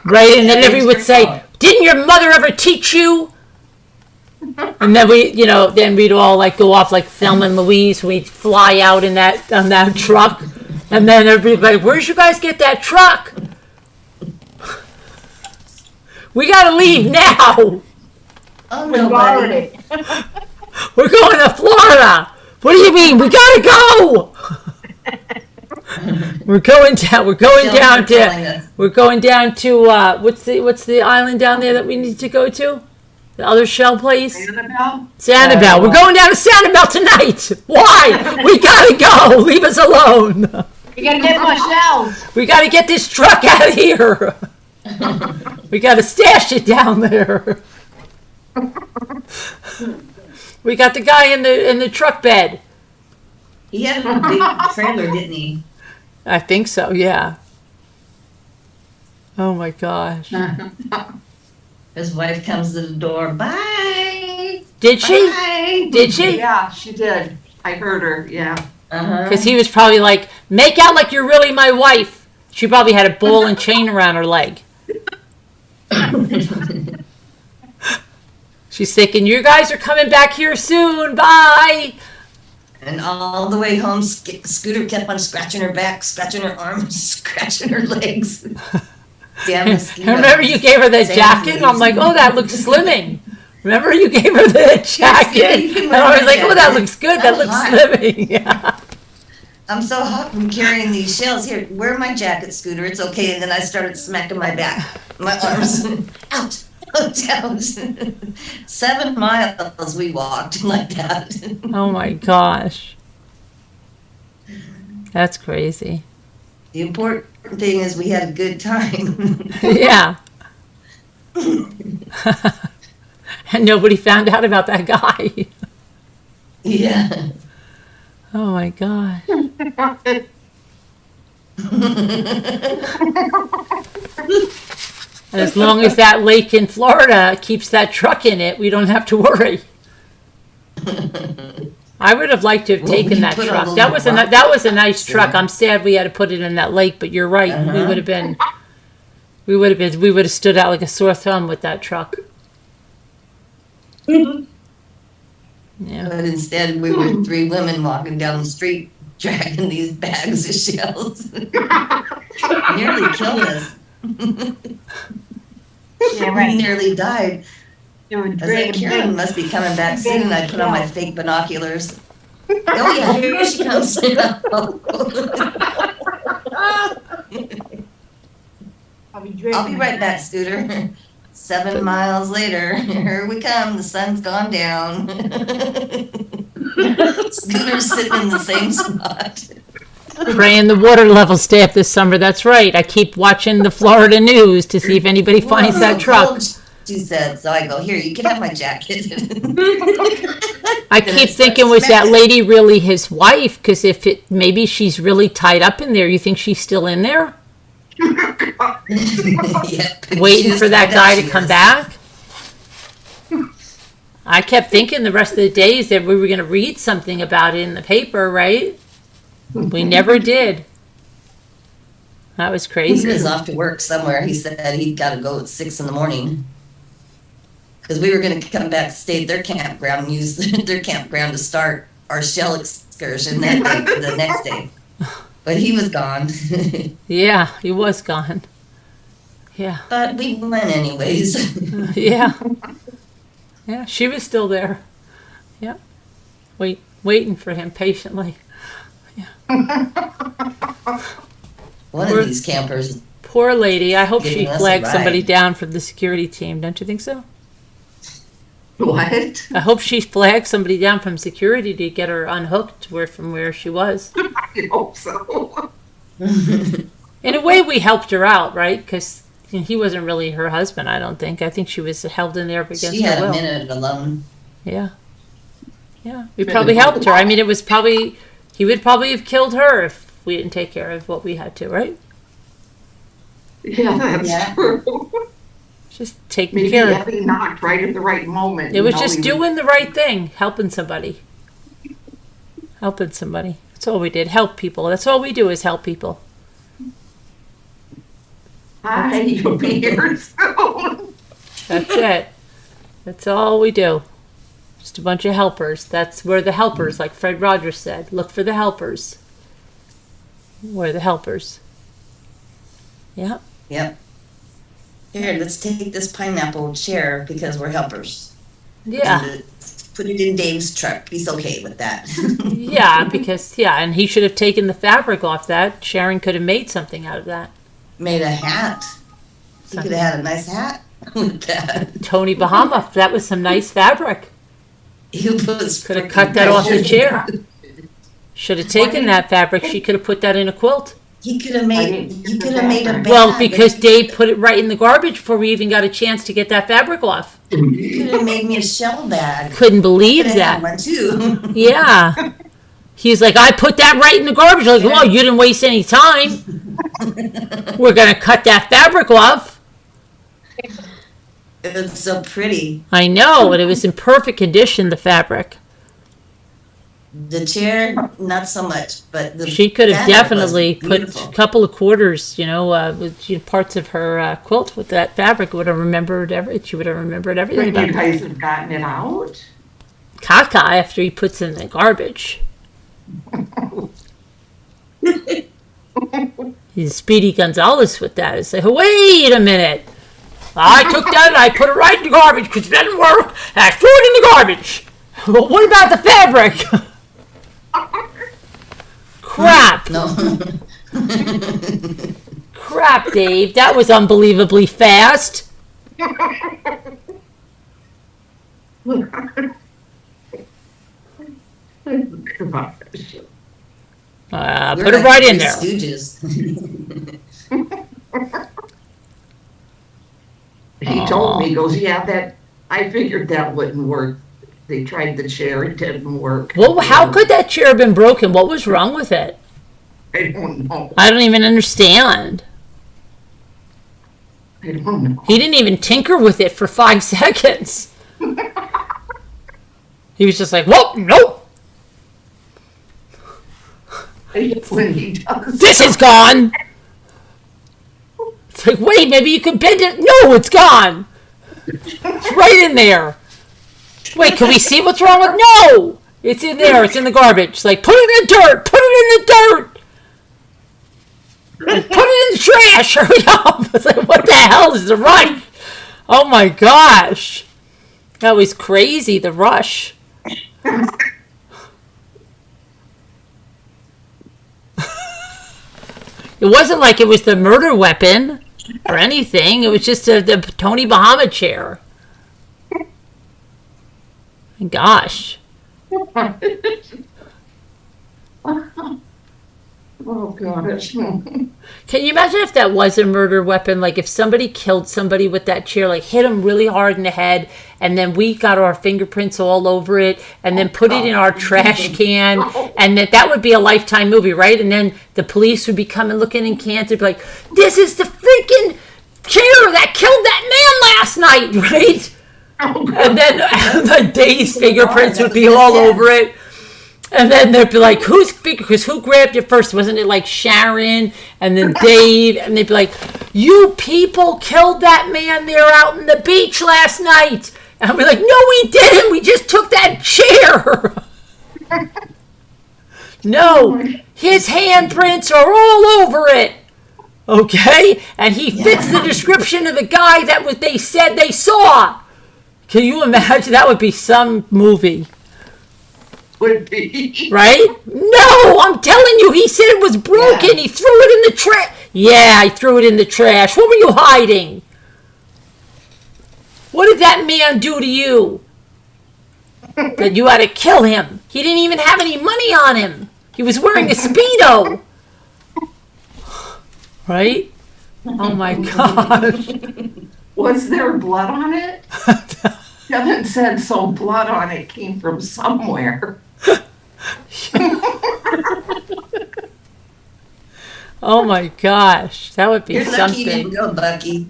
Right, and then everybody would say, "Didn't your mother ever teach you?" And then we'd all like go off like Thelma and Louise. We'd fly out on that truck, and then everybody'd be like, "Where'd you guys get that truck? We gotta leave now. Oh no, buddy. We're going to Florida. What do you mean? We gotta go." We're going down to what's the island down there that we need to go to? The other shell place? Sanibel. We're going down to Sanibel tonight. Why? We gotta go. Leave us alone. You gotta get more shells. We gotta get this truck out of here. We gotta stash it down there. We got the guy in the truck bed. He had a big trailer, didn't he? I think so, yeah. Oh my gosh. His wife comes to the door. Bye. Did she? Bye. Did she? Yeah, she did. I heard her, yeah. Because he was probably like, make out like you're really my wife. She probably had a ball and chain around her leg. She's thinking, you guys are coming back here soon. Bye. And all the way home, Scooter kept on scratching her back, scratching her arms, scratching her legs. Damn mosquitoes. Remember you gave her that jacket? And I'm like, oh, that looks slimming. Remember you gave her the jacket? And I was like, oh, that looks good. That looks slimming. Yeah. I'm so hot from carrying these shells. Here, wear my jacket, Scooter. It's okay. And then I started smacking my back, my arms. Out, out, out. 7 miles we walked like that. Oh my gosh. That's crazy. The important thing is we had a good time. Yeah. And nobody found out about that guy. Yeah. Oh my gosh. And as long as that lake in Florida keeps that truck in it, we don't have to worry. I would have liked to have taken that truck. That was a nice truck. I'm sad we had to put it in that lake, but you're right. We would have stood out like a sore thumb with that truck. Yeah. But instead, we were 3 women walking down the street dragging these bags of shells. Nearly killed us. Yeah, We right. nearly died. It would I was like, Karen must be coming back soon. I put on my fake binoculars. Oh yeah, here she comes. I'll be right back, Scooter. 7 miles later, here we come. The sun's gone down. Scooter's sitting in the same spot. Praying the water levels stay up this summer. That's right. I keep watching the Florida news to see if anybody finds that truck. She said, so I go, here, you can have my jacket. I keep thinking, was that lady really his wife? Because if it, maybe she's really tied up in there. You think she's still in there? Waiting for that guy to come back? I kept thinking the rest of the days that we were going to read something about it in the paper, right? We never did. That was crazy. He was off to work somewhere. He said he'd got to go at 6 a.m. Because we were going to come back, stay at their campground, and use their campground to start our shell excursion that day, the next day. But he was gone. Yeah, he was gone. Yeah. But we went anyways. Yeah. Yeah, she was still there. Yeah. Waiting for him patiently. One of these campers. Poor lady. I hope she giving us a flagged ride. somebody down from the security team. Don't you think so? What? I hope she flagged somebody down from security to get her unhooked from where she was. I hope so. In a way, we helped her out, right? Because he wasn't really her husband, I don't think. I think she was held in there against She had her a will. minute alone. Yeah. Yeah. We probably helped her. I mean, it was probably, he would probably have killed her if we didn't take care of what we had to, right? Yeah, that's true. Just taking Maybe care of Abby knocked right at the right moment. it. Was you know, just he doing the right thing, helping somebody. Helping somebody. That's all we did. Help people. That's all we do is help people. Hi, you'll be here soon. That's it. That's all we do. Just a bunch of helpers. That's where the helpers, like Fred Rogers said, look for the helpers. We're the helpers. Yeah. Yep. Here, let's take this pineapple chair because we're helpers. Yeah. And put it in Dave's truck. He's okay with that. Yeah, because, and he should have taken the fabric off that. Sharon could have made something out of that. Made a hat. He could have had a nice hat with that. Tony Bahama, that was some nice fabric. He was Could have cut that off the chair. Should have taken that fabric. She could have put that in a quilt. He could have made. You could have made a bag. Well, because Dave put it right in the garbage before we even got a chance to get that fabric off. You could have made me a shell bag. Couldn't believe Could have had that. one too. Yeah. He's like, I put that right in the garbage. Like, well, you didn't waste any time. We're going to cut that fabric off. It was so pretty. I know, and it was in perfect condition, the fabric. The chair, not so much, but the She could have fabric was definitely put beautiful. a couple of quarters, with parts of her quilt with that fabric. Would have remembered she would have remembered everything But about you that. guys have gotten it out? Kaka after he puts it in the garbage. He's Speedy Gonzalez with that. It's like, wait a minute. I took that and I put it right in the garbage because it didn't work. And I threw it in the garbage. Well, what about the fabric? Crap. No. Crap, Dave. That was unbelievably fast. We're Put it like right in three there. Stooges. He told me, he goes, yeah, I figured that wouldn't work. They tried the chair, it didn't work. Well, how could that chair have been broken? What was wrong with it? I don't know. I don't even understand. I don't know. He didn't even tinker with it for 5 seconds. He was just like, whoa, nope, When he does. this is gone. It's like, wait, maybe you can bend it. No, it's gone. It's right in there. Wait, can we see what's wrong with? No, it's in there. It's in the garbage. It's like, put it in the dirt. Put it in the dirt. Like, put it in the trash. Hurry up. I was like, what the hell is the rush? Oh my gosh. That was crazy, the rush. It wasn't like it was the murder weapon or anything. It was just the Tony Bahama chair. Gosh. Oh gosh. Can you imagine if that was a murder weapon? Like if somebody killed somebody with that chair, like hit them really hard in the head, and then we got our fingerprints all over it, and then put it in our trash can, and that would be a Lifetime movie, right? And then the police would be coming looking in cans and be like, this is the freaking chair that killed that man last night, right? And then the Dave's fingerprints would be all over it. And then they'd be like, who grabbed it first? Wasn't it like Sharon and then Dave? And they'd be like, you people killed that man there out on the beach last night. And I'd be like, no, we didn't. We just took that chair. No, his handprints are all over it. Okay? And he fits the description of the guy that they said they saw. Can you imagine? That would be some movie. Would be. Right? No, I'm telling you, he said it was broken. Yeah. He threw it in the trash. Yeah, I threw it in the trash. What were you hiding? What did that man do to you? That you had to kill him. He didn't even have any money on him. He was wearing a Speedo. Right? Oh my gosh. Was there blood on it? Kevin said so. Blood on it came from somewhere. Oh my gosh, that would be You're something. lucky you didn't go, Bucky.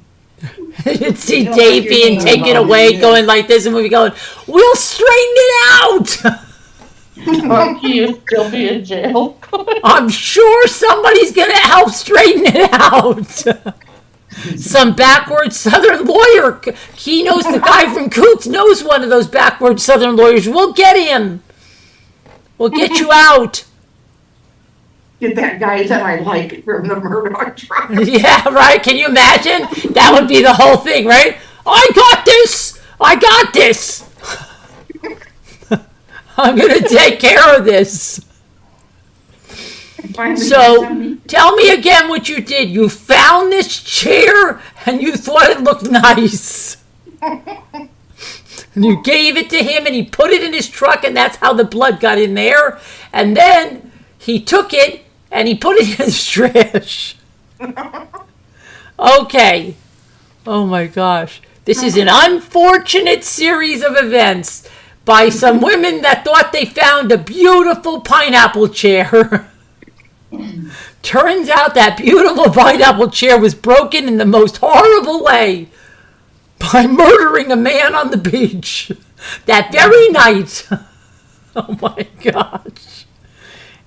You'd see Dave being taken away, going like this, and we'd be going, we'll straighten it out. Bucky would still be in jail. I'm sure somebody's going to help straighten it out. Some backward Southern lawyer. He knows the guy from Coots knows one of those backward Southern lawyers. We'll get him. We'll get you out. Get that guy that I like from the Murdoch trial. Yeah, right. Can you imagine? That would be the whole thing, right? I got this. I got this. I'm going to take care of this. So, tell me again what you did. You found this chair and you thought it looked nice. And you gave it to him and he put it in his truck and that's how the blood got in there. And then he took it and he put it in his trash. Okay. Oh my gosh. This is an unfortunate series of events by some women that thought they found a beautiful pineapple chair. Turns out that beautiful pineapple chair was broken in the most horrible way by murdering a man on the beach that very night. Oh my gosh.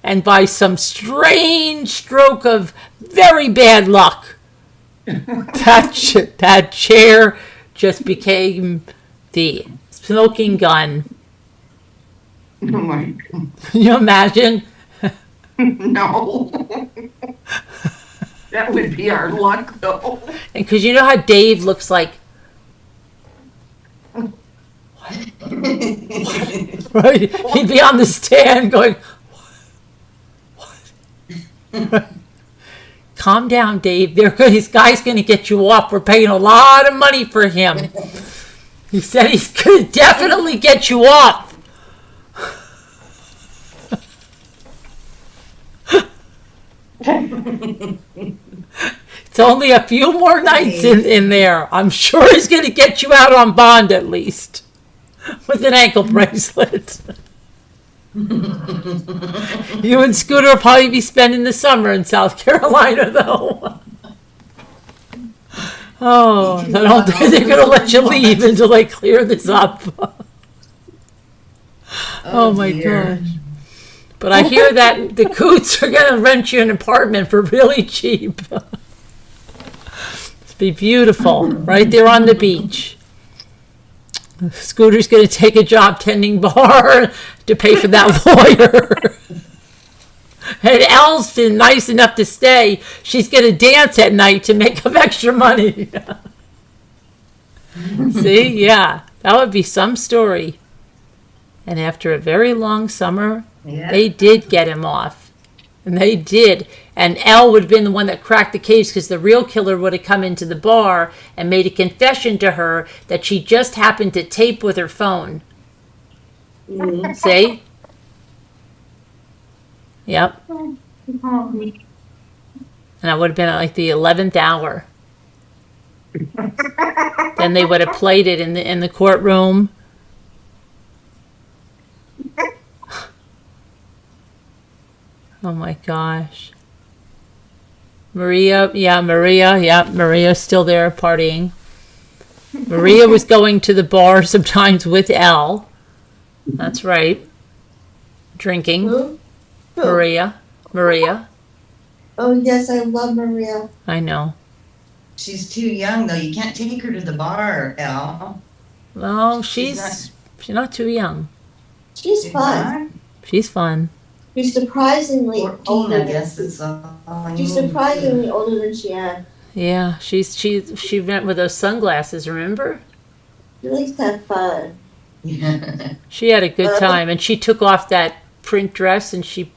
And by some strange stroke of very bad luck, that chair just became the smoking gun. Oh my God. Can you imagine? No. That would be our luck, though. And because you know how Dave looks like. What? Right? He'd be on the stand going, what? Calm down, Dave. This guy's going to get you off. We're paying a lot of money for him. He said he's going to definitely get you off. It's only a few more nights in there. I'm sure he's going to get you out on bond at least. With an ankle bracelet. You and Scooter will probably be spending the summer in South Carolina, though. Oh, I don't think they're going to let you leave until they clear this up. Oh my gosh. But I hear that the Coots are going to rent you an apartment for really cheap. It'll be beautiful, right there on the beach. Scooter's going to take a job tending bar to pay for that lawyer. And Elle's been nice enough to stay. She's going to dance at night to make up extra money. See? Yeah. That would be some story. And after a very long summer, they did get him off. And they did. And Elle would have been the one that cracked the case because the real killer would have come into the bar and made a confession to her that she just happened to tape with her phone. See? Yep. And I would have been at like the 11th hour. Then they would have played it in the courtroom. Oh my gosh. Maria's still there partying. Maria was going to the bar sometimes with Elle. That's right. Drinking. Who? Maria. Oh, yes, I love Maria. I know. She's too young, though. You can't take her to the bar, Elle. Well, she's not too young. She's fun. She's fun. She's surprisingly Old, I guess. It's She's surprisingly older than she had. Yeah, she went with those sunglasses, remember? She likes to have fun. Yeah. She had a good time, and she took off that print dress and she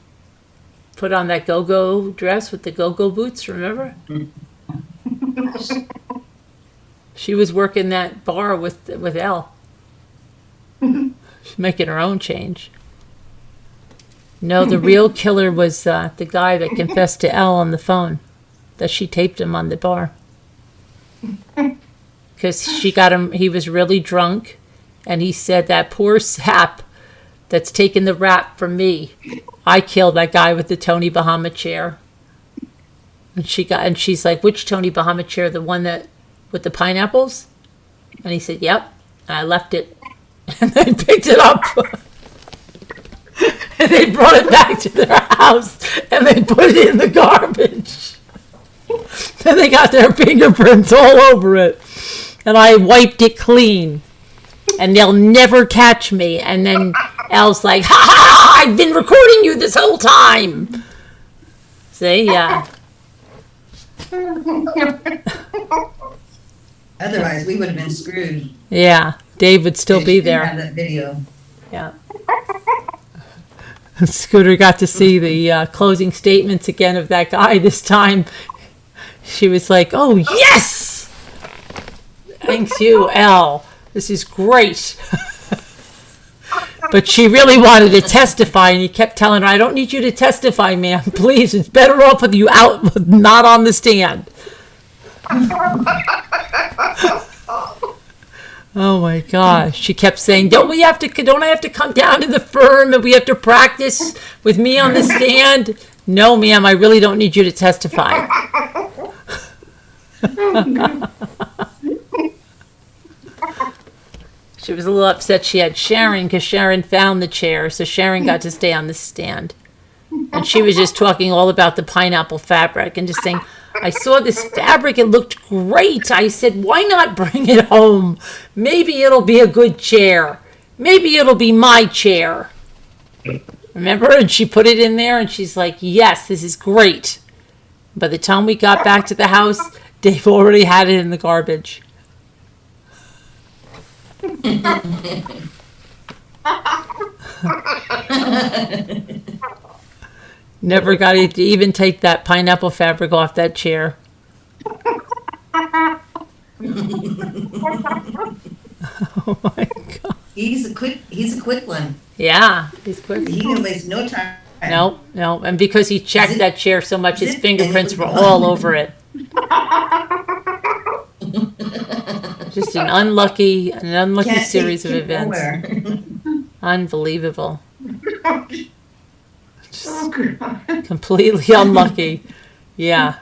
put on that go-go dress with the go-go boots, remember? She was working that bar with Elle. She's making her own change. No, the real killer was the guy that confessed to Elle on the phone, that she taped him on the bar. Because she got him, he was really drunk, and he said, that poor sap that's taken the rap from me. I killed that guy with the Tony Bahama chair. And she's like, which Tony Bahama chair? The one that with the pineapples? And he said, yep. And I left it. And they picked it up. And they brought it back to their house and they put it in the garbage. And they got their fingerprints all over it. And I wiped it clean. And they'll never catch me. And then Elle's like, ha ha ha, I've been recording you this whole time. See, yeah. Otherwise, we would have been screwed. Yeah, Dave would still be there. Have that video. Yeah. Scooter got to see the closing statements again of that guy this time. She was like, oh, yes! Thanks you, Elle. This is great. But she really wanted to testify, and he kept telling her, I don't need you to testify, ma'am. Please, it's better off with you out, not on the stand. Oh my gosh. She kept saying, don't I have to come down to the firm and we have to practice with me on the stand? No, ma'am, I really don't need you to testify. She was a little upset she had Sharon because Sharon found the chair, so Sharon got to stay on the stand. And she was just talking all about the pineapple fabric and just saying, I saw this fabric, it looked great. I said, why not bring it home? Maybe it'll be a good chair. Maybe it'll be my chair. Remember? And she put it in there and she's like, yes, this is great. By the time we got back to the house, Dave already had it in the garbage. Never got to even take that pineapple fabric off that chair. Oh my God. He's a quick one. Yeah, he's quick. He didn't waste no time. No. And because he checked that chair so much, his fingerprints were all over it. Just an unlucky Can't series of take events. nowhere. Unbelievable. Just completely unlucky. Yeah.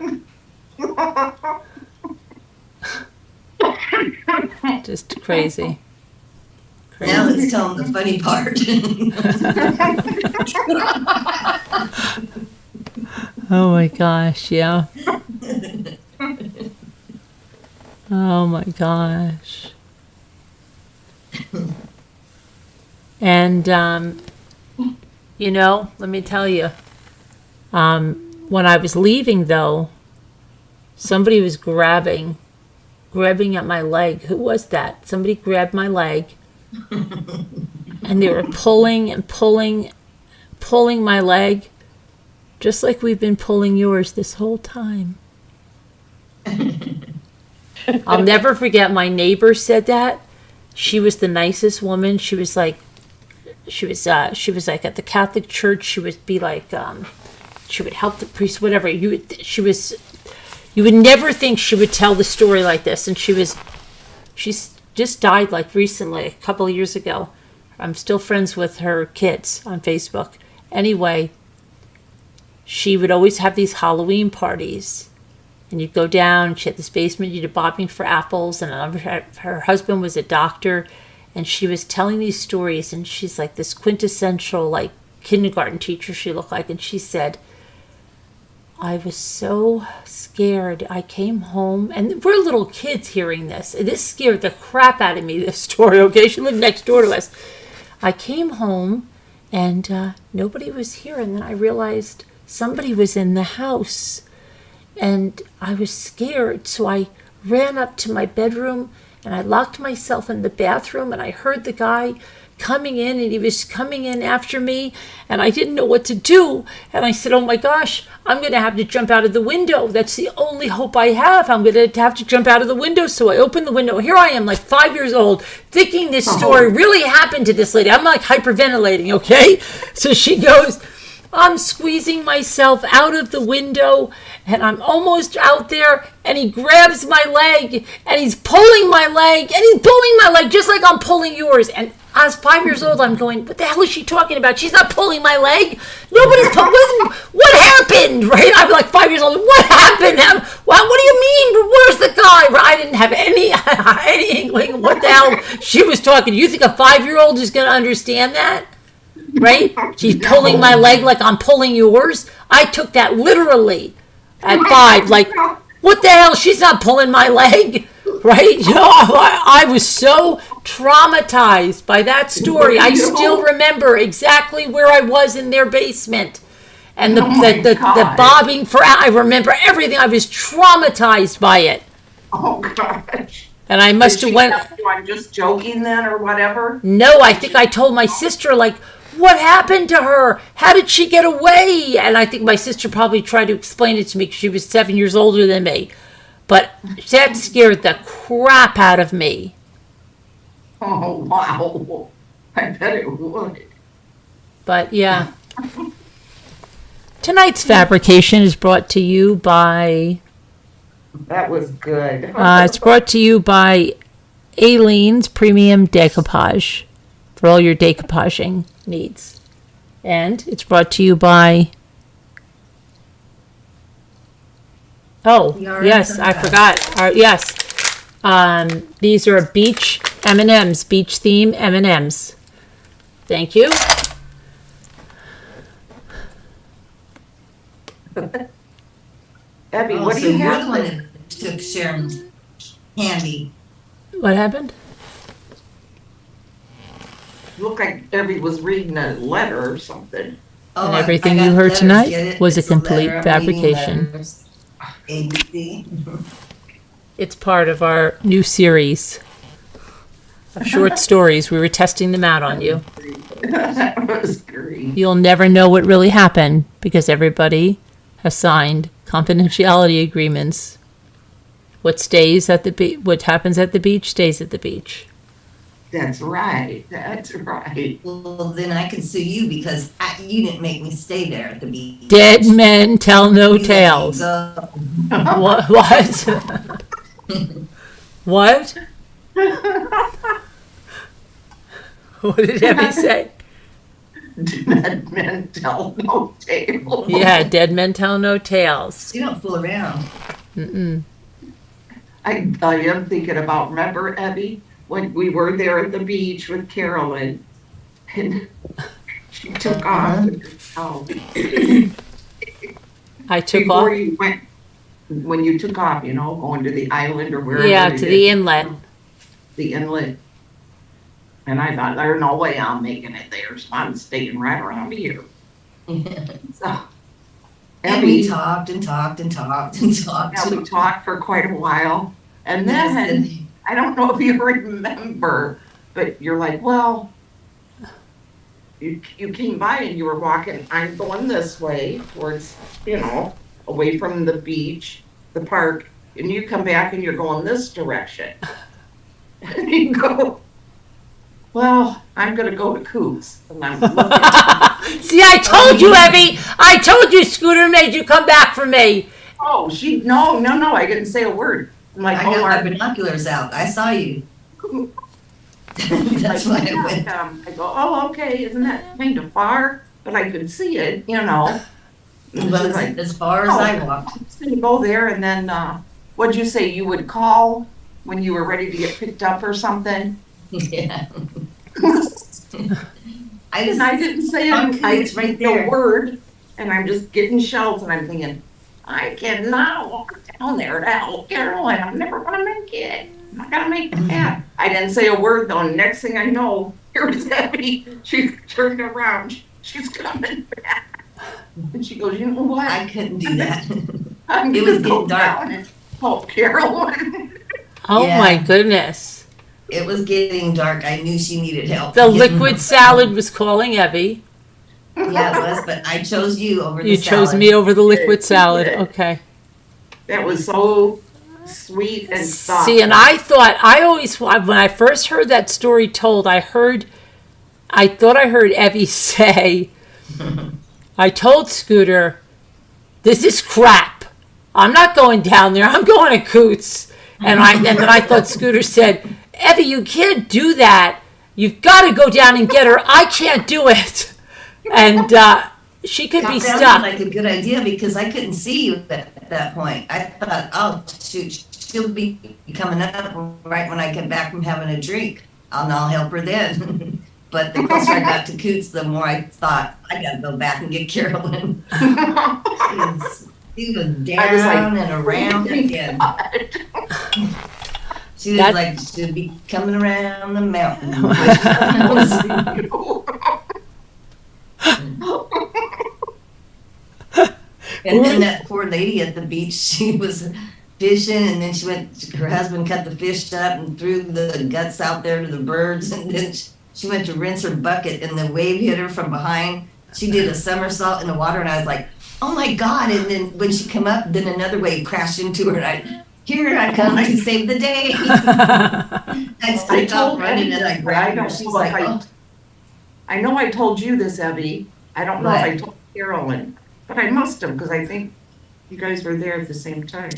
Just crazy. Now let's tell him the funny part. Oh my gosh, yeah. Oh my gosh. And, let me tell you, When I was leaving, though, somebody was grabbing at my leg. Who was that? Somebody grabbed my leg, and they were pulling and pulling my leg, just like we've been pulling yours this whole time. I'll never forget, my neighbor said that. She was the nicest woman. She was like at the Catholic Church. She would be like, she would help the priest, whatever. You would never think she would tell the story like this. And she's just died like recently, a couple of years ago. I'm still friends with her kids on Facebook. Anyway, she would always have these Halloween parties. And you'd go down, she had this basement, you'd bobbing for apples, and her husband was a doctor, and she was telling these stories, and she's like this quintessential, like, kindergarten teacher she looked like, and she said, I was so scared. I came home, and we're little kids hearing this. This scared the crap out of me, this story, okay? She lived next door to us. I came home, and nobody was here, and then I realized somebody was in the house. And I was scared, so I ran up to my bedroom and I locked myself in the bathroom, and I heard the guy coming in, and he was coming in after me, and I didn't know what to do. And I said, oh my gosh, I'm going to have to jump out of the window. That's the only hope I have. I'm going to have to jump out of the window. So I opened the window. Here I am, like 5 years old, thinking this story really happened to this lady. I'm like hyperventilating, okay? So she goes, I'm squeezing myself out of the window, and I'm almost out there, and he grabs my leg, and he's pulling my leg, just like I'm pulling yours. And I was 5 years old. I'm going, what the hell is she talking about? She's not pulling my leg. Nobody's pulling. What happened? Right? I'm like 5 years old. What happened? What do you mean? Where's the guy? I didn't have any inkling what the hell she was talking. You think a 5-year-old is going to understand that? Right? She's pulling my leg like I'm pulling yours. I took that literally at 5. Like, what the hell? She's not pulling my leg. Right? You know, I was so traumatized by that story. I still remember exactly where I was in their basement. And the bobbing for, I remember everything. I was traumatized by it. Oh, gosh. And I must have went. I'm just joking then or whatever? No, I think I told my sister, like, what happened to her? How did she get away? And I think my sister probably tried to explain it to me because she was 7 years older than me. But that scared the crap out of me. Oh, wow. I bet it would. But yeah. Tonight's fabrication is brought to you by... That was good. It's brought to you by Aileen's Premium Decoupage for all your decoupaging needs. And it's brought to you by... Oh, yes, I forgot. Yes. These are beach M&Ms, beach theme M&Ms. Thank you. Abby, what do you have? You're the one that took Sharon's candy. What happened? Looked like Abby was reading a letter or something. Oh, And everything you heard tonight was a complete fabrication. ABC. It's part of our new series of short stories. We were testing them out on you. That was great. You'll never know what really happened because everybody has signed confidentiality agreements. What stays at the what happens at the beach stays at the beach. That's right. That's right. Well, then I can sue you because you didn't make me stay there at the beach. Dead men tell no You tales. let me go. What? What? What did Abby say? Dead men tell no tales. Yeah, dead men tell no tales. You don't fool around. Mm-mm. I am thinking about, remember, Abby, when we were there at the beach with Carolyn, and she took off. Oh. I took Before off. you went, when you took off, you know, going to the island or wherever. Yeah, it to is, the inlet. The inlet. And I thought, there's no way I'm making it there, so I'm staying right around here. So And we talked and talked and talked and talked. Yeah, we talked for quite a while. And Yes, then, and- I don't know if you remember, but you're like, well, you came by and you were walking, I'm going this way towards, away from the beach, the park, and you come back and you're going this direction. And you go, well, I'm gonna go to Coops. And I'm looking. See, I told you, Evie. I told you Scooter made you come back for me. Oh, no, I didn't say a word. I'm like, I got my binoculars out. I saw you. That's why I went. I go, oh, okay, isn't that kind of far? But I could see it, But like, as far as I walked. I'm just gonna go there, and then, what'd you say, you would call when you were ready to get picked up or something? Yeah. I didn't say it's right there. a word, and I'm just getting shells, and I'm thinking, I cannot walk down there now, Carolyn, I'm never gonna make it. I'm not gonna make that. I didn't say a word though. Next thing I know, here's Abby. She turned around. She's coming back. And she goes, you know what? I couldn't do that. It was getting dark. Oh, Carolyn. Oh Yeah. my goodness. It was getting dark. I knew she needed help. The liquid salad was calling Evie. Yeah, it was, but I chose you over the You salad. chose me over the liquid salad. did. Okay. That was so sweet and soft. See, and I thought, when I first heard that story told, I thought I heard Evie say, I told Scooter, this is crap. I'm not going down there. I'm going to Coots. And then I thought Scooter said, Evie, you can't do that. You've got to go down and get her. I can't do it. And she could be That sounded stuck. like a good idea because I couldn't see you at that point. I thought, oh, shoot, she'll be coming up right when I get back from having a drink. I'll help her then. But the closer I got to Coots, the more I thought, I gotta go back and get Carolyn. She was down and around again. She was like, she'd be coming around the mountain. And then that poor lady at the beach, she was fishing, and then her husband cut the fish up and threw the guts out there to the birds, and then she went to rinse her bucket, and the wave hit her from behind. She did a somersault in the water, and I was like, oh my God. And then when she come up, then another wave crashed into her, here I come to save the day. I told running, and I grabbed her. She's like, oh. I know I told you this, Evie. I don't know if What? I told Carolyn, but I must have, because I think you guys were there at the same time.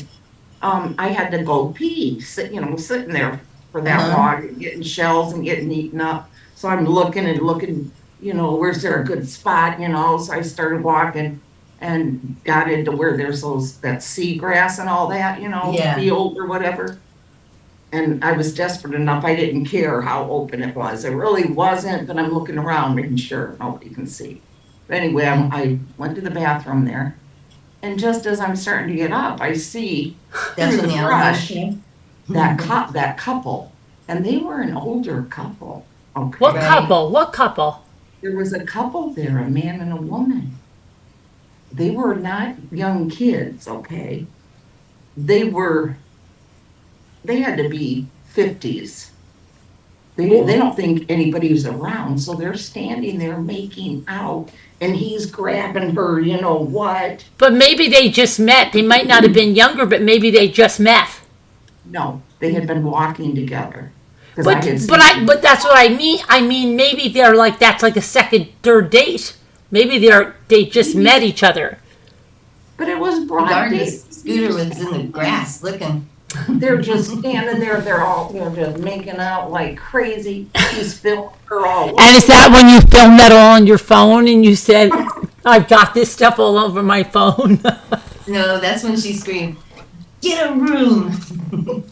I had to go pee, sitting there for that long, getting shells and getting eaten up. So I'm looking, where's there a good spot, So I started walking and got into where there's that seagrass and all that, Yeah. field or whatever. And I was desperate enough, I didn't care how open it was. It really wasn't, but I'm looking around, making sure nobody can see. But anyway, I went to the bathroom there. And just as I'm starting to get up, I see That's through when the brush came. that couple. And they were an older couple. Okay. What Right. couple? What couple? There was a couple there, a man and a woman. They were not young kids, okay? They had to be 50s. They don't think anybody was around, so they're standing there making out, and he's grabbing her, what? But maybe they just met. They might not have been younger, but maybe they just met. No, they had been walking together. 'Cause But I had but that's what I mean. I mean, maybe they're like that's like a second, third date. Maybe they just met each other. But it was broad Darkness. day. Scooter was in the grass looking. They're just standing there. They're just making out like crazy. He's filming her all. And is that when you filmed that all on your phone and you said, "I've got this stuff all over my phone"? No, that's when she screamed, "Get a room!"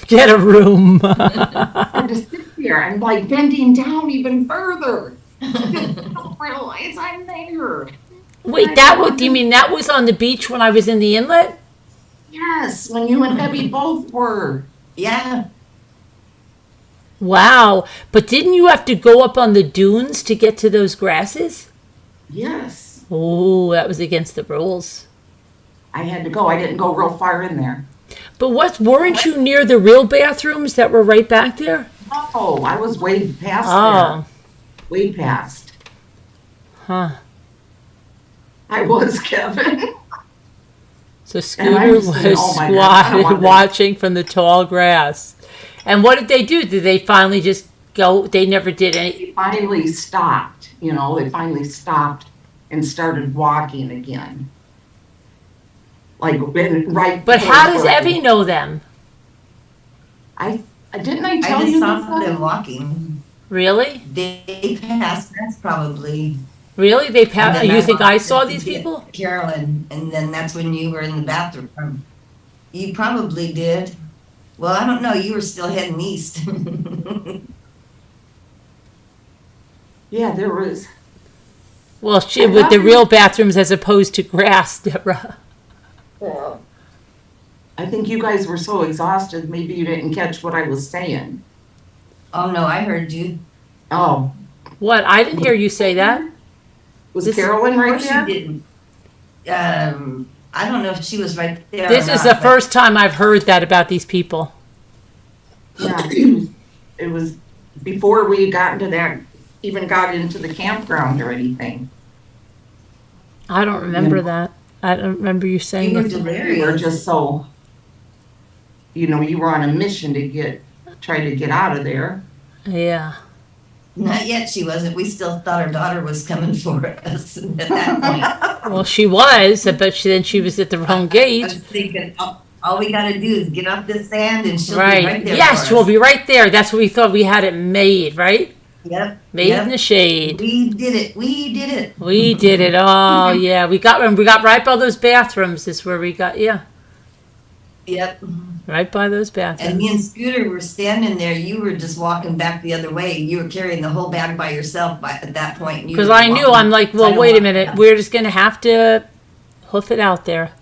Get a room. I'm just sitting here. I'm like bending down even further. I don't realize I'm there. Wait, do you mean that was on the beach when I was in the inlet? Yes, when you and Debbie both were. Yeah. Wow. But didn't you have to go up on the dunes to get to those grasses? Yes. Oh, that was against the rules. I had to go. I didn't go real far in there. But weren't you near the real bathrooms that were right back there? Oh, I was way past Oh. there. Way past. Huh. I was, Kevin. So And Scooter I'm was just saying, oh my God, I don't squatted want watching from the tall grass. And what did they do? Did they finally just go? They never did any. They finally stopped, they finally stopped and started walking again. Like, right. But before how does where Evie know them? didn't I I tell just you saw this? them walking. Really? They passed. That's probably. Really? They And passed? then You think I walked saw up to these get people? Carolyn, and then that's when you were in the bathroom. You probably did. Well, I don't know. You were still heading east. Yeah, there was. Well, with the real bathrooms as opposed to grass, Deborah. I think you guys were so exhausted, maybe you didn't catch what I was saying. Oh no, I heard you. Oh, What? I didn't hear you say that. was Carolyn Of right course you there? didn't. I don't know if she was right there. This or is not, the but first time I've heard that about these people. Yeah, it was before we got into that, even got into the campground or anything. I don't remember that. I don't remember you saying You were it. We were delirious. just so, you were on a mission to try to get out of there. Yeah. Not yet. She wasn't. We still thought our daughter was coming for us at that point. Well, she was, but then she was at the wrong I was gate. thinking, all we got to do is get off this sand, and she'll be Right. right there. Yes, for we'll us. be right there. That's what we thought. We had it made, right? Yep. Made yep. in the shade. We did it. We did it. We did it. Oh, yeah. We got right by those bathrooms. Is where we got. Yeah. Yep. Right by those And bathrooms. me and Scooter were standing there. You were just walking back the other way. You were carrying the whole bag by yourself at that point. and you Because were I knew. walking I'm like, well, sidewalk wait a minute. down. We're just gonna have to hoof it out there.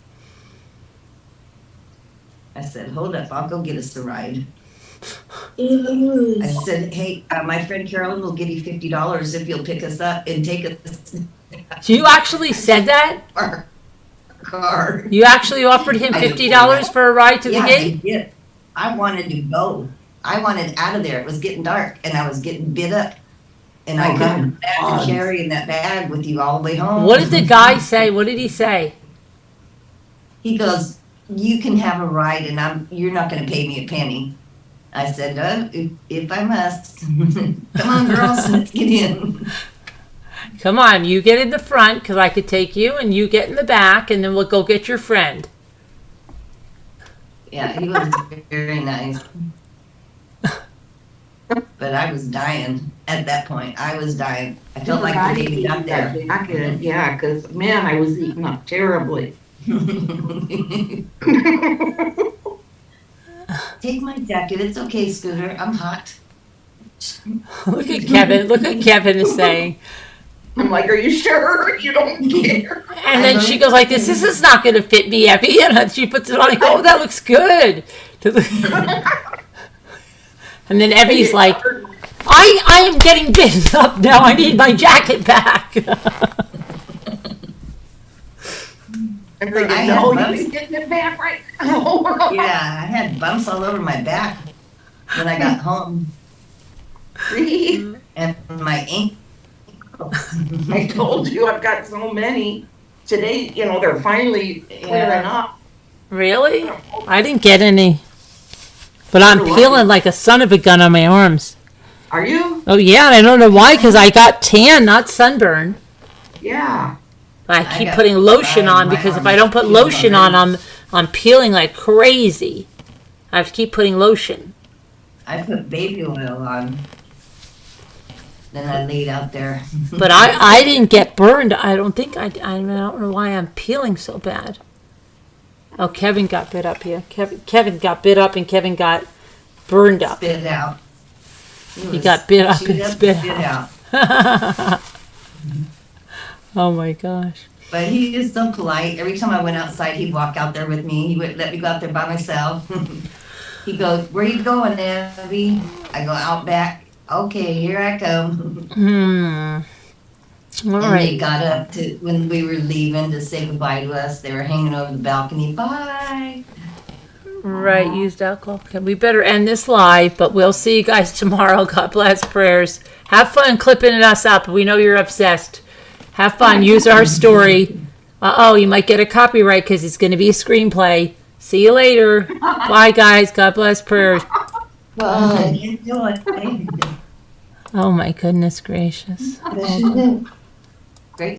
I said, hold up. I'll go get us a ride. I said, hey, my friend Carolyn will give you $50 if you'll pick us up and take us You actually said that? to our car. You actually offered him I didn't say $50 that. for a ride to the Yeah, gate? I did. I wanted to go. I wanted out of there. It was getting dark and I was getting bit up. And I Oh, couldn't God. imagine carrying that bag with you all the way home. What did the guy say? What did he say? He goes, you can have a ride and you're not going to pay me a penny. I said, if I must. Come on, girls, let's get in. Come on, you get in the front because I could take you, and you get in the back, and then we'll go get your friend. Yeah, he was very nice. But I was dying at that point. I was dying. I felt like the day we got there. Jacket, yeah, because man, I was eating up terribly. Take my jacket. It's okay, Scooter. I'm hot. Look at Kevin. Look what Kevin is saying. I'm like, are you sure you don't care? And then she goes like this is not going to fit me, Effie. And she puts it on and oh, that looks good. And then Effie's like, I am getting bitten up now. I need my jacket back. I'm thinking, I no, had he's bumps. getting it back right now. Yeah, I had bumps all over my back when I got home. See? And my ankle. I told you I've got so many. Today, they're finally clearing up. Really? I didn't get any. But I'm You're peeling lucky. like a son of a gun on my arms. Are you? Oh, yeah. And I don't know why, because I got tan, not sunburn. Yeah. I I keep got putting lotion my on because if I arms don't put peeled lotion on, already. I'm peeling like crazy. I have to keep putting lotion. I put baby oil on. Then I laid out there. But I didn't get burned. I don't think I don't know why I'm peeling so bad. Oh, Kevin got bit up here. Kevin got bit up and Kevin got burned up. Spit it out. He got bit up and spit out. Oh my gosh. But he is so polite. Every time I went outside, he'd walk out there with me. He would let me go out there by myself. He goes, where you going, Abby? I go, out back. Okay, here I come. All And they right. got up to, when we were leaving to say goodbye to us, they were hanging over the balcony. Bye. Right, used alcohol. Okay, we better end this live, but we'll see you guys tomorrow. God bless, prayers. Have fun clipping us up. We know you're obsessed. Have fun. Use our story. Uh-oh, you might get a copyright because it's going to be a screenplay. See you later. Bye, guys. God bless, prayers. Bye. Enjoy. Oh, my goodness gracious. This is it.